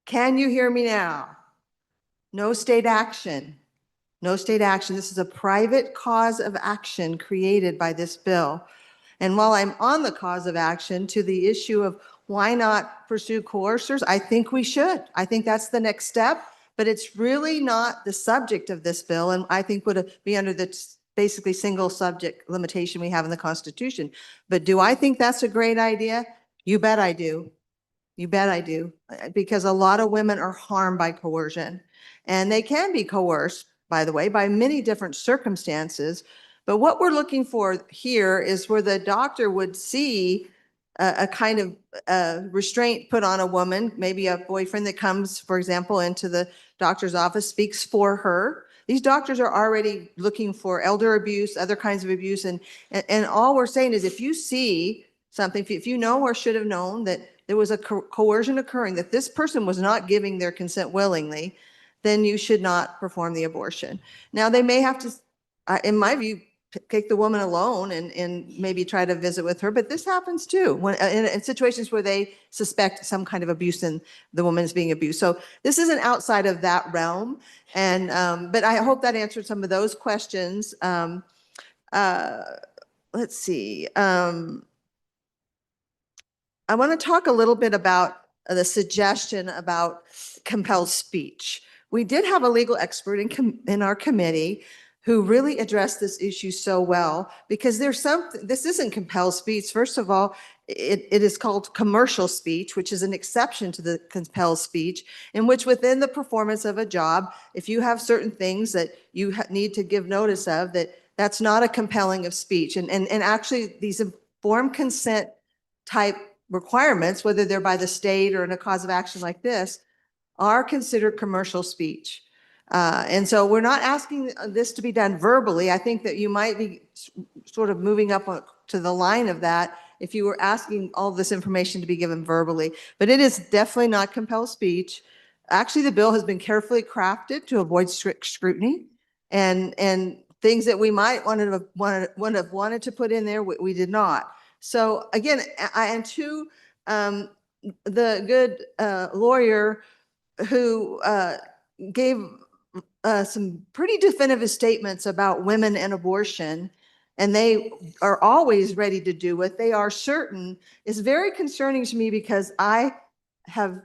Can you hear me now? No state action. No state action. This is a private cause of action created by this bill. And while I'm on the cause of action, to the issue of why not pursue coercers, I think we should. I think that's the next step, but it's really not the subject of this bill, and I think would be under the basically single subject limitation we have in the Constitution. But do I think that's a great idea? You bet I do. You bet I do. Because a lot of women are harmed by coercion. And they can be coerced, by the way, by many different circumstances. But what we're looking for here is where the doctor would see a kind of restraint put on a woman, maybe a boyfriend that comes, for example, into the doctor's office, speaks for her. These doctors are already looking for elder abuse, other kinds of abuse. And all we're saying is if you see something, if you know or should have known that there was a coercion occurring, that this person was not giving their consent willingly, then you should not perform the abortion. Now, they may have to, in my view, take the woman alone and maybe try to visit with her. But this happens too, when in situations where they suspect some kind of abuse and the woman is being abused. So this isn't outside of that realm. And but I hope that answered some of those questions. Let's see. I want to talk a little bit about the suggestion about compelled speech. We did have a legal expert in our committee who really addressed this issue so well, because there's something, this isn't compelled speech. First of all, it is called commercial speech, which is an exception to the compelled speech, in which within the performance of a job, if you have certain things that you need to give notice of, that's not a compelling of speech. And actually these informed consent type requirements, whether they're by the state or in a cause of action like this, are considered commercial speech. And so we're not asking this to be done verbally. I think that you might be sort of moving up to the line of that if you were asking all this information to be given verbally. But it is definitely not compelled speech. Actually, the bill has been carefully crafted to avoid strict scrutiny, and things that we might have wanted to put in there, we did not. So again, and two, the good lawyer who gave some pretty definitive statements about women and abortion, and they are always ready to do what they are certain, is very concerning to me, because I have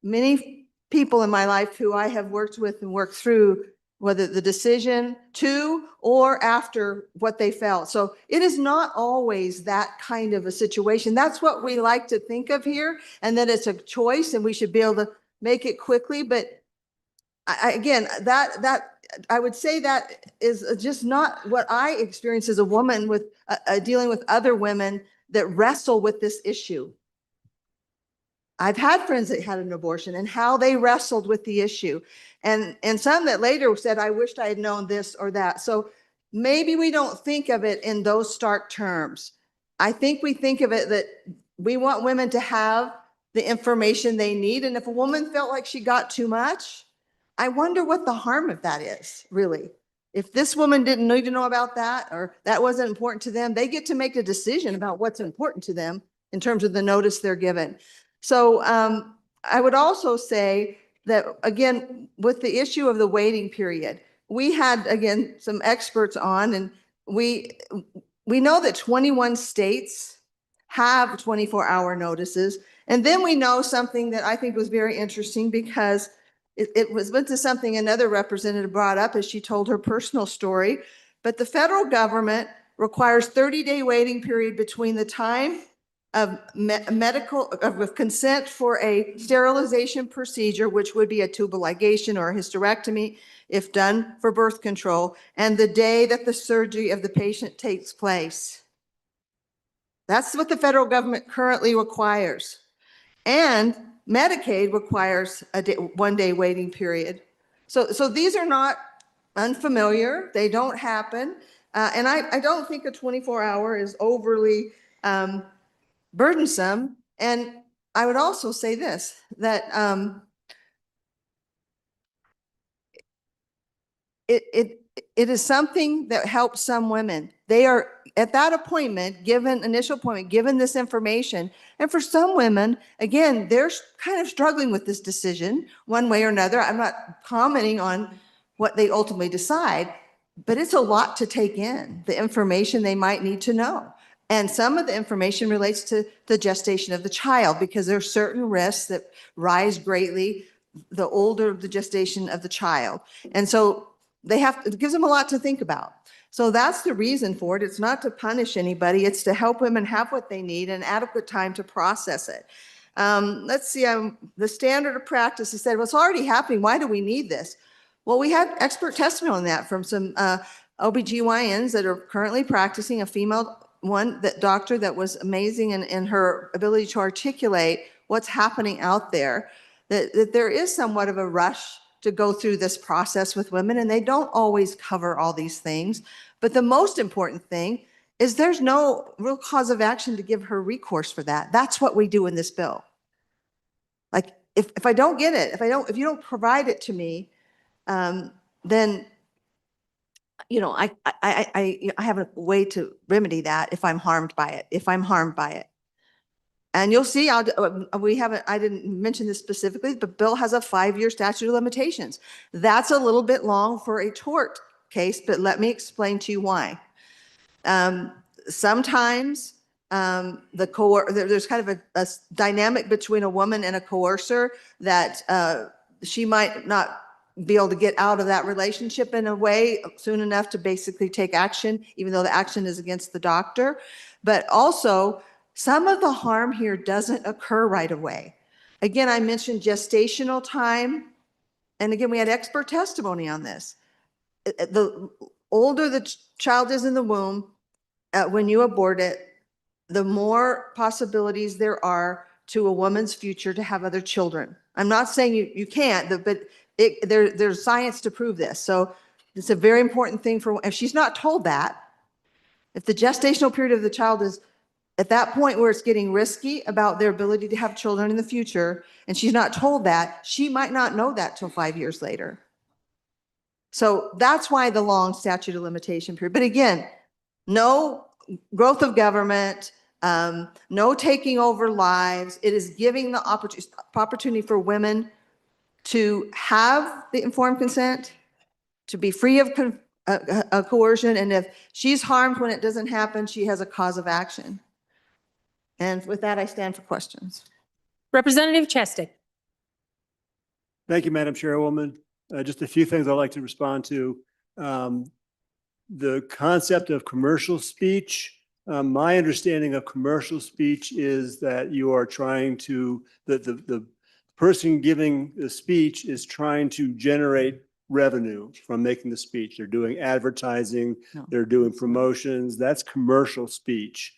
many people in my life who I have worked with and worked through, whether the decision to or after what they felt. So it is not always that kind of a situation. That's what we like to think of here, and that it's a choice and we should be able to make it quickly. But again, that I would say that is just not what I experience as a woman with dealing with other women that wrestle with this issue. I've had friends that had an abortion and how they wrestled with the issue, and some that later said, I wished I had known this or that. So maybe we don't think of it in those stark terms. I think we think of it that we want women to have the information they need. And if a woman felt like she got too much, I wonder what the harm of that is, really. If this woman didn't need to know about that, or that wasn't important to them, they get to make a decision about what's important to them in terms of the notice they're given. So I would also say that, again, with the issue of the waiting period, we had, again, some experts on, and we know that 21 states have 24-hour notices. And then we know something that I think was very interesting, because it was went to something another representative brought up as she told her personal story. But the federal government requires 30-day waiting period between the time of of consent for a sterilization procedure, which would be a tubal ligation or a hysterectomy if done for birth control, and the day that the surgery of the patient takes place. That's what the federal government currently requires. And Medicaid requires a one-day waiting period. So these are not unfamiliar. They don't happen. And I don't think a 24-hour is overly burdensome. And I would also say this, that it is something that helps some women. They are at that appointment, initial appointment, given this information. And for some women, again, they're kind of struggling with this decision one way or another. I'm not commenting on what they ultimately decide, but it's a lot to take in, the information they might need to know. And some of the information relates to the gestation of the child, because there are certain risks that rise greatly the older the gestation of the child. And so it gives them a lot to think about. So that's the reason for it. It's not to punish anybody. It's to help women have what they need and adequate time to process it. Let's see, the standard of practice, he said, well, it's already happening. Why do we need this? Well, we had expert testimony on that from some OBGYNs that are currently practicing, a female doctor that was amazing in her ability to articulate what's happening out there, that there is somewhat of a rush to go through this process with women, and they don't always cover all these things. But the most important thing is there's no real cause of action to give her recourse for that. That's what we do in this bill. Like, if I don't get it, if you don't provide it to me, then, you know, I have a way to remedy that if I'm harmed by it. And you'll see, I didn't mention this specifically, but Bill has a 5-year statute of limitations. That's a little bit long for a tort case, but let me explain to you why. Sometimes there's kind of a dynamic between a woman and a coercer that she might not be able to get out of that relationship in a way soon enough to basically take action, even though the action is against the doctor. But also, some of the harm here doesn't occur right away. Again, I mentioned gestational time. And again, we had expert testimony on this. The older the child is in the womb, when you abort it, the more possibilities there are to a woman's future to have other children. I'm not saying you can't, but there's science to prove this. So it's a very important thing if she's not told that, if the gestational period of the child is at that point where it's getting risky about their ability to have children in the future, and she's not told that, she might not know that till 5 years later. So that's why the long statute of limitation period. But again, no growth of government, no taking over lives. It is giving the opportunity for women to have the informed consent, to be free of coercion, and if she's harmed when it doesn't happen, she has a cause of action. And with that, I stand for questions. Representative Chestic. Thank you, Madam Chairwoman. Just a few things I'd like to respond to. The concept of commercial speech. My understanding of commercial speech is that you are trying to, the person giving the speech is trying to generate revenue from making the speech. They're doing advertising, they're doing promotions. That's commercial speech.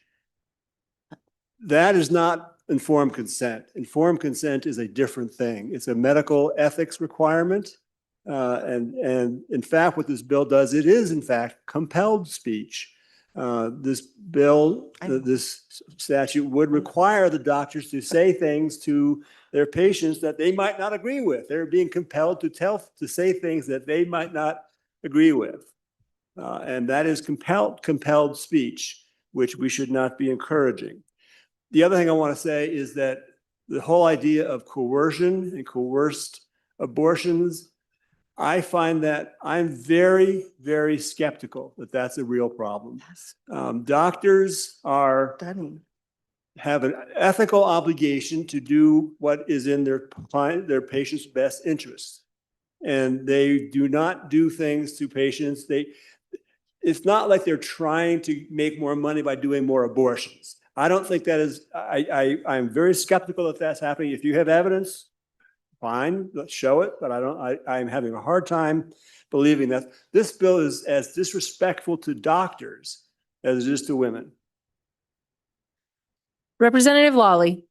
That is not informed consent. Informed consent is a different thing. It's a medical ethics requirement. And in fact, what this bill does, it is in fact compelled speech. This bill, this statute would require the doctors to say things to their patients that they might not agree with. They're being compelled to say things that they might not agree with. And that is compelled speech, which we should not be encouraging. The other thing I want to say is that the whole idea of coercion and coerced abortions, I find that I'm very, very skeptical that that's a real problem. Doctors have an ethical obligation to do what is in their patient's best interests. And they do not do things to patients. It's not like they're trying to make more money by doing more abortions. I don't think that is, I'm very skeptical that that's happening. If you have evidence, fine, let's show it, but I'm having a hard time believing that this bill is as disrespectful to doctors as it is to women. Representative Lawley.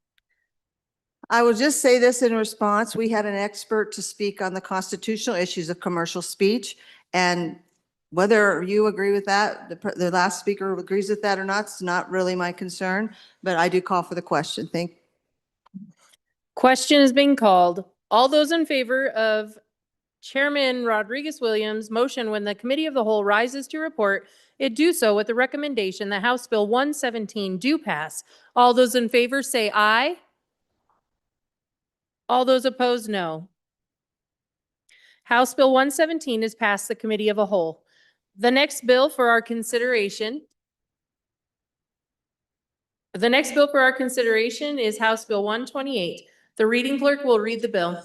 I will just say this in response. We had an expert to speak on the constitutional issues of commercial speech, and whether you agree with that, the last speaker agrees with that or not, it's not really my concern, but I do call for the question. Question is being called. All those in favor of Chairman Rodriguez-Williams' motion when the Committee of the Whole rises to report, it do so with the recommendation that House Bill 117 do pass. All those in favor say aye. All those opposed, no. House Bill 117 is passed the Committee of a Whole. The next bill for our consideration is House Bill 128. The reading clerk will read the bill.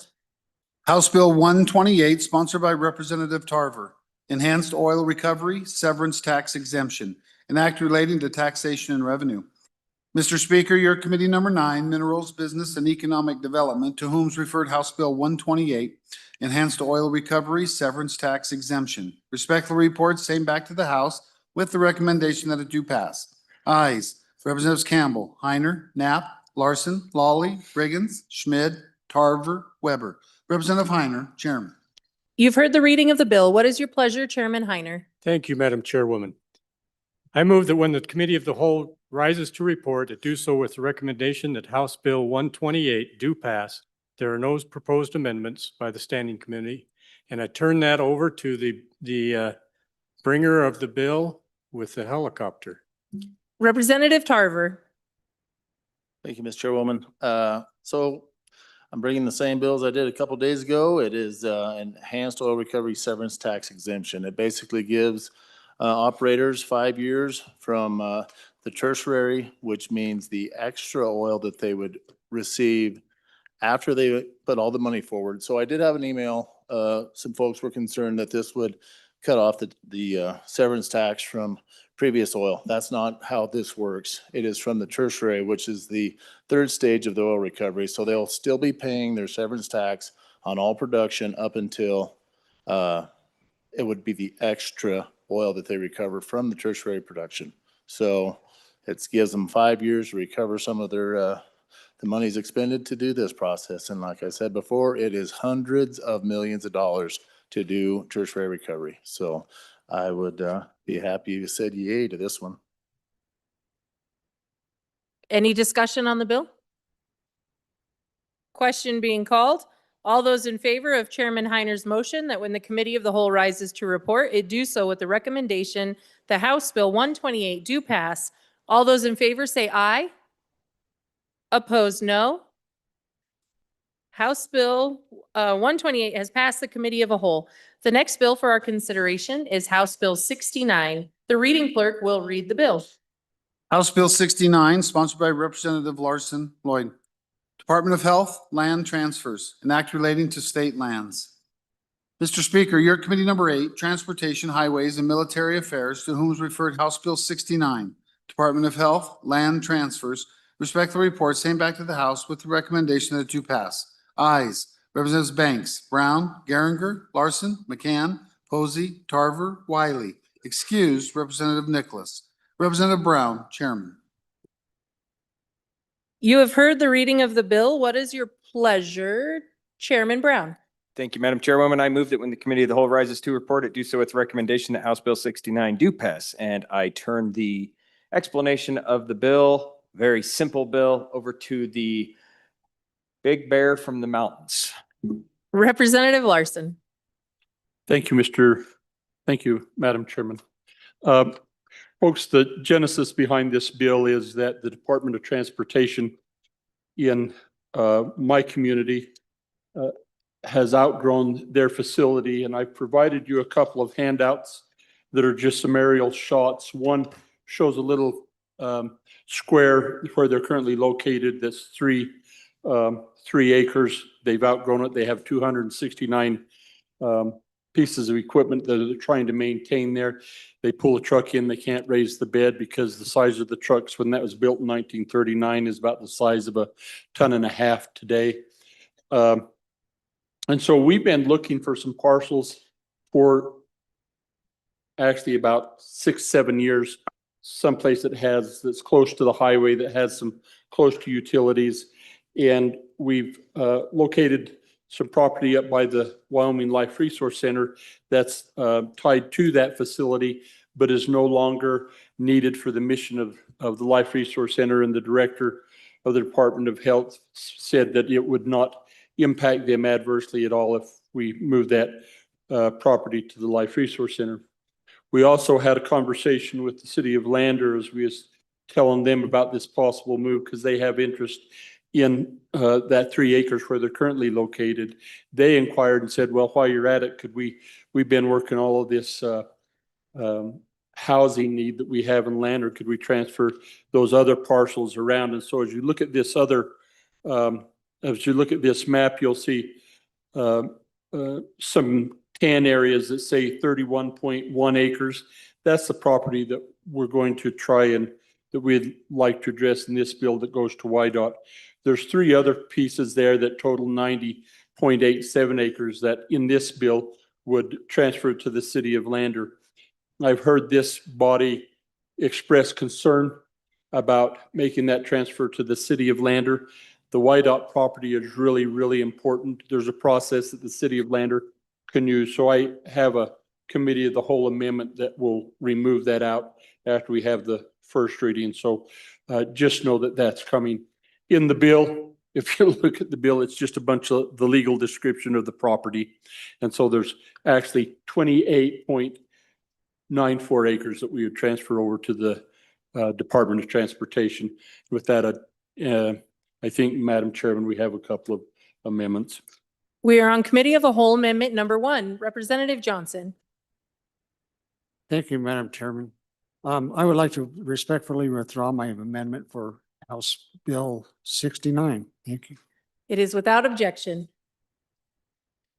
House Bill 128, sponsored by Representative Tarver. Enhanced Oil Recovery Severance Tax Exemption, an act relating to taxation and revenue. Mr. Speaker, your Committee Number 9, Minerals, Business, and Economic Development, to whom is referred House Bill 128, Enhanced Oil Recovery Severance Tax Exemption. Respectfully report, same back to the House with the recommendation that it do pass. Ayes, Representatives Campbell, Heiner, Knapp, Larson, Lawley, Riggins, Schmid, Tarver, Weber. Representative Heiner, Chairman. You've heard the reading of the bill. What is your pleasure, Chairman Heiner? Thank you, Madam Chairwoman. I move that when the Committee of the Whole rises to report, it do so with the recommendation that House Bill 128 do pass. There are no proposed amendments by the Standing Committee, and I turn that over to the bringer of the bill with the helicopter. Representative Tarver. Thank you, Ms. Chairwoman. So I'm bringing the same bills I did a couple days ago. It is Enhanced Oil Recovery Severance Tax Exemption. It basically gives operators 5 years from the tertiary, which means the extra oil that they would receive after they put all the money forward. So I did have an email. Some folks were concerned that this would cut off the severance tax from previous oil. That's not how this works. It is from the tertiary, which is the third stage of the oil recovery. So they'll still be paying their severance tax on all production up until it would be the extra oil that they recover from the tertiary production. So it gives them 5 years to recover some of their the monies expended to do this process. And like I said before, it is hundreds of millions of dollars to do tertiary recovery. So I would be happy you said yay to this one. Any discussion on the bill? Question being called. All those in favor of Chairman Heiner's motion that when the Committee of the Whole rises to report, it do so with the recommendation that House Bill 128 do pass. All those in favor say aye. Opposed, no. House Bill 128 has passed the committee of a whole. The next bill for our consideration is House Bill 69. The reading clerk will read the bill. House Bill 69, sponsored by Representative Larson Lloyd. Department of Health, Land Transfers, an act relating to state lands. Mr. Speaker, your committee number 8, Transportation, Highways, and Military Affairs, to whom is referred House Bill 69, Department of Health, Land Transfers, respectfully report same back to the House with the recommendation that it do pass. Ayes, Representatives Banks, Brown, Geringer, Larson, McCann, Posey, Tarver, Wiley. Excused, Representative Nicholas. Representative Brown, Chairman. You have heard the reading of the bill. What is your pleasure, Chairman Brown? Thank you, Madam Chairwoman. I move that when the Committee of the Whole rises to report, it do so with recommendation that House Bill 69 do pass. And I turn the explanation of the bill, very simple bill, over to the big bear from the mountains. Representative Larson. Thank you, Madam Chairman. Folks, the genesis behind this bill is that the Department of Transportation in my community has outgrown their facility, and I've provided you a couple of handouts that are just some aerial shots. One shows a little square where they're currently located. That's 3 acres. They've outgrown it. They have 269 pieces of equipment that they're trying to maintain there. They pull a truck in, they can't raise the bed because the size of the trucks when that was built in 1939 is about the size of a 1.5 tons today. And so we've been looking for some parcels for actually about 6-7 years, someplace that's close to the highway, that has some close to utilities. And we've located some property up by the Wyoming Life Resource Center that's tied to that facility, but is no longer needed for the mission of the Life Resource Center. And the director of the Department of Health said that it would not impact them adversely at all if we move that property to the Life Resource Center. We also had a conversation with the city of Lander as we was telling them about this possible move because they have interest in that 3 acres where they're currently located. They inquired and said, well, while you're at it, we've been working all of this housing need that we have in Lander, could we transfer those other parcels around? And so as you look at this map, you'll see some tan areas that say 31.1 acres. That's the property that we're going to try and that we'd like to address in this bill that goes to YDOT. There's 3 other pieces there that total 90.87 acres that in this bill would transfer to the city of Lander. I've heard this body express concern about making that transfer to the city of Lander. The YDOT property is really, really important. There's a process that the city of Lander can use. So I have a committee of the whole amendment that will remove that out after we have the first reading. So just know that that's coming. In the bill, if you look at the bill, it's just a bunch of the legal description of the property. And so there's actually 28.94 acres that we would transfer over to the Department of Transportation. With that, I think, Madam Chairman, we have a couple of amendments. We are on Committee of the Whole Amendment number 1. Representative Johnson. Thank you, Madam Chairman. I would like to respectfully withdraw my amendment for House Bill 69. Thank you. It is without objection.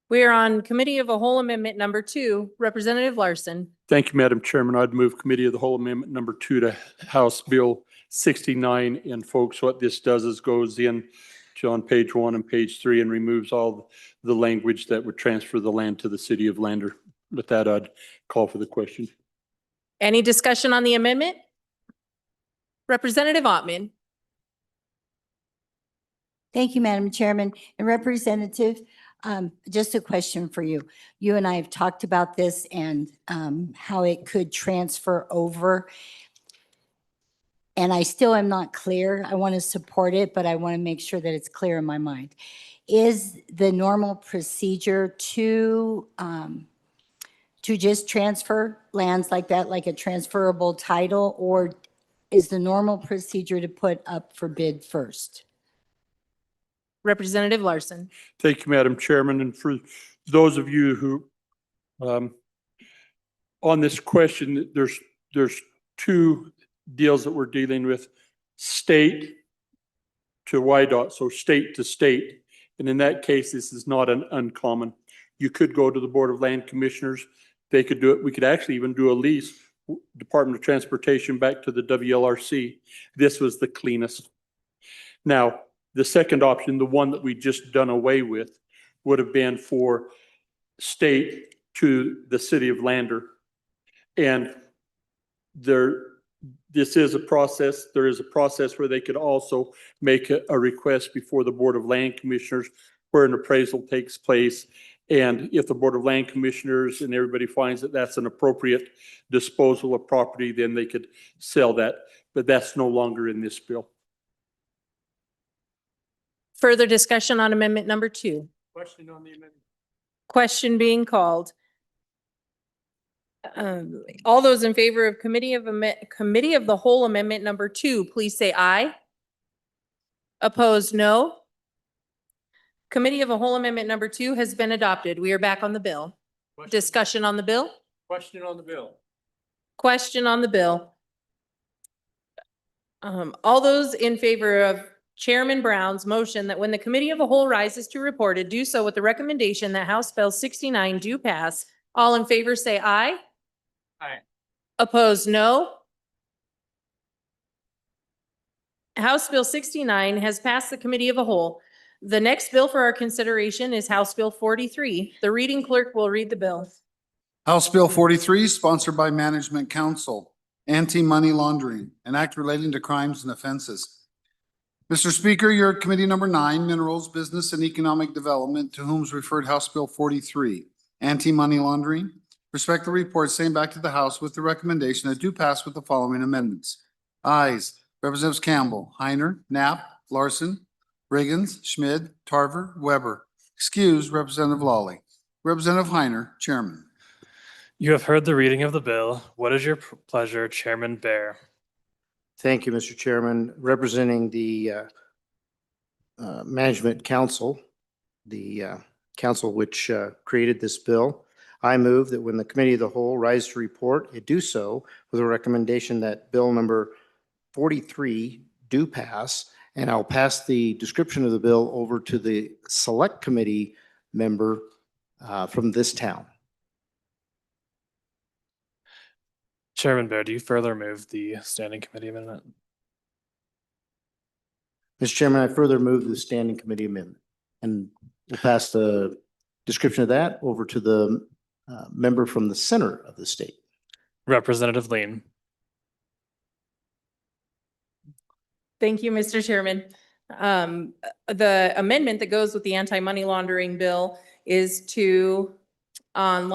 We are on Committee of the Whole Amendment number 2. Representative Larson. Thank you, Madam Chairman. I'd move Committee of the Whole Amendment number 2 to House Bill 69. And folks, what this does is goes in to on page 1 and page 3 and removes all the language that would transfer the land to the city of Lander. With that, I'd call for the question. Any discussion on the amendment? Representative Ottman. Thank you, Madam Chairman. And Representative, just a question for you. You and I have talked about this and how it could transfer over. And I still am not clear. I want to support it, but I want to make sure that it's clear in my mind. Is the normal procedure to just transfer lands like that, like a transferable title, or is the normal procedure to put up for bid first? Representative Larson. Thank you, Madam Chairman. And for those of you who, on this question, there's two deals that we're dealing with, state to YDOT, so state to state. And in that case, this is not an uncommon. You could go to the Board of Land Commissioners. They could do it. We could actually even do a lease, Department of Transportation back to the WLRC. This was the cleanest. Now, the second option, the one that we just done away with, would have been for state to the city of Lander. And this is a process. There is a process where they could also make a request before the Board of Land Commissioners where an appraisal takes place. And if the Board of Land Commissioners and everybody finds that that's an appropriate disposal of property, then they could sell that. But that's no longer in this bill. Further discussion on amendment number 2. Question on the amendment. Question being called. All those in favor of committee of the whole amendment number 2, please say aye. Opposed, no. Committee of the whole amendment number 2 has been adopted. We are back on the bill. Discussion on the bill? Question on the bill. Question on the bill. All those in favor of Chairman Brown's motion that when the committee of the whole rises to report it, do so with the recommendation that House Bill 69 do pass. All in favor say aye. Aye. Opposed, no. House Bill 69 has passed the committee of the whole. The next bill for our consideration is House Bill 43. The reading clerk will read the bill. House Bill 43, sponsored by Management Council, Anti-Money Laundering, an act relating to crimes and offenses. Mr. Speaker, your committee number 9, Minerals, Business and Economic Development, to whom is referred House Bill 43, Anti-Money Laundering, respectfully report same back to the House with the recommendation that do pass with the following amendments. Ayes, Representatives Campbell, Heiner, Knapp, Larson, Riggins, Schmid, Tarver, Weber. Excused, Representative Lawley. Representative Heiner, Chairman. You have heard the reading of the bill. What is your pleasure, Chairman Bear? Thank you, Mr. Chairman. Representing the Management Council, the council which created this bill, I move that when the Committee of the Whole rise to report, it do so with a recommendation that Bill number 43 do pass, and I'll pass the description of the bill over to the Select Committee member from this town. Chairman Bear, do you further move the Standing Committee amendment? Mr. Chairman, I further move the Standing Committee amendment, and we'll pass the description of that over to the member from the center of the state. Representative Lean. Thank you, Mr. Chairman. The amendment that goes with the anti-money laundering bill is to, on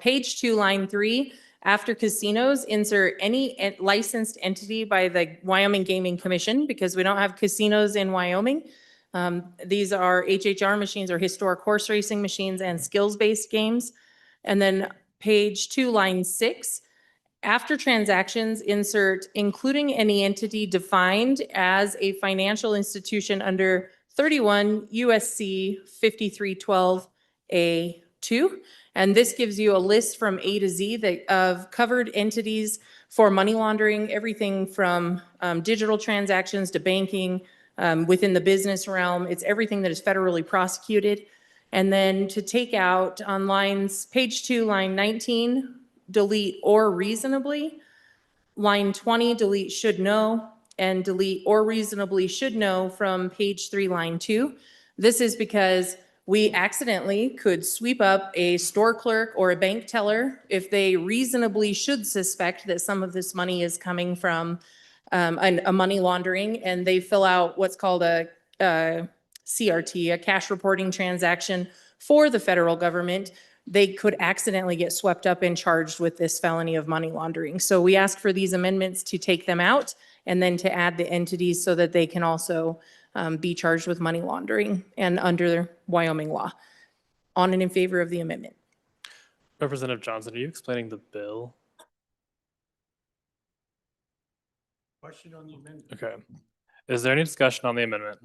page 2, line 3, after casinos, insert any licensed entity by the Wyoming Gaming Commission, because we don't have casinos in Wyoming. These are HHR machines or historic horse racing machines and skills-based games. And then page 2, line 6, after transactions, insert including any entity defined as a financial institution under 31 USC 5312A2. And this gives you a list from A to Z of covered entities for money laundering, everything from digital transactions to banking within the business realm. It's everything that is federally prosecuted. And then to take out on page 2, line 19, delete or reasonably. Line 20, delete should know, and delete or reasonably should know from page 3, line 2. This is because we accidentally could sweep up a store clerk or a bank teller if they reasonably should suspect that some of this money is coming from a money laundering, and they fill out what's called a CRT, a cash reporting transaction for the federal government. They could accidentally get swept up and charged with this felony of money laundering. So we ask for these amendments to take them out and then to add the entities so that they can also be charged with money laundering and under Wyoming law. On and in favor of the amendment. Representative Johnson, are you explaining the bill? Question on the amendment. Okay. Is there any discussion on the amendment?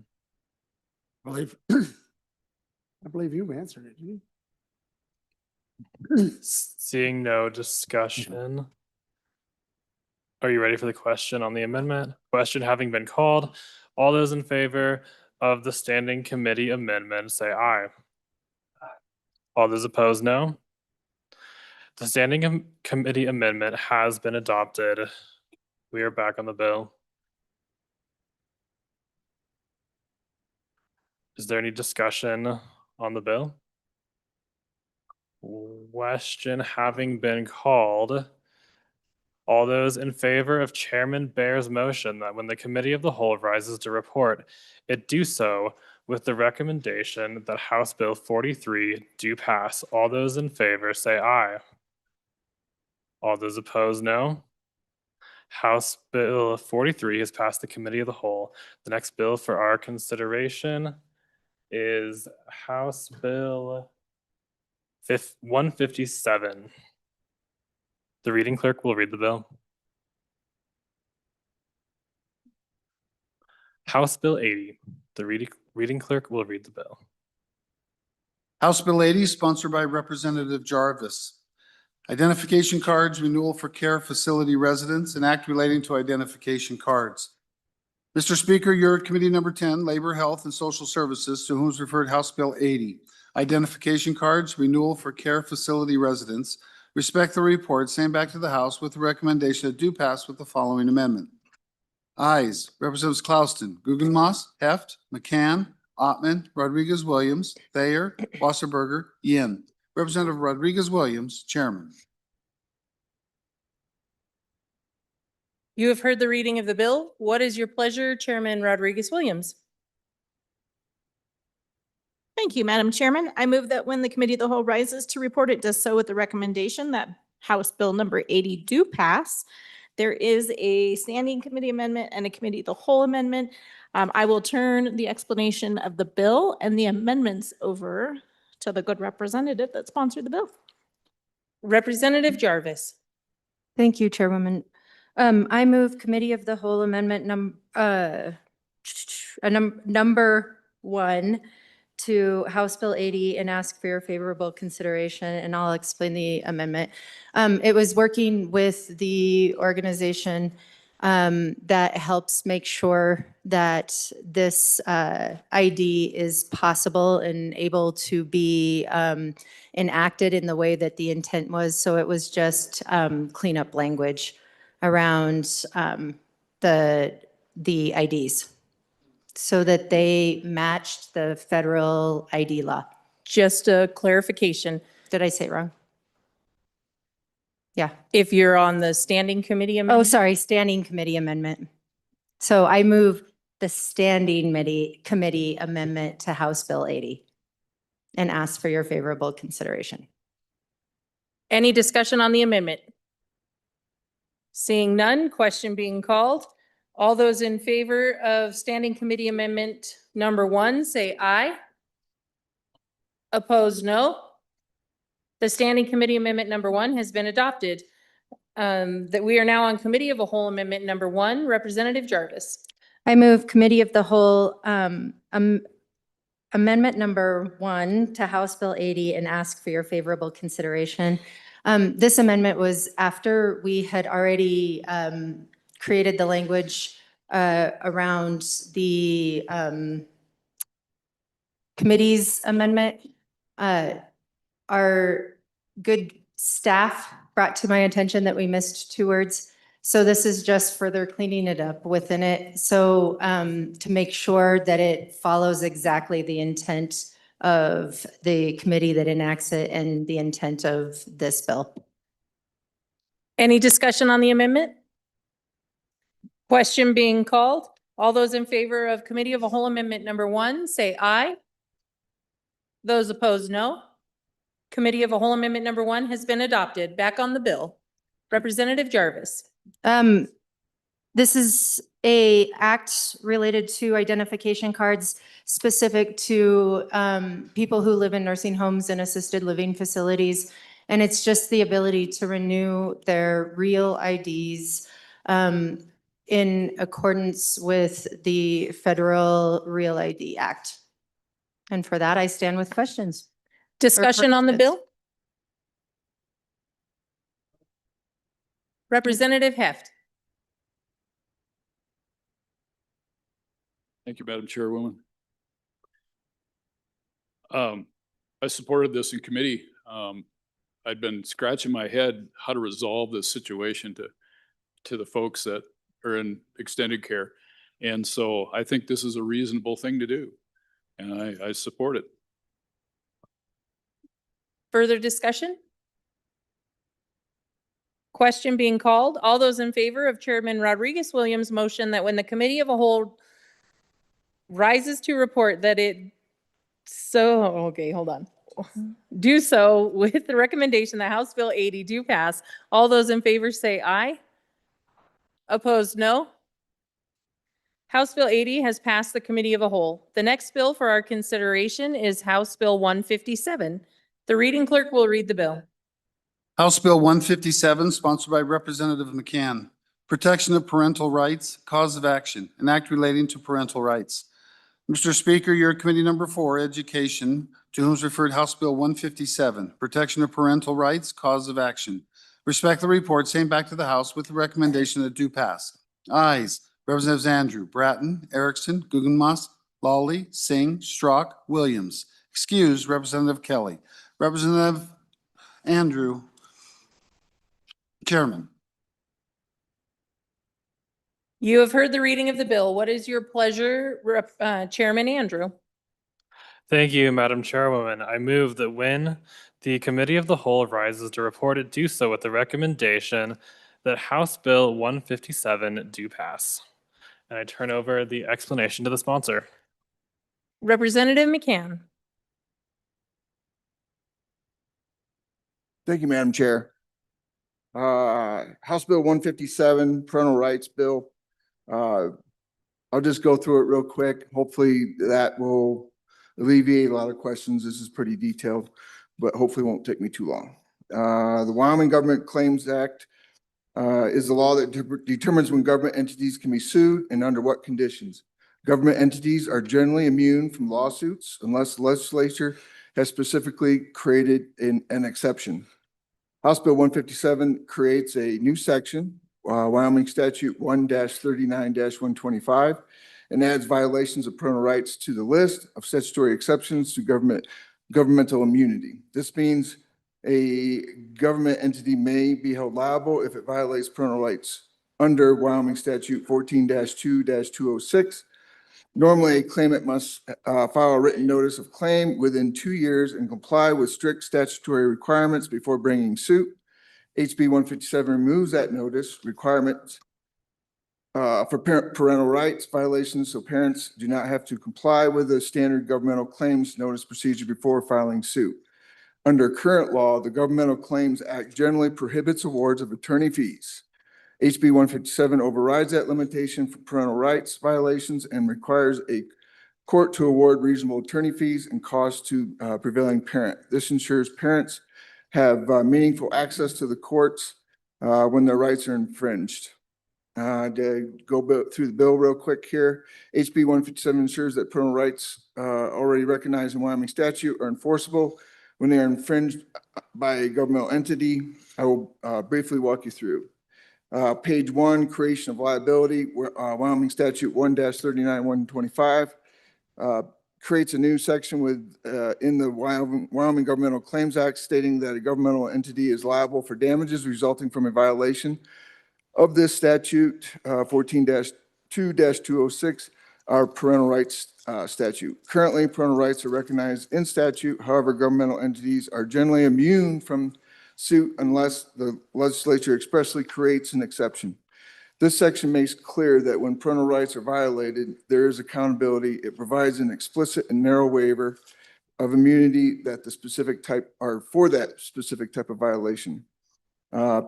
I believe, I believe you answered it, didn't you? Seeing no discussion. Are you ready for the question on the amendment? Question having been called, all those in favor of the standing committee amendment, say aye. All those opposed, no. The standing committee amendment has been adopted. We are back on the bill. Is there any discussion on the bill? Question having been called. All those in favor of Chairman Bear's motion that when the committee of the whole rises to report, it do so with the recommendation that House Bill 43 do pass. All those in favor say aye. All those opposed, no. House Bill 43 has passed the committee of the whole. The next bill for our consideration is House Bill 157. The reading clerk will read the bill. House Bill 80. The reading clerk will read the bill. House Bill 80, sponsored by Representative Jarvis. Identification cards renewal for care facility residents and act relating to identification cards. Mr. Speaker, your committee number 10, Labor, Health, and Social Services, to whom is referred House Bill 80. Identification cards renewal for care facility residents. Respectfully report, send back to the House with the recommendation that do pass with the following amendment. Ayes, Representatives Klauston, Guggenmoss, Heft, McCann, Ottman, Rodriguez-Williams, Thayer, Wasserberger, Yin. Representative Rodriguez-Williams, Chairman. You have heard the reading of the bill. What is your pleasure, Chairman Rodriguez-Williams? Thank you, Madam Chairman. I move that when the committee of the whole rises to report, it does so with the recommendation that House Bill number 80 do pass. There is a standing committee amendment and a committee of the whole amendment. I will turn the explanation of the bill and the amendments over to the good representative that sponsored the bill. Representative Jarvis. Thank you, Chairwoman. I move Committee of the Whole Amendment number 1 to House Bill 80 and ask for your favorable consideration, and I'll explain the amendment. It was working with the organization that helps make sure that this ID is possible and able to be enacted in the way that the intent was. So it was just cleanup language around the IDs so that they matched the federal ID law. Just a clarification. Did I say it wrong? Yeah. If you're on the standing committee amendment. Oh, sorry, standing committee amendment. So I move the standing committee amendment to House Bill 80 and ask for your favorable consideration. Any discussion on the amendment? Seeing none, question being called. All those in favor of standing committee amendment number 1, say aye. Opposed, no. The standing committee amendment number 1 has been adopted. That we are now on committee of a whole amendment number 1, Representative Jarvis. I move committee of the whole amendment number 1 to House Bill 80 and ask for your favorable consideration. This amendment was after we had already created the language around the committee's amendment. Our good staff brought to my attention that we missed 2 words. So this is just further cleaning it up within it. So to make sure that it follows exactly the intent of the committee that enacts it and the intent of this bill. Any discussion on the amendment? Question being called. All those in favor of committee of a whole amendment number 1, say aye. Those opposed, no. Committee of a whole amendment number 1 has been adopted. Back on the bill. Representative Jarvis. This is a act related to identification cards specific to people who live in nursing homes and assisted living facilities. And it's just the ability to renew their real IDs in accordance with the Federal Real ID Act. And for that, I stand with questions. Discussion on the corrections. bill? Representative Heft. Thank you, Madam Chairwoman. I supported this in committee. I'd been scratching my head how to resolve this situation to the folks that are in extended care. And so I think this is a reasonable thing to do, and I support it. Further discussion? Question being called. All those in favor of Chairman Rodriguez Williams' motion that when the committee of a whole rises to report that okay, hold on. Do so with the recommendation that House Bill 80 do pass. All those in favor say aye. Opposed, no. House Bill 80 has passed the committee of a whole. The next bill for our consideration is House Bill 157. The reading clerk will read the bill. House Bill 157, sponsored by Representative McCann. Protection of parental rights, cause of action, an act relating to parental rights. Mr. Speaker, your committee number 4, Education, to whom is referred House Bill 157, Protection of Parental Rights, Cause of Action. Respectfully report, same back to the House with the recommendation that do pass. Ayes, Representatives Andrew, Bratton, Erickson, Guggenmoss, Lawley, Singh, Strzok, Williams. Excused, Representative Kelly. Representative Andrew, Chairman. You have heard the reading of the bill. What is your pleasure, Chairman Andrew? Thank you, Madam Chairwoman. I move that when the Committee of the Whole rises to report it, do so with the recommendation that House Bill 157 do pass. And I turn over the explanation to the sponsor. Representative McCann. Thank you, Madam Chair. House Bill 157, Parental Rights Bill. I'll just go through it real quick. Hopefully that will alleviate a lot of questions. This is pretty detailed, but hopefully won't take me too long. The Wyoming Government Claims Act is the law that determines when government entities can be sued and under what conditions. Government entities are generally immune from lawsuits unless the legislature has specifically created an exception. House Bill 157 creates a new section, Wyoming Statute 1-39-125, and adds violations of parental rights to the list of statutory exceptions to governmental immunity. This means a government entity may be held liable if it violates parental rights under Wyoming Statute 14-2-206. Normally, a claimant must file a written notice of claim within 2 years and comply with strict statutory requirements before bringing suit. HB 157 removes that notice requirement for parental rights violations, so parents do not have to comply with the standard governmental claims notice procedure before filing suit. Under current law, the Governmental Claims Act generally prohibits awards of attorney fees. HB 157 overrides that limitation for parental rights violations and requires a court to award reasonable attorney fees and costs to prevailing parent. This ensures parents have meaningful access to the courts when their rights are infringed. To go through the bill real quick here, HB 157 ensures that parental rights already recognized in Wyoming statute are enforceable when they are infringed by a governmental entity. I will briefly walk you through. Page 1, creation of liability, Wyoming statute 1-39-125 creates a new section in the Wyoming Governmental Claims Act stating that a governmental entity is liable for damages resulting from a violation of this statute, 14-2-206, our parental rights statute. Currently, parental rights are recognized in statute. However, governmental entities are generally immune from suit unless the legislature expressly creates an exception. This section makes clear that when parental rights are violated, there is accountability. It provides an explicit and narrow waiver of immunity that the specific type are for that specific type of violation.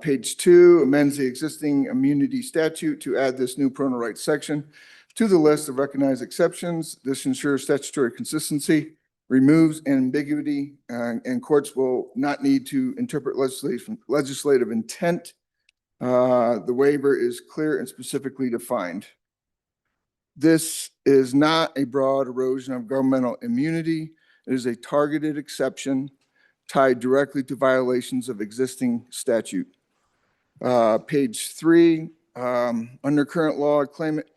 Page 2 amends the existing immunity statute to add this new parental rights section to the list of recognized exceptions. This ensures statutory consistency, removes ambiguity, and courts will not need to interpret legislative intent The waiver is clear and specifically defined. This is not a broad erosion of governmental immunity. It is a targeted exception tied directly to violations of existing statute. Page 3, under current law, a claimant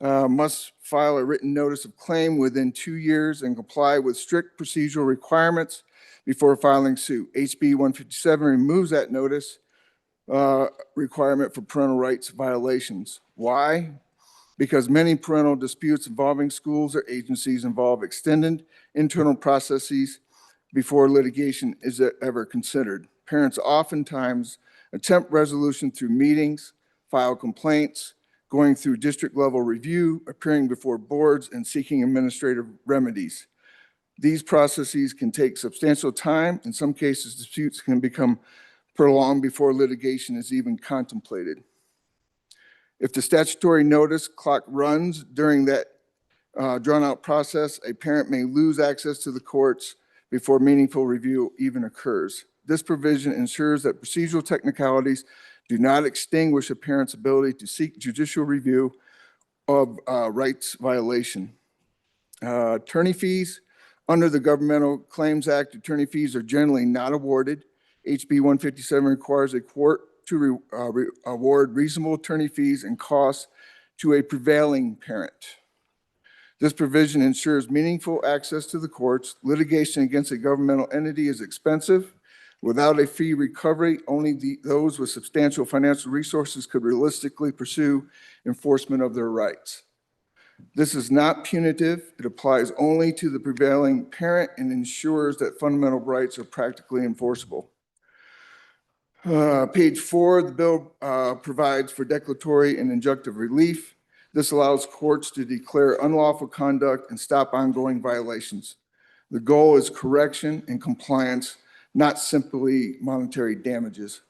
must file a written notice of claim within 2 years and comply with strict procedural requirements before filing suit. HB 157 removes that notice requirement for parental rights violations. Why? Because many parental disputes involving schools or agencies involve extended internal processes before litigation is ever considered. Parents oftentimes attempt resolution through meetings, file complaints, going through district level review, appearing before boards, and seeking administrative remedies. These processes can take substantial time. In some cases, disputes can become prolonged before litigation is even contemplated. If the statutory notice clock runs during that drawn-out process, a parent may lose access to the courts before meaningful review even occurs. This provision ensures that procedural technicalities do not extinguish a parent's ability to seek judicial review of rights violation. Attorney fees. Under the Governmental Claims Act, attorney fees are generally not awarded. HB 157 requires a court to award reasonable attorney fees and costs to a prevailing parent. This provision ensures meaningful access to the courts. Litigation against a governmental entity is expensive. Without a fee recovery, only those with substantial financial resources could realistically pursue enforcement of their rights. This is not punitive. It applies only to the prevailing parent and ensures that fundamental rights are practically enforceable. Page 4, the bill provides for declaratory and injunctive relief. This allows courts to declare unlawful conduct and stop ongoing violations. The goal is correction and compliance, not simply monetary damages.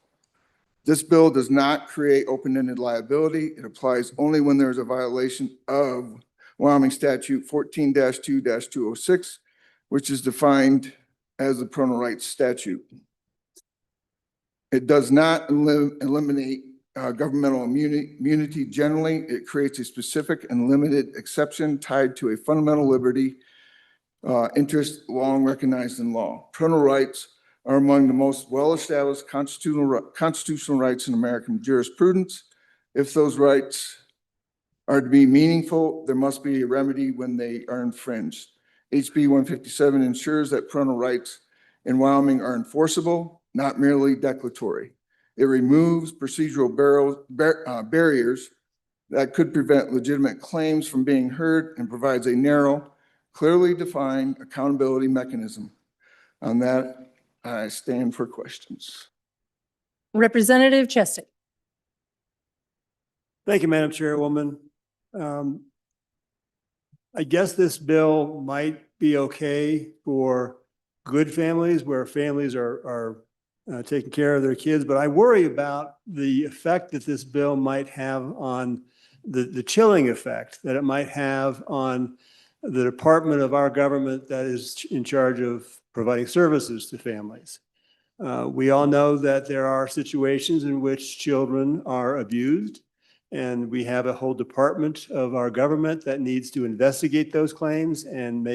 This bill does not create open-ended liability. It applies only when there is a violation of Wyoming Statute 14-2-206, which is defined as the parental rights statute. It does not eliminate governmental immunity generally. It creates a specific and limited exception tied to a fundamental liberty interest long recognized in law. Parental rights are among the most well-established constitutional rights in American jurisprudence. If those rights are to be meaningful, there must be a remedy when they are infringed. HB 157 ensures that parental rights in Wyoming are enforceable, not merely declaratory. It removes procedural barriers that could prevent legitimate claims from being heard and provides a narrow, clearly defined accountability mechanism. On that, I stand for questions. Representative Chesty. Thank you, Madam Chairwoman. I guess this bill might be okay for good families where families are taking care of their kids, but I worry about the effect that this bill might have on the chilling effect that it might have on the department of our government that is in charge of providing services to families. We all know that there are situations in which children are abused, and we have a whole department of our government that needs to investigate those claims and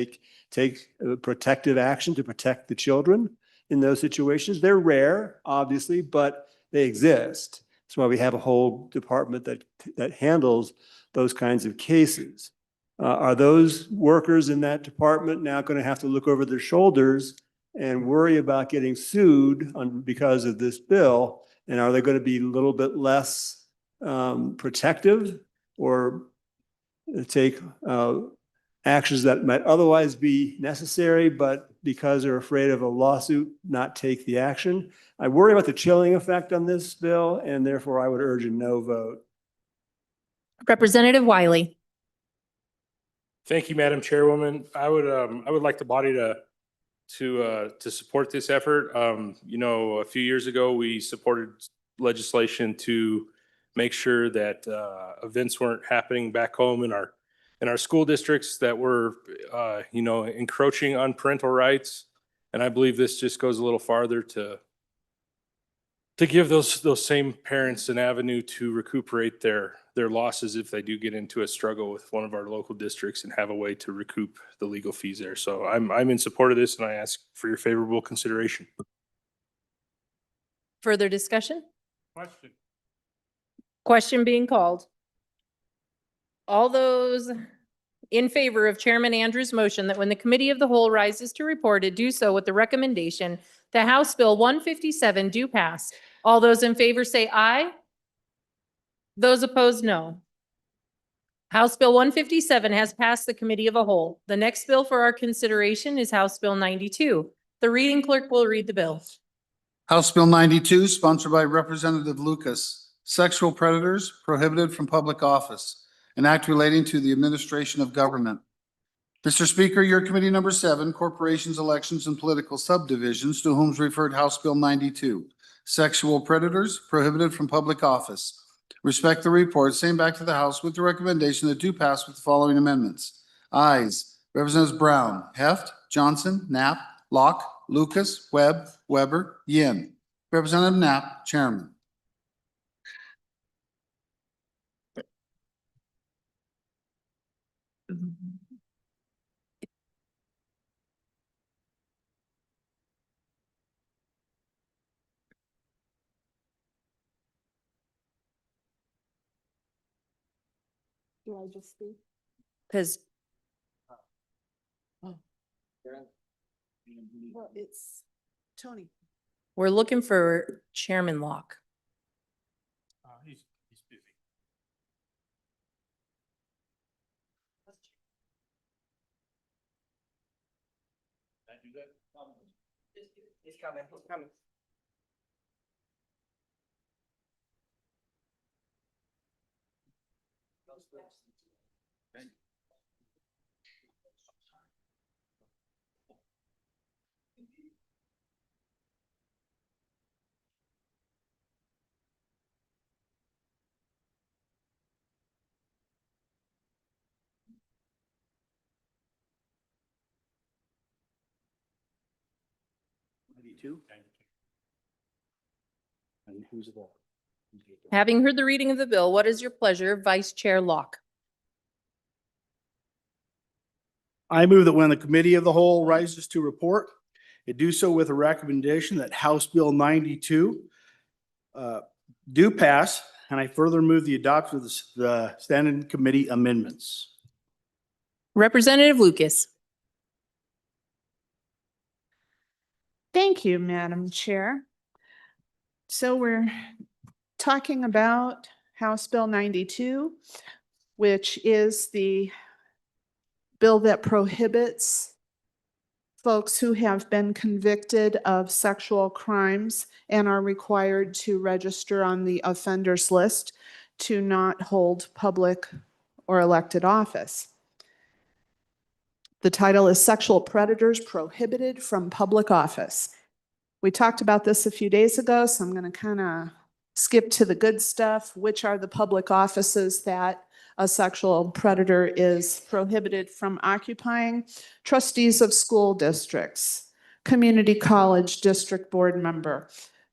take protective action to protect the children in those situations. They're rare, obviously, but they exist. That's why we have a whole department that handles those kinds of cases. Are those workers in that department now going to have to look over their shoulders and worry about getting sued because of this bill? And are they going to be a little bit less protective or take actions that might otherwise be necessary, but because they're afraid of a lawsuit, not take the action? I worry about the chilling effect on this bill, and therefore I would urge a no vote. Representative Wiley. Thank you, Madam Chairwoman. I would like the body to support this effort. You know, a few years ago, we supported legislation to make sure that events weren't happening back home in our school districts that were, you know, encroaching on parental rights. And I believe this just goes a little farther to to give those same parents an avenue to recuperate their losses if they do get into a struggle with one of our local districts and have a way to recoup the legal fees there. So I'm in support of this and I ask for your favorable consideration. Further discussion? Question. Question being called. All those in favor of Chairman Andrews' motion that when the committee of the whole rises to report it, do so with the recommendation that House Bill 157 do pass. All those in favor say aye. Those opposed, no. House Bill 157 has passed the committee of a whole. The next bill for our consideration is House Bill 92. The reading clerk will read the bill. House Bill 92, sponsored by Representative Lucas, sexual predators prohibited from public office, an act relating to the administration of government. Mr. Speaker, your committee number 7, Corporations, Elections, and Political Subdivisions, to whom is referred House Bill 92, sexual predators prohibited from public office. Respect the report, same back to the House with the recommendation that do pass with the following amendments. Ayes, Representatives Brown, Heft, Johnson, Knapp, Locke, Lucas, Webb, Weber, Yin. Representative Knapp, Chairman. Do I just speak? Because Well, it's Tony. we're looking for Chairman Locke. He's busy. Can I do that? He's coming, he's coming. And who's the? Having heard the reading of the bill, what is your pleasure, Vice Chair Locke? I move that when the committee of the whole rises to report, it do so with a recommendation that House Bill 92 do pass, and I further move the adoption of the standing committee amendments. Representative Lucas. Thank you, Madam Chair. So we're talking about House Bill 92, which is the bill that prohibits folks who have been convicted of sexual crimes and are required to register on the offenders list to not hold public or elected office. The title is Sexual Predators Prohibited from Public Office. We talked about this a few days ago, so I'm going to kind of skip to the good stuff. Which are the public offices that a sexual predator is prohibited from occupying? Trustees of school districts, community college district board member,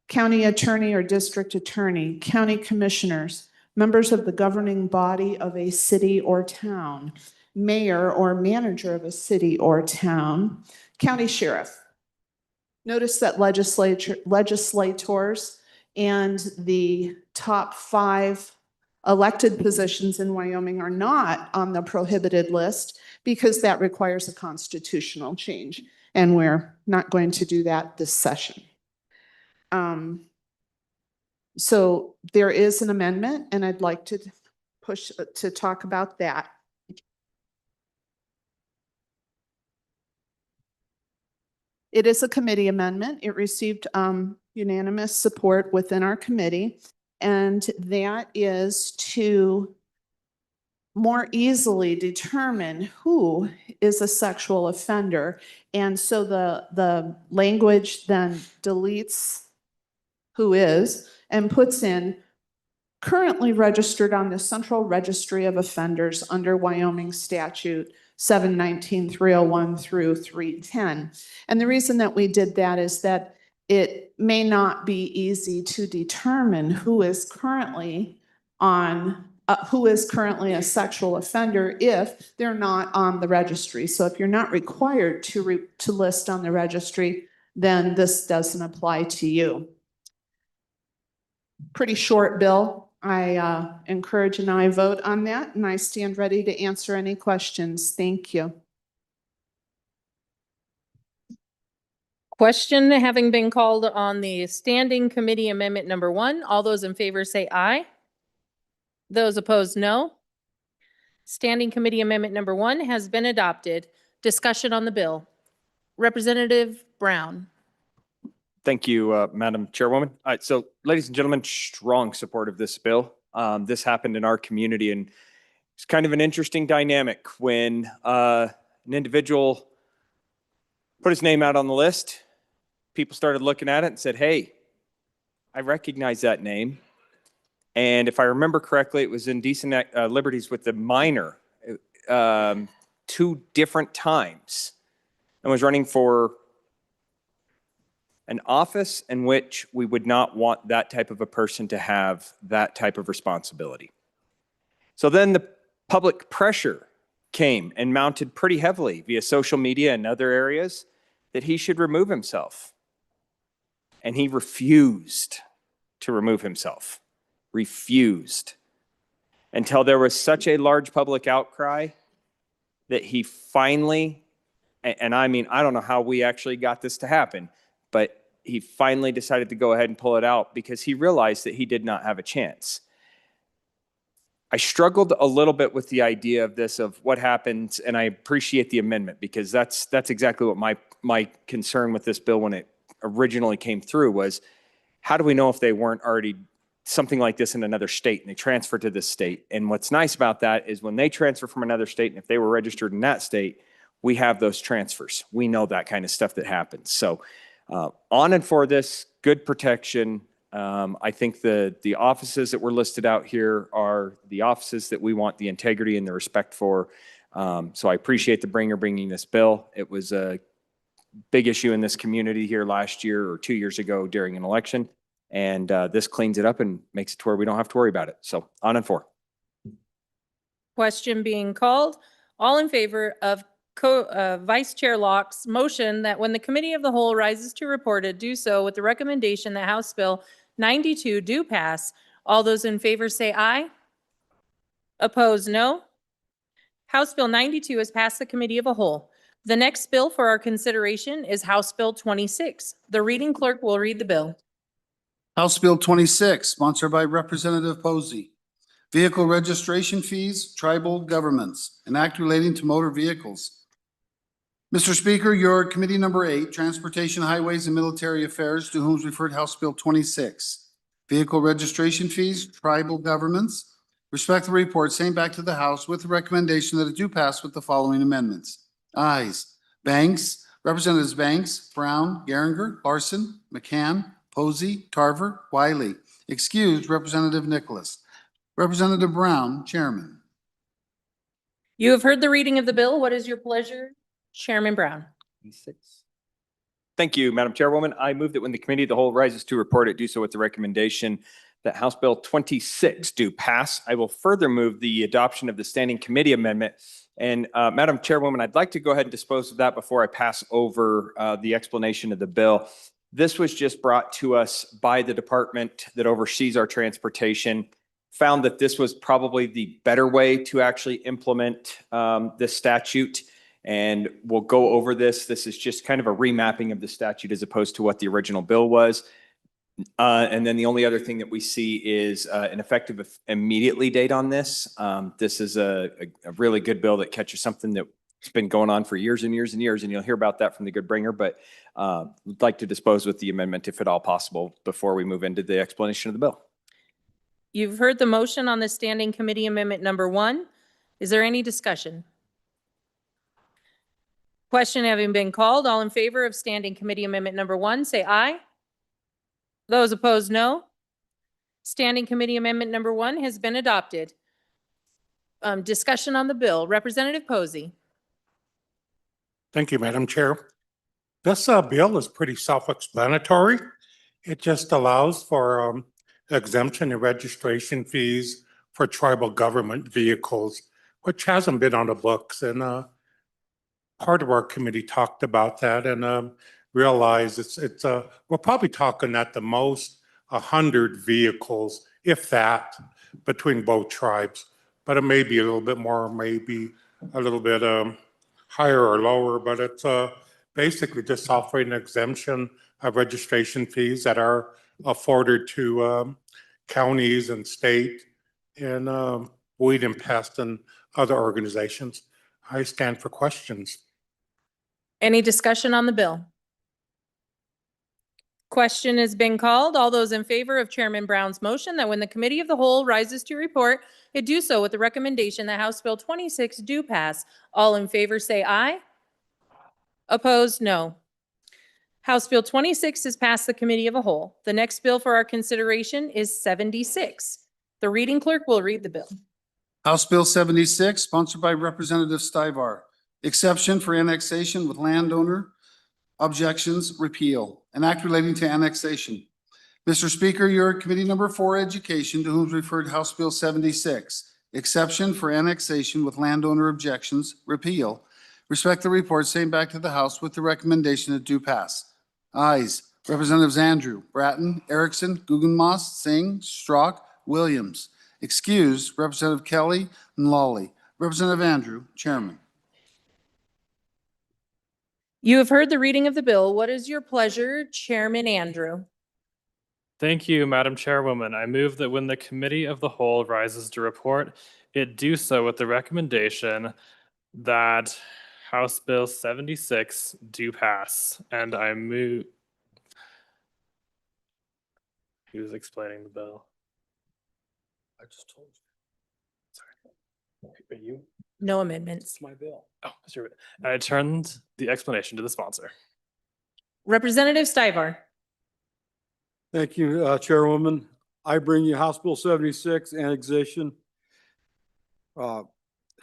county attorney or district attorney, county commissioners, members of the governing body of a city or town, mayor or manager of a city or town, county sheriff. Notice that legislators and the top 5 elected positions in Wyoming are not on the prohibited list because that requires a constitutional change. And we're not going to do that this session. So there is an amendment and I'd like to push to talk about that. It is a committee amendment. It received unanimous support within our committee, and that is to more easily determine who is a sexual offender. And so the language then deletes who is and puts in currently registered on the Central Registry of Offenders under Wyoming statute 719-301 through 310. And the reason that we did that is that it may not be easy to determine who is currently a sexual offender if they're not on the registry. So if you're not required to list on the registry, then this doesn't apply to you. Pretty short bill. I encourage an aye vote on that, and I stand ready to answer any questions. Thank you. Question having been called on the Standing Committee Amendment number 1. All those in favor say aye. Those opposed, no. Standing Committee Amendment number 1 has been adopted. Discussion on the bill. Representative Brown. Thank you, Madam Chairwoman. All right, so ladies and gentlemen, strong support of this bill. This happened in our community, and it's kind of an interesting dynamic when an individual put his name out on the list. People started looking at it and said, hey, I recognize that name. And if I remember correctly, it was indecent liberties with the minor 2 different times, and was running for an office in which we would not want that type of a person to have that type of responsibility. So then the public pressure came and mounted pretty heavily via social media and other areas that he should remove himself. And he refused to remove himself. Refused. Until there was such a large public outcry that he finally, and I mean, I don't know how we actually got this to happen, but he finally decided to go ahead and pull it out because he realized that he did not have a chance. I struggled a little bit with the idea of this, of what happens, and I appreciate the amendment because that's exactly what my concern with this bill when it originally came through was, how do we know if they weren't already something like this in another state and they transfer to this state? And what's nice about that is when they transfer from another state, and if they were registered in that state, we have those transfers. We know that kind of stuff that happens. So on and for this, good protection. I think the offices that were listed out here are the offices that we want the integrity and the respect for. So I appreciate the bringer bringing this bill. It was a big issue in this community here last year or 2 years ago during an election. And this cleans it up and makes it to where we don't have to worry about it. So on and for. Question being called. All in favor of Vice Chair Locke's motion that when the Committee of the Whole rises to report it, do so with the recommendation that House Bill 92 do pass. All those in favor say aye. Opposed, no. House Bill 92 has passed the Committee of the Whole. The next bill for our consideration is House Bill 26. The reading clerk will read the bill. House Bill 26, sponsored by Representative Posey. Vehicle registration fees, tribal governments, an act relating to motor vehicles. Mr. Speaker, your committee number 8, Transportation, Highways, and Military Affairs, to whom is referred House Bill 26. Vehicle registration fees, tribal governments. Respect the report, same back to the House with the recommendation that it do pass with the following amendments. Ayes. Banks, Representatives Banks, Brown, Geringer, Larson, McCann, Posey, Tarver, Wiley. Excused, Representative Nicholas. Representative Brown, Chairman. You have heard the reading of the bill. What is your pleasure, Chairman Brown? Thank you, Madam Chairwoman. I move that when the Committee of the Whole rises to report it, do so with the recommendation that House Bill 26 do pass. I will further move the adoption of the Standing Committee Amendment. And Madam Chairwoman, I'd like to go ahead and dispose of that before I pass over the explanation of the bill. This was just brought to us by the department that oversees our transportation, found that this was probably the better way to actually implement this statute. And we'll go over this. This is just kind of a remapping of the statute as opposed to what the original bill was. And then the only other thing that we see is an effective immediately date on this. This is a really good bill that catches something that's been going on for years and years and years, and you'll hear about that from the good bringer, but we'd like to dispose with the amendment if at all possible before we move into the explanation of the bill. You've heard the motion on the Standing Committee Amendment number 1. Is there any discussion? Question having been called, all in favor of Standing Committee Amendment number 1, say aye. Those opposed, no. Standing Committee Amendment number 1 has been adopted. Discussion on the bill. Representative Posey. Thank you, Madam Chair. This bill is pretty self-explanatory. It just allows for exemption and registration fees for tribal government vehicles, which hasn't been on the books. And part of our committee talked about that and realized we're probably talking at the most 100 vehicles, if that, between both tribes. But it may be a little bit more, maybe a little bit higher or lower, but it's basically just offering an exemption of registration fees that are afforded to counties and state and weed and pest and other organizations. I stand for questions. Any discussion on the bill? Question has been called. All those in favor of Chairman Brown's motion that when the committee of the whole rises to report, it do so with the recommendation that House Bill 26 do pass. All in favor say aye. Opposed, no. House Bill 26 is passed the committee of a whole. The next bill for our consideration is 76. The reading clerk will read the bill. House Bill 76, sponsored by Representative Stivar. Exception for annexation with landowner objections, repeal. An act relating to annexation. Mr. Speaker, you're Committee Number 4, Education, to whom is referred House Bill 76. Exception for annexation with landowner objections, repeal. Respect the report, same back to the House with the recommendation that do pass. Ayes. Representatives Andrew, Bratton, Erickson, Guggenmoss, Singh, Strzok, Williams. Excused, Representative Kelly and Lawley. Representative Andrew, Chairman. You have heard the reading of the bill. What is your pleasure, Chairman Andrew? Thank you, Madam Chairwoman. I move that when the committee of the whole rises to report, it do so with the recommendation that House Bill 76 do pass. And I move. Who's explaining the bill? I just told you. Sorry. But you? No amendments. It's my bill. Oh, sure. And I turned the explanation to the sponsor. Representative Stivar. Thank you, Chairwoman. I bring you House Bill 76, annexation.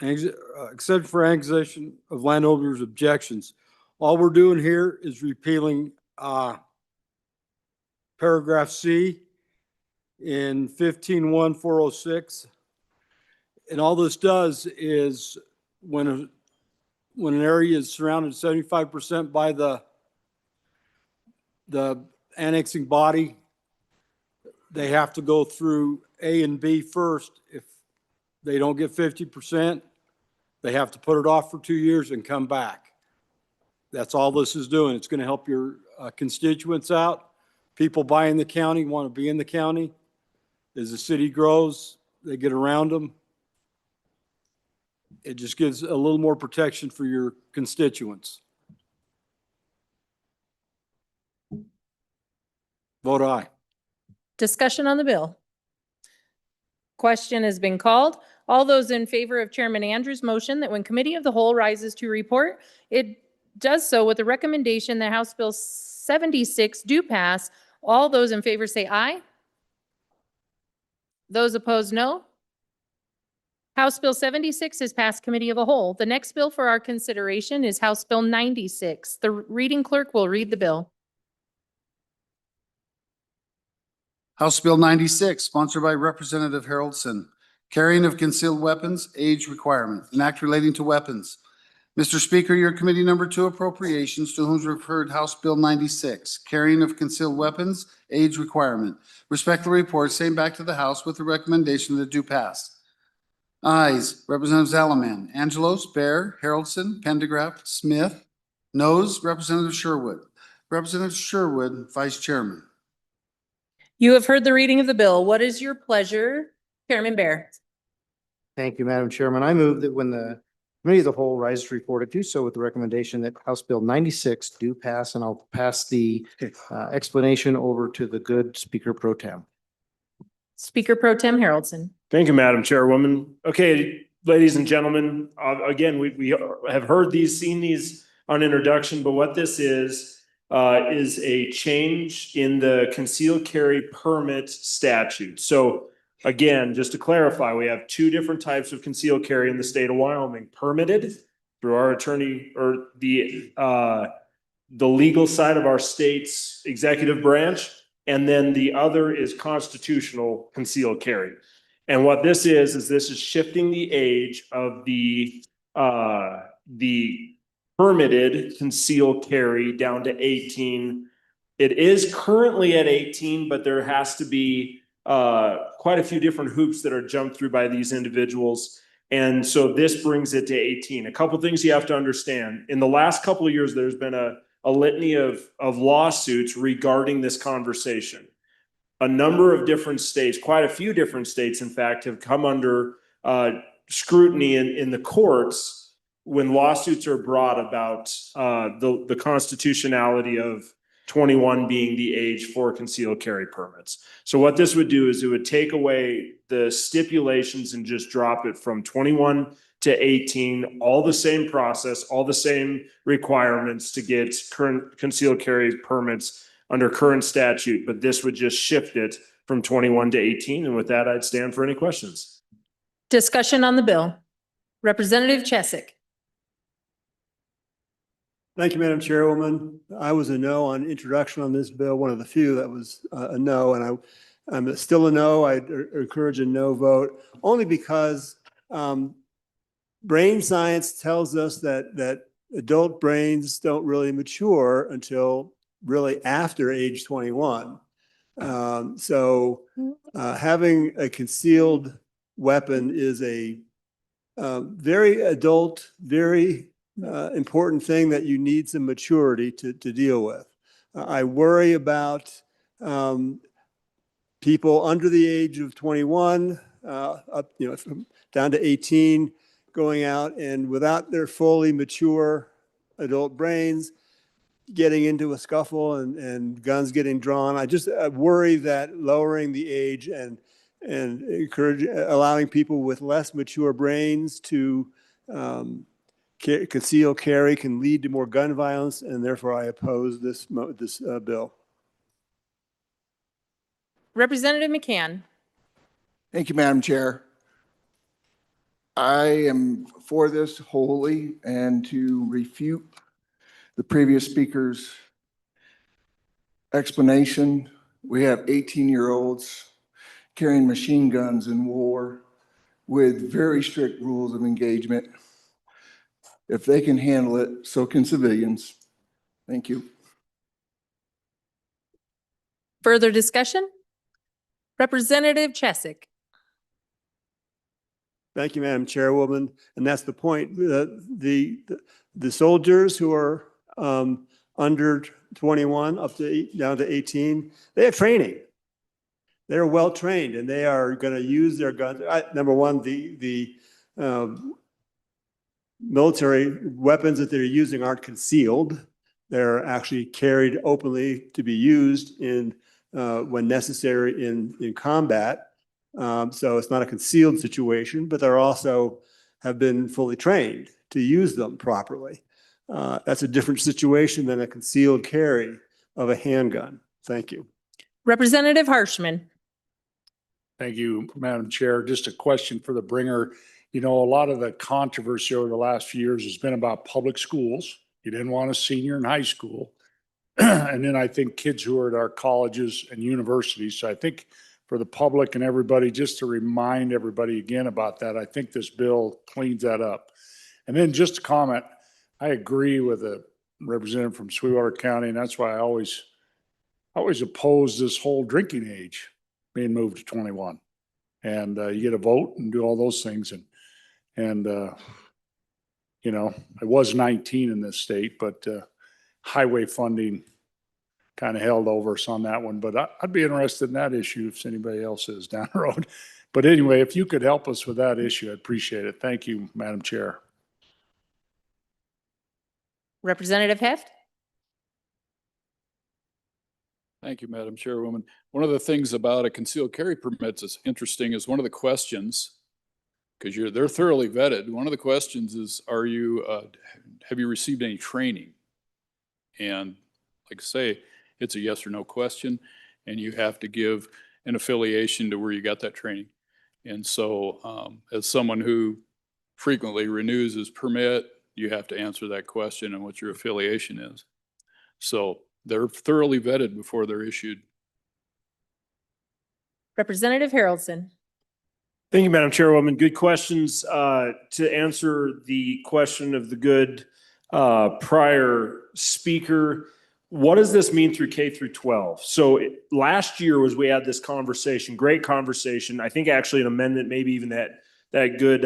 Except for annexation of landowners' objections. All we're doing here is repealing paragraph C in 15-1-406. And all this does is when an area is surrounded 75% by the annexing body, they have to go through A and B first. If they don't get 50%, they have to put it off for 2 years and come back. That's all this is doing. It's going to help your constituents out. People buying the county want to be in the county. As the city grows, they get around them. It just gives a little more protection for your constituents. Vote aye. Discussion on the bill. Question has been called. All those in favor of Chairman Andrews' motion that when committee of the whole rises to report, it does so with the recommendation that House Bill 76 do pass. All those in favor say aye. Those opposed, no. House Bill 76 is passed committee of a whole. The next bill for our consideration is House Bill 96. The reading clerk will read the bill. House Bill 96, sponsored by Representative Haroldson. Carrying of concealed weapons, age requirement, an act relating to weapons. Mr. Speaker, your Committee Number 2 Appropriations, to whom is referred House Bill 96. Carrying of concealed weapons, age requirement. Respect the report, same back to the House with the recommendation that do pass. Ayes. Representative Zalaman, Angelos, Bear, Haroldson, Pendergraft, Smith. Noes. Representative Sherwood. Representative Sherwood, Vice Chairman. You have heard the reading of the bill. What is your pleasure, Chairman Bear? Thank you, Madam Chairman. I move that when the Committee of the Whole rises to report, it do so with the recommendation that House Bill 96 do pass, and I'll pass the explanation over to the good Speaker Pro Tem. Speaker Pro Tem Haroldson. Thank you, Madam Chairwoman. Okay, ladies and gentlemen, again, we have heard these, seen these on introduction, but what this is a change in the concealed carry permit statute. So again, just to clarify, we have two different types of concealed carry in the state of Wyoming: permitted through our attorney, or the the legal side of our state's executive branch, and then the other is constitutional concealed carry. And what this is this is shifting the age of the permitted concealed carry down to 18. It is currently at 18, but there has to be quite a few different hoops that are jumped through by these individuals. And so this brings it to 18. A couple things you have to understand. In the last couple of years, there's been a litany of lawsuits regarding this conversation. A number of different states, quite a few different states, in fact, have come under scrutiny in the courts when lawsuits are brought about the constitutionality of 21 being the age for concealed carry permits. So what this would do is it would take away the stipulations and just drop it from 21 to 18, all the same process, all the same requirements to get current concealed carry permits under current statute, but this would just shift it from 21 to 18. And with that, I'd stand for any questions. Discussion on the bill. Representative Chesick. Thank you, Madam Chairwoman. I was a no on introduction on this bill, one of the few that was a no, and I'm still a no. I encourage a no vote, only because brain science tells us that adult brains don't really mature until really after age 21. So having a concealed weapon is a very adult, very important thing that you need some maturity to deal with. I worry about people under the age of 21, up, down to 18, going out and without their fully mature adult brains, getting into a scuffle and guns getting drawn. I worry that lowering the age and allowing people with less mature brains to conceal carry can lead to more gun violence, and therefore I oppose this bill. Representative McCann. Thank you, Madam Chair. I am for this wholly, and to refute the previous speaker's explanation, we have 18-year-olds carrying machine guns in war with very strict rules of engagement. If they can handle it, so can civilians. Thank you. Further discussion? Representative Chesick. Thank you, Madam Chairwoman. And that's the point. The soldiers who are under 21 down to 18, they have training. They're well trained, and they are going to use their guns. Number one, the military weapons that they're using aren't concealed. They're actually carried openly to be used when necessary in combat. So it's not a concealed situation, but they're also have been fully trained to use them properly. That's a different situation than a concealed carry of a handgun. Thank you. Representative Harshman. Thank you, Madam Chair. Just a question for the bringer. A lot of the controversy over the last few years has been about public schools. You didn't want a senior in high school. And then I think kids who are at our colleges and universities. So I think for the public and everybody, just to remind everybody again about that, I think this bill cleans that up. And then just a comment, I agree with the representative from Sweetwater County, and that's why I always oppose this whole drinking age being moved to 21. And you get a vote and do all those things. And I was 19 in this state, but highway funding kind of held over us on that one. But I'd be interested in that issue if anybody else is down the road. But anyway, if you could help us with that issue, I'd appreciate it. Thank you, Madam Chair. Representative Heft. Thank you, Madam Chairwoman. One of the things about a concealed carry permit that's interesting is one of the questions, because they're thoroughly vetted. One of the questions is, have you received any training? And like I say, it's a yes or no question, and you have to give an affiliation to where you got that training. And so as someone who frequently renews his permit, you have to answer that question and what your affiliation is. So they're thoroughly vetted before they're issued. Representative Haroldson. Thank you, Madam Chairwoman. Good questions. To answer the question of the good prior speaker, what does this mean through K through 12? So last year was we had this conversation, great conversation. I think actually an amendment, maybe even that good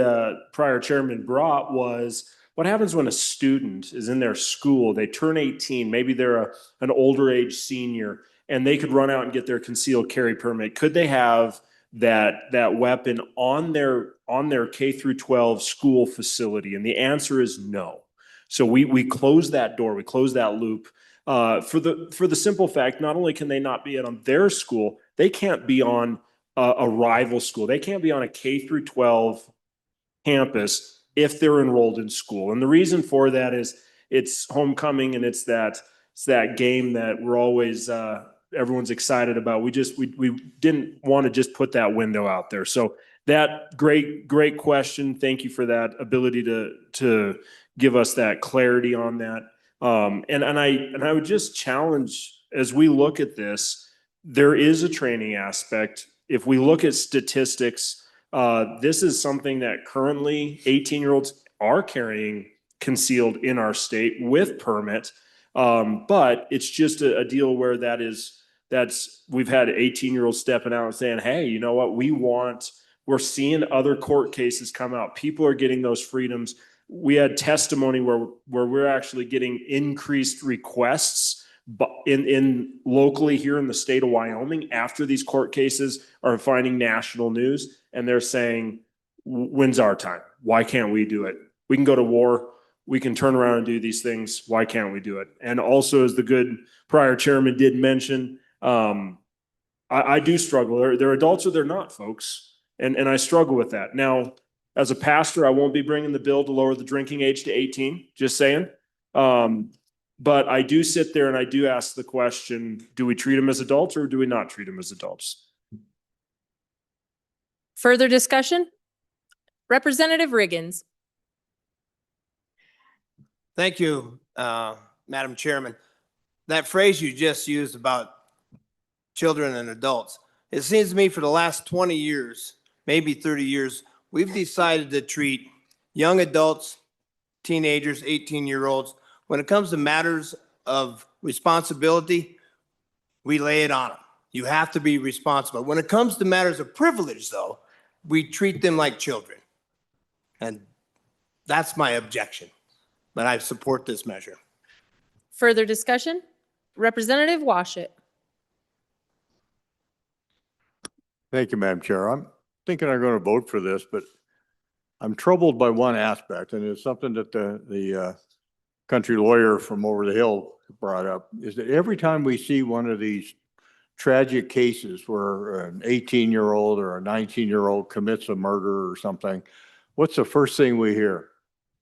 prior chairman brought was, what happens when a student is in their school, they turn 18, maybe they're an older age senior, and they could run out and get their concealed carry permit. Could they have that weapon on their K through 12 school facility? And the answer is no. So we close that door, we close that loop. For the simple fact, not only can they not be on their school, they can't be on a rival school. They can't be on a K through 12 campus if they're enrolled in school. And the reason for that is it's homecoming, and it's that game that we're always everyone's excited about. We didn't want to just put that window out there. So that great question. Thank you for that ability to give us that clarity on that. And I would just challenge, as we look at this, there is a training aspect. If we look at statistics, this is something that currently 18-year-olds are carrying concealed in our state with permit. But it's just a deal where we've had 18-year-olds stepping out and saying, hey, you know what, we're seeing other court cases come out. People are getting those freedoms. We had testimony where we're actually getting increased requests in locally here in the state of Wyoming after these court cases are finding national news, and they're saying, when's our time? Why can't we do it? We can go to war. We can turn around and do these things. Why can't we do it? And also, as the good prior chairman did mention, I do struggle. They're adults or they're not, folks. And I struggle with that. Now, as a pastor, I won't be bringing the bill to lower the drinking age to 18, just saying. But I do sit there and I do ask the question, do we treat them as adults or do we not treat them as adults? Further discussion? Representative Riggins. Thank you, Madam Chairman. That phrase you just used about children and adults, it seems to me for the last 20 years, maybe 30 years, we've decided to treat young adults, teenagers, 18-year-olds, when it comes to matters of responsibility, we lay it on them. You have to be responsible. When it comes to matters of privilege, though, we treat them like children. And that's my objection. But I support this measure. Further discussion? Representative Washit. Thank you, Madam Chair. I'm thinking I'm going to vote for this, but I'm troubled by one aspect, and it's something that the country lawyer from over the hill brought up, is that every time we see one of these tragic cases where an 18-year-old or a 19-year-old commits a murder or something, what's the first thing we hear?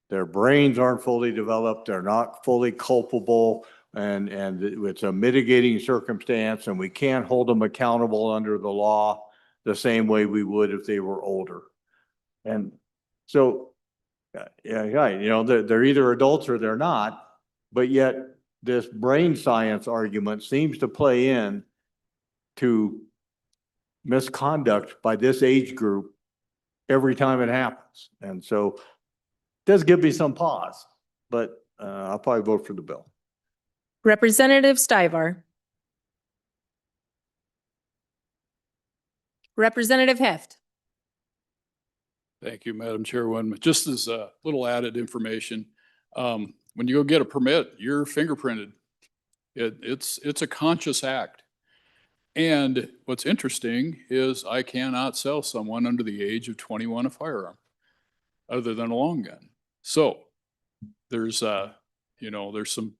Their brains aren't fully developed, they're not fully culpable, and it's a mitigating circumstance, and we can't hold them accountable under the law the same way we would if they were older. And so, yeah, they're either adults or they're not, but yet this brain science argument seems to play in to misconduct by this age group every time it happens. And so it does give me some pause, but I'll probably vote for the bill. Representative Stivar. Representative Heft. Thank you, Madam Chairwoman. Just as a little added information, when you go get a permit, you're fingerprinted. It's a conscious act. And what's interesting is I cannot sell someone under the age of 21 a firearm other than a long gun. So there's some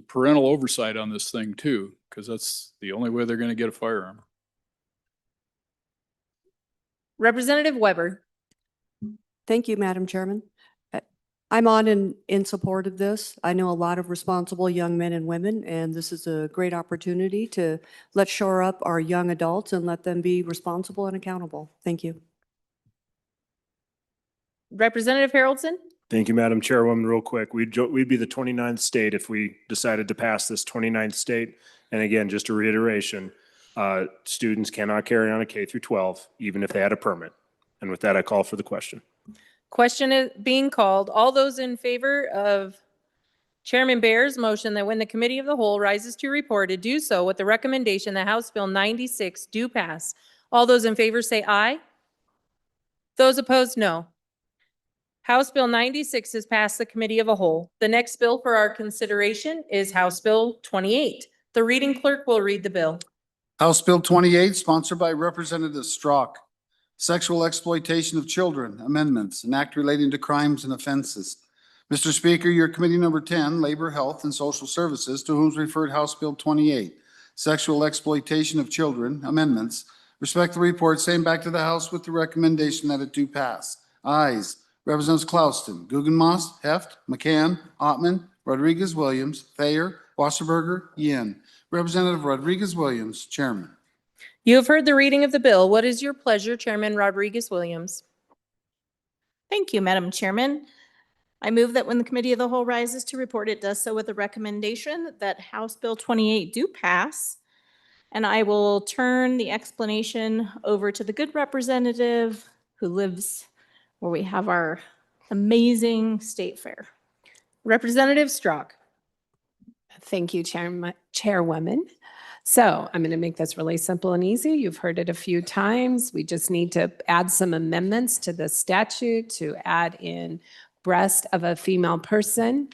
parental oversight on this thing too, because that's the only way they're going to get a firearm. Representative Weber. Thank you, Madam Chairman. I'm on in support of this. I know a lot of responsible young men and women, and this is a great opportunity to let's shore up our young adults and let them be responsible and accountable. Thank you. Representative Haroldson. Thank you, Madam Chairwoman. Real quick, we'd be the 29th state if we decided to pass this 29th state. And again, just a reiteration, students cannot carry on a K through 12, even if they had a permit. And with that, I call for the question. Question is being called. All those in favor of Chairman Bear's motion that when the committee of the whole rises to report, it do so with the recommendation that House Bill 96 do pass. All those in favor say aye. Those opposed, no. House Bill 96 has passed the committee of a whole. The next bill for our consideration is House Bill 28. The reading clerk will read the bill. House Bill 28, sponsored by Representative Strzok. Sexual exploitation of children amendments, an act relating to crimes and offenses. Mr. Speaker, your committee number 10, Labor, Health, and Social Services, to whom is referred House Bill 28, sexual exploitation of children amendments. Respect the report, same back to the House with the recommendation that it do pass. Ayes. Representatives Klauston, Guggenmoss, Heft, McCann, Ottman, Rodriguez Williams, Thayer, Wasserberger, Yin. Representative Rodriguez Williams, Chairman. You have heard the reading of the bill. What is your pleasure, Chairman Rodriguez Williams? Thank you, Madam Chairman. I move that when the committee of the whole rises to report, it does so with the recommendation that House Bill 28 do pass. And I will turn the explanation over to the good representative who lives where we have our amazing state fair. Representative Strzok. Thank you, Chairwoman. So I'm going to make this really simple and easy. You've heard it a few times. We just need to add some amendments to the statute to add in breast of a female person.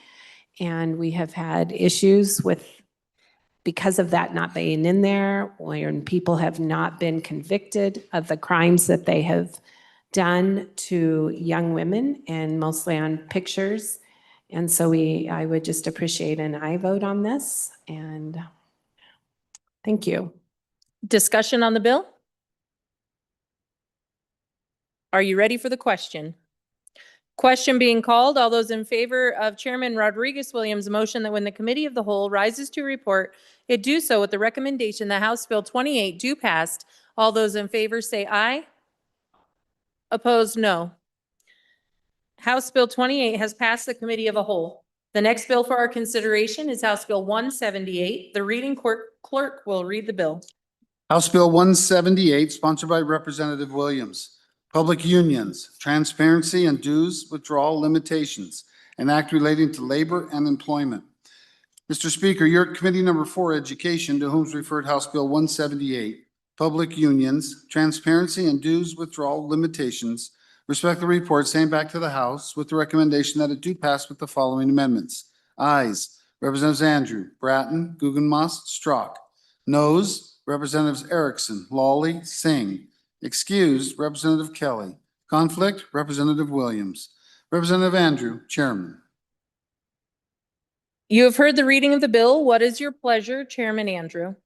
And we have had issues with, because of that not being in there, when people have not been convicted of the crimes that they have done to young women, and mostly on pictures. And so I would just appreciate an aye vote on this, and thank you. Discussion on the bill? Are you ready for the question? Question being called. All those in favor of Chairman Rodriguez Williams' motion that when the committee of the whole rises to report, it do so with the recommendation that House Bill 28 do pass. All those in favor say aye. Opposed, no. House Bill 28 has passed the committee of a whole. The next bill for our consideration is House Bill 178. The reading clerk will read the bill. House Bill 178, sponsored by Representative Williams. Public unions, transparency and dues withdrawal limitations, an act relating to labor and employment. Mr. Speaker, your committee number 4, Education, to whom is referred House Bill 178. Public unions, transparency and dues withdrawal limitations. Respect the report, same back to the House with the recommendation that it do pass with the following amendments. Ayes. Representatives Andrew, Bratton, Guggenmoss, Strzok. Noes. Representatives Erickson, Lawley, Singh. Excused. Representative Kelly. Conflict. Representative Williams. Representative Andrew, Chairman. You have heard the reading of the bill. What is your pleasure, Chairman Andrew?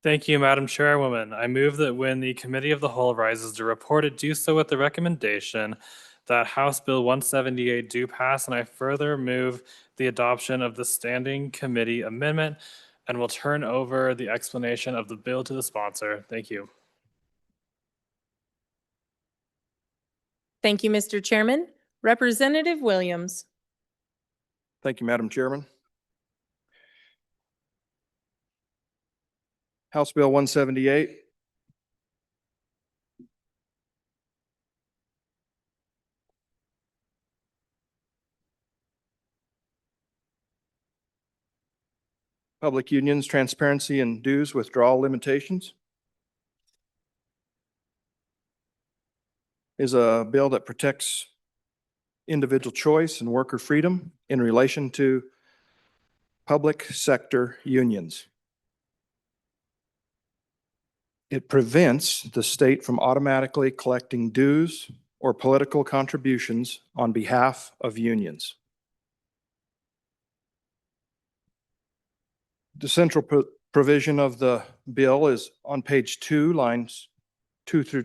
Thank you, Madam Chairwoman. I move that when the committee of the whole rises to report, it do so with the recommendation that House Bill 178 do pass, and I further move the adoption of the standing committee amendment, and will turn over the explanation of the bill to the sponsor. Thank you. Thank you, Mr. Chairman. Representative Williams. Thank you, Madam Chairman. House Bill 178. Public unions, transparency and dues withdrawal limitations is a bill that protects individual choice and worker freedom in relation to public sector unions. It prevents the state from automatically collecting dues or political contributions on behalf of unions. The central provision of the bill is on page 2, lines 2 through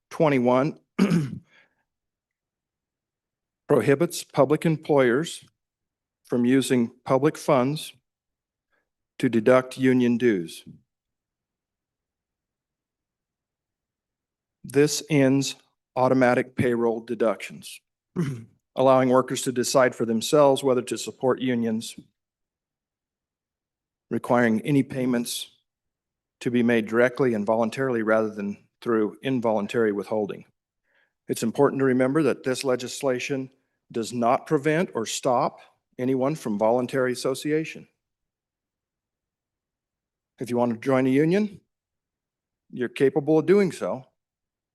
21. Prohibits public employers from using public funds to deduct union dues. This ends automatic payroll deductions. allowing workers to decide for themselves whether to support unions, requiring any payments to be made directly and voluntarily rather than through involuntary withholding. It's important to remember that this legislation does not prevent or stop anyone from voluntary association. If you want to join a union, you're capable of doing so.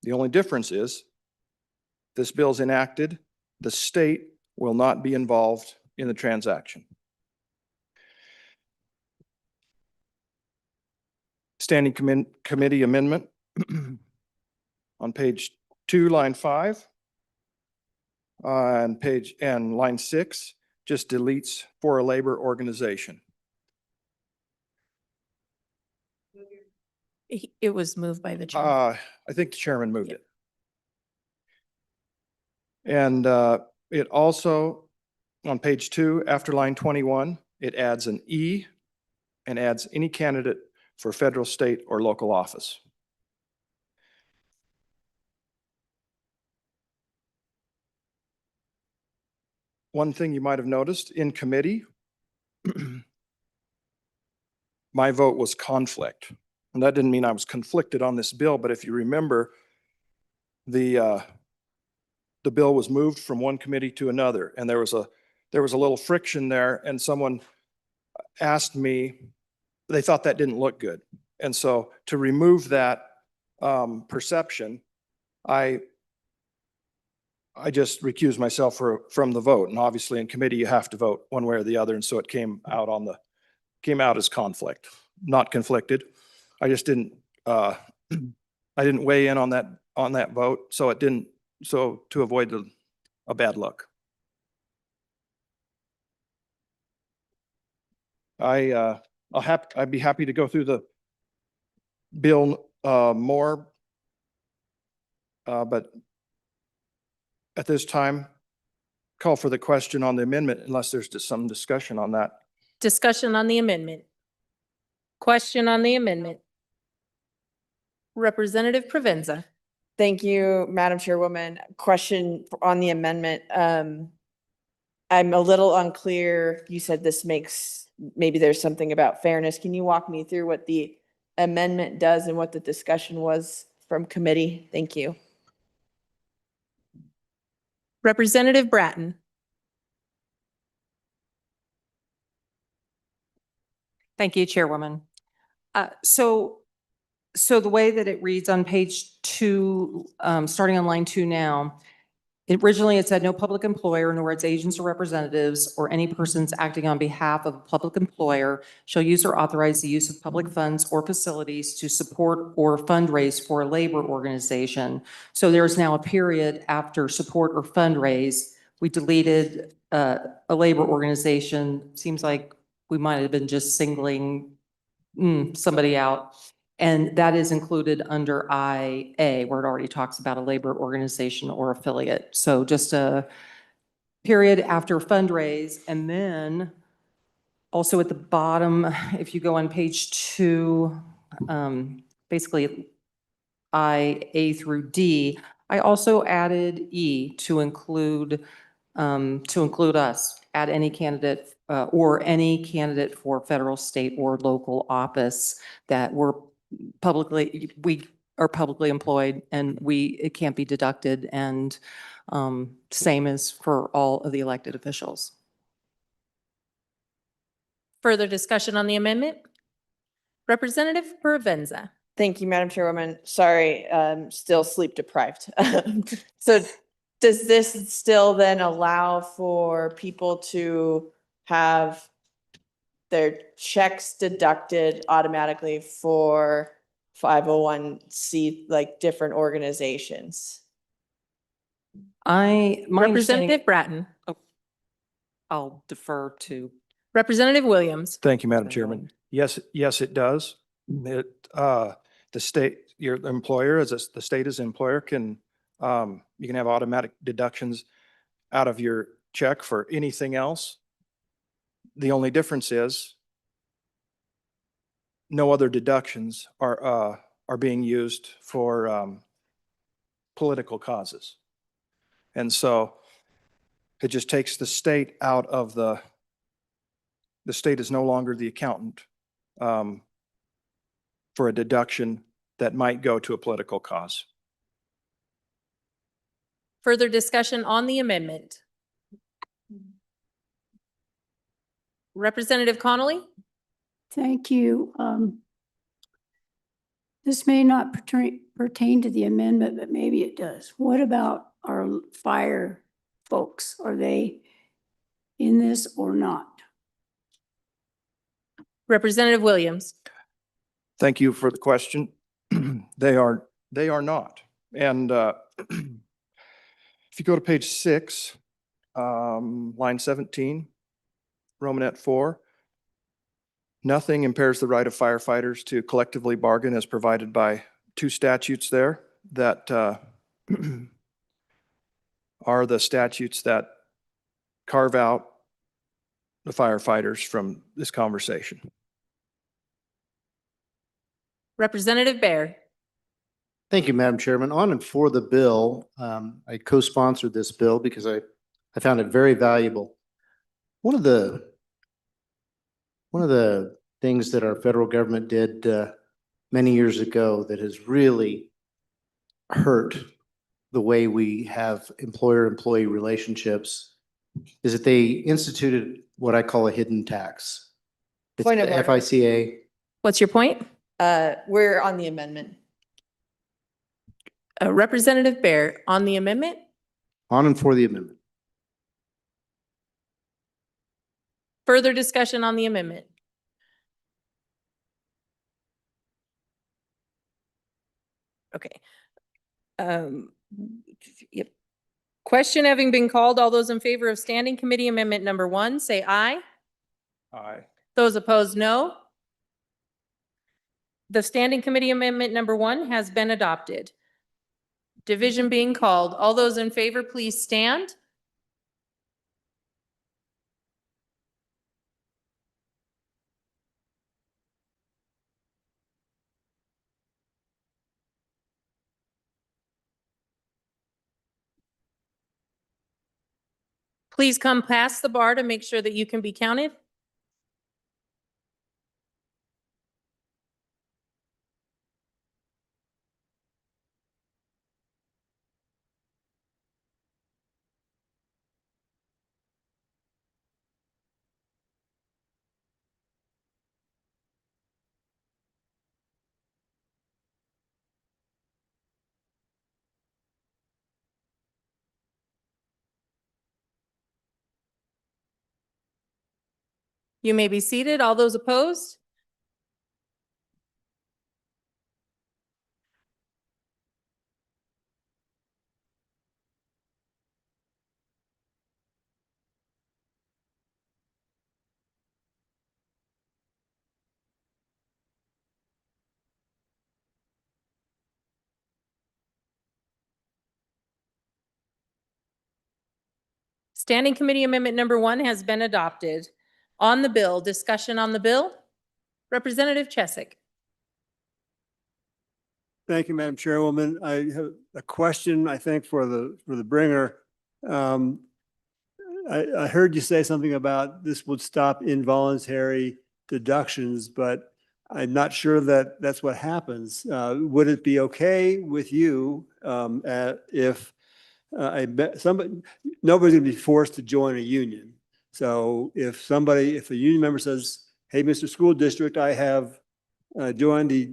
The only difference is this bill is enacted, the state will not be involved in the transaction. Standing Committee Amendment on page 2, line 5, and line 6 just deletes for a labor organization. It was moved by the chair. I think the chairman moved it. And it also, on page 2, after line 21, it adds an E and adds any candidate for federal, state, or local office. One thing you might have noticed in committee, my vote was conflict. And that didn't mean I was conflicted on this bill, but if you remember, the bill was moved from one committee to another, and there was a little friction there, and someone asked me, they thought that didn't look good. And so to remove that perception, I just recused myself from the vote. And obviously in committee, you have to vote one way or the other. And so it came out as conflict, not conflicted. I just didn't, I didn't weigh in on that vote. So to avoid a bad look. I'd be happy to go through the bill more, but at this time, call for the question on the amendment unless there's just some discussion on that. Discussion on the amendment. Question on the amendment. Representative Provenza. Thank you, Madam Chairwoman. Question on the amendment. I'm a little unclear. You said this maybe there's something about fairness. Can you walk me through what the amendment does and what the discussion was from committee? Thank you. Representative Bratton. Thank you, Chairwoman. So the way that it reads on page 2, starting on line 2 now, originally it said no public employer nor its agents or representatives or any persons acting on behalf of a public employer shall use or authorize the use of public funds or facilities to support or fundraise for a labor organization. So there is now a period after support or fundraise. We deleted a labor organization. Seems like we might have been just singling somebody out. And that is included under IA, where it already talks about a labor organization or affiliate. So just a period after fundraise. And then also at the bottom, if you go on page 2, basically IA through D, I also added E to include us, add any candidate or any candidate for federal, state, or local office that we are publicly employed and it can't be deducted, and same as for all of the elected officials. Further discussion on the amendment? Representative Provenza. Thank you, Madam Chairwoman. Sorry, still sleep deprived. So does this still then allow for people to have their checks deducted automatically for 501c, like different organizations? Representative Bratton. I'll defer to Representative Williams. Thank you, Madam Chairman. Yes, it does. The state, your employer, the state as employer can, you can have automatic deductions out of your check for anything else. The only difference is no other deductions are being used for political causes. And so It just takes the state out of the state is no longer the accountant for a deduction that might go to a political cause. Further discussion on the amendment? Representative Connolly? Thank you. This may not pertain to the amendment, but maybe it does. What about our fire folks? Are they in this or not? Representative Williams? Thank you for the question. They are not. And if you go to page 6, line 17, Romanet 4, nothing impairs the right of firefighters to collectively bargain as provided by 2 statutes there that are the statutes that carve out the firefighters from this conversation. Representative Baer? Thank you, Madam Chairman. On and for the bill, I co-sponsored this bill because I found it very valuable. One of the things that our federal government did many years ago that has really hurt the way we have employer-employee relationships is that they instituted what I call a hidden tax. It's Point of the order. FICA. What's your point? We're on the amendment. Representative Baer, on the amendment? On and for the amendment. Further discussion on the amendment? Okay. Yep. Question having been called, all those in favor of Standing Committee Amendment number 1, say aye. Aye. Those opposed, no. The Standing Committee Amendment number 1 has been adopted. Division being called. All those in favor, please stand. Please come past the bar to make sure that you can be counted. You may be seated. All those opposed? Standing Committee Amendment number 1 has been adopted. On the bill, discussion on the bill. Representative Chesick. Thank you, Madam Chairwoman. I have a question, I think, for the bringer. I heard you say something about this would stop involuntary deductions, but I'm not sure that that's what happens. Would it be okay with you if nobody's going to be forced to join a union? So if a union member says, "Hey, Mr. School District, I have joined the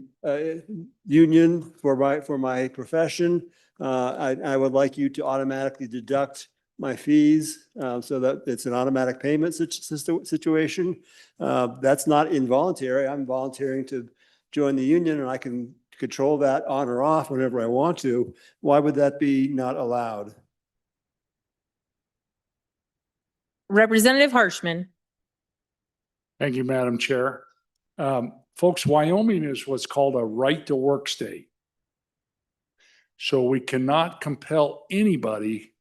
union for my profession. I would like you to automatically deduct my fees so that it's an automatic payment situation." That's not involuntary. I'm volunteering to join the union and I can control that on or off whenever I want to. Why would that be not allowed? Representative Harshman. Thank you, Madam Chair. Folks, Wyoming is what's called a right-to-work state. So we cannot compel anybody.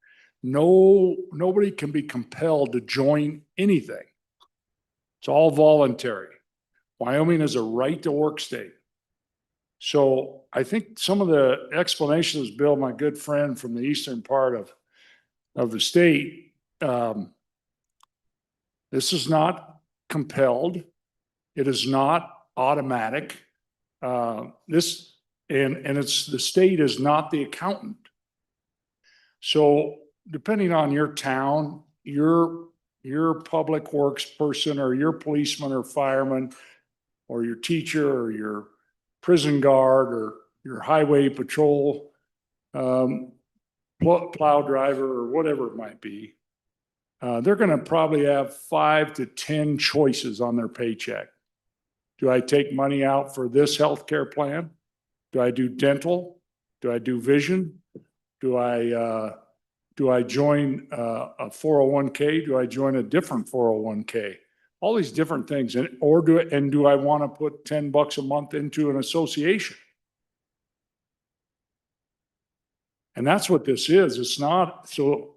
Nobody can be compelled to join anything. It's all voluntary. Wyoming is a right-to-work state. So I think some of the explanations, Bill, my good friend from the eastern part of the state, This is not compelled. It is not automatic. And it's, the state is not the accountant. So depending on your town, your public works person or your policeman or fireman or your teacher or your prison guard or your highway patrol plow driver or whatever it might be, they're going to probably have 5 to 10 choices on their paycheck. Do I take money out for this healthcare plan? Do I do dental? Do I do vision? Do I join a 401k? Do I join a different 401k? All these different things. Do I want to put $10 a month into an association? And that's what this is. It's not so,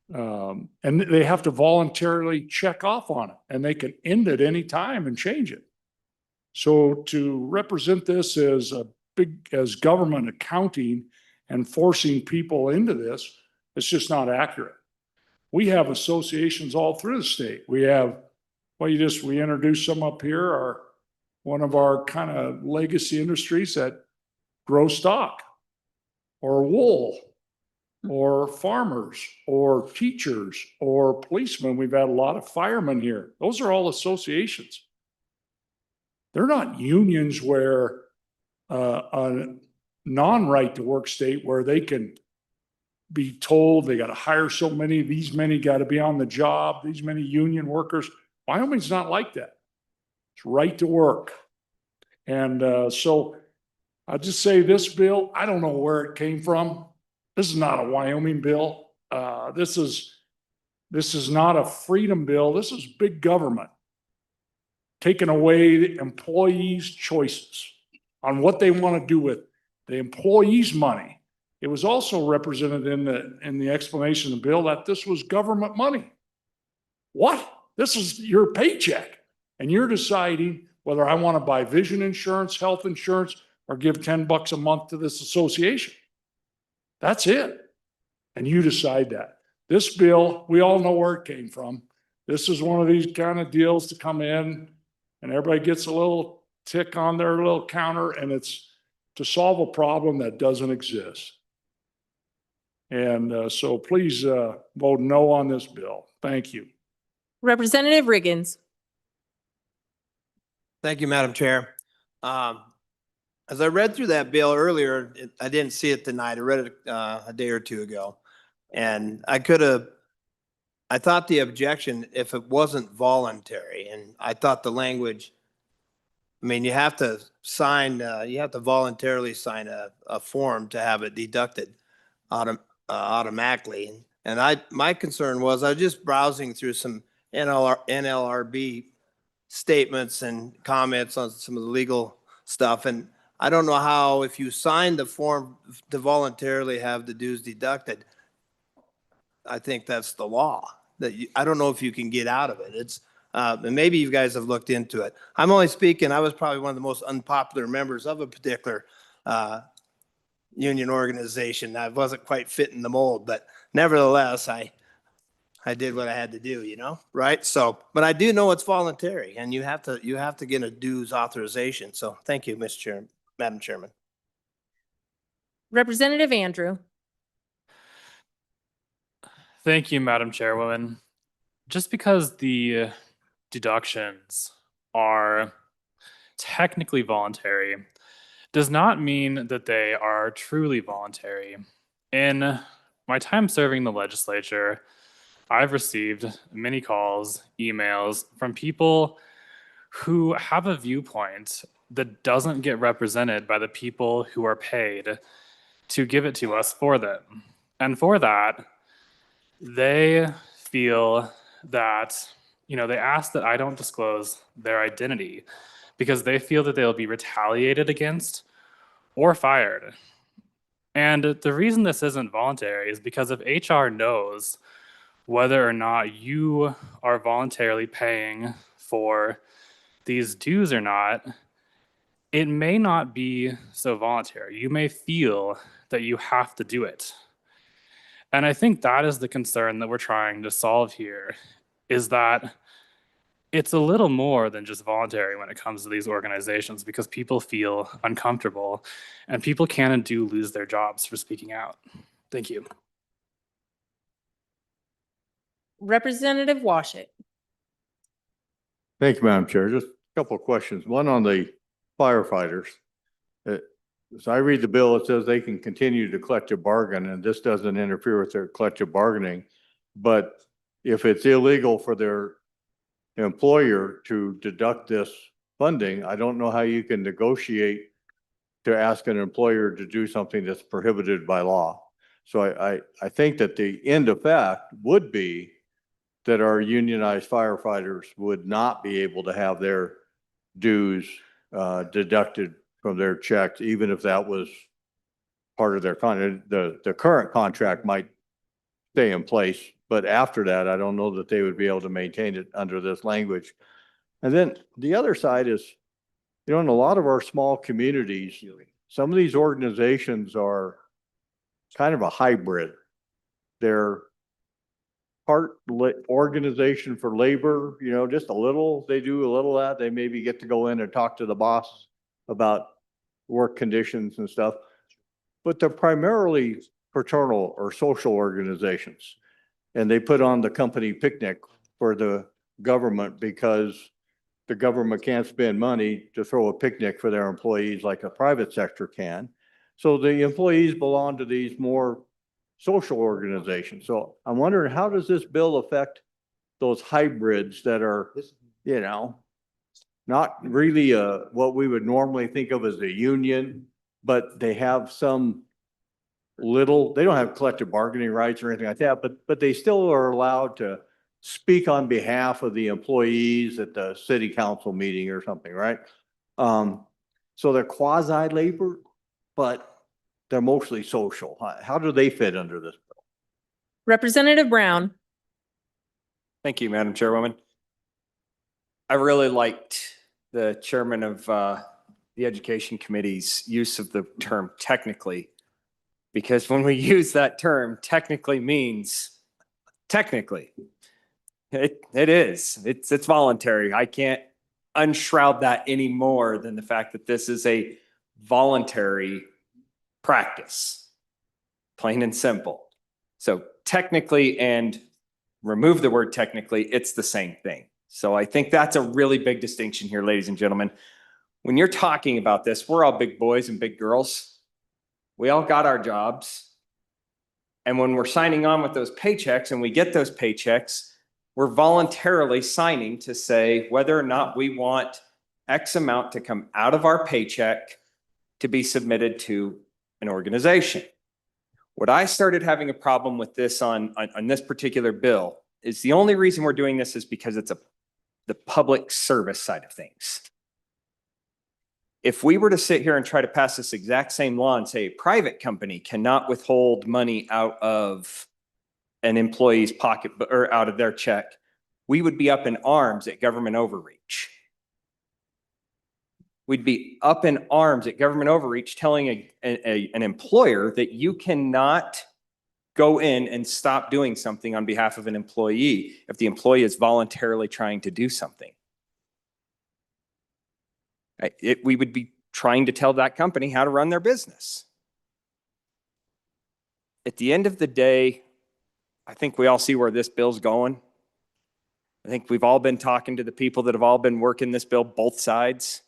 and they have to voluntarily check off on it, and they can end at any time and change it. So to represent this as as government accounting and forcing people into this, it's just not accurate. We have associations all through the state. We have, we introduced some up here, one of our kind of legacy industries that grow stock or wool or farmers or teachers or policemen. We've had a lot of firemen here. Those are all associations. They're not unions where a non-right to work state where they can be told they got to hire so many, these many got to be on the job, these many union workers. Wyoming's not like that. It's right to work. And so I'll just say this bill, I don't know where it came from. This is not a Wyoming bill. This is not a freedom bill. This is big government taking away the employees' choices on what they want to do with the employees' money. It was also represented in the explanation of the bill that this was government money. What? This is your paycheck, and you're deciding whether I want to buy vision insurance, health insurance, or give $10 a month to this association. That's it. And you decide that. This bill, we all know where it came from. This is one of these kind of deals to come in and everybody gets a little tick on their little counter, and it's to solve a problem that doesn't exist. And so please vote no on this bill. Thank you. Representative Riggins. Thank you, Madam Chair. As I read through that bill earlier, I didn't see it tonight. I read it a day or two ago. And I thought the objection, if it wasn't voluntary, and I thought the language, I mean, you have to voluntarily sign a form to have it deducted automatically. And my concern was, I was just browsing through some NLRB statements and comments on some of the legal stuff. And I don't know how, if you sign the form to voluntarily have the dues deducted, I think that's the law. I don't know if you can get out of it. And maybe you guys have looked into it. I'm only speaking, I was probably one of the most unpopular members of a particular union organization. I wasn't quite fitting the mold, but nevertheless, I did what I had to do, right? So, but I do know it's voluntary, and you have to get a dues authorization. So thank you, Madam Chairman. Representative Andrew. Thank you, Madam Chairwoman. Just because the deductions are technically voluntary does not mean that they are truly voluntary. In my time serving the legislature, I've received many calls, emails from people who have a viewpoint that doesn't get represented by the people who are paid to give it to us for them. And for that, they feel that, they ask that I don't disclose their identity because they feel that they'll be retaliated against or fired. And the reason this isn't voluntary is because if HR knows whether or not you are voluntarily paying for these dues or not, it may not be so voluntary. You may feel that you have to do it. And I think that is the concern that we're trying to solve here, is that it's a little more than just voluntary when it comes to these organizations, because people feel uncomfortable and people can and do lose their jobs for speaking out. Thank you. Representative Washit. Thank you, Madam Chair. Just a couple of questions. One on the firefighters. So I read the bill, it says they can continue to collective bargain, and this doesn't interfere with their collective bargaining. But if it's illegal for their employer to deduct this funding, I don't know how you can negotiate to ask an employer to do something that's prohibited by law. So I think that the end effect would be that our unionized firefighters would not be able to have their dues deducted from their checks, even if that was part of their contract. The current contract might stay in place, but after that, I don't know that they would be able to maintain it under this language. And then the other side is, you know, in a lot of our small communities, some of these organizations are kind of a hybrid. They're part organization for labor, you know, just a little, they do a little of that. They maybe get to go in and talk to the boss about work conditions and stuff, but they're primarily fraternal or social organizations. And they put on the company picnic for the government because the government can't spend money to throw a picnic for their employees like a private sector can. So the employees belong to these more social organizations. So I'm wondering, how does this bill affect those hybrids that are, you know, not really what we would normally think of as a union, but they have some little, they don't have collective bargaining rights or anything like that, but they still are allowed to speak on behalf of the employees at the city council meeting or something, right? So they're quasi labor, but they're mostly social. How do they fit under this bill? Representative Brown. Thank you, Madam Chairwoman. I really liked the chairman of the Education Committee's use of the term technically, because when we use that term, technically means technically. It is. It's voluntary. I can't unshroud that any more than the fact that this is a voluntary practice, plain and simple. So technically, and remove the word technically, it's the same thing. So I think that's a really big distinction here, ladies and gentlemen. When you're talking about this, we're all big boys and big girls. We all got our jobs. And when we're signing on with those paychecks and we get those paychecks, we're voluntarily signing to say whether or not we want X amount to come out of our paycheck to be submitted to an organization. What I started having a problem with this on this particular bill is the only reason we're doing this is because it's the public service side of things. If we were to sit here and try to pass this exact same law and say a private company cannot withhold money out of an employee's pocket or out of their check, we would be up in arms at government overreach. We'd be up in arms at government overreach telling an employer that you cannot go in and stop doing something on behalf of an employee if the employee is voluntarily trying to do something. We would be trying to tell that company how to run their business. At the end of the day, I think we all see where this bill's going. I think we've all been talking to the people that have all been working this bill, both sides.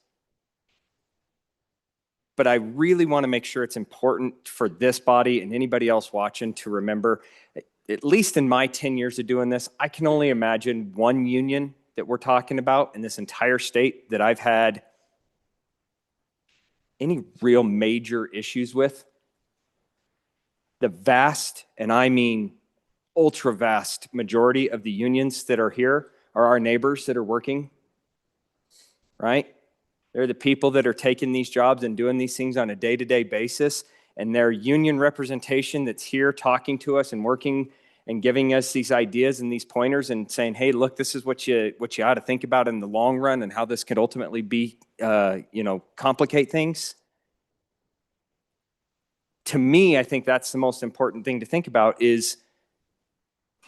But I really want to make sure it's important for this body and anybody else watching to remember, at least in my 10 years of doing this, I can only imagine one union that we're talking about in this entire state that I've had any real major issues with. The vast, and I mean ultra vast majority of the unions that are here are our neighbors that are working, right? They're the people that are taking these jobs and doing these things on a day-to-day basis, and their union representation that's here talking to us and working and giving us these ideas and these pointers and saying, hey, look, this is what you ought to think about in the long run and how this could ultimately be, complicate things. to me, I think that's the most important thing to think about is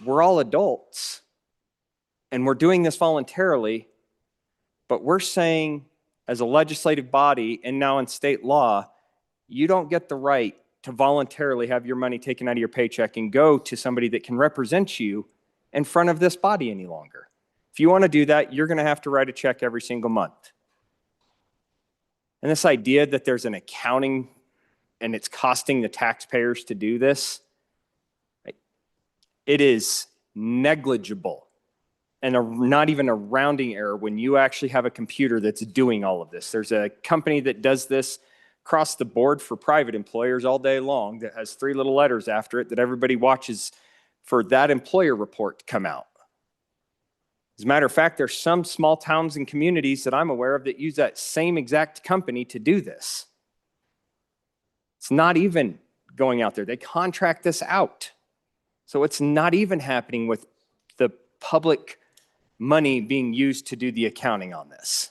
we're all adults and we're doing this voluntarily, but we're saying as a legislative body and now in state law, you don't get the right to voluntarily have your money taken out of your paycheck and go to somebody that can represent you in front of this body any longer. If you want to do that, you're going to have to write a check every single month. And this idea that there's an accounting and it's costing the taxpayers to do this, it is negligible and not even a rounding error when you actually have a computer that's doing all of this. There's a company that does this across the board for private employers all day long that has 3 little letters after it that everybody watches for that employer report to come out. As a matter of fact, there's some small towns and communities that I'm aware of that use that same exact company to do this. It's not even going out there. They contract this out. So it's not even happening with the public money being used to do the accounting on this.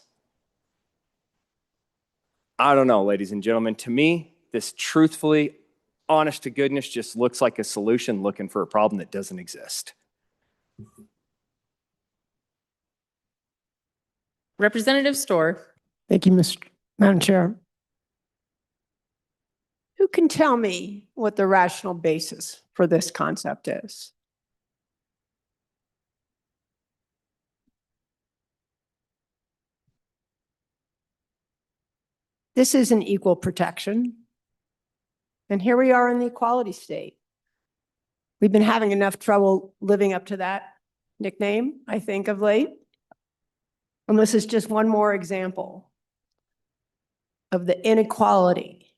I don't know, ladies and gentlemen. To me, this truthfully, honest to goodness, just looks like a solution looking for a problem that doesn't exist. Representative Storr. Thank you, Madam Chair. Who can tell me what the rational basis for this concept is? This isn't equal protection. And here we are in the equality state. We've been having enough trouble living up to that nickname, I think, of late. And this is just one more example of the inequality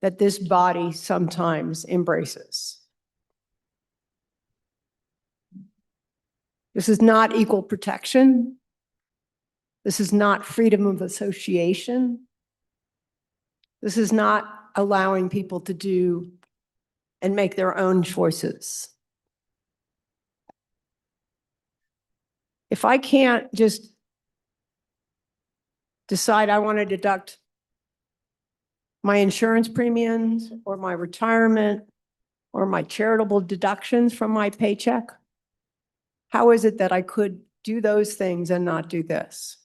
that this body sometimes embraces. This is not equal protection. This is not freedom of association. This is not allowing people to do and make their own choices. If I can't just decide I want to deduct my insurance premiums or my retirement or my charitable deductions from my paycheck, how is it that I could do those things and not do this?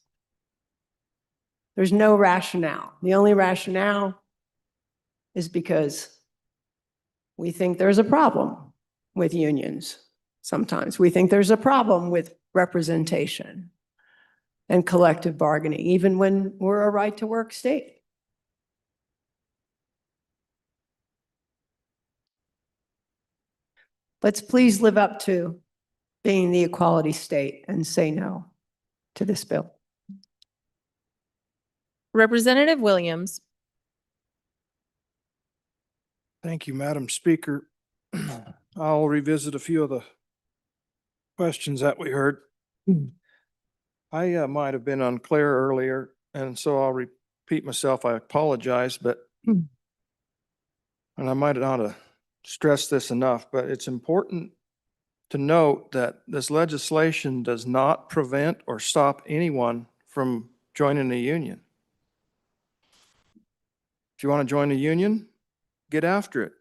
There's no rationale. The only rationale is because we think there's a problem with unions. Sometimes we think there's a problem with representation and collective bargaining, even when we're a right-to-work state. Let's please live up to being the equality state and say no to this bill. Representative Williams. Thank you, Madam Speaker. I'll revisit a few of the questions that we heard. I might have been unclear earlier, and so I'll repeat myself. I apologize, but and I might not have stressed this enough, but it's important to note that this legislation does not prevent or stop anyone from joining a union. If you want to join a union, get after it.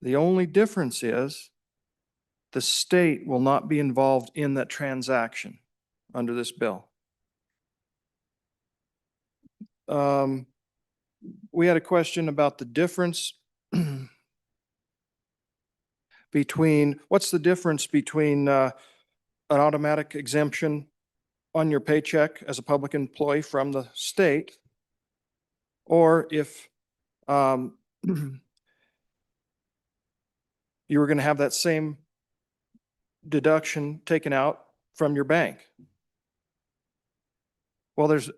The only difference is the state will not be involved in that transaction under this bill. We had a question about the difference between, what's the difference between an automatic exemption on your paycheck as a public employee from the state, or if you were going to have that same deduction taken out from your bank. Well, it's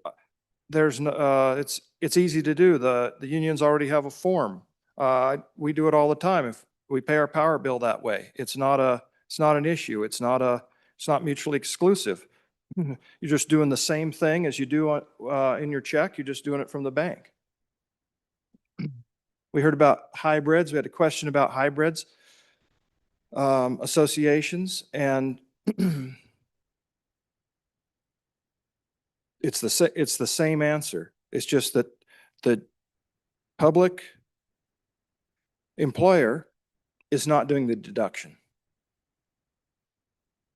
easy to do. The unions already have a form. We do it all the time. If we pay our power bill that way, it's not an issue. It's not mutually exclusive. You're just doing the same thing as you do in your check. You're just doing it from the bank. We heard about hybrids. We had a question about hybrids, associations, and it's the same answer. It's just that the public employer is not doing the deduction.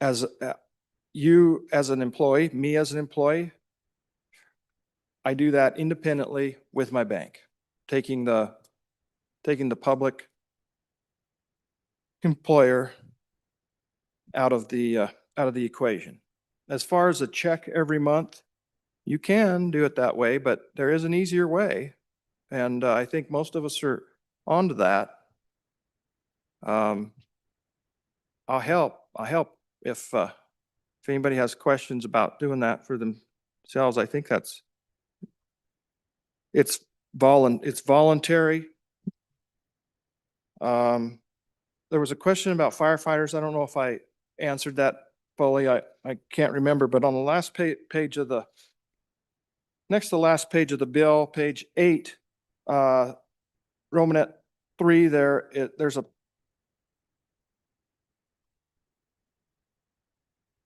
As you as an employee, me as an employee, I do that independently with my bank, taking the public employer out of the equation. As far as a check every month, you can do it that way, but there is an easier way. And I think most of us are onto that. I'll help if anybody has questions about doing that for themselves. I think it's voluntary. There was a question about firefighters. I don't know if I answered that fully. I can't remember, but on the last page of the, next to the last page of the bill, page 8, Romanet 3 there's a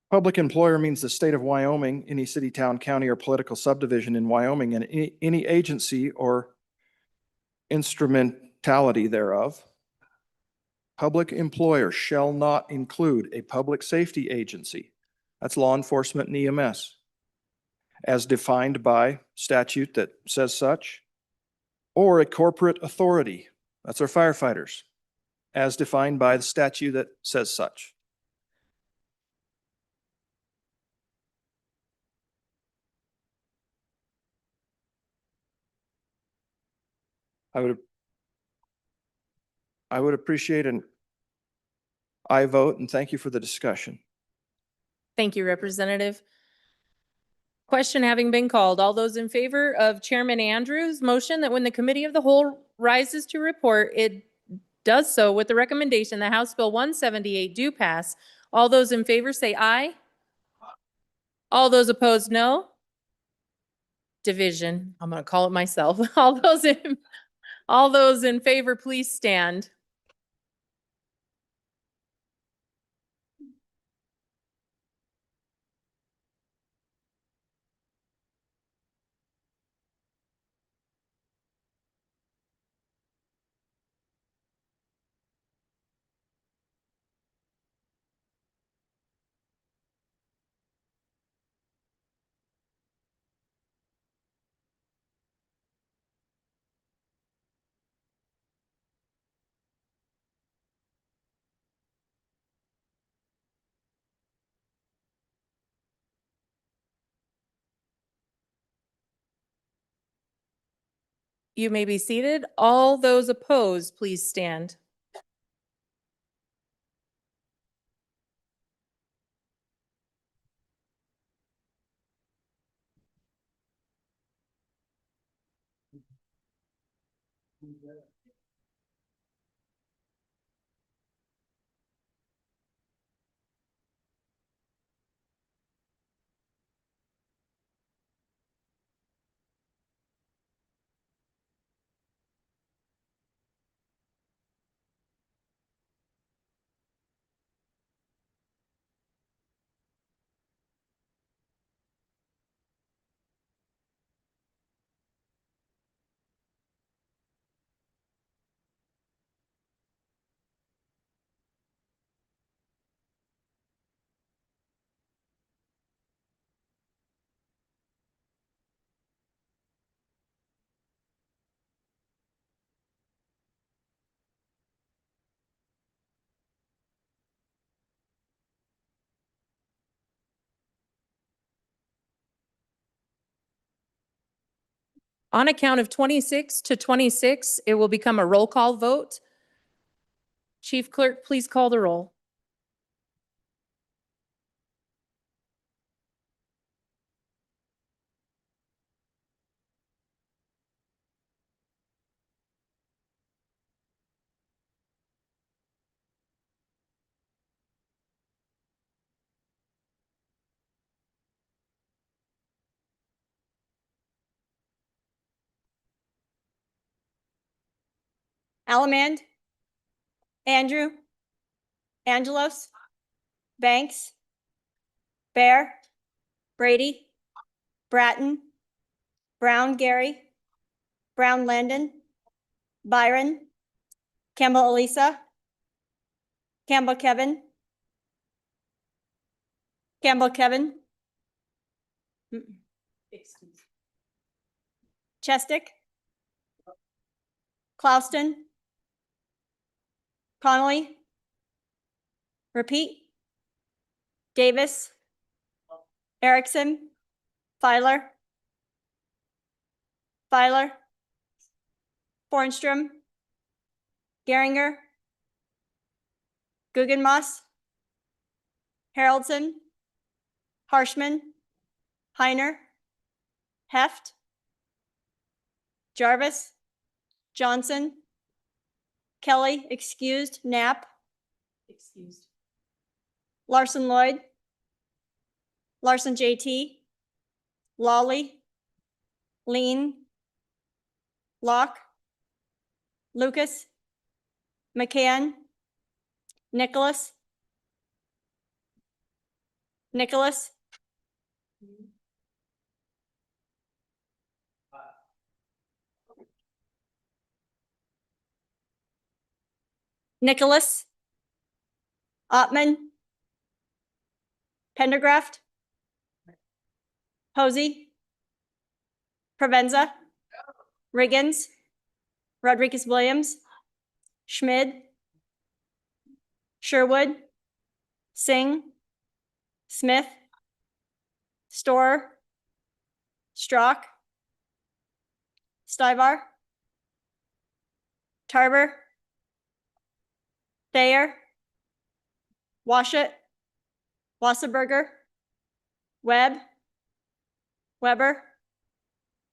public employer means the state of Wyoming, any city, town, county, or political subdivision in Wyoming, and any agency or instrumentality thereof. Public employer shall not include a public safety agency, that's law enforcement and EMS, as defined by statute that says such, or a corporate authority, that's our firefighters, as defined by the statute that says such. I would appreciate an aye vote, and thank you for the discussion. Thank you, Representative. Question having been called, all those in favor of Chairman Andrews' motion that when the Committee of the Whole rises to report, it does so with the recommendation that House Bill 178 do pass. All those in favor say aye. All those opposed, no. Division, I'm going to call it myself. All those in favor, please stand. You may be seated. All those opposed, please stand. On a count of 26 to 26, it will become a roll call vote. Chief Clerk, please call the roll. Alamand, Andrew, Angelos, Banks, Bear, Brady, Bratton, Brown Gary, Brown Landon, Byron, Campbell Elisa, Campbell Kevin, Campbell Kevin, Chestick, Clouston, Connolly, repeat, Davis, Erickson, Filer, Bornstrom, Geringer, Guggenmoss, Haroldson, Harshman, Heiner, Heft, Jarvis, Johnson, Kelly, excused, Knapp, Excused. Larson Lloyd, Larson JT, Lawley, Lean, Locke, Lucas, McCann, Nicholas, Ottman, Pendergraft, Posey, Provenza, Riggins, Rodriguez Williams, Schmid, Sherwood, Singh, Smith, Storer, Strock, Stivar, Tarver, Thayer, Washut, Wasserberger, Webb, Weber,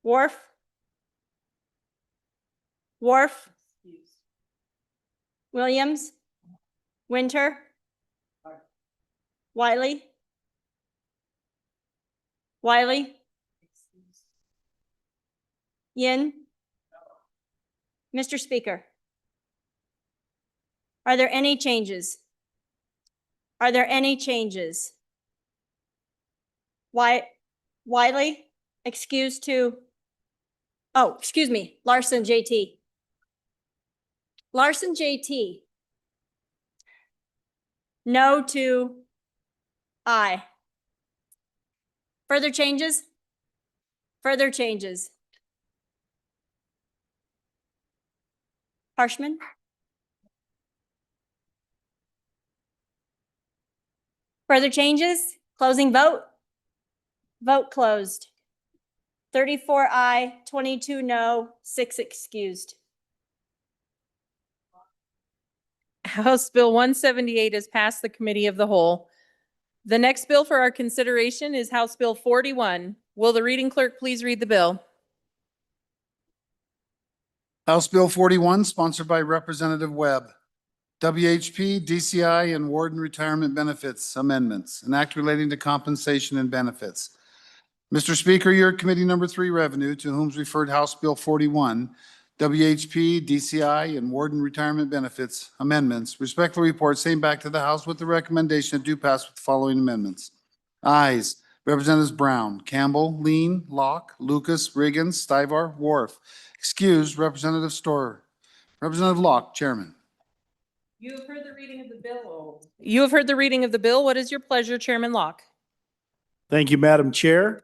Worf, Williams, Winter, Wiley, Yin. Mr. Speaker, are there any changes? Are there any changes? Wiley, excuse to, oh, excuse me, Larson JT. Larson JT. No to aye. Further changes? Further changes. Harshman? Further changes? Closing vote? Vote closed. 34 aye, 22 no, 6 excused. House Bill 178 has passed the Committee of the Whole. The next bill for our consideration is House Bill 41. Will the reading clerk please read the bill? House Bill 41, sponsored by Representative Webb. WHP, DCI, and Warden Retirement Benefits Amendments, an act relating to compensation and benefits. Mr. Speaker, your Committee Number 3 Revenue, to whom's referred House Bill 41, WHP, DCI, and Warden Retirement Benefits Amendments, respectfully report same back to the House with the recommendation that do pass with the following amendments. Ayes, Representatives Brown, Campbell, Lean, Locke, Lucas, Riggins, Stivar, Worf. Excused, Representative Storer. Representative Locke, Chairman. You have heard the reading of the bill. You have heard the reading of the bill. What is your pleasure, Chairman Locke? Thank you, Madam Chair.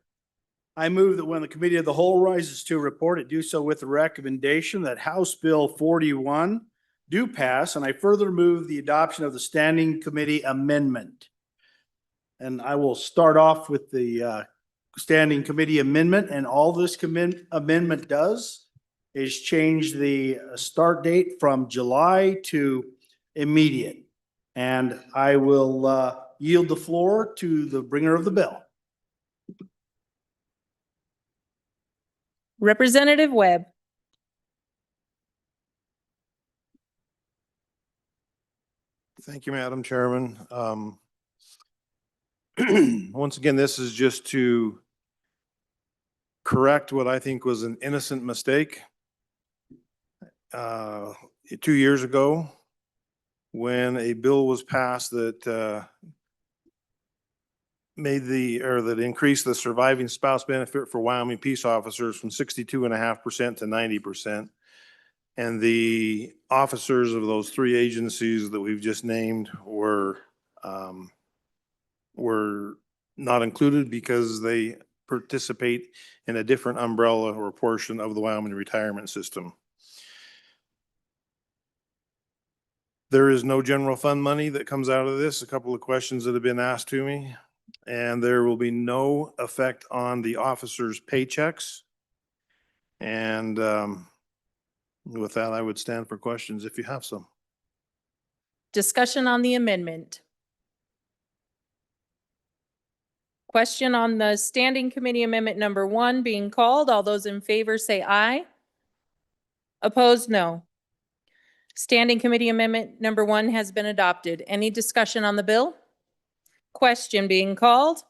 I move that when the Committee of the Whole rises to report, it do so with the recommendation that House Bill 41 do pass, and I further move the adoption of the Standing Committee Amendment. And I will start off with the Standing Committee Amendment, and all this amendment does is change the start date from July to immediate. And I will yield the floor to the bringer of the bill. Representative Webb. Thank you, Madam Chairman. Once again, this is just to correct what I think was an innocent mistake 2 years ago when a bill was passed that that increased the surviving spouse benefit for Wyoming peace officers from 62.5% to 90%. And the officers of those three agencies that we've just named were not included because they participate in a different umbrella or portion of the Wyoming retirement system. There is no general fund money that comes out of this. A couple of questions that have been asked to me. And there will be no effect on the officers' paychecks. And with that, I would stand for questions if you have some. Discussion on the amendment. Question on the Standing Committee Amendment number 1 being called. All those in favor say aye. Opposed, no. Standing Committee Amendment number 1 has been adopted. Any discussion on the bill? Question being called.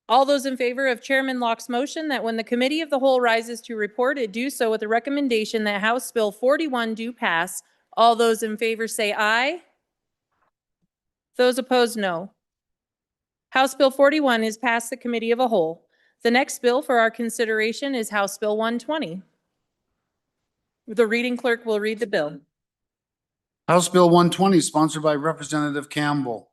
All those in favor of Chairman Locke's motion that when the Committee of the Whole rises to report, it do so with the recommendation that House Bill 41 do pass. All those in favor say aye. Those opposed, no. House Bill 41 is passed the Committee of a Whole. The next bill for our consideration is House Bill 120. The reading clerk will read the bill. House Bill 120, sponsored by Representative Campbell.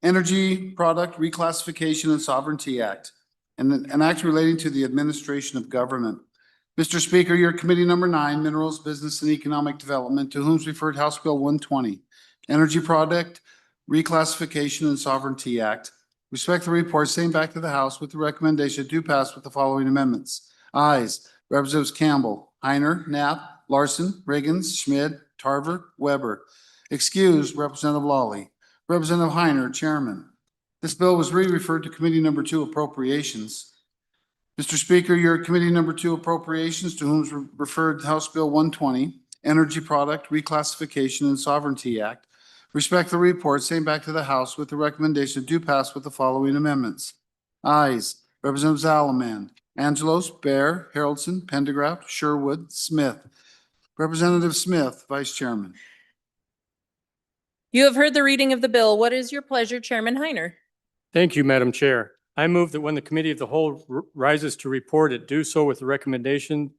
Energy Product Reclassification and Sovereignty Act, and an act relating to the administration of government. Mr. Speaker, your committee number 9, Minerals, Business and Economic Development, to whom is referred House Bill 120, Energy Product Reclassification and Sovereignty Act. Respect the report, same back to the House with the recommendation do pass with the following amendments. Ayes, Representatives Campbell, Heiner, Knapp, Larson, Riggins, Schmidt, Tarver, Weber. Excused, Representative Lawley. Representative Heiner, Chairman. This bill was re-referred to Committee number 2, Appropriations. Mr. Speaker, your Committee number 2, Appropriations, to whom is referred House Bill 120, Energy Product Reclassification and Sovereignty Act. Respect the report, same back to the House with the recommendation do pass with the following amendments. Ayes, Representatives Alaman, Angelos, Bear, Haroldson, Pendergraft, Sherwood, Smith. Representative Smith, Vice Chairman. You have heard the reading of the bill. What is your pleasure, Chairman Heiner? Thank you, Madam Chair. I move that when the Committee of the Whole rises to report, it do so with the recommendation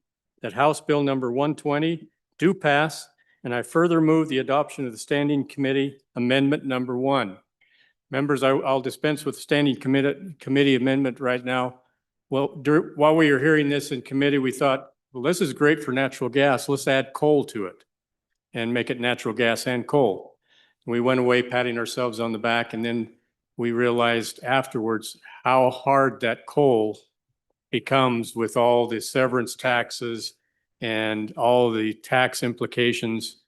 that House Bill number 120 do pass, and I further move the adoption of the Standing Committee Amendment number 1. Members, I'll dispense with the Standing Committee Amendment right now. Well, while we were hearing this in committee, we thought, well, this is great for natural gas. Let's add coal to it and make it natural gas and coal. We went away patting ourselves on the back, and then we realized afterwards how hard that coal becomes with all the severance taxes and all the tax implications.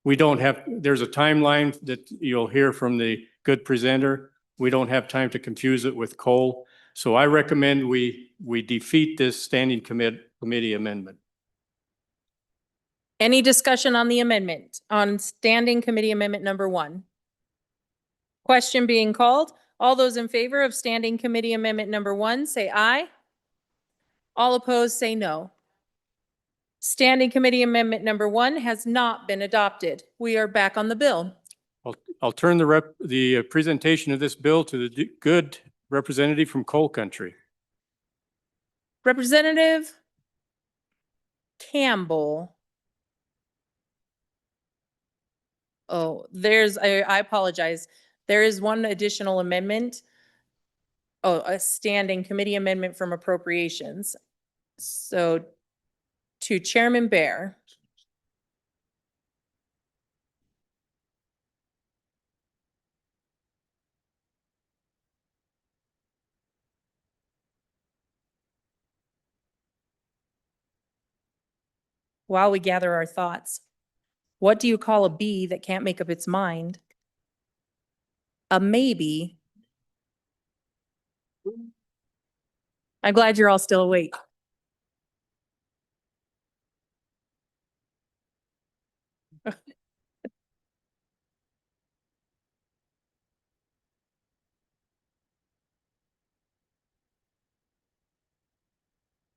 We don't have, there's a timeline that you'll hear from the good presenter. We don't have time to confuse it with coal. So I recommend we defeat this Standing Committee Amendment. Any discussion on the amendment on Standing Committee Amendment number 1? Question being called. All those in favor of Standing Committee Amendment number 1 say aye. All opposed say no. Standing Committee Amendment number 1 has not been adopted. We are back on the bill. I'll turn the presentation of this bill to the good representative from Coal Country. Representative Campbell. Oh, I apologize. There is one additional amendment. Oh, a Standing Committee Amendment from Appropriations. So to Chairman Bear. While we gather our thoughts, what do you call a bee that can't make up its mind? A maybe. I'm glad you're all still awake.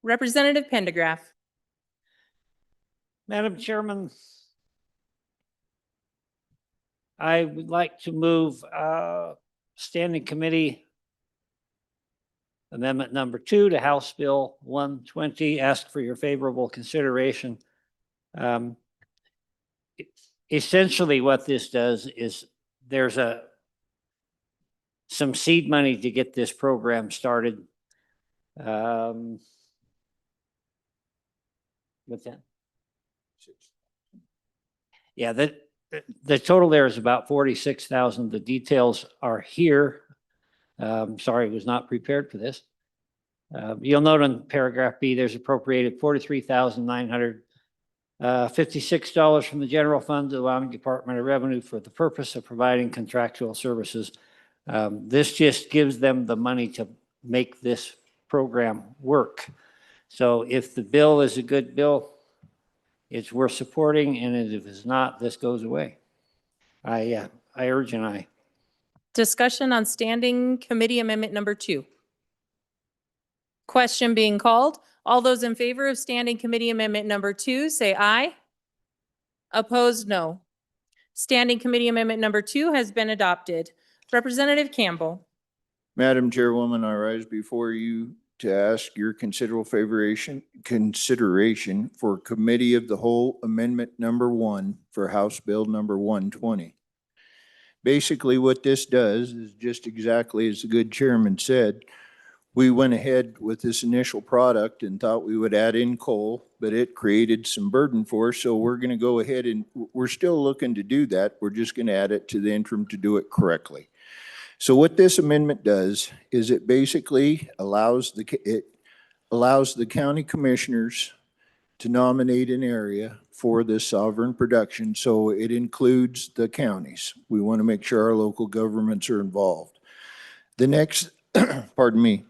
Representative Pendergraft. Madam Chairman, I would like to move Standing Committee Amendment number 2 to House Bill 120. Ask for your favorable consideration. Essentially, what this does is there's some seed money to get this program started. What's that? Yeah, the total there is about 46,000. The details are here. Sorry, I was not prepared for this. You'll note on paragraph B, there's appropriated $43,956 from the general fund to the Wyoming Department of Revenue for the purpose of providing contractual services. This just gives them the money to make this program work. So if the bill is a good bill, it's worth supporting, and if it's not, this goes away. I urge an aye. Discussion on Standing Committee Amendment number 2. Question being called. All those in favor of Standing Committee Amendment number 2, say aye. Opposed, no. Standing Committee Amendment number 2 has been adopted. Representative Campbell. Madam Chairwoman, I rise before you to ask your consideration for Committee of the Whole Amendment number 1 for House Bill number 120. Basically, what this does is just exactly as the good chairman said. We went ahead with this initial product and thought we would add in coal, but it created some burden for us. So we're going to go ahead and we're still looking to do that. We're just going to add it to the interim to do it correctly. So what this amendment does is it basically allows the county commissioners to nominate an area for this sovereign production. So it includes the counties. We want to make sure our local governments are involved. The next, pardon me,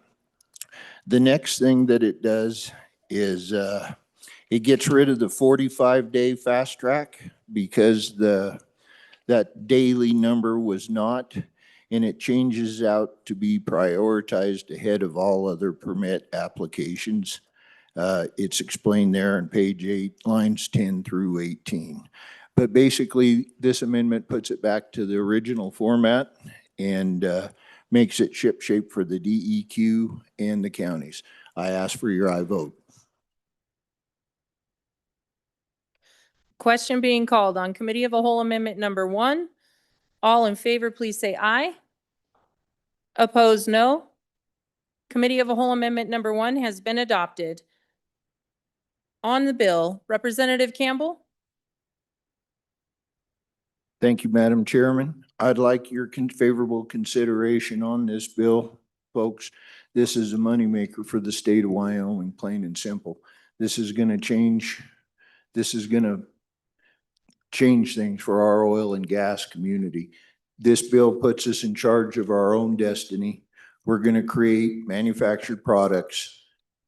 the next thing that it does is it gets rid of the 45-day fast track because that daily number was not, and it changes out to be prioritized ahead of all other permit applications. It's explained there on page 8, lines 10 through 18. But basically, this amendment puts it back to the original format and makes it shipshape for the DEQ and the counties. I ask for your aye vote. Question being called on Committee of the Whole Amendment number 1. All in favor, please say aye. Opposed, no. Committee of the Whole Amendment number 1 has been adopted. On the bill, Representative Campbell. Thank you, Madam Chairman. I'd like your favorable consideration on this bill, folks. This is a moneymaker for the state of Wyoming, plain and simple. This is going to change things for our oil and gas community. This bill puts us in charge of our own destiny. We're going to create manufactured products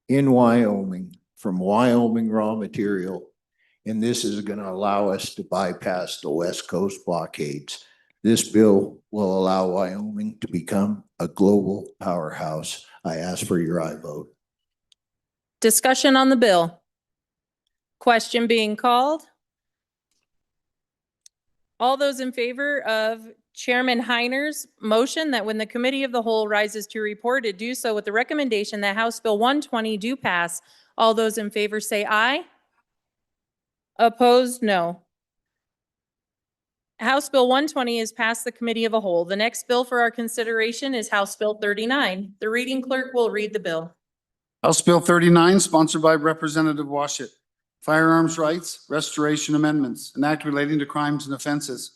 in Wyoming from Wyoming raw material. And this is going to allow us to bypass the West Coast blockades. This bill will allow Wyoming to become a global powerhouse. I ask for your aye vote. Discussion on the bill. Question being called. All those in favor of Chairman Heiner's motion that when the Committee of the Whole rises to report, it do so with the recommendation that House Bill 120 do pass. All those in favor say aye. Opposed, no. House Bill 120 is passed the Committee of the Whole. The next bill for our consideration is House Bill 39. The reading clerk will read the bill. House Bill 39, sponsored by Representative Washit. Firearms Rights Restoration Amendments, an act relating to crimes and offenses.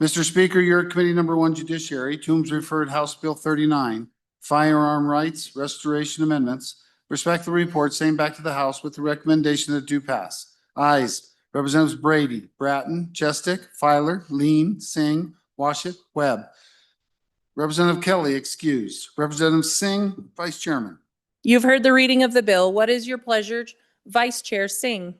Mr. Speaker, your Committee number 1 Judiciary, to whom's referred House Bill 39, Firearm Rights Restoration Amendments, respectfully report same back to the House with the recommendation that do pass. Ayes, Representatives Brady, Bratton, Chestick, Filer, Lean, Singh, Washit, Webb. Representative Kelly excused. Representative Singh, Vice Chairman. You've heard the reading of the bill. What is your pleasure, Vice Chair Singh?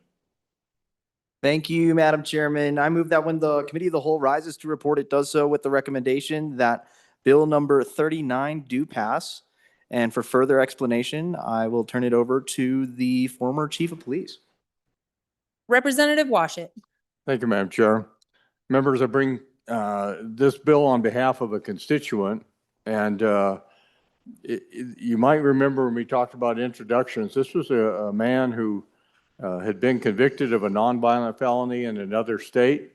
Thank you, Madam Chairman. I move that when the Committee of the Whole rises to report, it does so with the recommendation that Bill number 39 do pass. And for further explanation, I will turn it over to the former Chief of Police. Representative Washit. Thank you, Madam Chair. Members, I bring this bill on behalf of a constituent. And you might remember when we talked about introductions, this was a man who had been convicted of a nonviolent felony in another state.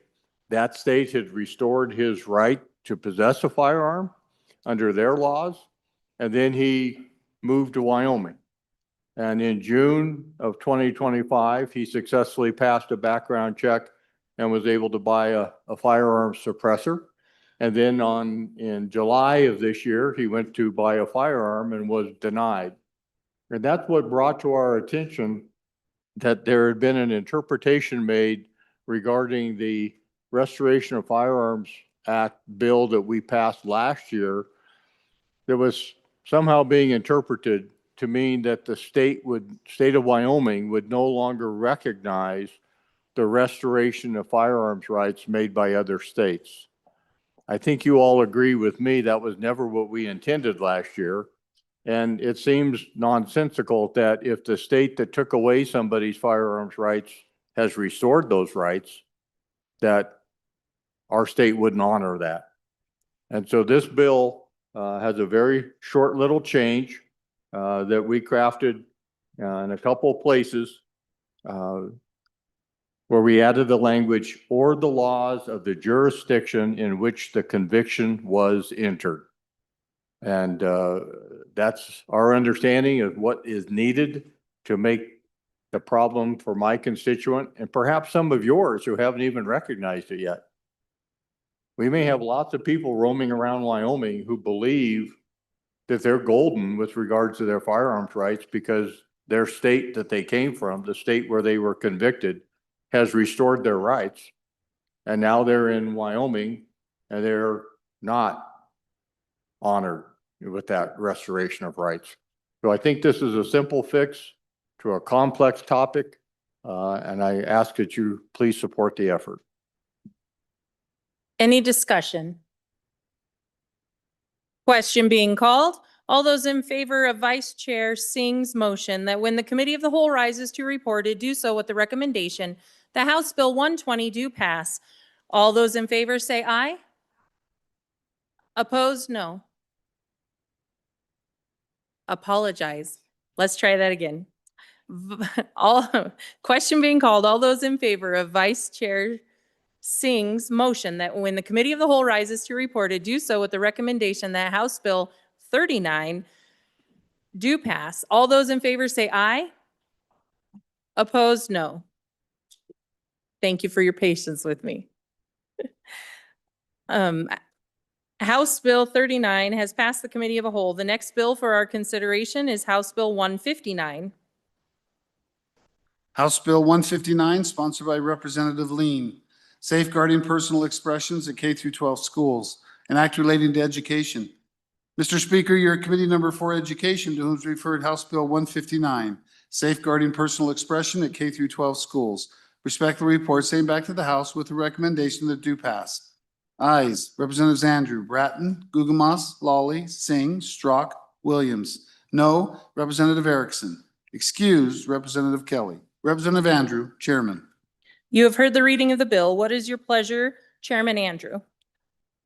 That state had restored his right to possess a firearm under their laws. And then he moved to Wyoming. And in June of 2025, he successfully passed a background check and was able to buy a firearm suppressor. And then in July of this year, he went to buy a firearm and was denied. And that's what brought to our attention that there had been an interpretation made regarding the Restoration of Firearms Act bill that we passed last year that was somehow being interpreted to mean that the state of Wyoming would no longer recognize the restoration of firearms rights made by other states. I think you all agree with me that was never what we intended last year. And it seems nonsensical that if the state that took away somebody's firearms rights has restored those rights, that our state wouldn't honor that. And so this bill has a very short little change that we crafted in a couple of places where we added the language or the laws of the jurisdiction in which the conviction was entered. And that's our understanding of what is needed to make the problem for my constituent and perhaps some of yours who haven't even recognized it yet. We may have lots of people roaming around Wyoming who believe that they're golden with regards to their firearms rights because their state that they came from, the state where they were convicted, has restored their rights. And now they're in Wyoming and they're not honored with that restoration of rights. So I think this is a simple fix to a complex topic. And I ask that you please support the effort. Any discussion? Question being called. All those in favor of Vice Chair Singh's motion that when the Committee of the Whole rises to report it, do so with the recommendation that House Bill 120 do pass. All those in favor say aye. Opposed, no. Apologize. Let's try that again. Question being called. All those in favor of Vice Chair Singh's motion that when the Committee of the Whole rises to report it, do so with the recommendation that House Bill 39 do pass. All those in favor say aye. Opposed, no. Thank you for your patience with me. House Bill 39 has passed the Committee of the Whole. The next bill for our consideration is House Bill 159. House Bill 159, sponsored by Representative Lean, safeguarding personal expressions at K through 12 schools, an act relating to education. Mr. Speaker, your Committee Number 4 Education, to whom is referred House Bill 159, safeguarding personal expression at K through 12 schools. Respectfully report, same back to the House with the recommendation that do pass. Ayes, Representatives Andrew, Bratton, Gugemas, Lawley, Singh, Strzok, Williams. No, Representative Erickson. Excused, Representative Kelly. Representative Andrew, Chairman. You have heard the reading of the bill. What is your pleasure, Chairman Andrew?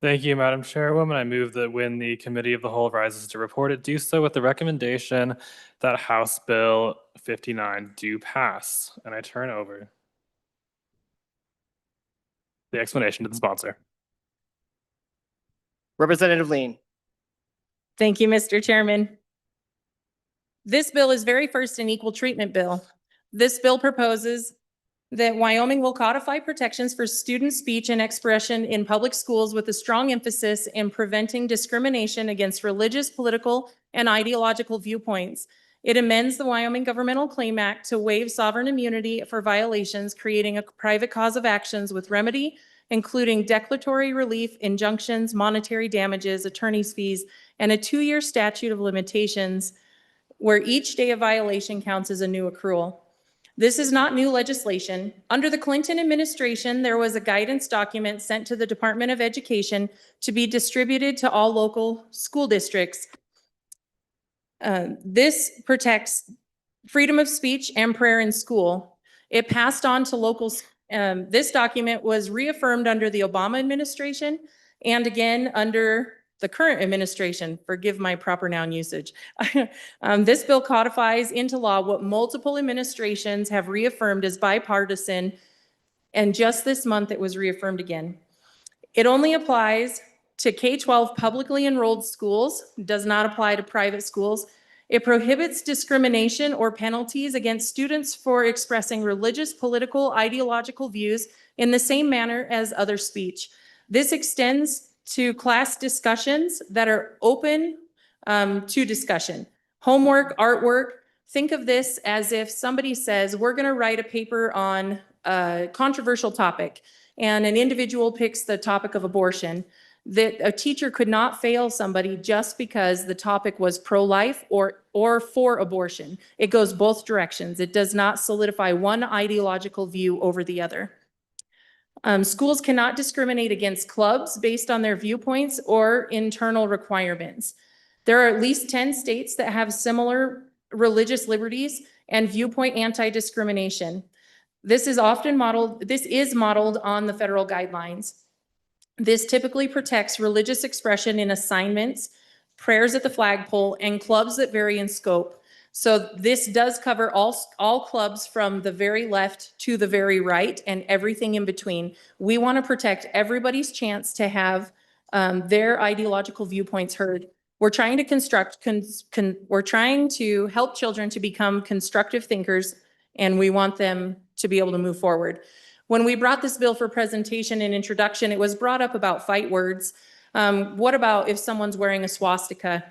Thank you, Madam Chairwoman. I move that when the Committee of the Whole rises to report it, do so with the recommendation that House Bill 59 do pass. And I turn over the explanation to the sponsor. Representative Lean. Thank you, Mr. Chairman. This bill is very first an equal treatment bill. This bill proposes that Wyoming will codify protections for student speech and expression in public schools with a strong emphasis in preventing discrimination against religious, political, and ideological viewpoints. It amends the Wyoming Governmental Claim Act to waive sovereign immunity for violations, creating a private cause of actions with remedy, including declaratory relief, injunctions, monetary damages, attorney's fees, and a 2-year statute of limitations where each day of violation counts as a new accrual. This is not new legislation. Under the Clinton administration, there was a guidance document sent to the Department of Education to be distributed to all local school districts. This protects freedom of speech and prayer in school. It passed on to local This document was reaffirmed under the Obama administration and again under the current administration. Forgive my proper noun usage. This bill codifies into law what multiple administrations have reaffirmed as bipartisan, and just this month it was reaffirmed again. It only applies to K-12 publicly enrolled schools, does not apply to private schools. It prohibits discrimination or penalties against students for expressing religious, political, ideological views in the same manner as other speech. This extends to class discussions that are open to discussion. Homework, artwork. Think of this as if somebody says, we're going to write a paper on a controversial topic, and an individual picks the topic of abortion. That a teacher could not fail somebody just because the topic was pro-life or for abortion. It goes both directions. It does not solidify one ideological view over the other. Schools cannot discriminate against clubs based on their viewpoints or internal requirements. There are at least 10 states that have similar religious liberties and viewpoint anti-discrimination. This is modeled on the federal guidelines. This typically protects religious expression in assignments, prayers at the flagpole, and clubs that vary in scope. So this does cover all clubs from the very left to the very right and everything in between. We want to protect everybody's chance to have their ideological viewpoints heard. We're trying to we're trying to help children to become constructive thinkers, and we want them to be able to move forward. When we brought this bill for presentation and introduction, it was brought up about fight words. What about if someone's wearing a swastika?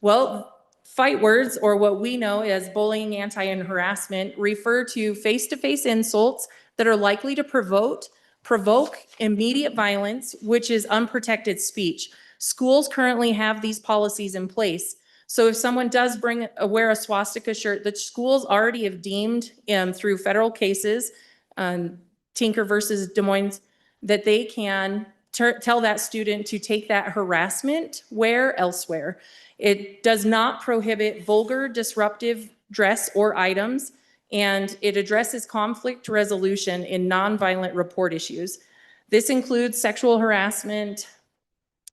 Well, fight words, or what we know as bullying, and harassment, refer to face-to-face insults that are likely to provoke immediate violence, which is unprotected speech. Schools currently have these policies in place. So if someone does wear a swastika shirt, the schools already have deemed through federal cases, Tinker versus Des Moines, that they can tell that student to take that harassment wear elsewhere. It does not prohibit vulgar, disruptive dress or items, and it addresses conflict resolution in nonviolent report issues. This includes sexual harassment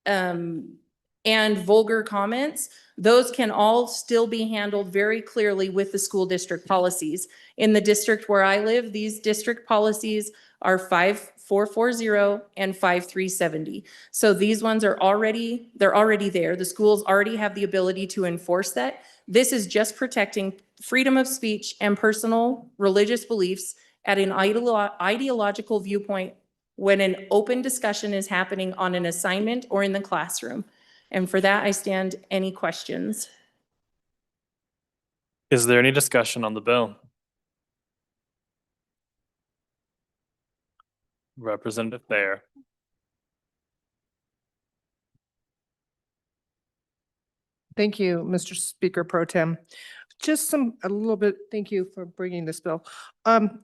and vulgar comments. Those can all still be handled very clearly with the school district policies. In the district where I live, these district policies are 5440 and 5370. So these ones are already there. The schools already have the ability to enforce that. This is just protecting freedom of speech and personal religious beliefs at an ideological viewpoint when an open discussion is happening on an assignment or in the classroom. And for that, I stand any questions. Is there any discussion on the bill? Representative Baer. Thank you, Mr. Speaker Pro Tem. Just thank you for bringing this bill.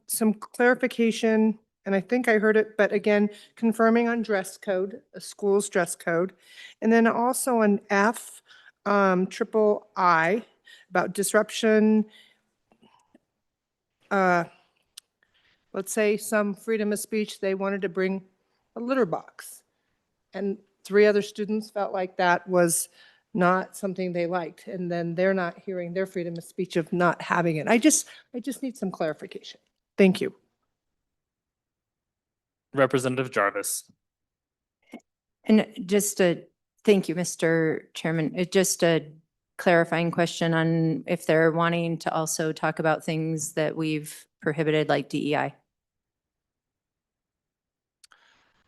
Some clarification, and I think I heard it, but again, confirming on dress code, a school's dress code. And then also an F, triple I, about disruption. Let's say some freedom of speech, they wanted to bring a litter box. And 3 other students felt like that was not something they liked. And then they're not hearing their freedom of speech of not having it. I just need some clarification. Thank you. Representative Jarvis. And thank you, Mr. Chairman. Just a clarifying question on if they're wanting to also talk about things that we've prohibited, like DEI.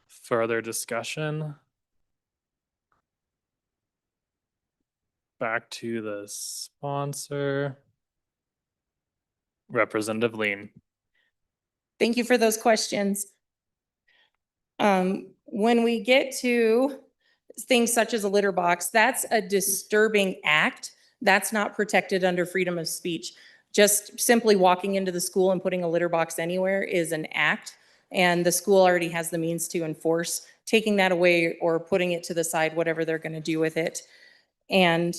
Further discussion? Back to the sponsor. Representative Lean. Thank you for those questions. When we get to things such as a litter box, that's a disturbing act. That's not protected under freedom of speech. Just simply walking into the school and putting a litter box anywhere is an act, and the school already has the means to enforce taking that away or putting it to the side, whatever they're going to do with it. And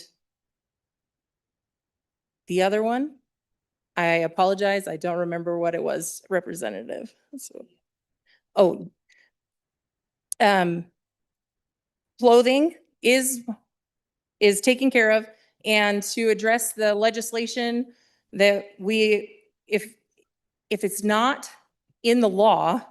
the other one, I apologize, I don't remember what it was, Representative. So. Oh. Clothing is taken care of, and to address the legislation that if it's not in the law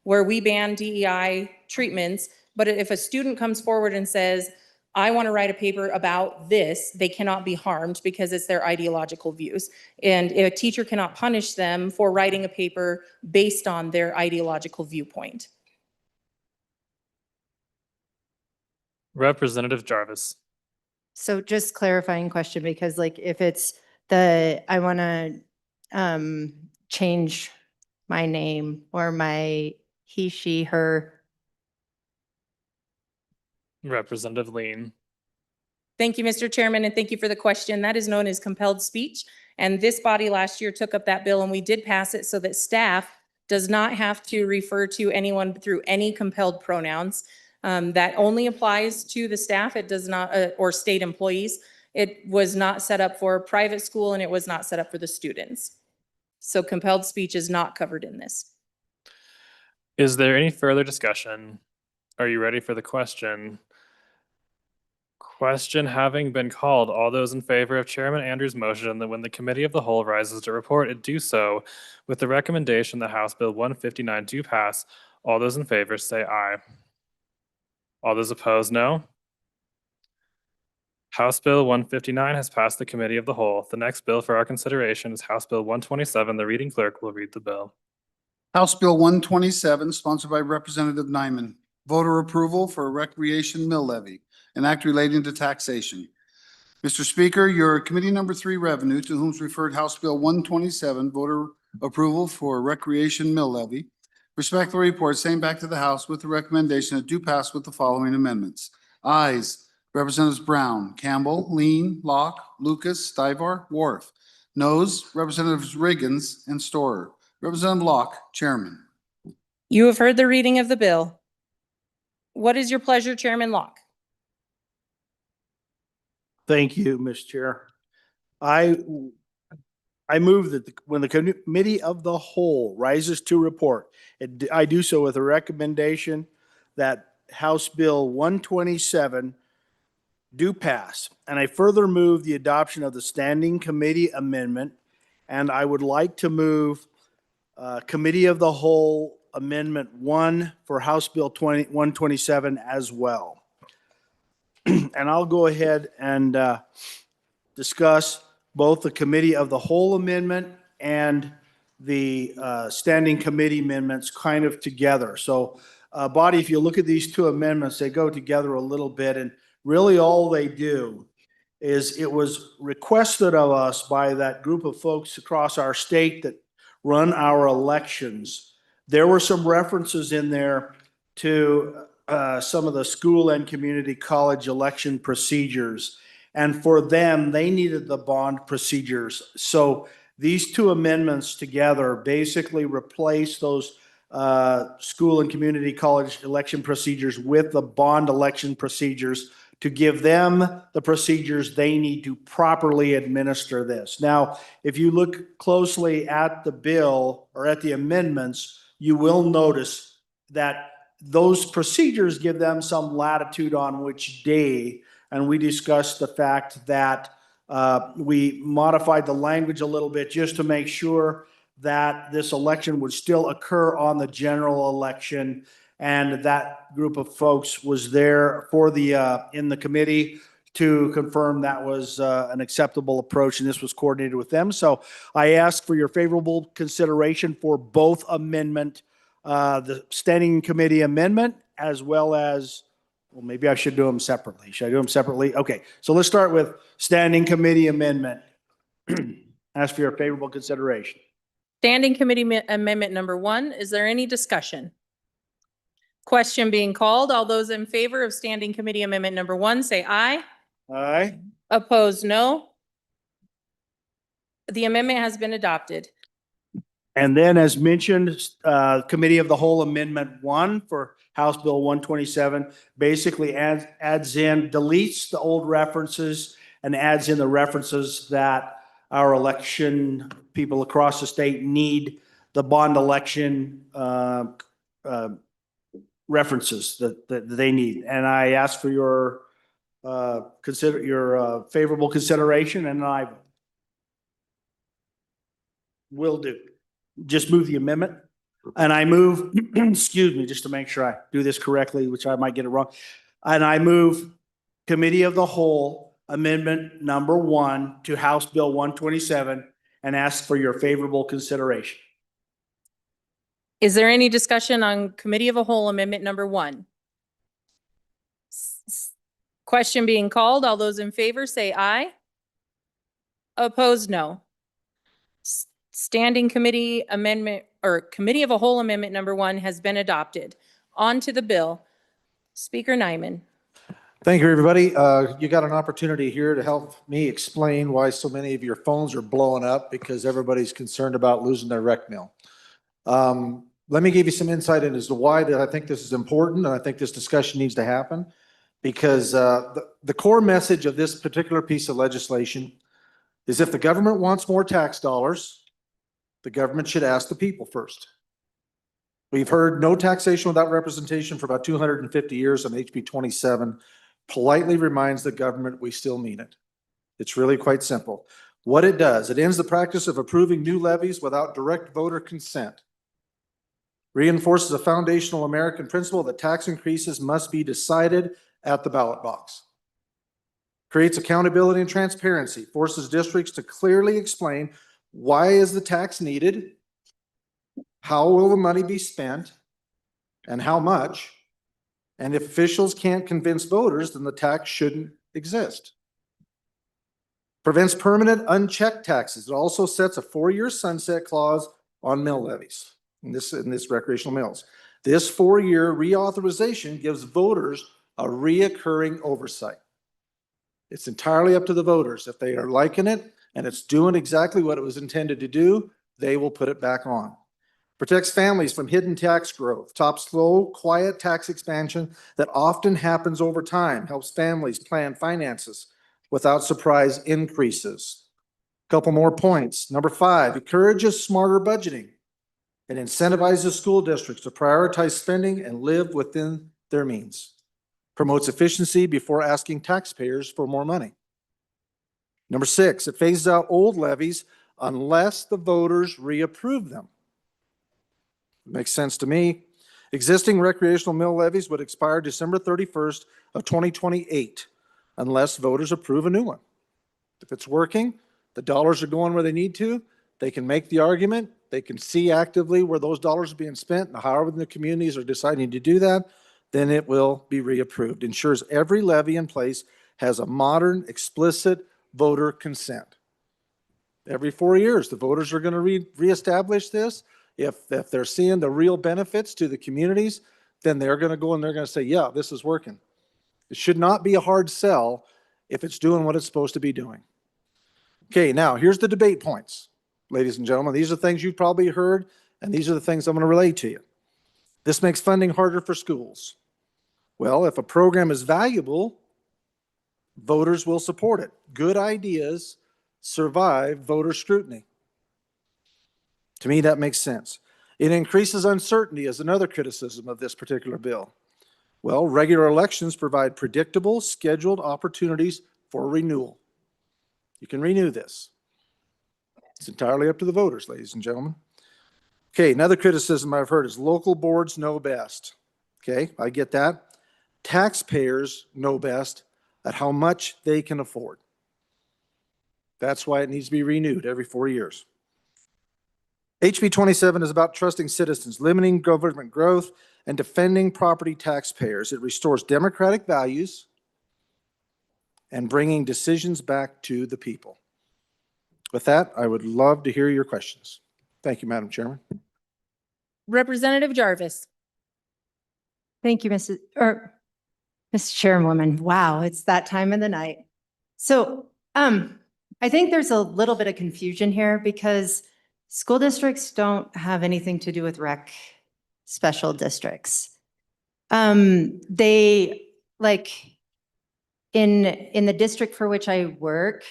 where we ban DEI treatments, but if a student comes forward and says, I want to write a paper about this, they cannot be harmed because it's their ideological views. And a teacher cannot punish them for writing a paper based on their ideological viewpoint. Representative Jarvis. So just clarifying question, because like if it's I want to change my name or my he, she, her. Representative Lean. Thank you, Mr. Chairman, and thank you for the question. That is known as compelled speech. And this body last year took up that bill and we did pass it so that staff does not have to refer to anyone through any compelled pronouns. That only applies to the staff. It does not, or state employees. It was not set up for private school and it was not set up for the students. So compelled speech is not covered in this. Is there any further discussion? Are you ready for the question? Question having been called, all those in favor of Chairman Andrews' motion that when the Committee of the Whole rises to report, it do so with the recommendation that House Bill 159 do pass. All those in favor say aye. All those opposed, no. House Bill 159 has passed the Committee of the Whole. The next bill for our consideration is House Bill 127. The reading clerk will read the bill. House Bill 127, sponsored by Representative Nyman. Voter approval for a recreation mill levy, an act relating to taxation. Mr. Speaker, your Committee Number 3 Revenue, to whom is referred House Bill 127, voter approval for a recreation mill levy, respectfully report same back to the House with the recommendation that do pass with the following amendments. Ayes, Representatives Brown, Campbell, Lean, Locke, Lucas, Stivar, Wharf. Noes, Representatives Riggins and Storer. Representative Locke, Chairman. You have heard the reading of the bill. What is your pleasure, Chairman Locke? Thank you, Ms. Chair. I move that when the Committee of the Whole rises to report, I do so with a recommendation that House Bill 127 do pass. And I further move the adoption of the Standing Committee Amendment. And I would like to move Committee of the Whole Amendment 1 for House Bill 127 as well. And I'll go ahead and discuss both the Committee of the Whole Amendment and the Standing Committee Amendments kind of together. So, Body, if you look at these two amendments, they go together a little bit, and really all they do is it was requested of us by that group of folks across our state that run our elections. There were some references in there to some of the school and community college election procedures. And for them, they needed the bond procedures. So these two amendments together basically replace those school and community college election procedures with the bond election procedures to give them the procedures they need to properly administer this. Now, if you look closely at the bill or at the amendments, you will notice that those procedures give them some latitude on which day. And we discussed the fact that we modified the language a little bit just to make sure that this election would still occur on the general election. And that group of folks was there for in the committee to confirm that was an acceptable approach, and this was coordinated with them. So I ask for your favorable consideration for both amendment, the Standing Committee Amendment, as well as, well, maybe I should do them separately. Should I do them separately? Okay, so let's start with Standing Committee Amendment. Ask for your favorable consideration. Standing Committee Amendment number 1, is there any discussion? Question being called. All those in favor of Standing Committee Amendment number 1 say aye. Aye. Opposed, no. The amendment has been adopted. And then as mentioned, Committee of the Whole Amendment 1 for House Bill 127 basically adds in, deletes the old references and adds in the references that our election people across the state need the bond election references that they need. And I ask for your favorable consideration, and I will do. Just move the amendment. And I move, excuse me, just to make sure I do this correctly, which I might get it wrong. And I move Committee of the Whole Amendment number 1 to House Bill 127 and ask for your favorable consideration. Is there any discussion on Committee of a Whole Amendment number 1? Question being called. All those in favor say aye. Opposed, no. Standing Committee Amendment or Committee of a Whole Amendment number 1 has been adopted. On to the bill. Speaker Nyman. Thank you, everybody. You got an opportunity here to help me explain why so many of your phones are blowing up because everybody's concerned about losing their rec mill. Let me give you some insight into as to why that I think this is important, and I think this discussion needs to happen, because the core message of this particular piece of legislation is if the government wants more tax dollars, the government should ask the people first. We've heard no taxation without representation for about 250 years, and HB 27 politely reminds the government we still mean it. It's really quite simple. What it does, it ends the practice of approving new levies without direct voter consent. Reinforces a foundational American principle that tax increases must be decided at the ballot box. Creates accountability and transparency, forces districts to clearly explain why is the tax needed, how will the money be spent, and how much. And if officials can't convince voters, then the tax shouldn't exist. Prevents permanent unchecked taxes. It also sets a 4-year sunset clause on mill levies in this recreational mills. This 4-year reauthorization gives voters a reoccurring oversight. It's entirely up to the voters. If they are liking it and it's doing exactly what it was intended to do, they will put it back on. Protects families from hidden tax growth, stops slow, quiet tax expansion that often happens over time, helps families plan finances without surprise increases. Couple more points. Number 5, encourages smarter budgeting. It incentivizes school districts to prioritize spending and live within their means. Promotes efficiency before asking taxpayers for more money. Number 6, it phases out old levies unless the voters reapprove them. Makes sense to me. Existing recreational mill levies would expire December 31st of 2028 unless voters approve a new one. If it's working, the dollars are going where they need to, they can make the argument, they can see actively where those dollars are being spent, and however the communities are deciding to do that, then it will be reapproved. Ensures every levy in place has a modern, explicit voter consent. Every 4 years, the voters are going to reestablish this. If they're seeing the real benefits to the communities, then they're going to go and they're going to say, yeah, this is working. It should not be a hard sell if it's doing what it's supposed to be doing. Okay, now here's the debate points, ladies and gentlemen. These are things you've probably heard, and these are the things I'm going to relay to you. This makes funding harder for schools. Well, if a program is valuable, voters will support it. Good ideas survive voter scrutiny. To me, that makes sense. It increases uncertainty as another criticism of this particular bill. Well, regular elections provide predictable, scheduled opportunities for renewal. You can renew this. It's entirely up to the voters, ladies and gentlemen. Okay, another criticism I've heard is local boards know best. Okay, I get that. Taxpayers know best at how much they can afford. That's why it needs to be renewed every 4 years. HB 27 is about trusting citizens, limiting government growth, and defending property taxpayers. It restores democratic values and bringing decisions back to the people. With that, I would love to hear your questions. Thank you, Madam Chairman. Representative Jarvis. Thank you, Mr. Chairwoman. Wow, it's that time of the night. So I think there's a little bit of confusion here because school districts don't have anything to do with rec special districts. They, like, in the district for which I work,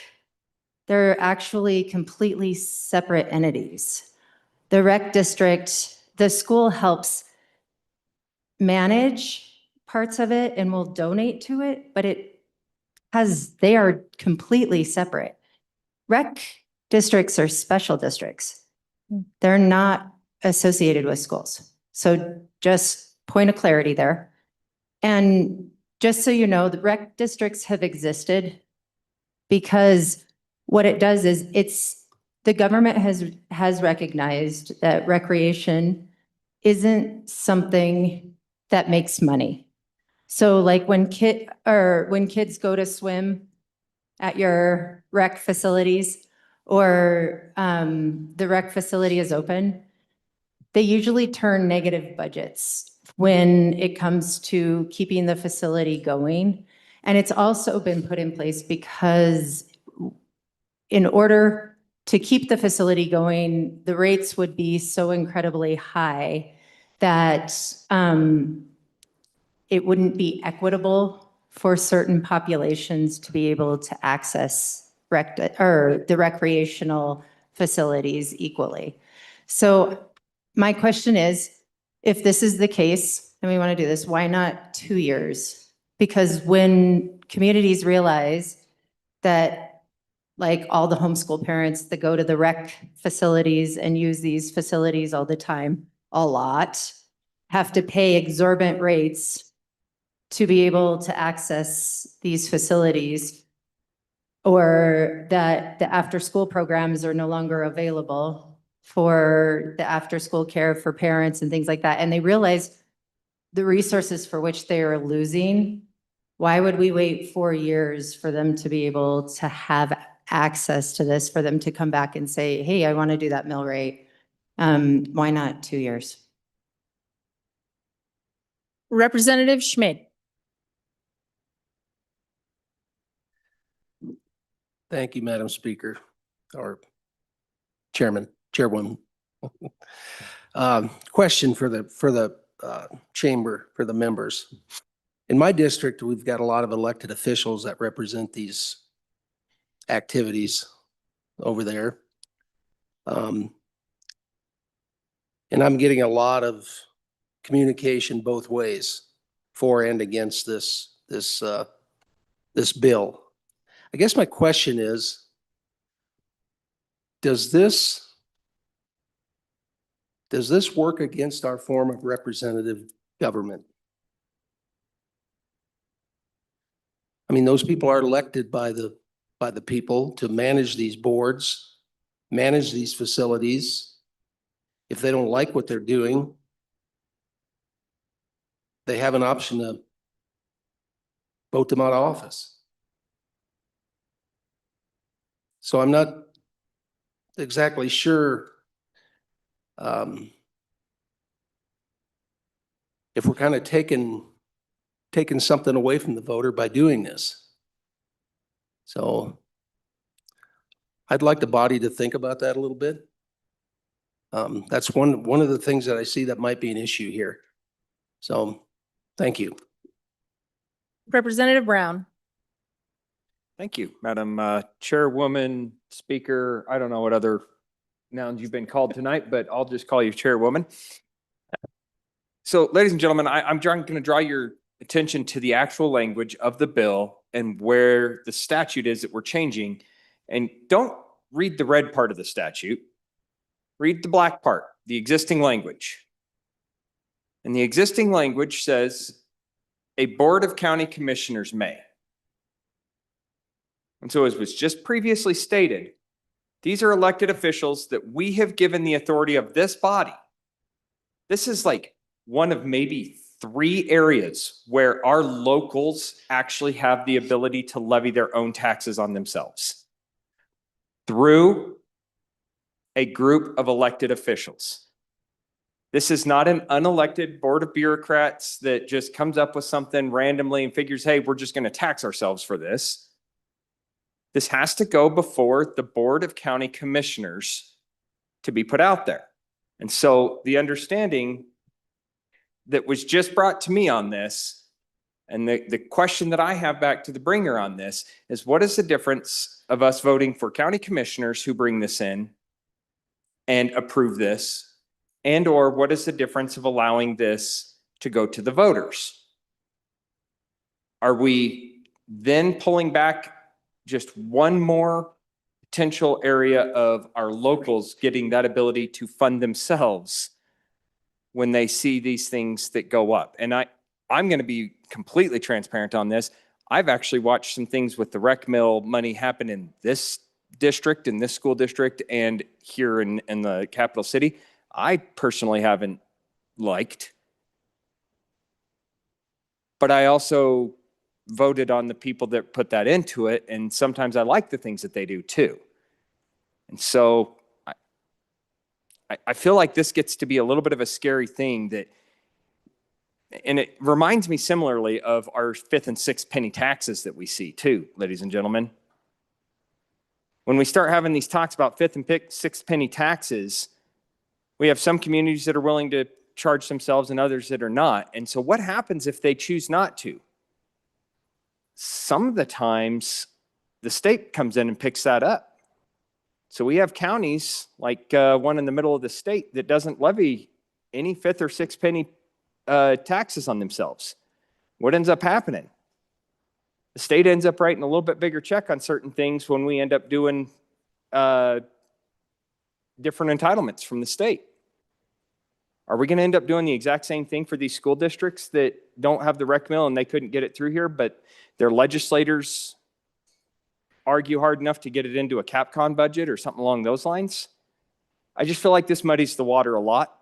they're actually completely separate entities. The rec district, the school helps manage parts of it and will donate to it, but they are completely separate. Rec districts are special districts. They're not associated with schools. So just point of clarity there. And just so you know, the rec districts have existed because what it does is the government has recognized that recreation isn't something that makes money. So like when kids go to swim at your rec facilities or the rec facility is open, they usually turn negative budgets when it comes to keeping the facility going. And it's also been put in place because in order to keep the facility going, the rates would be so incredibly high that it wouldn't be equitable for certain populations to be able to access the recreational facilities equally. So my question is, if this is the case, and we want to do this, why not 2 years? Because when communities realize that, like all the homeschool parents that go to the rec facilities and use these facilities all the time, a lot, have to pay exorbitant rates to be able to access these facilities, or that the after-school programs are no longer available for the after-school care for parents and things like that. And they realize the resources for which they are losing. Why would we wait 4 years for them to be able to have access to this, for them to come back and say, hey, I want to do that mill rate? Why not 2 years? Representative Schmid. Thank you, Madam Speaker, or Chairwoman. Question for the chamber, for the members. In my district, we've got a lot of elected officials that represent these activities over there. And I'm getting a lot of communication both ways, for and against this bill. I guess my question is, does this work against our form of representative government? I mean, those people are elected by the people to manage these boards, manage these facilities. If they don't like what they're doing, they have an option to vote them out of office. So I'm not exactly sure if we're kind of taking something away from the voter by doing this. So I'd like the body to think about that a little bit. That's one of the things that I see that might be an issue here. So thank you. Representative Brown. Thank you, Madam Chairwoman, Speaker. I don't know what other nouns you've been called tonight, but I'll just call you Chairwoman. So, ladies and gentlemen, I'm going to draw your attention to the actual language of the bill and where the statute is that we're changing. And don't read the red part of the statute. Read the black part, the existing language. And the existing language says, a board of county commissioners may. And so as was just previously stated, these are elected officials that we have given the authority of this body. This is like one of maybe 3 areas where our locals actually have the ability to levy their own taxes on themselves through a group of elected officials. This is not an unelected board of bureaucrats that just comes up with something randomly and figures, hey, we're just going to tax ourselves for this. This has to go before the Board of County Commissioners to be put out there. And so the understanding that was just brought to me on this, and the question that I have back to the bringer on this, is what is the difference of us voting for county commissioners who bring this in and approve this, and or what is the difference of allowing this to go to the voters. Are we then pulling back just one more potential area of our locals getting that ability to fund themselves when they see these things that go up? And I'm going to be completely transparent on this. I've actually watched some things with the rec mill money happen in this district, in this school district, and here in the capital city. I personally haven't liked, but I also voted on the people that put that into it, and sometimes I like the things that they do too. And so I feel like this gets to be a little bit of a scary thing that, and it reminds me similarly of our 5th and 6th penny taxes that we see too, ladies and gentlemen. When we start having these talks about 5th and 6th penny taxes, we have some communities that are willing to charge themselves and others that are not. And so what happens if they choose not to? Some of the times the state comes in and picks that up. So we have counties like one in the middle of the state that doesn't levy any 5th or 6th penny taxes on themselves. What ends up happening? The state ends up writing a little bit bigger check on certain things when we end up doing different entitlements from the state. Are we going to end up doing the exact same thing for these school districts that don't have the rec mill and they couldn't get it through here, but their legislators argue hard enough to get it into a CapCon budget or something along those lines? I just feel like this muddies the water a lot.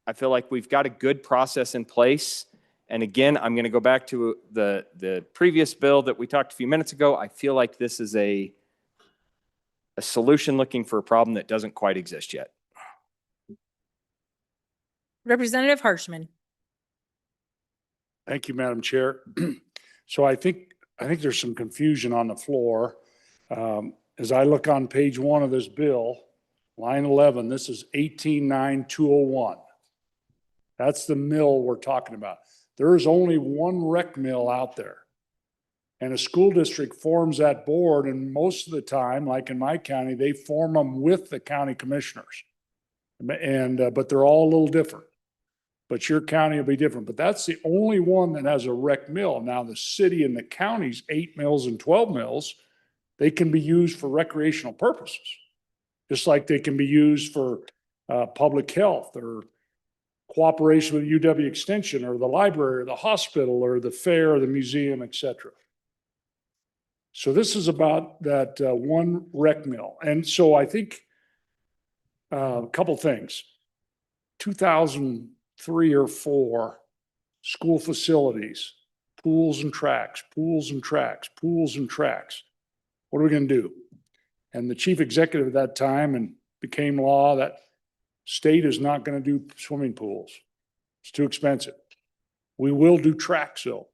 I feel like we've got a good process in place. And again, I'm going to go back to the previous bill that we talked a few minutes ago. I feel like this is a solution looking for a problem that doesn't quite exist yet. Representative Harshman. Thank you, Madam Chair. So I think there's some confusion on the floor. As I look on page 1 of this bill, line 11, this is 189201. That's the mill we're talking about. There is only one rec mill out there. And a school district forms that board, and most of the time, like in my county, they form them with the county commissioners. And but they're all a little different. But your county will be different. But that's the only one that has a rec mill. Now, the city and the counties, 8 mills and 12 mills, they can be used for recreational purposes, just like they can be used for public health or cooperation with UW Extension or the library or the hospital or the fair or the museum, etc. So this is about that one rec mill. And so I think a couple things. 2003 or 4, school facilities, pools and tracks, pools and tracks, pools and tracks. What are we going to do? And the chief executive at that time, and became law, that state is not going to do swimming pools. It's too expensive. We will do tracks though.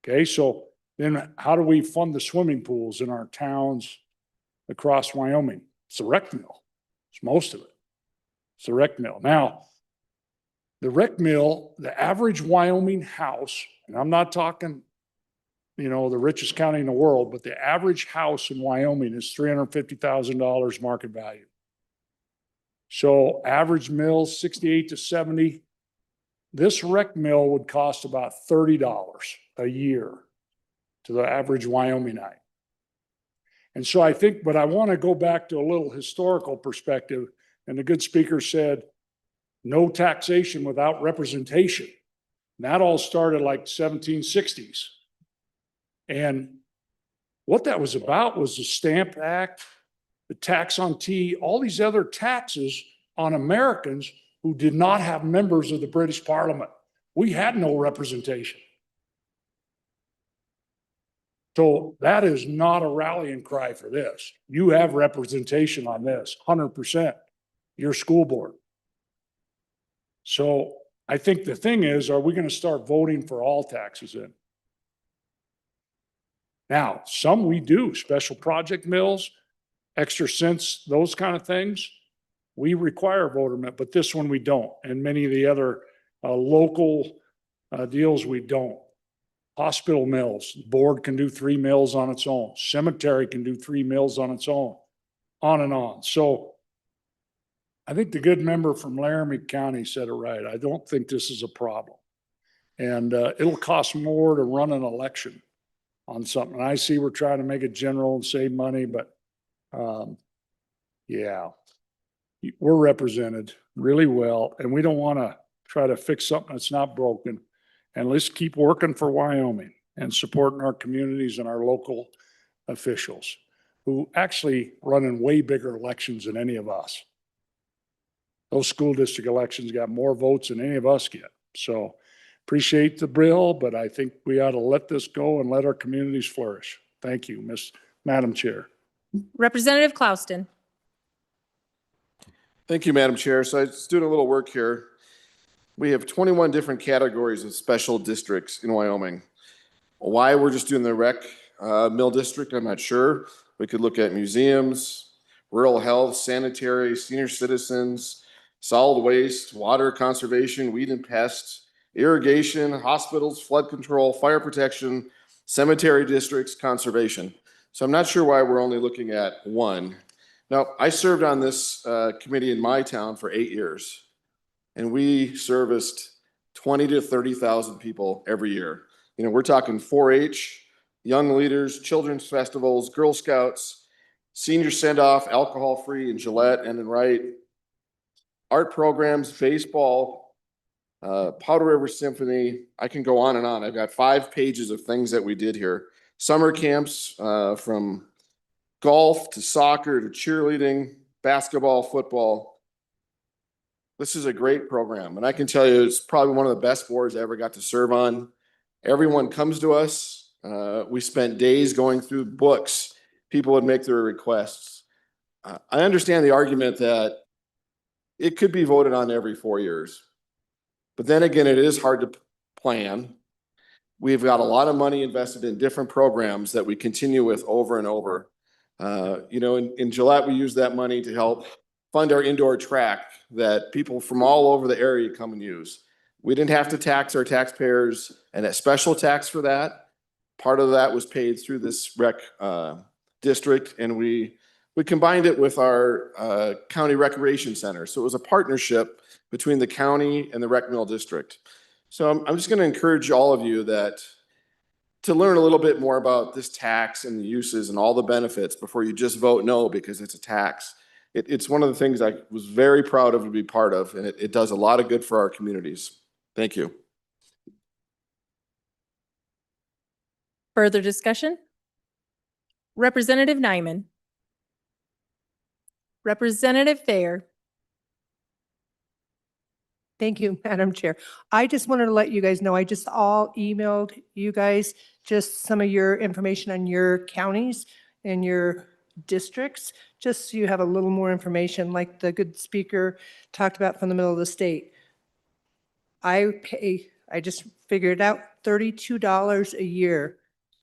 Okay, so then how do we fund the swimming pools in our towns across Wyoming? It's the rec mill. It's most of it. It's the rec mill. Now, the rec mill, the average Wyoming house, and I'm not talking, you know, the richest county in the world, but the average house in Wyoming is $350,000 market value. So average mill, 68 to 70. This rec mill would cost about $30 a year to the average Wyomingite. And so I think, but I want to go back to a little historical perspective. And the good speaker said, no taxation without representation. And that all started like 1760s. And what that was about was the Stamp Act, the tax on tea, all these other taxes on Americans who did not have members of the British Parliament. We had no representation. So that is not a rallying cry for this. You have representation on this, 100%, your school board. So I think the thing is, are we going to start voting for all taxes in? Now, some we do, special project mills, extra cents, those kind of things. We require voter, but this one we don't. And many of the other local deals we don't. Hospital mills, board can do 3 mills on its own. Cemetery can do 3 mills on its own, on and on. So I think the good member from Laramie County said it right. I don't think this is a problem. And it'll cost more to run an election on something. I see we're trying to make it general and save money, but yeah, we're represented really well, and we don't want to try to fix something that's not broken. And let's keep working for Wyoming and supporting our communities and our local officials who actually run in way bigger elections than any of us. Those school district elections got more votes than any of us get. So appreciate the bill, but I think we ought to let this go and let our communities flourish. Thank you, Madam Chair. Representative Clouston. Thank you, Madam Chair. So I was doing a little work here. We have 21 different categories of special districts in Wyoming. Why we're just doing the rec mill district, I'm not sure. We could look at museums, rural health, sanitary, senior citizens, solid waste, water conservation, weed and pests, irrigation, hospitals, flood control, fire protection, cemetery districts, conservation. So I'm not sure why we're only looking at one. Now, I served on this committee in my town for 8 years, and we serviced 20 to 30,000 people every year. You know, we're talking 4-H, young leaders, children's festivals, Girl Scouts, senior send-off, alcohol-free in Gillette and in Wright, art programs, baseball, Powder River Symphony. I can go on and on. I've got 5 pages of things that we did here. Summer camps from golf to soccer to cheerleading, basketball, football. This is a great program. And I can tell you, it's probably one of the best boards I ever got to serve on. Everyone comes to us. We spent days going through books. People would make their requests. I understand the argument that it could be voted on every 4 years. But then again, it is hard to plan. We've got a lot of money invested in different programs that we continue with over and over. You know, in Gillette, we use that money to help fund our indoor track that people from all over the area come and use. We didn't have to tax our taxpayers and a special tax for that. Part of that was paid through this rec district, and we combined it with our county recreation center. So it was a partnership between the county and the rec mill district. So I'm just going to encourage all of you to learn a little bit more about this tax and the uses and all the benefits before you just vote no because it's a tax. It's one of the things I was very proud of to be part of, and it does a lot of good for our communities. Thank you. Further discussion? Representative Nyman. Representative Fair. Thank you, Madam Chair. I just wanted to let you guys know, I just all emailed you guys just some of your information on your counties and your districts, just so you have a little more information like the good speaker talked about from the middle of the state. I just figured it out, $32 a year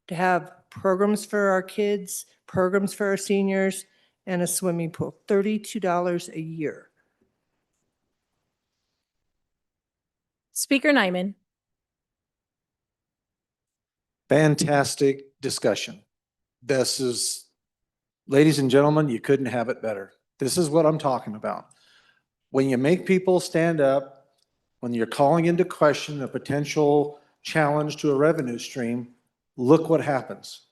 to have programs for our kids, programs for our seniors, and a swimming pool, $32 a year. Speaker Nyman. Fantastic discussion. This is, ladies and gentlemen, you couldn't have it better. This is what I'm talking about. When you make people stand up, when you're calling into question a potential challenge to a revenue stream, look what happens.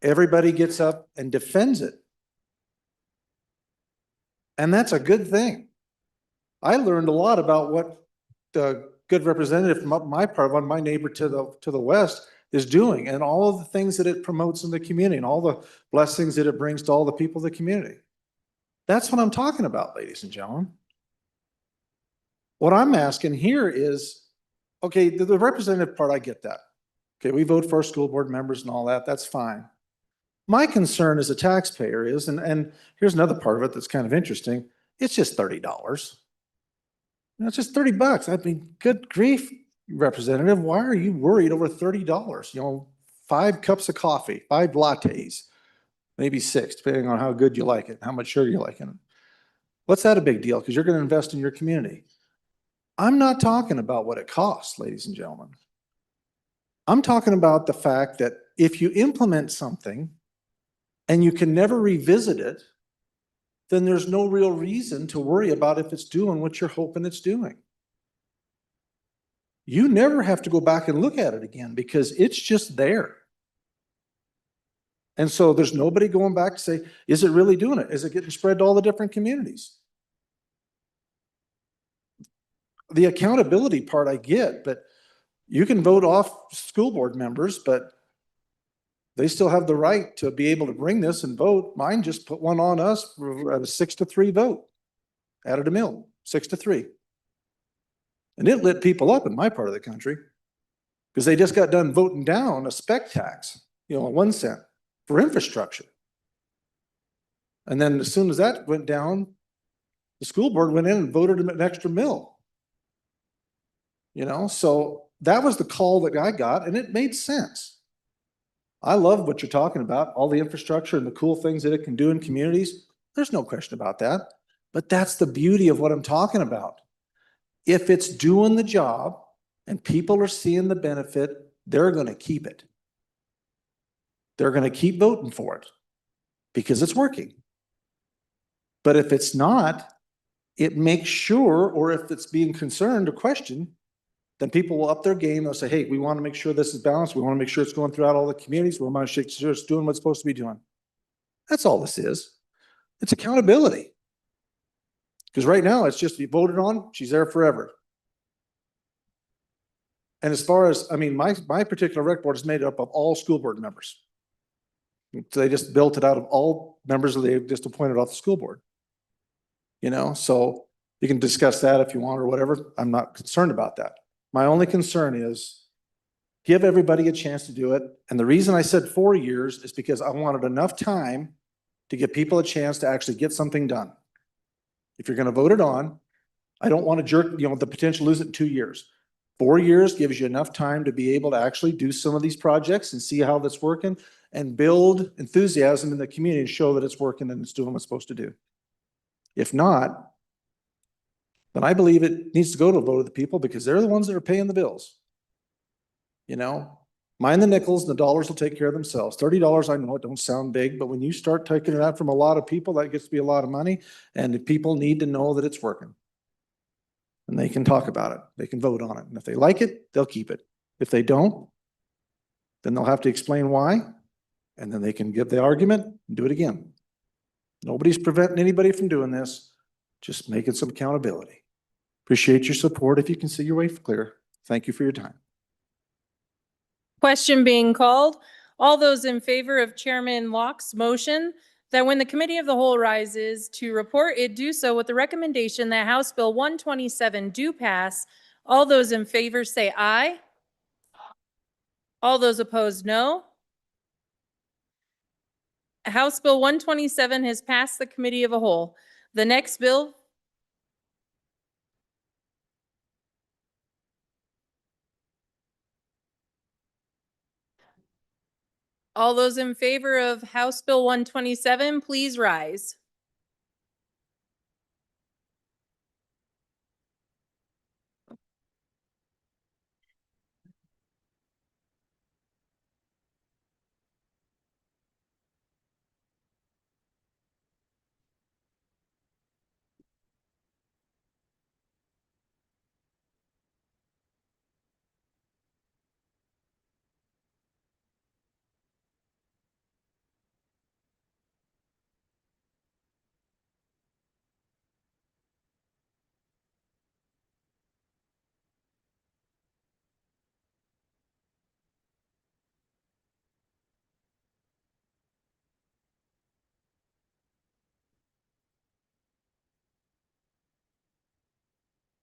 Everybody gets up and defends it. And that's a good thing. I learned a lot about what the good representative from my part, my neighbor to the west, is doing, and all of the things that it promotes in the community and all the blessings that it brings to all the people of the community. That's what I'm talking about, ladies and gentlemen. What I'm asking here is, okay, the representative part, I get that. Okay, we vote for our school board members and all that, that's fine. My concern as a taxpayer is, and here's another part of it that's kind of interesting, it's just $30. It's just $30. I mean, good grief, Representative, why are you worried over $30? You know, 5 cups of coffee, 5 lattes, maybe 6, depending on how good you like it, how much sugar you like in it. What's that a big deal? Because you're going to invest in your community. I'm not talking about what it costs, ladies and gentlemen. I'm talking about the fact that if you implement something and you can never revisit it, then there's no real reason to worry about if it's doing what you're hoping it's doing. You never have to go back and look at it again because it's just there. And so there's nobody going back to say, is it really doing it? Is it getting spread to all the different communities? The accountability part I get, but you can vote off school board members, but they still have the right to be able to bring this and vote. Mine just put one on us for a 6-3 vote. Added a mill, 6-3. And it lit people up in my part of the country because they just got done voting down a spec tax, 1 cent for infrastructure. And then as soon as that went down, the school board went in and voted an extra mill. So that was the call that I got, and it made sense. I love what you're talking about, all the infrastructure and the cool things that it can do in communities. There's no question about that. But that's the beauty of what I'm talking about. If it's doing the job and people are seeing the benefit, they're going to keep it. They're going to keep voting for it because it's working. But if it's not, it makes sure, or if it's being concerned or questioned, then people will up their game. They'll say, hey, we want to make sure this is balanced. We want to make sure it's going throughout all the communities. We want to make sure it's doing what's supposed to be doing. That's all this is. It's accountability. Because right now it's just you voted on, she's there forever. And as far as, my particular rec board is made up of all school board members. So they just built it out of all members that they just appointed off the school board. So you can discuss that if you want or whatever. I'm not concerned about that. My only concern is give everybody a chance to do it. And the reason I said 4 years is because I wanted enough time to give people a chance to actually get something done. If you're going to vote it on, I don't want to jerk, the potential to lose it in 2 years. 4 years gives you enough time to be able to actually do some of these projects and see how that's working and build enthusiasm in the community and show that it's working and it's doing what it's supposed to do. If not, then I believe it needs to go to a vote of the people because they're the ones that are paying the bills. Mind the nickels, the dollars will take care of themselves. $30, I know it don't sound big, but when you start taking it out from a lot of people, that gets to be a lot of money. And the people need to know that it's working. And they can talk about it. They can vote on it. And if they like it, they'll keep it. If they don't, then they'll have to explain why. And then they can give the argument and do it again. Nobody's preventing anybody from doing this. Just making some accountability. Appreciate your support if you can see your way clear. Thank you for your time. Question being called. All those in favor of Chairman Locke's motion that when the committee of the whole rises to report, it do so with the recommendation that House Bill 127 do pass. All those in favor say aye. All those opposed, no. House Bill 127 has passed the committee of a whole. The next bill. All those in favor of House Bill 127, please rise.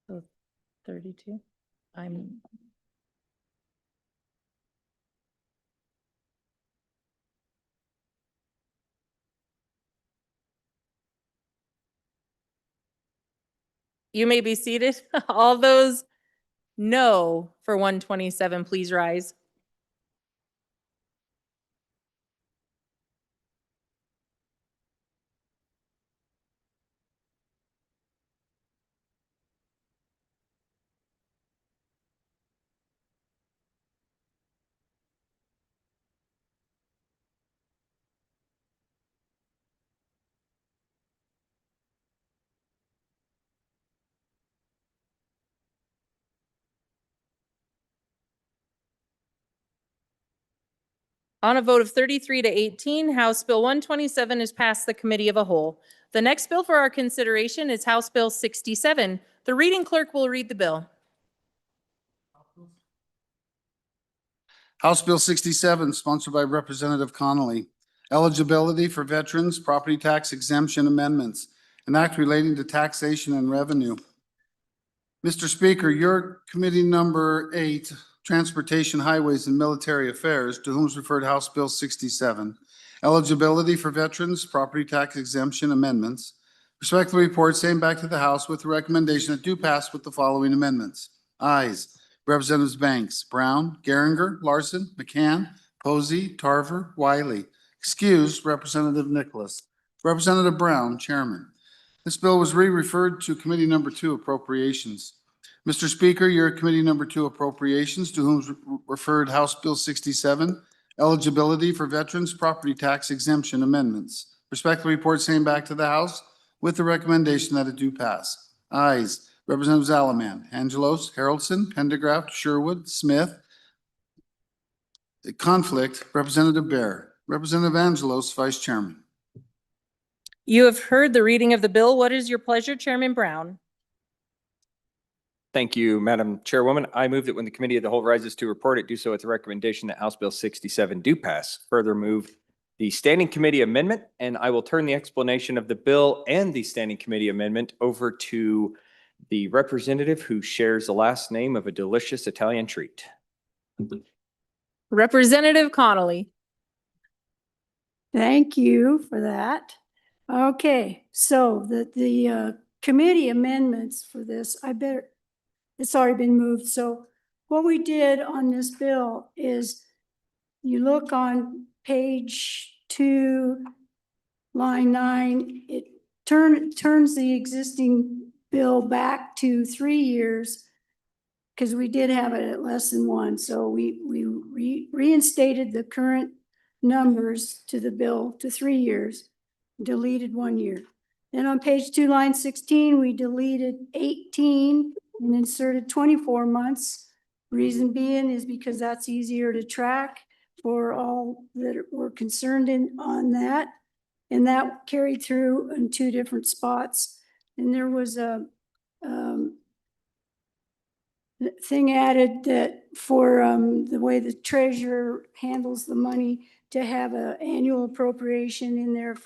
So 32. You may be seated. All those no for 127, please rise. On a vote of 33 to 18, House Bill 127 is passed the committee of a whole. The next bill for our consideration is House Bill 67. The reading clerk will read the bill. House Bill 67, sponsored by Representative Connolly. Eligibility for Veterans Property Tax Exemption Amendments, an act relating to taxation and revenue. Mr. Speaker, your committee number 8, Transportation, Highways, and Military Affairs, to whom is referred House Bill 67. Eligibility for Veterans Property Tax Exemption Amendments. Respectfully report, same back to the House with the recommendation that do pass with the following amendments. Ayes. Representatives Banks, Brown, Geringer, Larson, McCann, Posey, Tarver, Wiley. Excused, Representative Nicholas. Representative Brown, Chairman. This bill was re-referred to Committee Number 2, Appropriations. Mr. Speaker, your Committee Number 2, Appropriations, to whom is referred House Bill 67, Eligibility for Veterans Property Tax Exemption Amendments. Respectfully report, same back to the House with the recommendation that it do pass. Ayes. Representatives Alaman, Angelos, Haroldson, Pendergraft, Sherwood, Smith. Conflict, Representative Bear. Representative Angelos, Vice Chairman. You have heard the reading of the bill. What is your pleasure, Chairman Brown? Thank you, Madam Chairwoman. I move that when the Committee of the Whole rises to report it, do so at the recommendation that House Bill 67 do pass. Further move the Standing Committee Amendment, and I will turn the explanation of the bill and the Standing Committee Amendment over to the representative who shares the last name of a delicious Italian treat. Representative Connolly. Thank you for that. Okay, so the committee amendments for this, it's already been moved. So what we did on this bill is you look on page 2, line 9, it turns the existing bill back to 3 years because we did have it at less than 1. So we reinstated the current numbers to the bill to 3 years, deleted 1 year. Then on page 2, line 16, we deleted 18 and inserted 24 months. Reason being is because that's easier to track for all that were concerned on that. And that carried through in 2 different spots. And there was a thing added that for the way the treasurer handles the money, to have an annual appropriation in there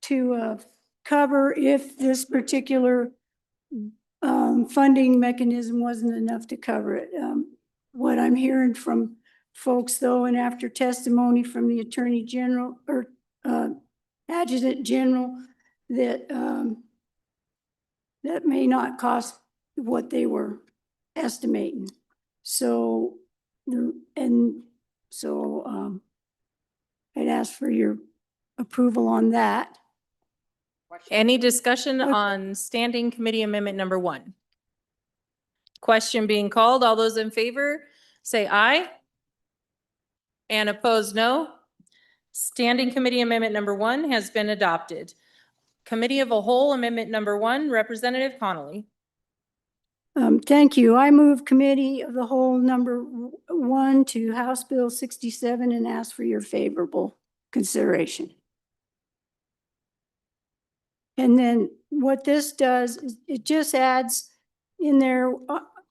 to cover if this particular funding mechanism wasn't enough to cover it. What I'm hearing from folks though, and after testimony from the Attorney General or Adjutant General, that that may not cost what they were estimating. So, I'd ask for your approval on that. Any discussion on Standing Committee Amendment number 1? Question being called. All those in favor say aye. And opposed, no. Standing Committee Amendment number 1 has been adopted. Committee of a Whole Amendment number 1, Representative Connolly. Thank you. I move Committee of the Whole number 1 to House Bill 67 and ask for your favorable consideration. And then what this does is it just adds in there,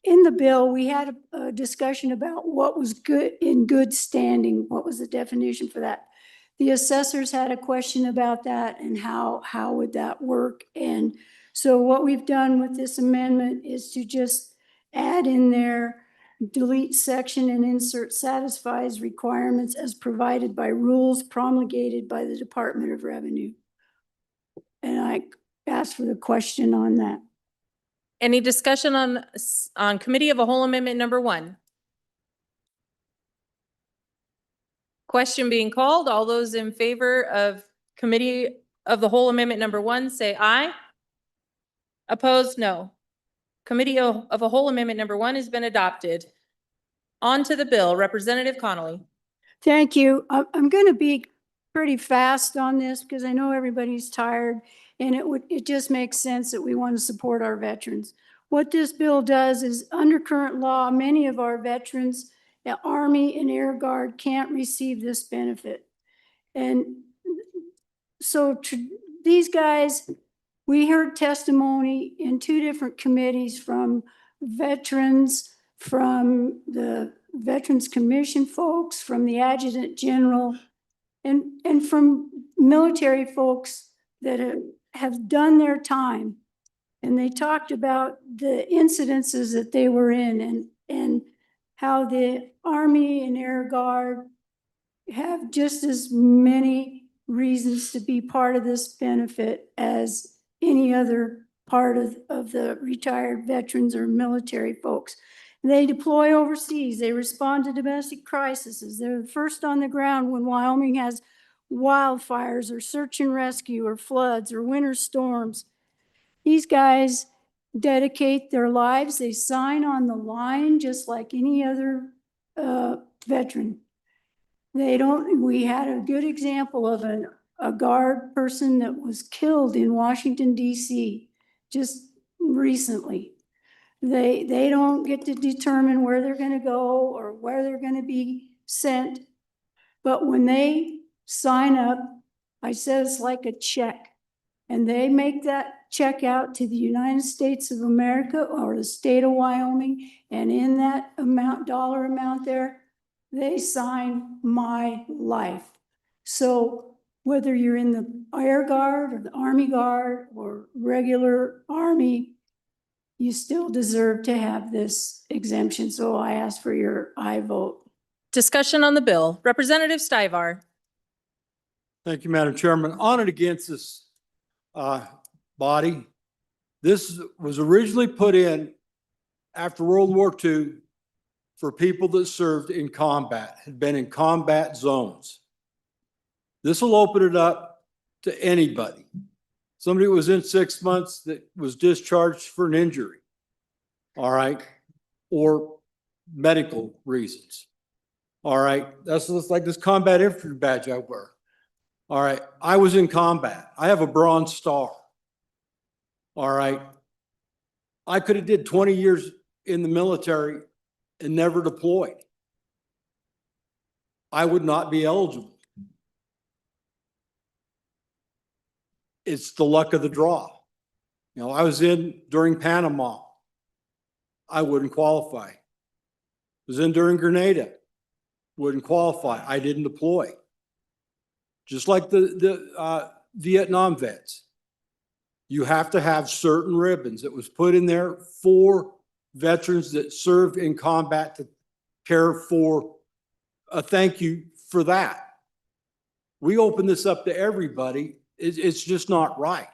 in the bill, we had a discussion about what was good in good standing. What was the definition for that? The assessors had a question about that and how would that work? And so what we've done with this amendment is to just add in there, delete section and insert satisfies requirements as provided by rules promulgated by the Department of Revenue. And I asked for the question on that. Any discussion on Committee of a Whole Amendment number 1? Question being called. All those in favor of Committee of the Whole Amendment number 1 say aye. Opposed, no. Committee of a Whole Amendment number 1 has been adopted. On to the bill. Representative Connolly. Thank you. I'm going to be pretty fast on this because I know everybody's tired, and it just makes sense that we want to support our veterans. What this bill does is, under current law, many of our veterans the Army and Air Guard can't receive this benefit. And so these guys, we heard testimony in two different committees from veterans, from the Veterans Commission folks, from the Adjutant General, and from military folks that have done their time. And they talked about the incidences that they were in and how the Army and Air Guard have just as many reasons to be part of this benefit as any other part of the retired veterans or military folks. They deploy overseas. They respond to domestic crises. They're the first on the ground when Wyoming has wildfires or search and rescue or floods or winter storms. These guys dedicate their lives. They sign on the line just like any other veteran. They don't, we had a good example of a guard person that was killed in Washington, D.C. just recently. They don't get to determine where they're going to go or where they're going to be sent. But when they sign up, I said it's like a check. And they make that check out to the United States of America or the state of Wyoming. And in that amount, dollar amount there, they sign my life. So whether you're in the Air Guard or the Army Guard or regular Army, you still deserve to have this exemption. So I ask for your aye vote. Discussion on the bill. Representative Stivar. Thank you, Madam Chairman. On and against this body. This was originally put in after World War II for people that served in combat, had been in combat zones. This will open it up to anybody. Somebody who was in 6 months that was discharged for an injury, all right, or medical reasons. All right, that's just like this combat infantry badge I wear. All right, I was in combat. I have a Bronze Star. All right, I could have did 20 years in the military and never deployed. I would not be eligible. It's the luck of the draw. You know, I was in during Panama. I wouldn't qualify. Was in during Grenada. Wouldn't qualify. I didn't deploy. Just like the Vietnam vets. You have to have certain ribbons. It was put in there for veterans that served in combat to care for a thank you for that. We open this up to everybody. It's just not right.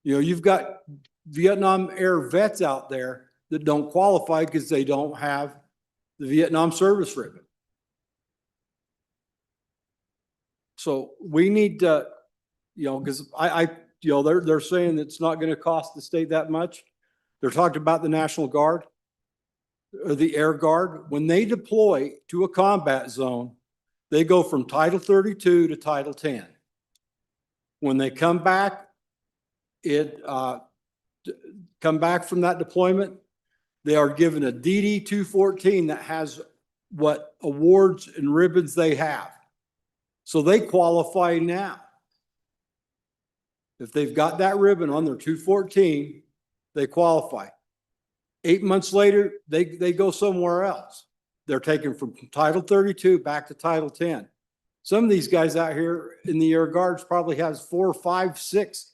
You know, you've got Vietnam era vets out there that don't qualify because they don't have the Vietnam service ribbon. So we need to, you know, because you know, they're saying it's not going to cost the state that much. They're talking about the National Guard or the Air Guard. When they deploy to a combat zone, they go from Title 32 to Title 10. When they come back, come back from that deployment, they are given a DD 214 that has what awards and ribbons they have. So they qualify now. If they've got that ribbon on their 214, they qualify. 8 months later, they go somewhere else. They're taken from Title 32 back to Title 10. Some of these guys out here in the Air Guards probably has 4, 5, 6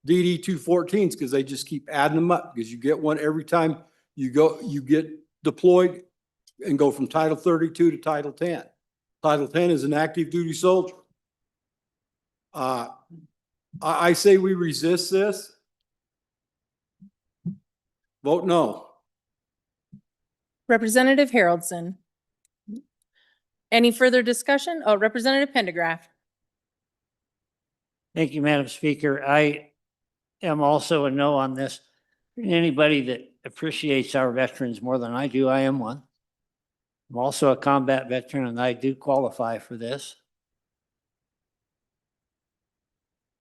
DD 214s because they just keep adding them up because you get one every time you get deployed and go from Title 32 to Title 10. Title 10 is an active duty soldier. I say we resist this. Vote no. Representative Haroldson. Any further discussion? Oh, Representative Pendergraft. Thank you, Madam Speaker. I am also a no on this. Anybody that appreciates our veterans more than I do, I am one. I'm also a combat veteran and I do qualify for this.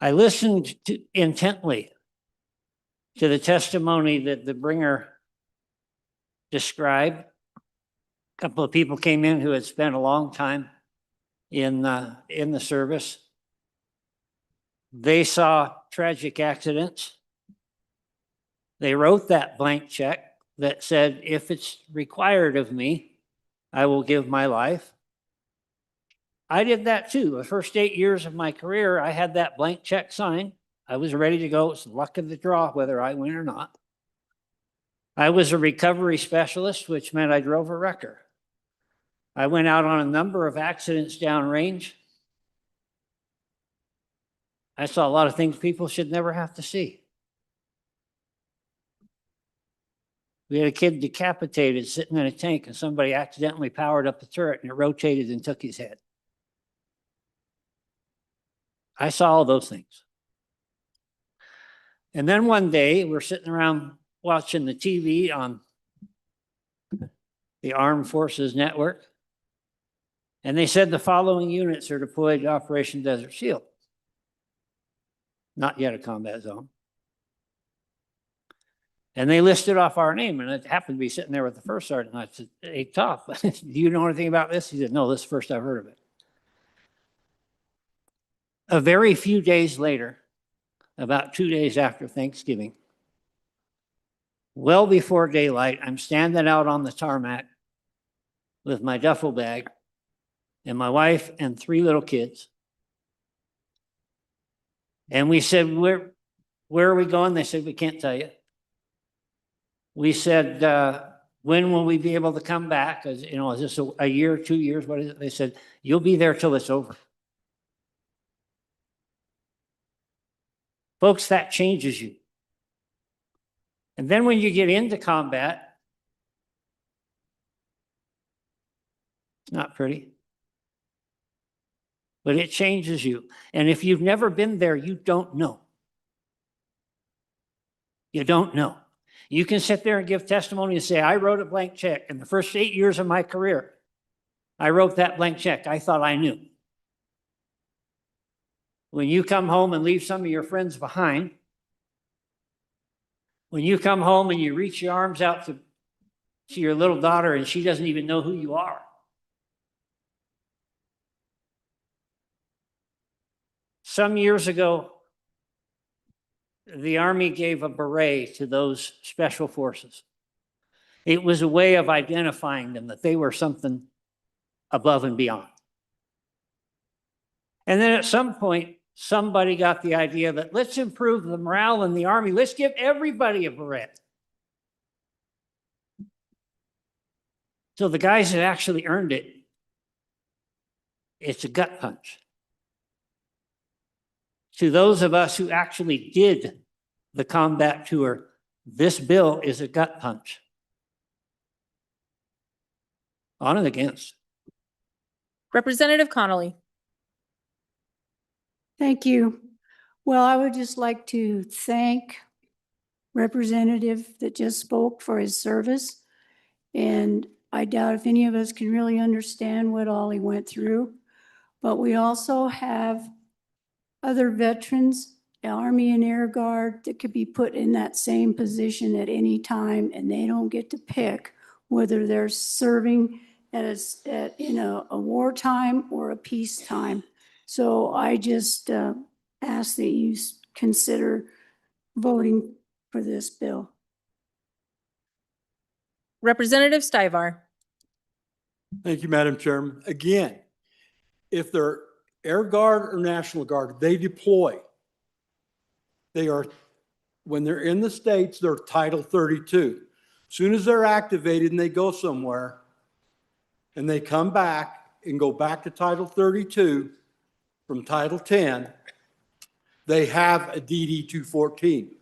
I listened intently to the testimony that the bringer described couple of people came in who had spent a long time in the service. They saw tragic accidents. They wrote that blank check that said, if it's required of me, I will give my life. I did that too. The first 8 years of my career, I had that blank check signed. I was ready to go. It's the luck of the draw whether I win or not. I was a recovery specialist, which meant I drove a wrecker. I went out on a number of accidents downrange. I saw a lot of things people should never have to see. We had a kid decapitated sitting in a tank and somebody accidentally powered up the turret and it rotated and took his head. I saw all those things. And then one day we're sitting around watching the TV on the Armed Forces Network. And they said the following units are deployed to Operation Desert Shield. Not yet a combat zone. And they listed off our name, and it happened to be sitting there with the first sergeant. I said, hey, Top, do you know anything about this? He said, no, this is the first I've heard of it. A very few days later, about 2 days after Thanksgiving, well before daylight, I'm standing out on the tarmac with my duffel bag and my wife and 3 little kids. And we said, where are we going? They said, we can't tell you. We said, when will we be able to come back? Is this a year, 2 years? What is it? They said, you'll be there till it's over. Folks, that changes you. And then when you get into combat, it's not pretty, but it changes you. And if you've never been there, you don't know. You don't know. You can sit there and give testimony and say, I wrote a blank check. In the first 8 years of my career, I wrote that blank check. I thought I knew. When you come home and leave some of your friends behind, when you come home and you reach your arms out to your little daughter and she doesn't even know who you are. Some years ago, the Army gave a beret to those special forces. It was a way of identifying them, that they were something above and beyond. And then at some point, somebody got the idea that let's improve the morale in the Army. Let's give everybody a beret. So the guys that actually earned it, it's a gut punch. To those of us who actually did the combat tour, this bill is a gut punch. On and against. Representative Connolly. Thank you. Well, I would just like to thank Representative that just spoke for his service. And I doubt if any of us can really understand what all he went through. But we also have other veterans, Army and Air Guard, that could be put in that same position at any time, and they don't get to pick whether they're serving in a wartime or a peacetime. So I just ask that you consider voting for this bill. Representative Stivar. Thank you, Madam Chairman. Again, if they're Air Guard or National Guard, they deploy. They are, when they're in the States, they're Title 32. As soon as they're activated and they go somewhere and they come back and go back to Title 32 from Title 10, they have a DD 214.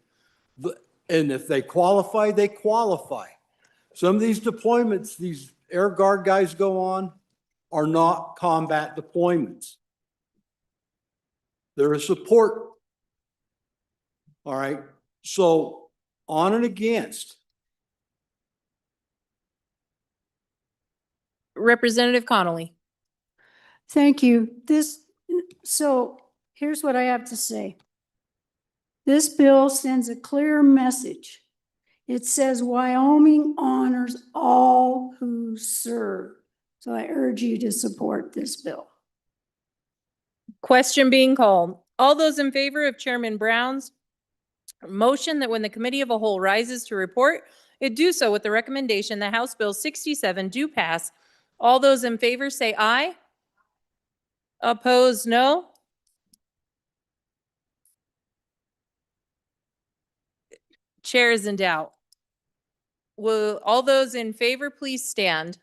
And if they qualify, they qualify. Some of these deployments, these Air Guard guys go on, are not combat deployments. They're a support. All right. So on and against. Representative Connolly. Thank you. So here's what I have to say. This bill sends a clear message. It says Wyoming honors all who serve. So I urge you to support this bill. Question being called. All those in favor of Chairman Brown's motion that when the committee of a whole rises to report, it do so with the recommendation that House Bill 67 do pass. All those in favor say aye. Opposed, no. Chair is in doubt. Will all those in favor please stand?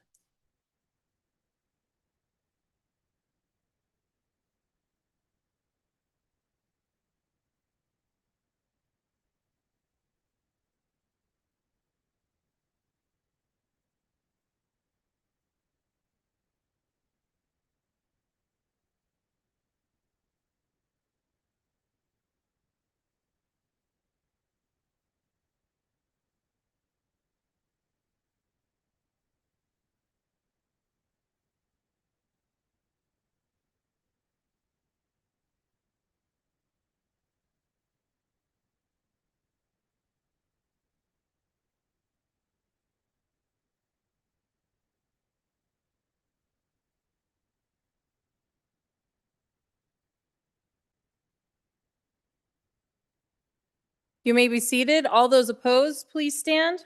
You may be seated. All those opposed, please stand.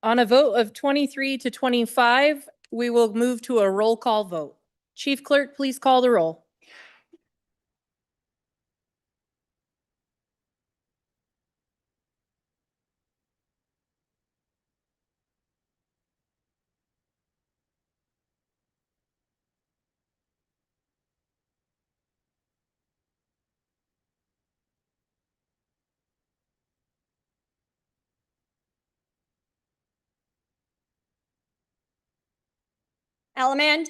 On a vote of 23 to 25, we will move to a roll call vote. Chief Clerk, please call the roll. Allemand?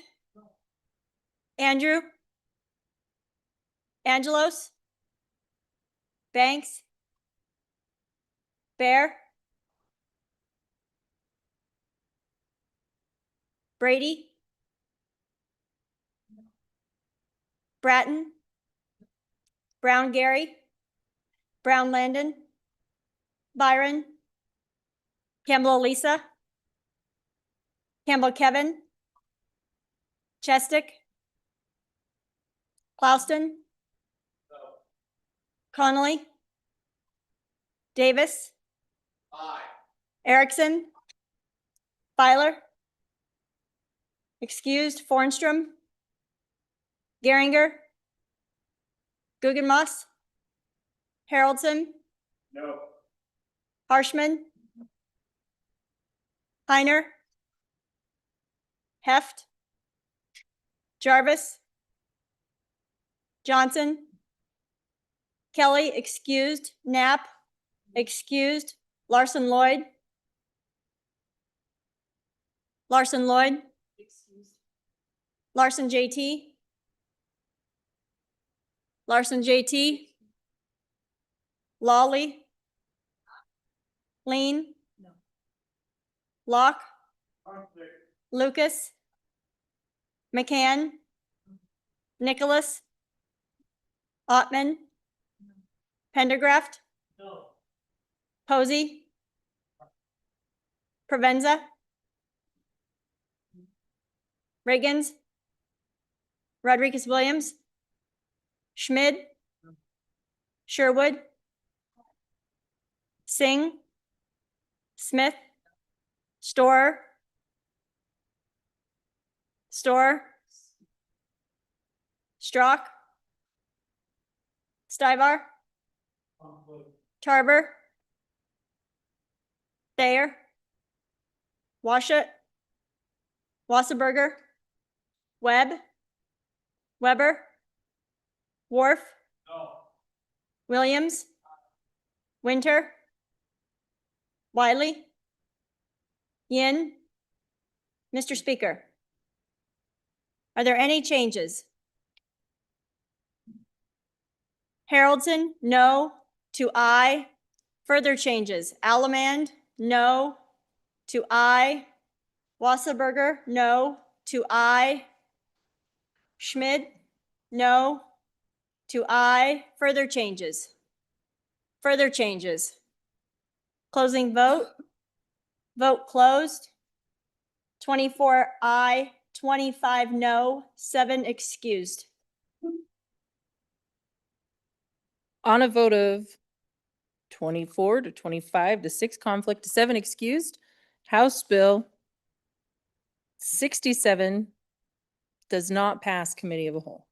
Andrew? Angelos? Banks? Bear? Brady? Bratton? Brown Gary? Brown Landon? Byron? Campbell Elisa? Campbell Kevin? Chestick? Clouston? Connolly? Davis? Erickson? Filer? Excused, Fornstrom? Geringer? Guggenmoss? Haroldson? No. Harshman? Heiner? Heft? Jarvis? Johnson? Kelly, excused. Knapp? Excused. Larson Lloyd? Larson Lloyd? Larson JT? Larson JT? Lawley? Lean? Locke? Lucas? McCann? Nicholas? Ottman? Pendergraft? Posey? Provenza? Riggins? Rodriguez Williams? Schmid? Sherwood? Singh? Smith? Storer? Strock? Stivar? Tarver? Thayer? Washut? Wasserberger? Webb? Weber? Wharf? Williams? Winter? Wiley? Yin? Mr. Speaker, are there any changes? Haroldson, no to aye. Further changes. Allemand, no to aye. Wasserberger, no to aye. Schmidt, no to aye. Further changes. Further changes. Closing vote. Vote closed. 24 aye, 25 no, 7 excused. On a vote of 24 to 25 to 6 conflict to 7 excused, House Bill 67 does not pass committee of the whole.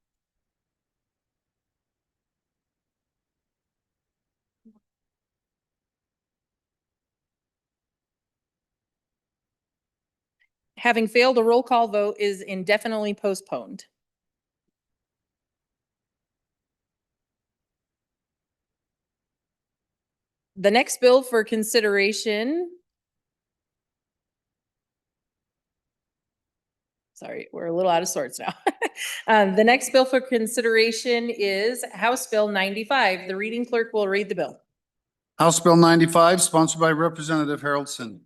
Having failed, a roll call vote is indefinitely postponed. The next bill for consideration. Sorry, we're a little out of sorts now. The next bill for consideration is House Bill 95. The reading clerk will read the bill. House Bill 95, sponsored by Representative Haroldson.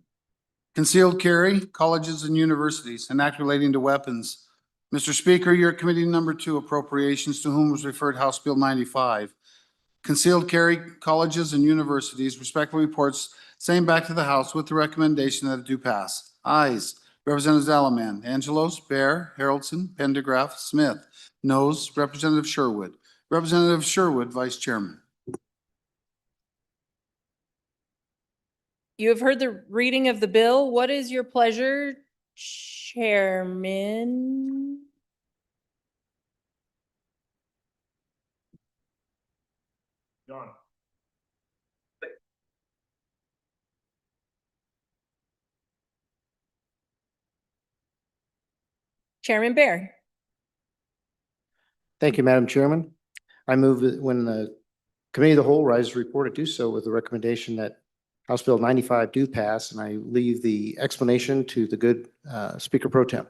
Concealed carry, colleges and universities, an act relating to weapons. Mr. Speaker, your committee number 2 appropriations, to whom was referred House Bill 95. Concealed carry, colleges and universities, respectfully reports same back to the House with the recommendation that it do pass. Ayes, Representatives Allemand, Angelos, Bear, Haroldson, Pendergraph, Smith. Noes, Representative Sherwood. Representative Sherwood, Vice Chairman. You have heard the reading of the bill. What is your pleasure, Chairman? John. Chairman Bear. Thank you, Madam Chairman. I move that when the Committee of the Whole rises to report, it do so with the recommendation that House Bill 95 do pass, and I leave the explanation to the good Speaker Pro Tem.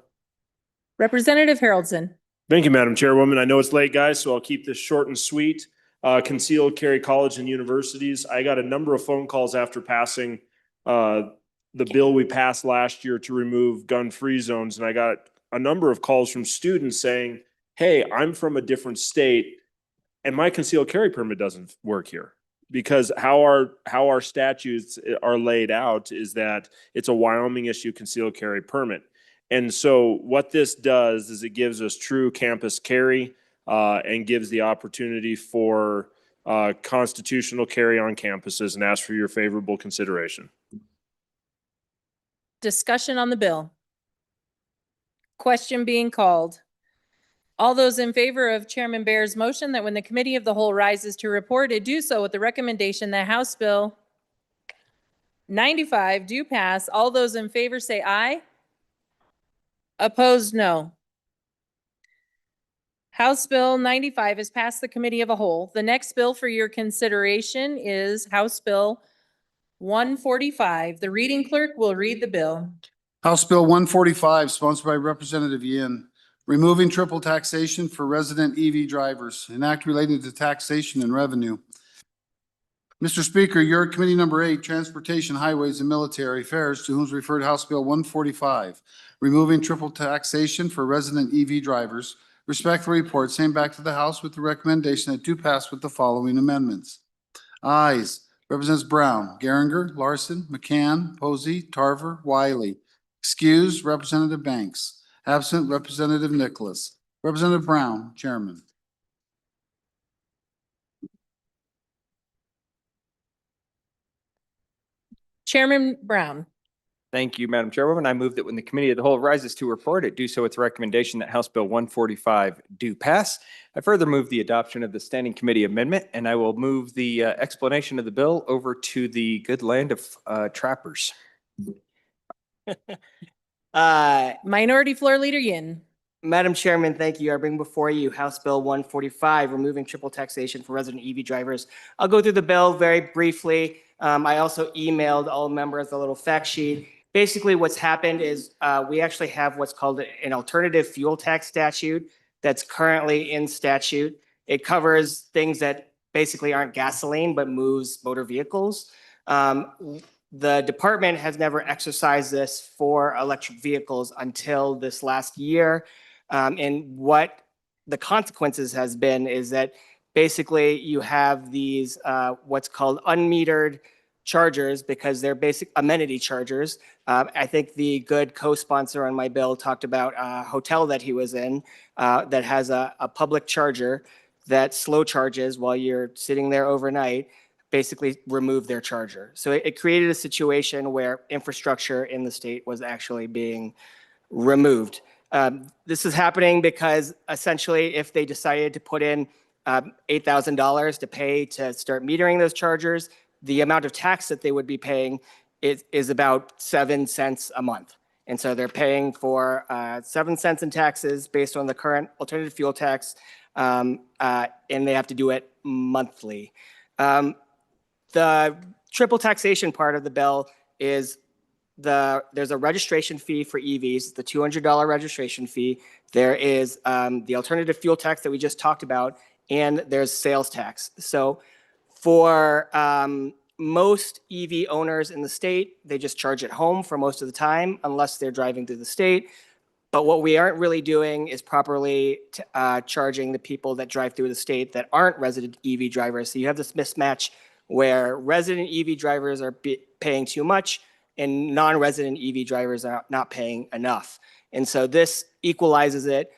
Representative Haroldson. Thank you, Madam Chairwoman. I know it's late, guys, so I'll keep this short and sweet. Concealed carry college and universities. I got a number of phone calls after passing the bill we passed last year to remove gun-free zones, and I got a number of calls from students saying, hey, I'm from a different state and my concealed carry permit doesn't work here. Because how our statutes are laid out is that it's a Wyoming issue concealed carry permit. And so what this does is it gives us true campus carry and gives the opportunity for constitutional carry on campuses, and ask for your favorable consideration. Discussion on the bill. Question being called. All those in favor of Chairman Bear's motion that when the Committee of the Whole rises to report, it do so with the recommendation that House Bill 95 do pass. All those in favor say aye. Opposed, no. House Bill 95 has passed the Committee of the Whole. The next bill for your consideration is House Bill 145. The reading clerk will read the bill. House Bill 145, sponsored by Representative Yin, removing triple taxation for resident EV drivers, an act relating to taxation and revenue. Mr. Speaker, your committee number 8, Transportation, Highways, and Military Affairs, to whom is referred House Bill 145, removing triple taxation for resident EV drivers, respectfully report same back to the House with the recommendation that do pass with the following amendments. Ayes, Representatives Brown, Geringer, Larson, McCann, Posey, Tarver, Wiley. Excused, Representative Banks. Absent, Representative Nicholas. Representative Brown, Chairman. Chairman Brown. Thank you, Madam Chairwoman. I move that when the Committee of the Whole rises to report, it do so with the recommendation that House Bill 145 do pass. I further move the adoption of the Standing Committee amendment, and I will move the explanation of the bill over to the good land of trappers. Minority Floor Leader Yin. Madam Chairman, thank you. I bring before you House Bill 145, removing triple taxation for resident EV drivers. I'll go through the bill very briefly. I also emailed all members a little fact sheet. basically what's happened is we actually have what's called an alternative fuel tax statute that's currently in statute. It covers things that basically aren't gasoline, but moves motor vehicles. The department has never exercised this for electric vehicles until this last year. And what the consequences has been is that basically you have these what's called unmetered chargers because they're basic amenity chargers. I think the good co-sponsor on my bill talked about a hotel that he was in that has a public charger that slow charges while you're sitting there overnight, basically remove their charger. So it created a situation where infrastructure in the state was actually being removed. This is happening because essentially if they decided to put in $8,000 to pay to start metering those chargers, the amount of tax that they would be paying is about 7 cents a month. And so they're paying for 7 cents in taxes based on the current alternative fuel tax, and they have to do it monthly. The triple taxation part of the bill is there's a registration fee for EVs, the $200 registration fee. There is the alternative fuel tax that we just talked about, and there's sales tax. So for most EV owners in the state, they just charge at home for most of the time, unless they're driving through the state. But what we aren't really doing is properly charging the people that drive through the state that aren't resident EV drivers. So you have this mismatch where resident EV drivers are paying too much and non-resident EV drivers are not paying enough. And so this equalizes it.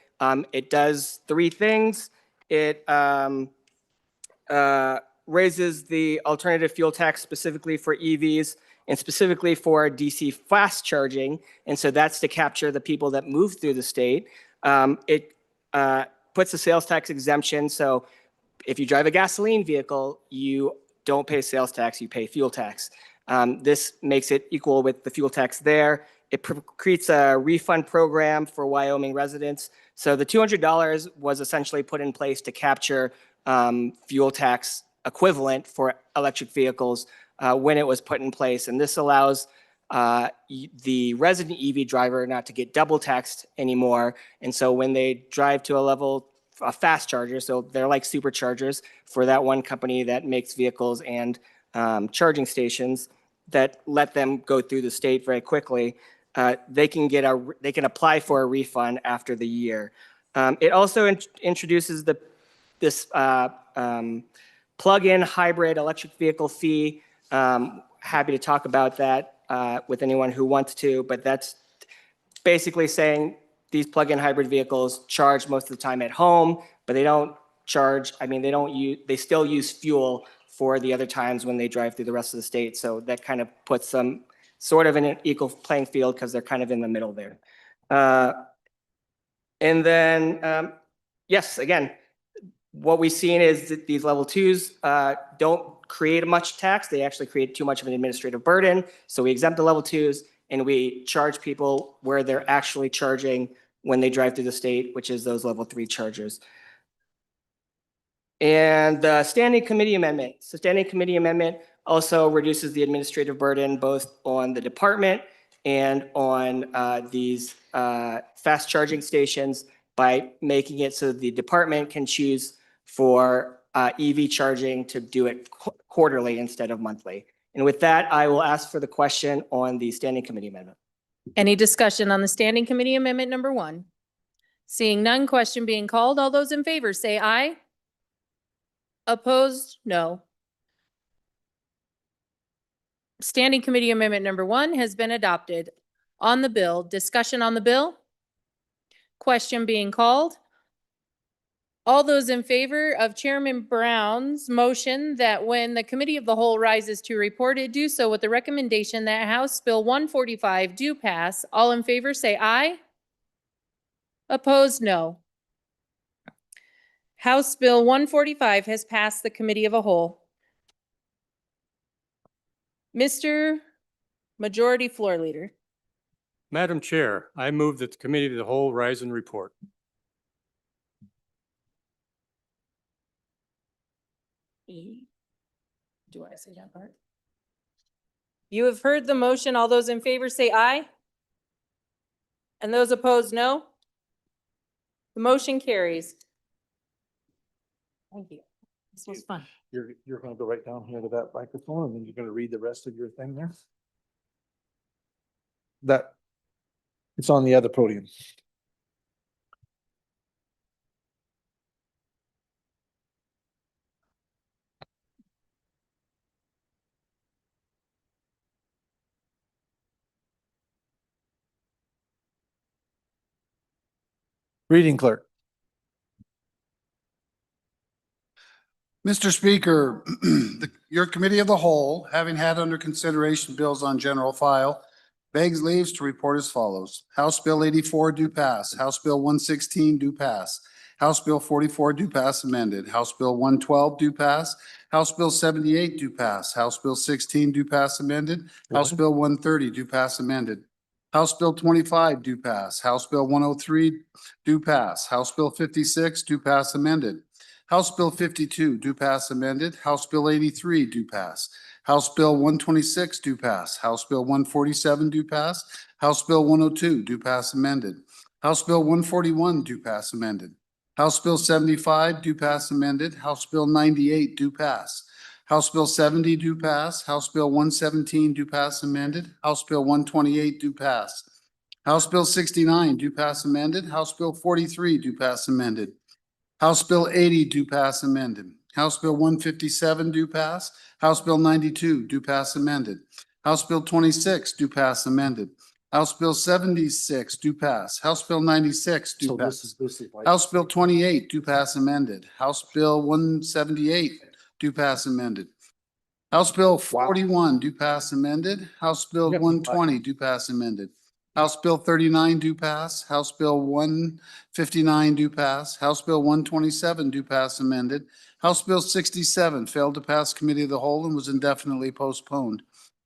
It does three things. It raises the alternative fuel tax specifically for EVs and specifically for DC fast charging. And so that's to capture the people that move through the state. It puts a sales tax exemption. So if you drive a gasoline vehicle, you don't pay sales tax, you pay fuel tax. This makes it equal with the fuel tax there. It creates a refund program for Wyoming residents. So the $200 was essentially put in place to capture fuel tax equivalent for electric vehicles when it was put in place. And this allows the resident EV driver not to get double taxed anymore. And so when they drive to a fast charger, so they're like superchargers for that one company that makes vehicles and charging stations that let them go through the state very quickly, they can apply for a refund after the year. It also introduces this plug-in hybrid electric vehicle fee. Happy to talk about that with anyone who wants to, but that's basically saying these plug-in hybrid vehicles charge most of the time at home, but they don't charge, they still use fuel for the other times when they drive through the rest of the state. So that kind of puts them sort of in an equal playing field because they're kind of in the middle there. And then, yes, again, what we've seen is that these level twos don't create much tax. They actually create too much of an administrative burden. So we exempt the level twos and we charge people where they're actually charging when they drive through the state, which is those level three chargers. And the standing committee amendment. So standing committee amendment also reduces the administrative burden both on the department and on these fast charging stations by making it so the department can choose for EV charging to do it quarterly instead of monthly. And with that, I will ask for the question on the standing committee amendment. Any discussion on the standing committee amendment number 1? Seeing none, question being called. All those in favor say aye. Opposed? No. Standing committee amendment number 1 has been adopted. On the bill, discussion on the bill? Question being called. All those in favor of Chairman Brown's motion that when the committee of the whole rises to report it, do so with the recommendation that House Bill 145 do pass. All in favor say aye. Opposed? No. House Bill 145 has passed the committee of a whole. Mr. Majority Floor Leader. Madam Chair, I move that the Committee of the Whole rise and report. Do I say that part? You have heard the motion. All those in favor say aye. And those opposed, no. The motion carries. Thank you. This was fun. You're gonna go right down here to that microphone and then you're gonna read the rest of your thing there. It's on the other podium. Reading clerk. Mr. Speaker, your committee of the whole, having had under consideration bills on general file, begs leaves to report as follows. House Bill 84 do pass. House Bill 116 do pass. House Bill 44 do pass amended. House Bill 112 do pass. House Bill 78 do pass. House Bill 16 do pass amended. House Bill 130 do pass amended. House Bill 25 do pass. House Bill 103 do pass. House Bill 56 do pass amended. House Bill 52 do pass amended. House Bill 83 do pass. House Bill 126 do pass. House Bill 147 do pass. House Bill 102 do pass amended. House Bill 141 do pass amended. House Bill 75 do pass amended. House Bill 98 do pass. House Bill 70 do pass. House Bill 117 do pass amended. House Bill 128 do pass. House Bill 69 do pass amended. House Bill 43 do pass amended. House Bill 80 do pass amended. House Bill 157 do pass. House Bill 92 do pass amended. House Bill 26 do pass amended. House Bill 76 do pass. House Bill 96 do pass. House Bill 28 do pass amended. House Bill 178 do pass amended. House Bill 41 do pass amended. House Bill 120 do pass amended. House Bill 39 do pass. House Bill 159 do pass. House Bill 127 do pass amended. House Bill 67 failed to pass committee of the whole and was indefinitely postponed.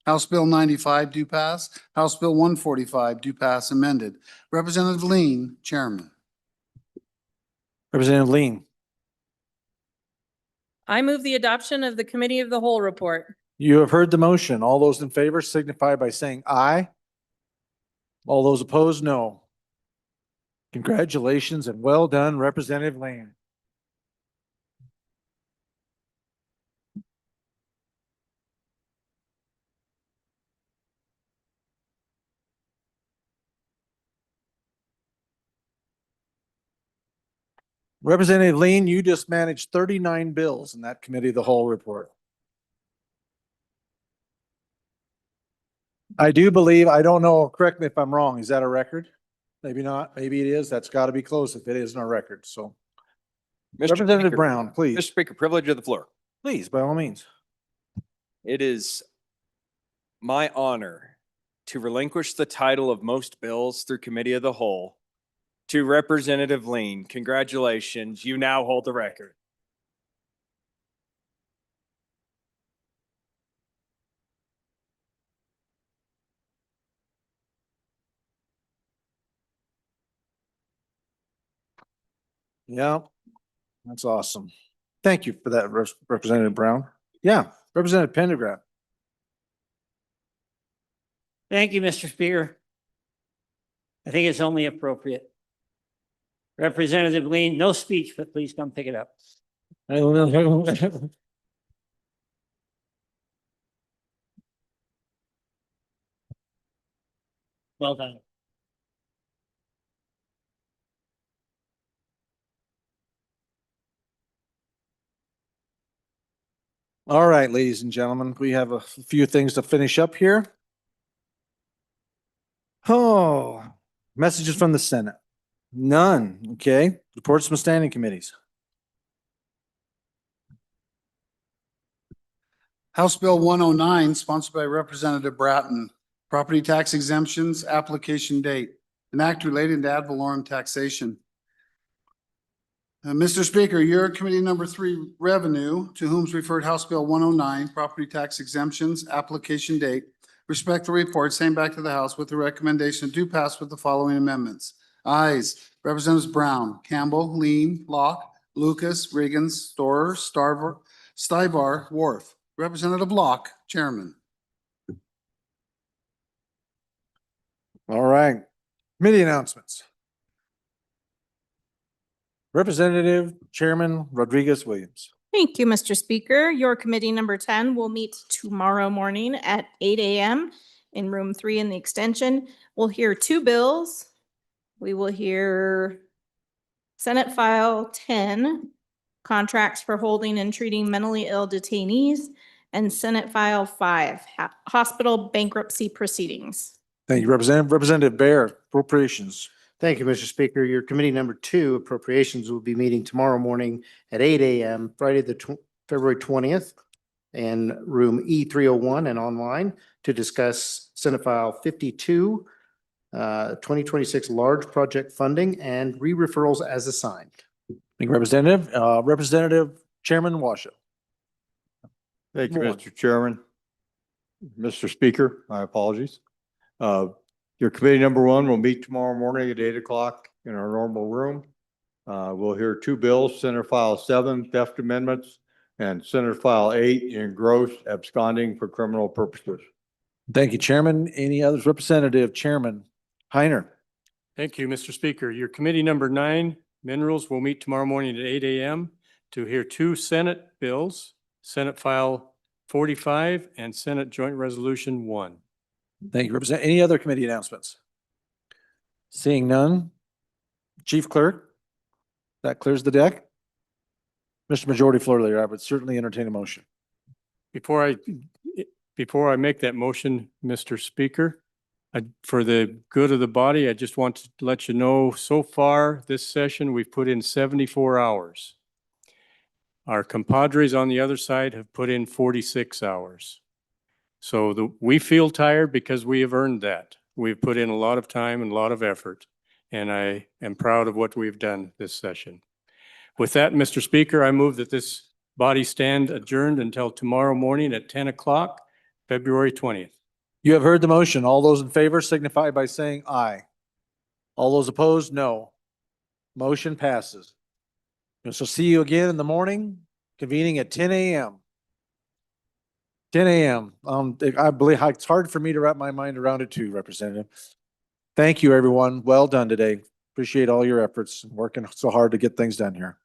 House Bill 95 do pass. House Bill 145 do pass amended. Representative Lean, Chairman. Representative Lean, I move the adoption of the committee of the whole report. you have heard the motion. All those in favor signify by saying aye. All those opposed, no. Congratulations and well done, Representative Lane. Representative Lane, you just managed 39 bills in that committee of the whole report. I do believe, I don't know, correct me if I'm wrong, is that a record? Maybe not, maybe it is. That's got to be close if it isn't a record, so. Representative Speaker, Brown, please. Mr. Speaker, privilege of the floor. Please, by all means. It is my honor to relinquish the title of most bills through committee of the whole to Representative Lean. Congratulations, you now hold the record. Yeah, that's awesome. Thank you for that, Representative Brown. Yeah, Representative Pendergraft. Thank you, Mr. Speaker. I think it's only appropriate. Representative Lean, no speech, but please come pick it up. Well done. All right, ladies and gentlemen, we have a few things to finish up here. Oh, messages from the Senate. None, okay. Reports from standing committees. House Bill 109, sponsored by Representative Bratton. Property tax exemptions, application date. An act relating to ad valorem taxation. Mr. Speaker, your committee number 3, Revenue, to whom's referred House Bill 109, property tax exemptions, application date. Respect the report, same back to the House with the recommendation to pass with the following amendments. Ayes, Representatives Brown, Campbell, Lean, Locke, Lucas, Riggins, Storer, Stivar, Wharf. Representative Locke, Chairman. All right. Committee announcements. Representative Chairman Rodriguez Williams. Thank you, Mr. Speaker. Your committee number 10 will meet tomorrow morning at 8 a.m. in room 3 in the extension. We'll hear 2 bills. We will hear Senate File 10, contracts for holding and treating mentally ill detainees, and Senate File 5, hospital bankruptcy proceedings. Thank you, Representative. Representative Bear, appropriations. Thank you, Mr. Speaker. Your committee number 2, appropriations, will be meeting tomorrow morning at 8 a.m., Friday, February 20th, in room E301 and online to discuss Senate File 52, 2026 large project funding and re-referrals as assigned. Thank you, Representative. Representative Chairman Washoe. Thank you, More. Mr. Chairman. Mr. Speaker, my apologies. Your committee number 1 will meet tomorrow morning at 8 o'clock in our normal room. We'll hear 2 bills, Senate File 7, theft amendments, and Senate File 8, engrossed absconding for criminal purposes. Thank you, Chairman. Any others? Representative Chairman Heiner. Thank you, Mr. Speaker. Your committee number 9, minerals, will meet tomorrow morning at 8 a.m. to hear 2 Senate bills, Senate File 45 and Senate Joint Resolution 1. Thank you, Representative. Any other committee announcements? Seeing none. Chief Clerk, that clears the deck. Mr. Majority Floor Leader, I would certainly entertain a motion. Before I make that motion, Mr. Speaker, for the good of the body, I just want to let you know, so far this session, we've put in 74 hours. Our compadres on the other side have put in 46 hours. So we feel tired because we have earned that. We've put in a lot of time and a lot of effort, and I am proud of what we've done this session. With that, Mr. Speaker, I move that this body stand adjourned until tomorrow morning at 10 o'clock, February 20th. You have heard the motion. All those in favor signify by saying aye. All those opposed, no. Motion passes. And so see you again in the morning, convening at 10 a.m. 10 a.m. I believe it's hard for me to wrap my mind around it too, Representative. Thank you, everyone. Well done today. Appreciate all your efforts and working so hard to get things done here.